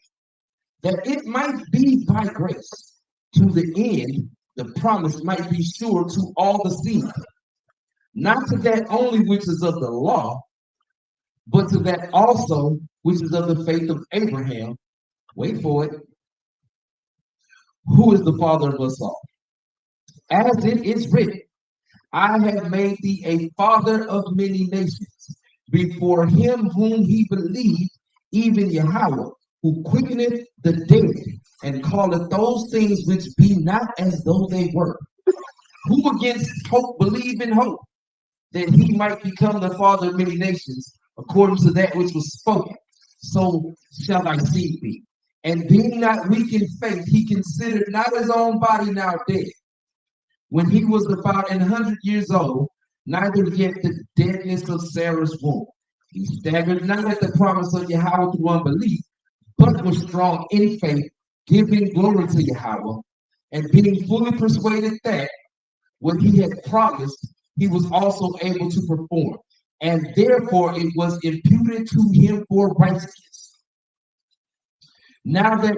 that it might be by grace, to the end the promise might be sure to all the seed, not to that only which is of the law, but to that also which is of the faith of Abraham, wait for it, who is the father of us all. As it is written, I have made thee a father of many nations, before him whom he believed, even Yahawah, who quickeneth the dead, and calleth those things which be not as though they were. Who against hope believe in hope, that he might become the father of many nations, according to that which was spoken. So shall thy seed be. And being not weak in faith, he considered not his own body now dead, when he was about 100 years old, neither yet the deadness of Sarah's womb. He staggered not at the promise of Yahweh through unbelief, but was strong in faith, giving glory to Yahweh, and being fully persuaded that what he had promised, he was also able to perform. And therefore it was imputed to him for righteousness. Now that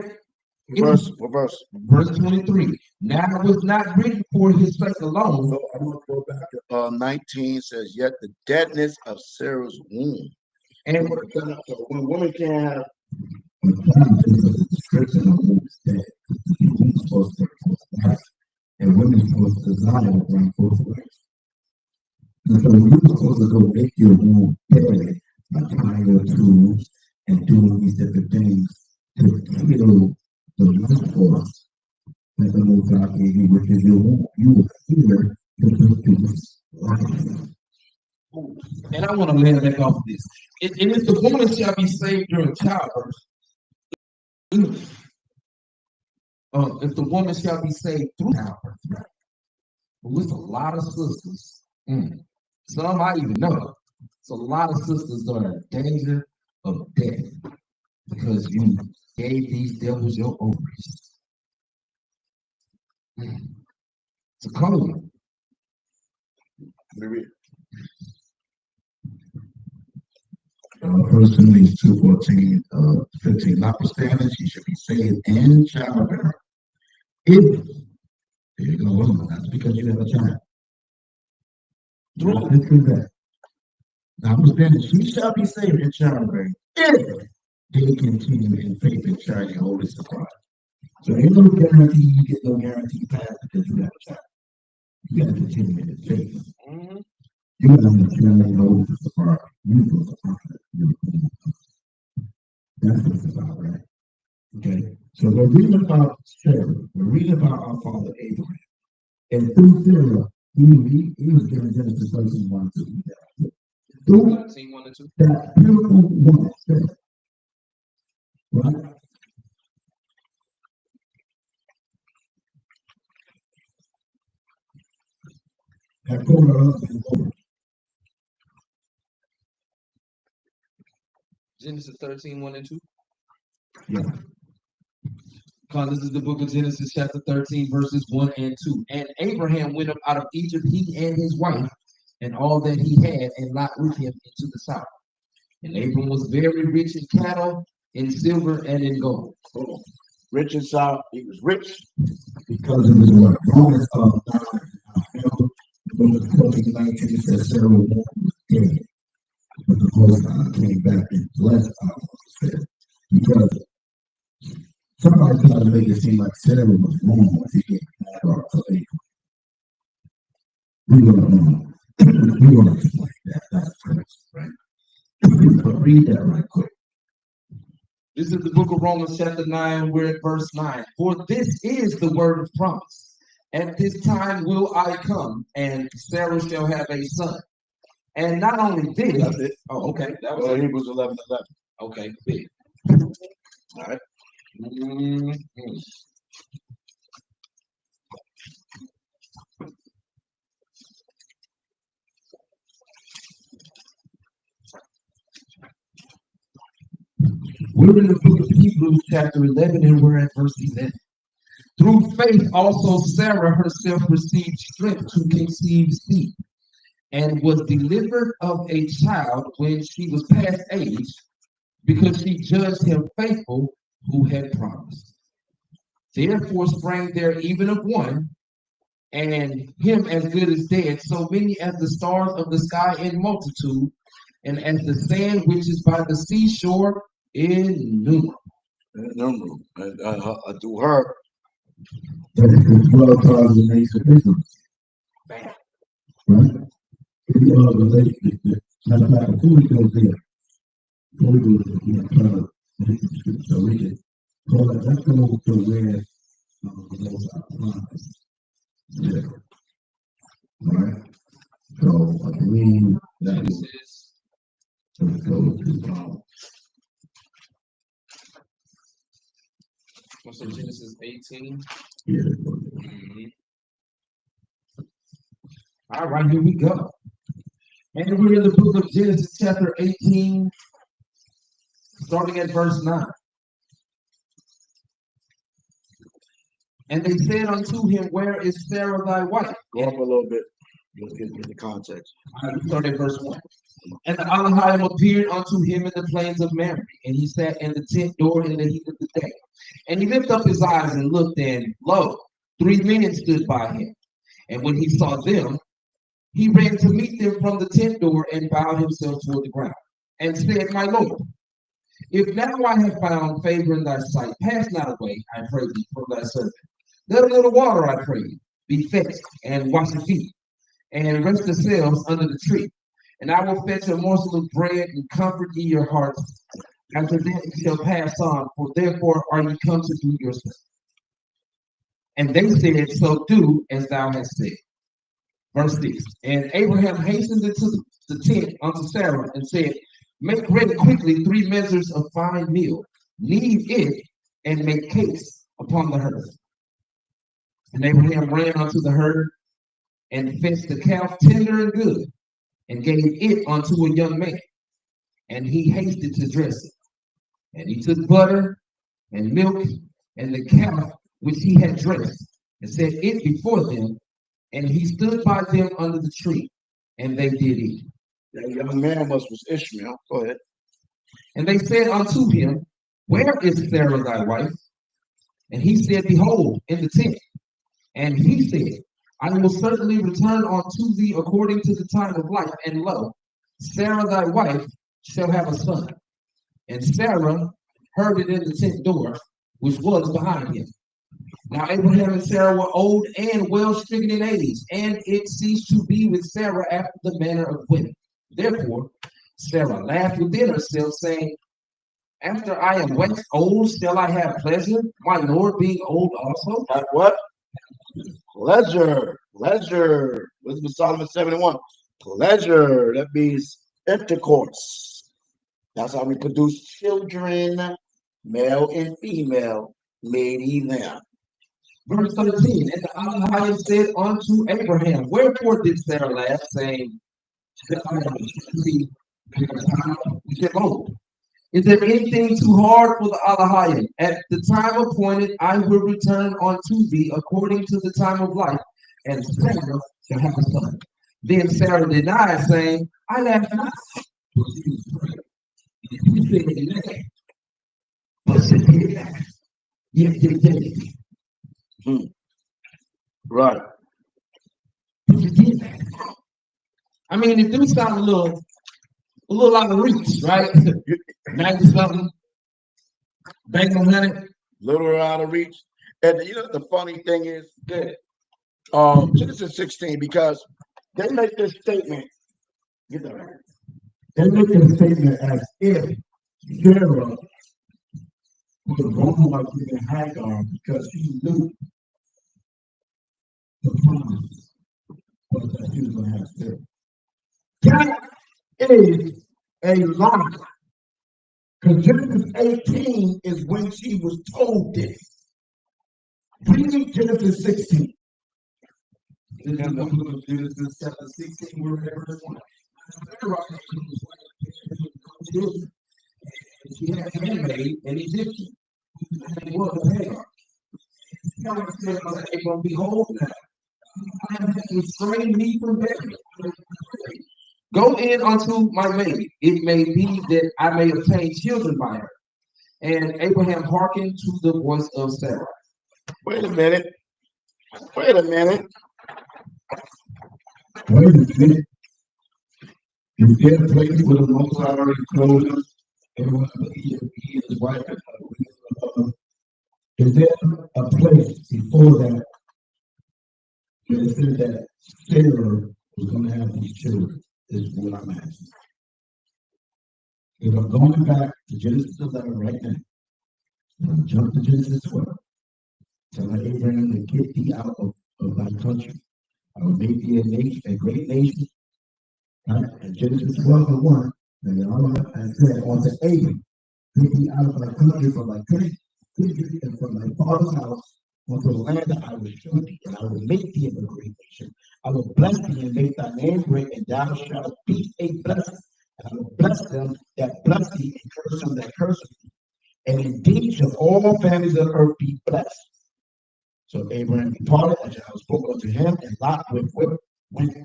Verse 23. Now it was not written for his sake alone. So I'm going to go back to 19 says, yet the deadness of Sarah's womb. And so when women can't have the description of womb is dead, the womb is supposed to be and women are supposed to desire to bring forth life. And so you're supposed to go make your womb dead by tying your tubes and doing these different things to kill the life force that the Most God gave you, which is your womb. You will hear the produce life. And I want to land back off of this. And if the woman shall be saved during childbirth, if the woman shall be saved through childbirth, right? But with a lot of sisters, some I even know, it's a lot of sisters that are in danger of death because you gave these devils your ovaries. It's a cold. Maybe. 1 Timothy 2:14, 15. Notwithstanding, she should be saved and childbearing. If, there you go, that's because you have a child. Drop it through that. Notwithstanding, she shall be saved in childbearing if they continue in faith and charity, holy surprise. So ain't no guarantee you get no guarantee past because you have a child. You got to continue in faith. You got to understand holy surprise. You go to prophet. That's what it's about, right? Okay. So we're reading about Sarah. We're reading about our father Abraham. And through Sarah, he was given Genesis 13:1 2. Through that beautiful woman, Sarah, right? That called her husband Lord. Genesis 13:1-2. Yeah. This is the book of Genesis, chapter 13, verses 1 and 2. And Abraham went up out of Egypt, he and his wife, and all that he had, and Lot with him into the south. And Abram was very rich in cattle, in silver, and in gold. Rich and south, he was rich because of his what? Romans 14:19 says Sarah was dead, but the Most High came back and blessed our because somebody tried to make it seem like Sarah was wrong when he gave Hagar to Abraham. We want to explain that. That's first, right? But read that right quick. This is the book of Romans, chapter 9. We're at verse 9. For this is the word of promise. At this time will I come, and Sarah shall have a son. And not only this. That's it. Oh, okay. That was Hebrews 11:11. Okay, big. All right. We're in the book of Hebrews, chapter 11, and we're at verse 11. Through faith also Sarah herself received strength to conceive seed, and was delivered of a child when she was past age, because she judged him faithful who had promised. Therefore sprang there even of one, and him as good as dead, so many as the stars of the sky in multitude, and as the sand which is by the seashore innumerable. Innumerable. And through her, the 12 tribes of the nation of Israel. Right? Matter of fact, before we go there, so we can call it, let's go to where those promises. Yeah. Right? So I believe that is so go to what's in Genesis 18? Yeah. All right, here we go. And we're in the book of Genesis, chapter 18, starting at verse 9. And they said unto him, where is Sarah thy wife? Go up a little bit. Let's get into the context. All right, we start at verse 1. And the Elohim appeared unto him in the plains of Mamre, and he sat in the tent door in the heat of the day. And he lifted up his eyes and looked, and lo, 3 men stood by him. And when he saw them, he ran to meet them from the tent door and bowed himself toward the ground, and said, my Lord, if now I have found favor in thy sight, pass not away, I pray thee, from thy servant. Let a little water, I pray thee, be fetched, and wash the feet, and rest yourselves under the tree. And I will fetch a morsel of bread, and comfort ye your hearts. After that ye shall pass on, for therefore are ye come to do your service. And they said, so do as thou hast said. Verse 6. And Abraham hastened into the tent unto Sarah, and said, make ready quickly 3 measures of fine meal, knead it, and make cakes upon the hearth. And Abraham ran unto the herd, and fetched the calf tender and good, and gave it unto a young man, and he hasted to dress it. And he took butter and milk and the calf which he had dressed, and set it before them, and he stood by them under the tree, and they did eat. That young man was Ishmael. Go ahead. And they said unto him, Where is Sarah thy wife? And he said, Behold, in the tent. And he said, I will certainly return unto thee according to the time of life. And lo, Sarah thy wife shall have a son. And Sarah heard it in the tent door, which was behind him. Now Abraham and Sarah were old and well stricken in age, and it ceased to be with Sarah after the manner of women. Therefore Sarah laughed within herself, saying, After I am waxed old, shall I have pleasure, my Lord being old also? Have what? Pleasure. Pleasure. Listen to Solomon 71. Pleasure. That means intercourse. That's how we produce children, male and female, made them. Verse 13, and the YAHAWASHI said unto Abraham, Wherefore did Sarah laugh, saying, He said, old. Is there anything too hard for the YAHAWASHI? At the time appointed, I will return unto thee according to the time of life, and Sarah shall have a son. Then Sarah denied, saying, I laugh not. He said, but she did laugh. Yes, they did. Right. I mean, it do sound a little out of reach, right? 90 something, bank on money. Little out of reach. And you know the funny thing is that Genesis 16, because they make this statement. They make this statement as if Sarah was wrong by giving Hagar because she knew the promise was that she was going to have Sarah. That is a lie. Because Genesis 18 is when she was told this. Read Genesis 16. Genesis chapter 16, verse 1. She had a handmaid, an Egyptian, whose name was Hagar. God said unto Abram, Behold, now I have restrained me from bearing. Go in unto my maid. It may be that I may obtain children by her. And Abraham hearkened to the voice of Sarah. Wait a minute. Wait a minute. Is there a place where the Most High already told us everyone he and his wife? Is there a place before that where it said that Sarah was going to have these children? Is what I'm asking. If I'm going back to Genesis 11 right now, I'm going to jump to Genesis 12. Tell Abraham to get thee out of thy country. I will make thee a nation, a great nation. Right? And Genesis 12 and 1, and then Allah has said unto Abraham, get thee out of thy country from thy country, and from thy father's house, unto the land that I will show thee, and I will make thee a great nation. I will bless thee and make thy name great, and thou shalt be a blessing. And I will bless them that bless thee, and curse them that curse thee. And indeed shall all families of earth be blessed. So Abraham departed, as Yahweh spoke unto him, and Lot went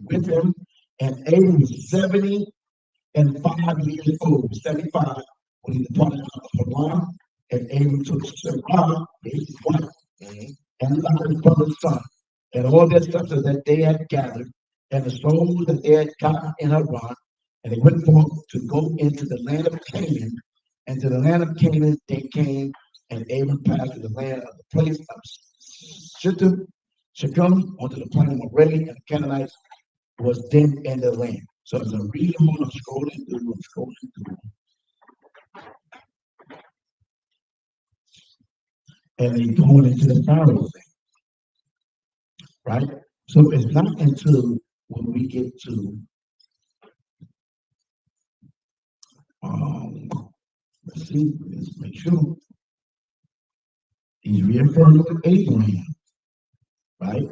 with him. And Abram was 75 years old, 75, when he departed out of Haran. And Abram took Sarah, his wife, and Lot, his brother's son, and all their substance that they had gathered, and the souls that they had gotten in Haran. And they went forth to go into the land of Canaan. And to the land of Canaan they came, and Abram passed to the land of the place of Shechem, onto the plain of Moreh, and the Canaanites was then in the land. So as I'm reading on, I'm scrolling through. And they going into the Pharaoh thing. Right? So it's not until when we get to let's see, let's make sure. He's reaffirming with Abraham, right?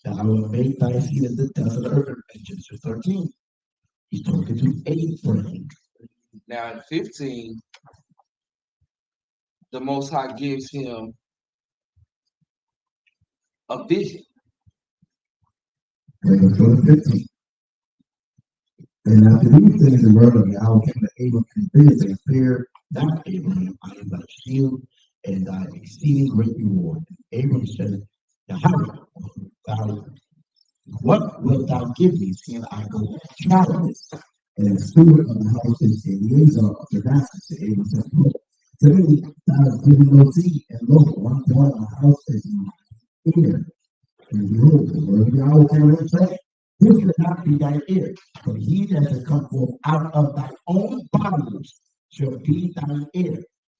That I will make thy seed as the dust of the earth in Genesis 13. He's talking to Abraham. Now in 15, the Most High gives him a vision. And after these things, the word of Yahweh came to Abram and visit and fear not Abraham, I am thy shield and thy exceeding great reward. Abram said, Yahweh, thou, what wilt thou give me, seeing I go childless? And the steward of the house is Eliezer of Damascus. To Abram said, look, to me thou hast given no seed, and lo, one part of the house is mine ear. And behold, the word of Yahweh came and said, this should not be thy ear, but he that shall come forth out of thy own bowels shall be thine ear.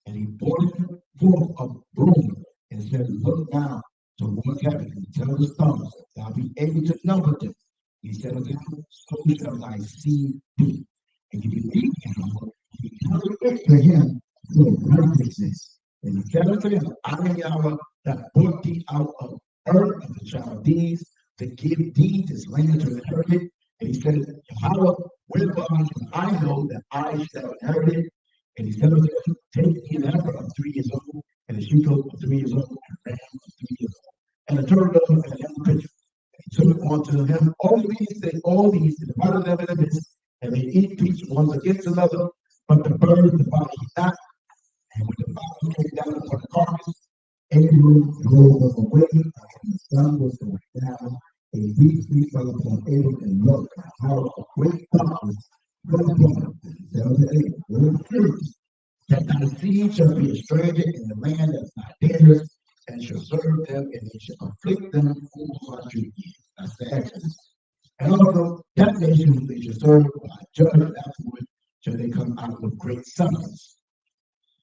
And he brought forth a broom and said, look now toward heaven and tell the stars, if thou be able to number them. He said unto him, so shall thy seed be. And if you believe him, he counted it to him for righteousness. And he said unto him, I am Yahweh that brought thee out of Ur of the Chaldees to give thee this land to inherit it. And he said, Yahweh, wherefore I know that I shall inherit it. And he said unto him, take me an heifer of 3 years old, and a she-goat of 3 years old, and a ram of 3 years old, and a turtle dove and a young pigeon. And he took unto him all these, and divided them in the midst, and they eat peace one against another, but the birds devoured he not. And when the fowls came down upon the carcass, Abram drove them away, and when the sun was going down, a deep sleep fell upon Abram, and lo, a power of great darkness fell upon him. And he said unto Abram, Lord, that thy seed shall be a stranger in the land that is not theirs, and shall serve them, and they shall afflict them 400 years. That's the Exodus. And also, that nation whom they shall serve by judgment afterward shall they come out with great substance.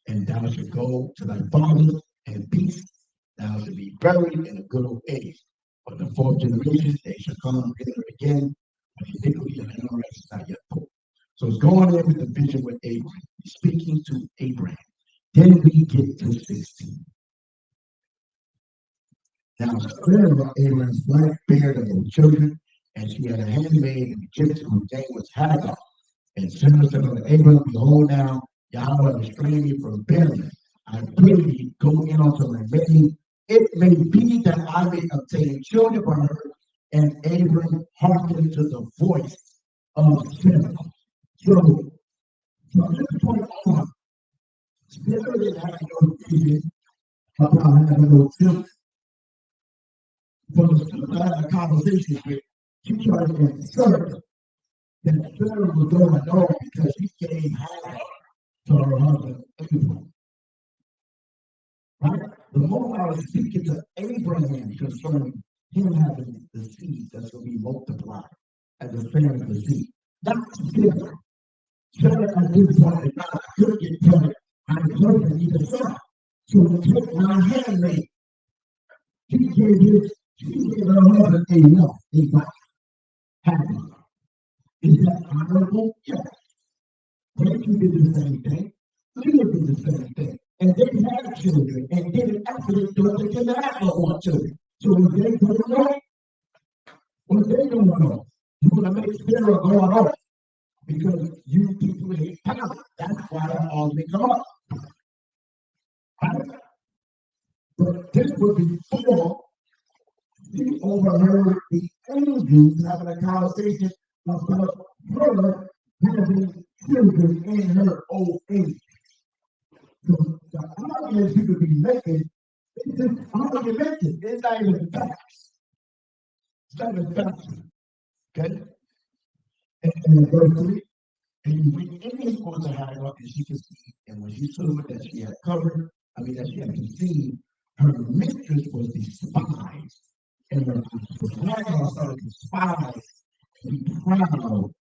And thou shalt go to thy fathers and peace. Thou shalt be buried in a good old age. But the fourth generation, they shall come hither again, but iniquity and ignorance is not yet full. So it's going in with the vision with Abraham. He's speaking to Abraham. Then we get to 16. Now, Sarah, Abraham's wife, bare them children, and she had a handmaid in Egypt whose name was Hagar. And Sarah said unto Abraham, behold now, Yahweh restrained me from bearing. I pray thee, go in unto my maid. It may be that I may obtain children from her. And Abraham hearkened to the voice of Sarah. So, from this point on, Sarah didn't have no vision about having no children. But as soon as I had a conversation with, she tried to insert that Sarah was going on because she gave Hagar to her husband Abraham. Right? The moment I was speaking to Abraham concerning him having the seed that's going to be multiplied at the span of the seed. That's Sarah. Sarah at this point in time could get pregnant. I couldn't need a son. So he took my handmaid. She gave her husband a wife. Happy. Is that honorable? Yes. Rachel did the same thing. Leah did the same thing. And they had children. And David actually thought they could have no more children. So when they don't know, when they don't know, you're going to make Sarah go on because you people hate power. That's why I always come up. Right? But this was before she overheard the angels having a conversation about her having children in her old age. So the arguments you could be making, it's just argumentative. It's not even facts. It's not even facts. Okay? And verse 3, and when Amos was to Hagar, and she conceived, and when she saw that she had that she had conceived, her mistress was despised. And when Hagar started to despise and be proud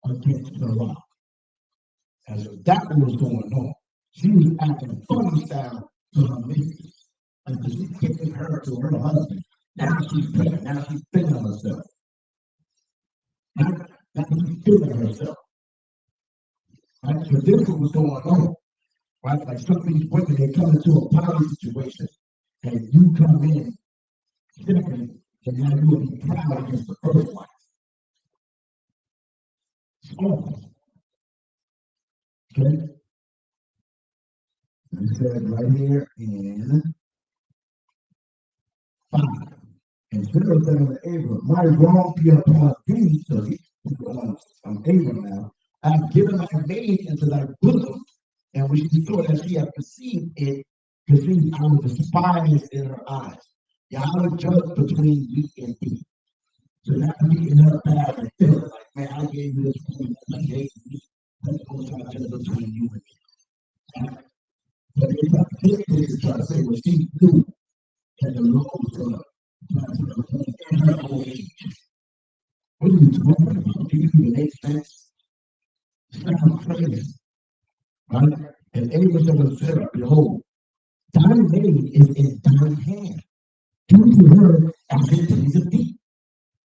against the rock. And so that was going on. She was acting funny style to her mistress. And so she giving her to her husband. Now she's pregnant. Now she's feeling herself. Now she's feeling herself. Right? So this is what was going on. Right? Like some of these women, they come into a poverty situation, and you come in second, and now you will be proud against the first wife. It's awful. Okay? It said right here in 5. And Sarah said unto Abram, my wrong be upon thee. So Abram now, I have given my maid into thy bosom, and when she saw that she had perceived it, perceived I was despised in her eyes. Yahweh judged between me and thee. So now we in her bad and feel like, man, I gave you this woman, I gave you, that's going to judge between you and me. But if I take this, try to say what she knew, and the Lord was going to in her old age. What are you talking about? Do you even make sense? It's not crazy. Right? And Amos was said, behold, thy name is in thine hand. Do to her as it is of thee.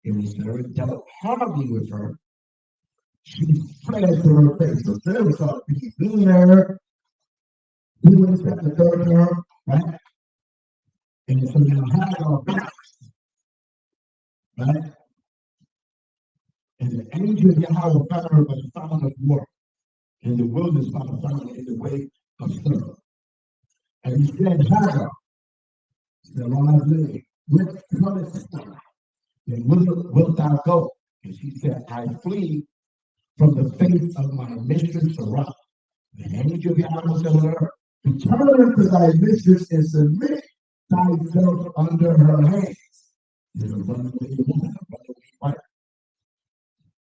It was very dealt hardly with her. She fled to her face. So Sarah thought being her, doing this, that, and the third her, right? And so now Hagar back, right? And the angel of Yahweh found her by the fountain of water, in the wilderness by the fountain in the way of Sarah. And he said, Hagar, the Lord living, with cometh thou, and whither wilt thou go? And she said, I flee from the face of my mistress Sarah. The angel of Yahweh said to her, return to thy mistress and submit thyself under her hands. There's a runaway woman, a runaway wife.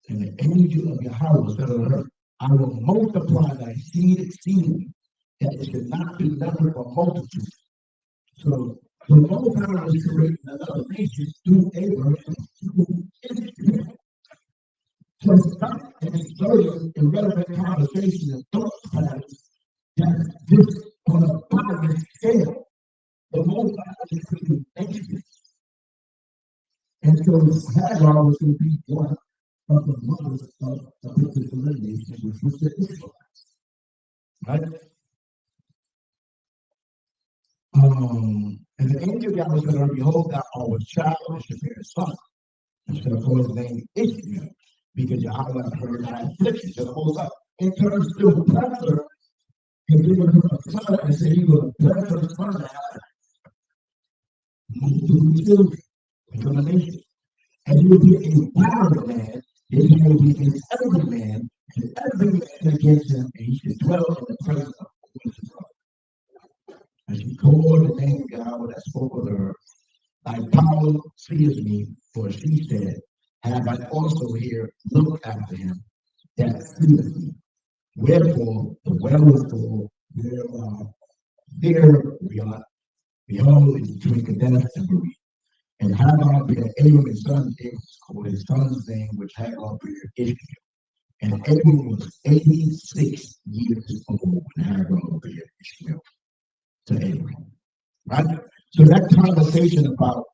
And the angel of Yahweh said to her, I will multiply thy seed exceedingly, that it should not be numbered for multitude. So the Most High was creating another nation through Abraham and through Israel. So stop and exerting irrelevant conversation and thought patterns that just on a bottom scale, the Most High was creating nations. And so Hagar was going to be one of the mothers of a particular nation, which was the Israelites. Right? And the angel of Yahweh said to her, behold, thou art with child and shall bear a son, and shall call his name Ishmael, because Yahweh hath heard thy affliction. So the Most High, in turn, still bless her and give her a son, and said, he will bless her son to have multiple children, become a nation. And he will be a wild man, and he will be against every man, and every man against him, and he should dwell in the presence of his brother. And she called the name of Yahweh that spoke with her, thy power sees me, for she said, have I also here looked after him that seeth me. Wherefore the well was full, there we are, behold, is between Kadesh and Bereah. And Hagar bare Abram his son, called his son's name, which Hagar bare Ishmael. And Abram was 86 years old when Hagar bare Ishmael to Abram. Right? So that conversation about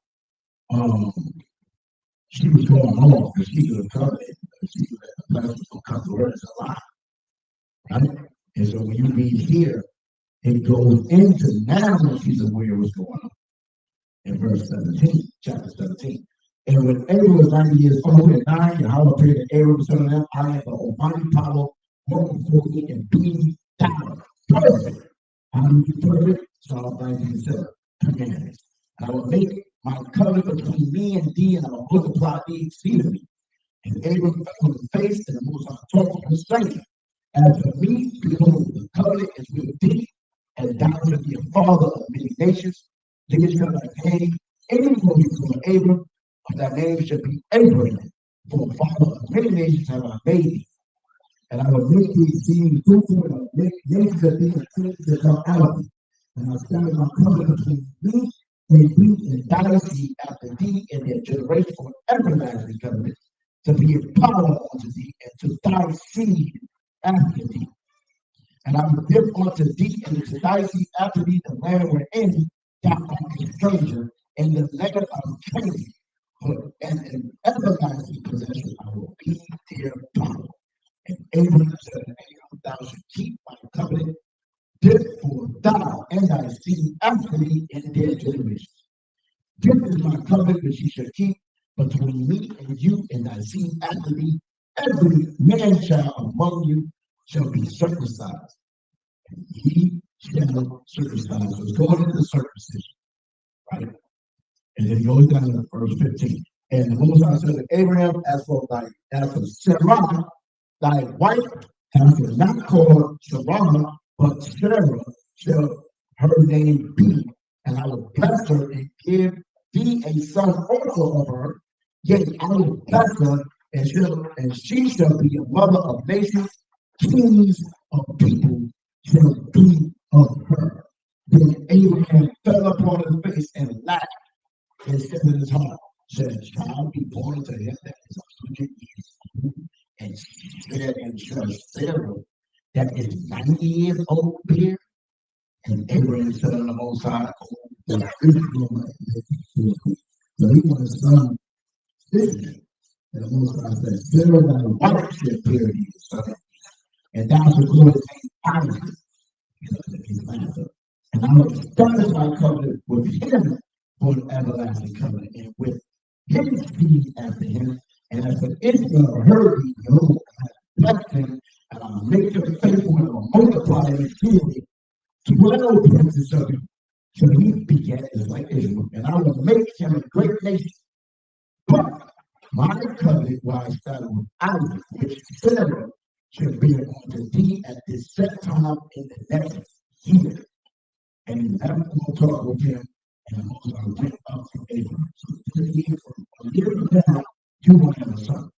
she was going home because she was covenant, she was at the place was going to come to her is a lie. Right? And so when you read here, it goes into now when she's aware of what's going on. In verse 17, chapter 17. And when Abram was 90 years old and 9, Yahweh appeared to Abram, son of them, I am the Almighty power, walk before me and be thou perfect. How do you be perfect? Psalm 19:7, commandments. And I will make my covenant between me and thee, and I will multiply thee exceedingly. And Abram fell on his face, and the Most High talked to him, saying, as for me, behold, the covenant is with thee, and thou shalt be a father of many nations. This shall thy name, anyone before Abram, but thy name shall be Abraham, for a father of many nations have I made thee. And I will make thee exceeding fruitful, and I will make nations of thee, and kings shall come out of thee. And I will establish my covenant between me and thee, and thy seed after thee, and their generation for an everlasting covenant, to be a power unto thee, and to thy seed after thee. And I will give unto thee and to thy seed after thee the land wherein thou art a stranger, in the land of Canaan, and an everlasting possession I will be their power. And Abraham said, thou shalt keep my covenant, therefore thou and thy seed after thee in their generations. This is my covenant which ye shall keep between me and you and thy seed after thee. Every man child among you shall be circumcised. And he shall circumcise. So it's going into the circumcision, right? And then it goes down to verse 15. And the Most High said to Abraham, as for Sarah, thy wife hast not called Sarah, but Sarah shall her name be, and I will bless her and give thee a son also of her. Yet I will bless her, and she shall be a mother of nations, kings of people shall be of her. Then Abraham fell upon his face and laughed, and said in his heart, shall a child be born to him that is 100 years old? And shall Sarah that is 90 years old bear? And Abraham said on the Most High, so he was a son, and the Most High said, Sarah thy wife shall bear thee a son, and thou shalt call his name Isaac, because of his laughter. And I will establish my covenant with him for an everlasting covenant, and with his seed after him. And as for Israel, heard thee, behold, I have blessed him, and I will make him faithful, and I will multiply him exceedingly. 12 princes shall he beget, is like Israel, and I will make him a great nation. But my covenant will I establish with Isaac, which Sarah shall bear unto thee at this set time in the next year. And he left to talk with him, and Moses went up from Abraham. So 3 years from a year from now, you will have a son.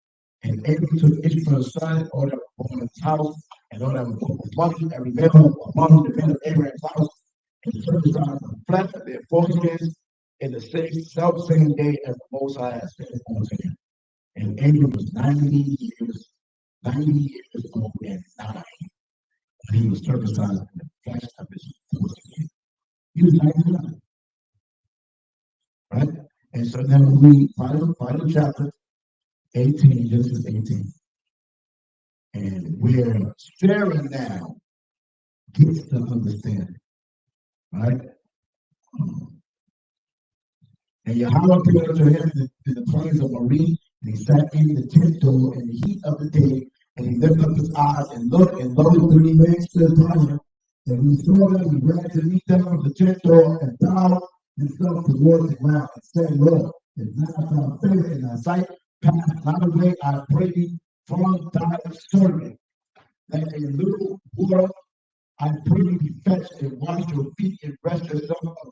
And Abraham took Ishmael's son, all that was born in his house, and all that was born with money, every male among the men of Abraham's house, and circumcised the flesh of their foreskins in the same day as the Most High had said unto him. And Abraham was 90 years old and 9, and he was circumcised in the flesh of his foreskin. He was 99. Right? And so now we final chapter 18, Genesis 18. And where Sarah now gets the understanding. Right? And Yahawah appeared unto him in the plains of Marine, and he sat in the tent door in the heat of the day, and he lifted up his eyes and looked, and lo, 3 men stood by him. And when he saw them, he ran to meet them from the tent door and bowed himself towards the ground and said, Lord, if thou found favor in thy sight, pass not away, I pray thee, from thy servant. That a little water, I pray thee, be fetched, and wash your feet, and rest yourself up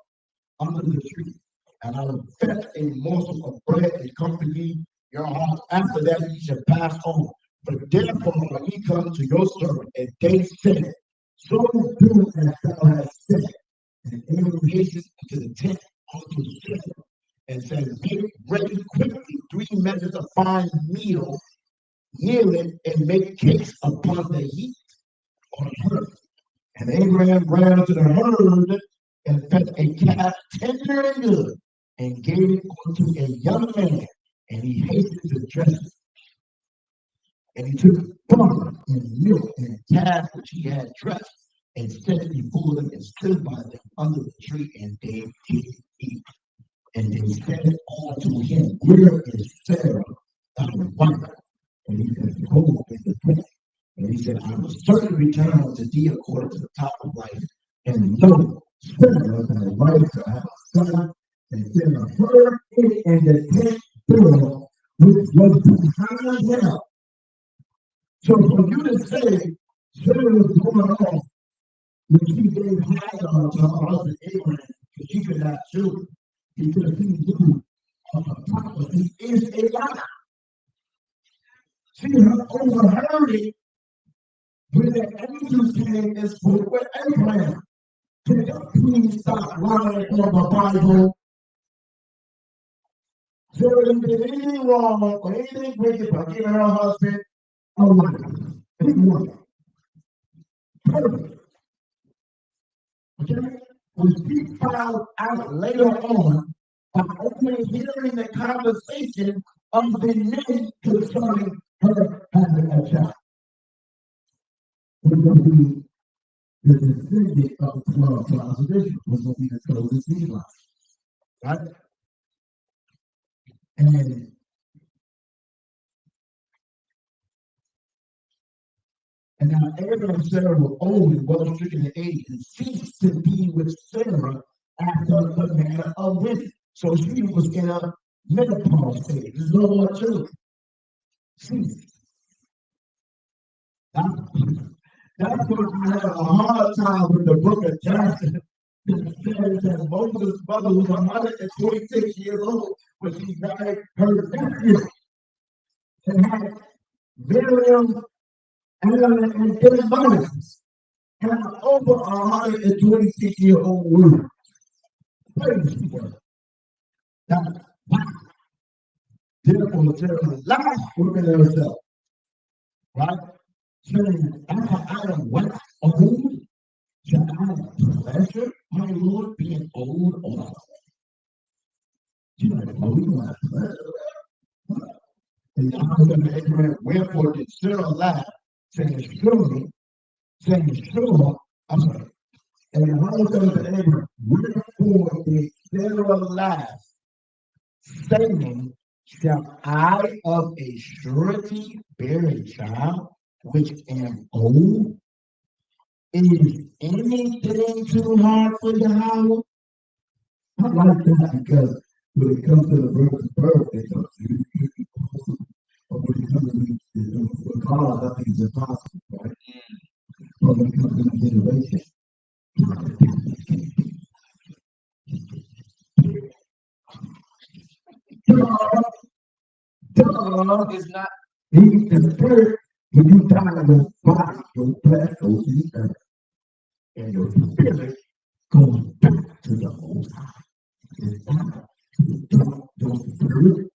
under the tree. And I will fetch a morsel of bread and comfort ye your heart. After that ye shall pass on. But therefore when ye come to your servant, and they said, so do as thou hast said. And Abraham hastened into the tent unto Sarah, and said, make ready quickly 3 measures of fine meal, kneel it, and make cakes upon the heat on earth. And Abraham ran unto the herd, and fetched a calf tender and good, and gave it unto a young man, and he hastened to dress it. And he took butter and milk and a calf which he had dressed, and set it before them, and stood by them under the tree, and they did eat. And they said unto him, where is Sarah, thy wife? And he said, behold, in the tent. And he said, I will certainly return unto thee according to the top of life. And lo, Sarah, thy wife, shall have a son. And Sarah heard it in the tent door, which was behind him. So for you to say, Sarah was going on, when she gave Hagar to her husband Abraham, because she could have children, because he knew of the prophecy, is a lie. She overheard it when the angels came and spoke with Abraham. Can you please stop lying on the Bible? Sarah didn't do anything wrong or anything wicked by giving her husband a wife. Perfect. Okay? When she found out later on by only hearing the conversation of the men concerning her having a child. Was going to be the descendant of the 12 tribes of Israel, was going to be the chosen seed line. Right? And now Abraham and Sarah were old and well stricken in age, and ceased to be with Sarah after the manner of women. So she was in her menopause stage. There's no more children. See, that's what we have a hard time with the book of Joshua. It says that Moses' mother was 126 years old when she married her nephew and had Miriam, Aaron, and 10 mothers, and over 126-year-old woman. Praise the Lord. That's therefore, there is a life within herself, right? Saying, I am wax old. Shall I have pleasure, my Lord, being old or you know, we don't have pleasure. And God said to Abraham, wherefore did Sarah laugh, saying, surely, I'm sorry. And God said to Abraham, wherefore did Sarah laugh, saying, shall I of a surety bear a child, which am old? Is anything too hard for YAHAWAH? I like that because when it comes to the virgin birth, it comes to but when it comes to God, nothing is impossible, right? But when it comes to the generation, God is not, He is spirit. When you die in your body, your flesh goes to the earth, and your spirit goes back to the Most High. It's not your spirit.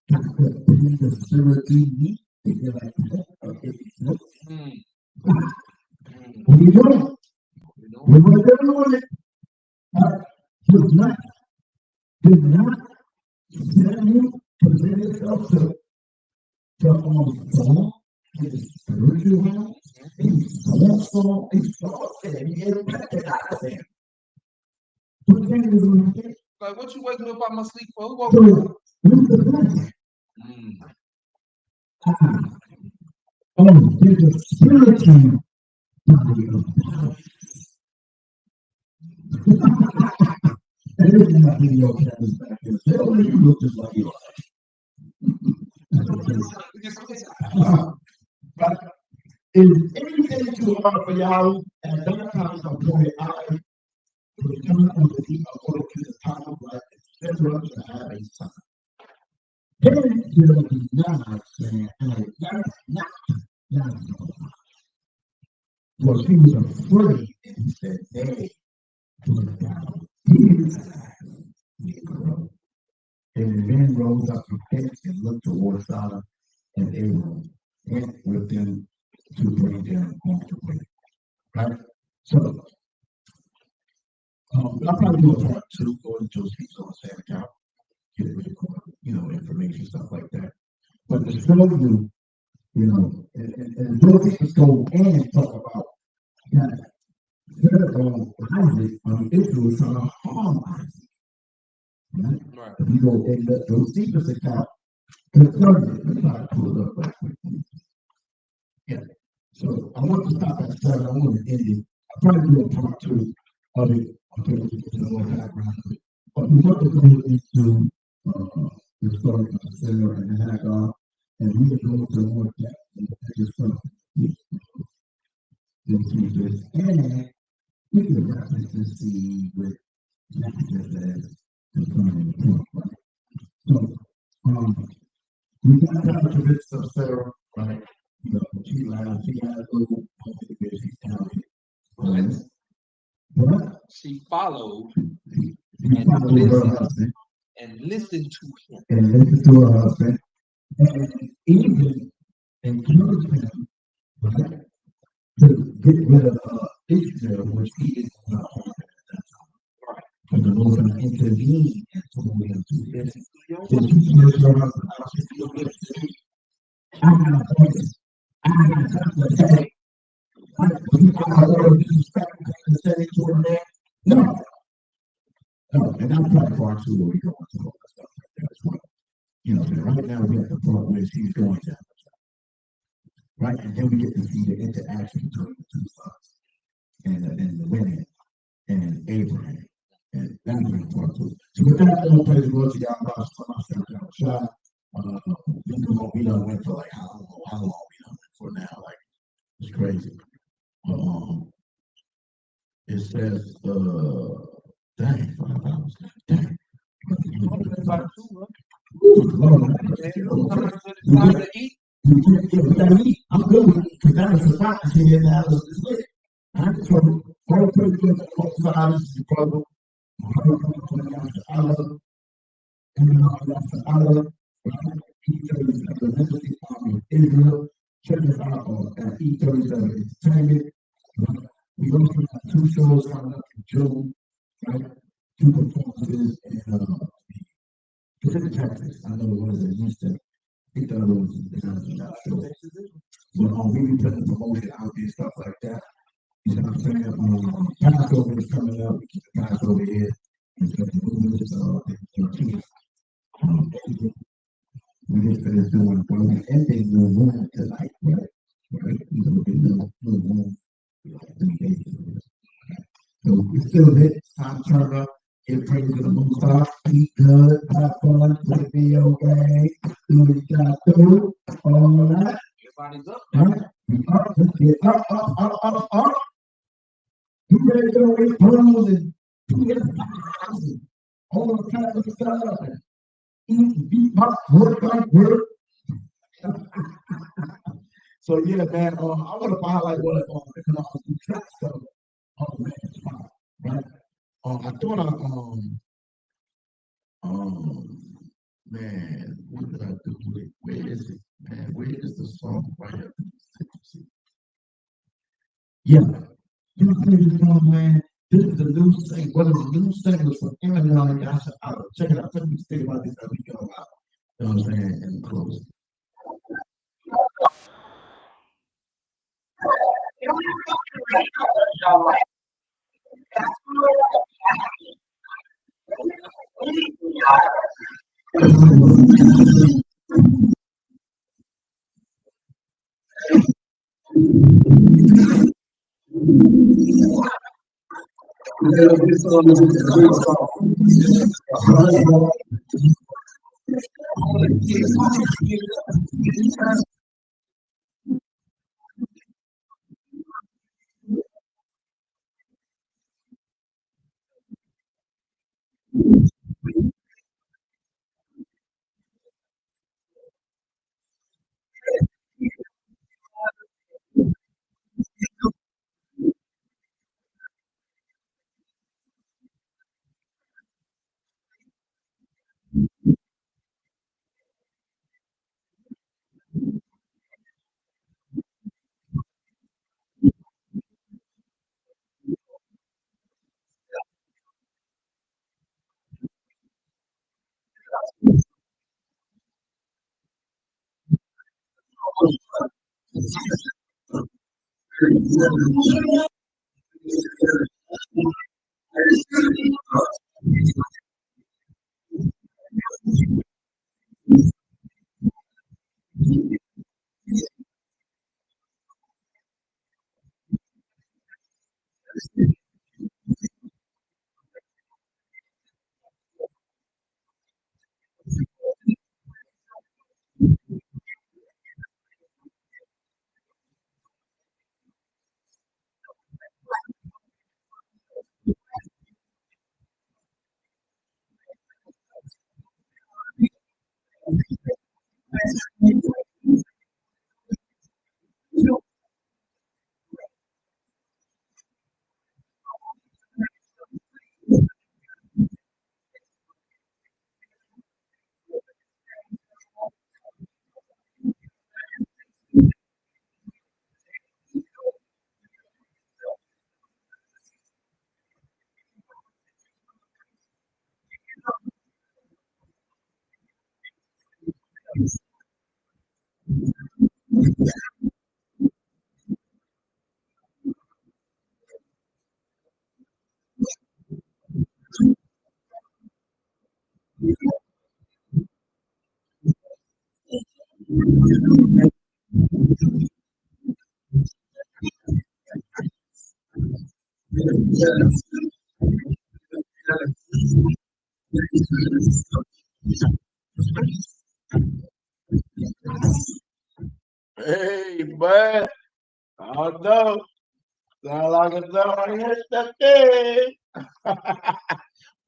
The spirit in me. You're like, what are you doing? We were doing it. Did not tell you to let yourself to his spiritual realm. He's also exalted. He is better out of there. Like, what you waking up out my sleep for? Who woke me up? Oh, there's a spiritual body of power. And this is not video cameras back there. You look just like you are. But is anything too hard for y'all? At that time, I pointed out, return on the deep according to the time of life, and set up to have a son. Then you will be not saying, not. Well, she was afraid, and he said, hey, look down. And then rose up from hence and looked towards Sodom and Abram, went with them to bring them home to win. Right? So, I'll probably do a part two, go into speaks on the same account, get it recorded, information, stuff like that. But to show you, and those things go in and talk about that. Israel was trying to harm Isaac. Right? If you go in those deepest account, concerning, let me try to pull it up right quick. Yeah. So I want to stop at 7. I want to end it. I'll probably do a part two of it. I'll tell you the more background of it. But we want to go into the story of Sarah and Hagar, and we will go into more depth in the biggest stuff. And we can reference and see with just as concerning the point, right? So, we got down to this of Sarah, right? She laughed, she had a little she's talented. But she followed her husband and listened to him. And listened to her husband. And even encouraged him, right? To get rid of Ishmael, which he is not harmed at that time. Right. Because the Lord intervened and told him to listen. Did you hear your husband out? I have a voice. I have something to say. I want to disrespect and say to a man. No. And that's probably part two where we go into all that stuff like that as well. Right now we're at the part where she's going to have a child. Right? And then we get to see the interaction between the two sons and the women and Abraham. And that's part two. So with that, I'm going to praise the Lord to y'all. shot. We done went for like how long we done went for now? Like it's crazy. It says dang, 5 hours. Dang. Time to eat. We gotta eat. I'm good with it because that was the fact here now. It's lit. I have trouble. All the people that call size is trouble. Israel. Check us out at E37 Entertainment. We also have 2 shows coming up in June, right? 2 performances in Pacific Texas. I know one is in Houston. I think the other one's in show. So we be putting promotion out there, stuff like that. You know what I'm saying? Passover is coming up. We keep the Passover here. We just finished doing one ending the room tonight, right? Right? You know, we know the room. So we still hit, time to turn up, get praise to the most high, eat good, have fun, play video game, do what you gotta do, all that. Everybody's up. Right? Let's get up. You ready to go with pros and do it, and all the kind of stuff, and eat, beat, pop, work. So yeah, man, I want to highlight what the track stuff. Oh man, right? I thought man, what did I do with it? Where is it, man? Where is the song right here? Yeah, you know this song, man. This is the new single. One of the new singles from Eminem. Check it out. Tell me what you think about this as we go out. You know what I'm saying? And close. Hey, man. I don't know. Sound like a song yesterday.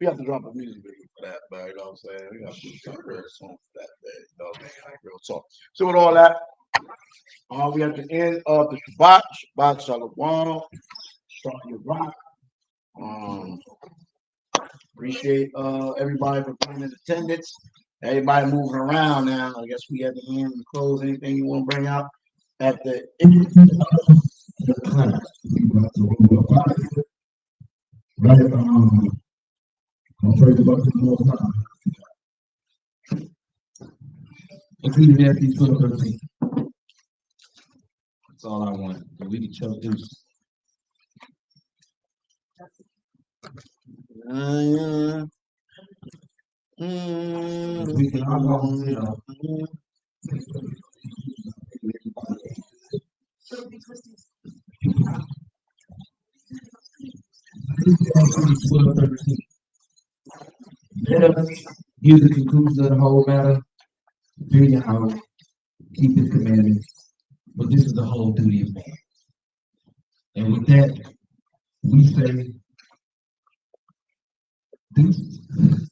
We have to drop a music video for that, man. You know what I'm saying? We got to do a real song for that, man. You know what I mean? Like real talk. So with all that, we at the end of the Shabbat Shalom. Start your rock. Appreciate everybody for being in attendance. Everybody moving around now. I guess we at the end and close. Anything you want to bring out at the end of the class? Right, I'll pray about the Most High. Ecclesiastes 12:13. That's all I want. So we can choke this. We can all, you know. Ecclesiastes 12:13. Let us give the conclusion of the whole matter. Fear Yahweh, keep his commandments. But this is the whole duty of man. And with that, we say, deuces.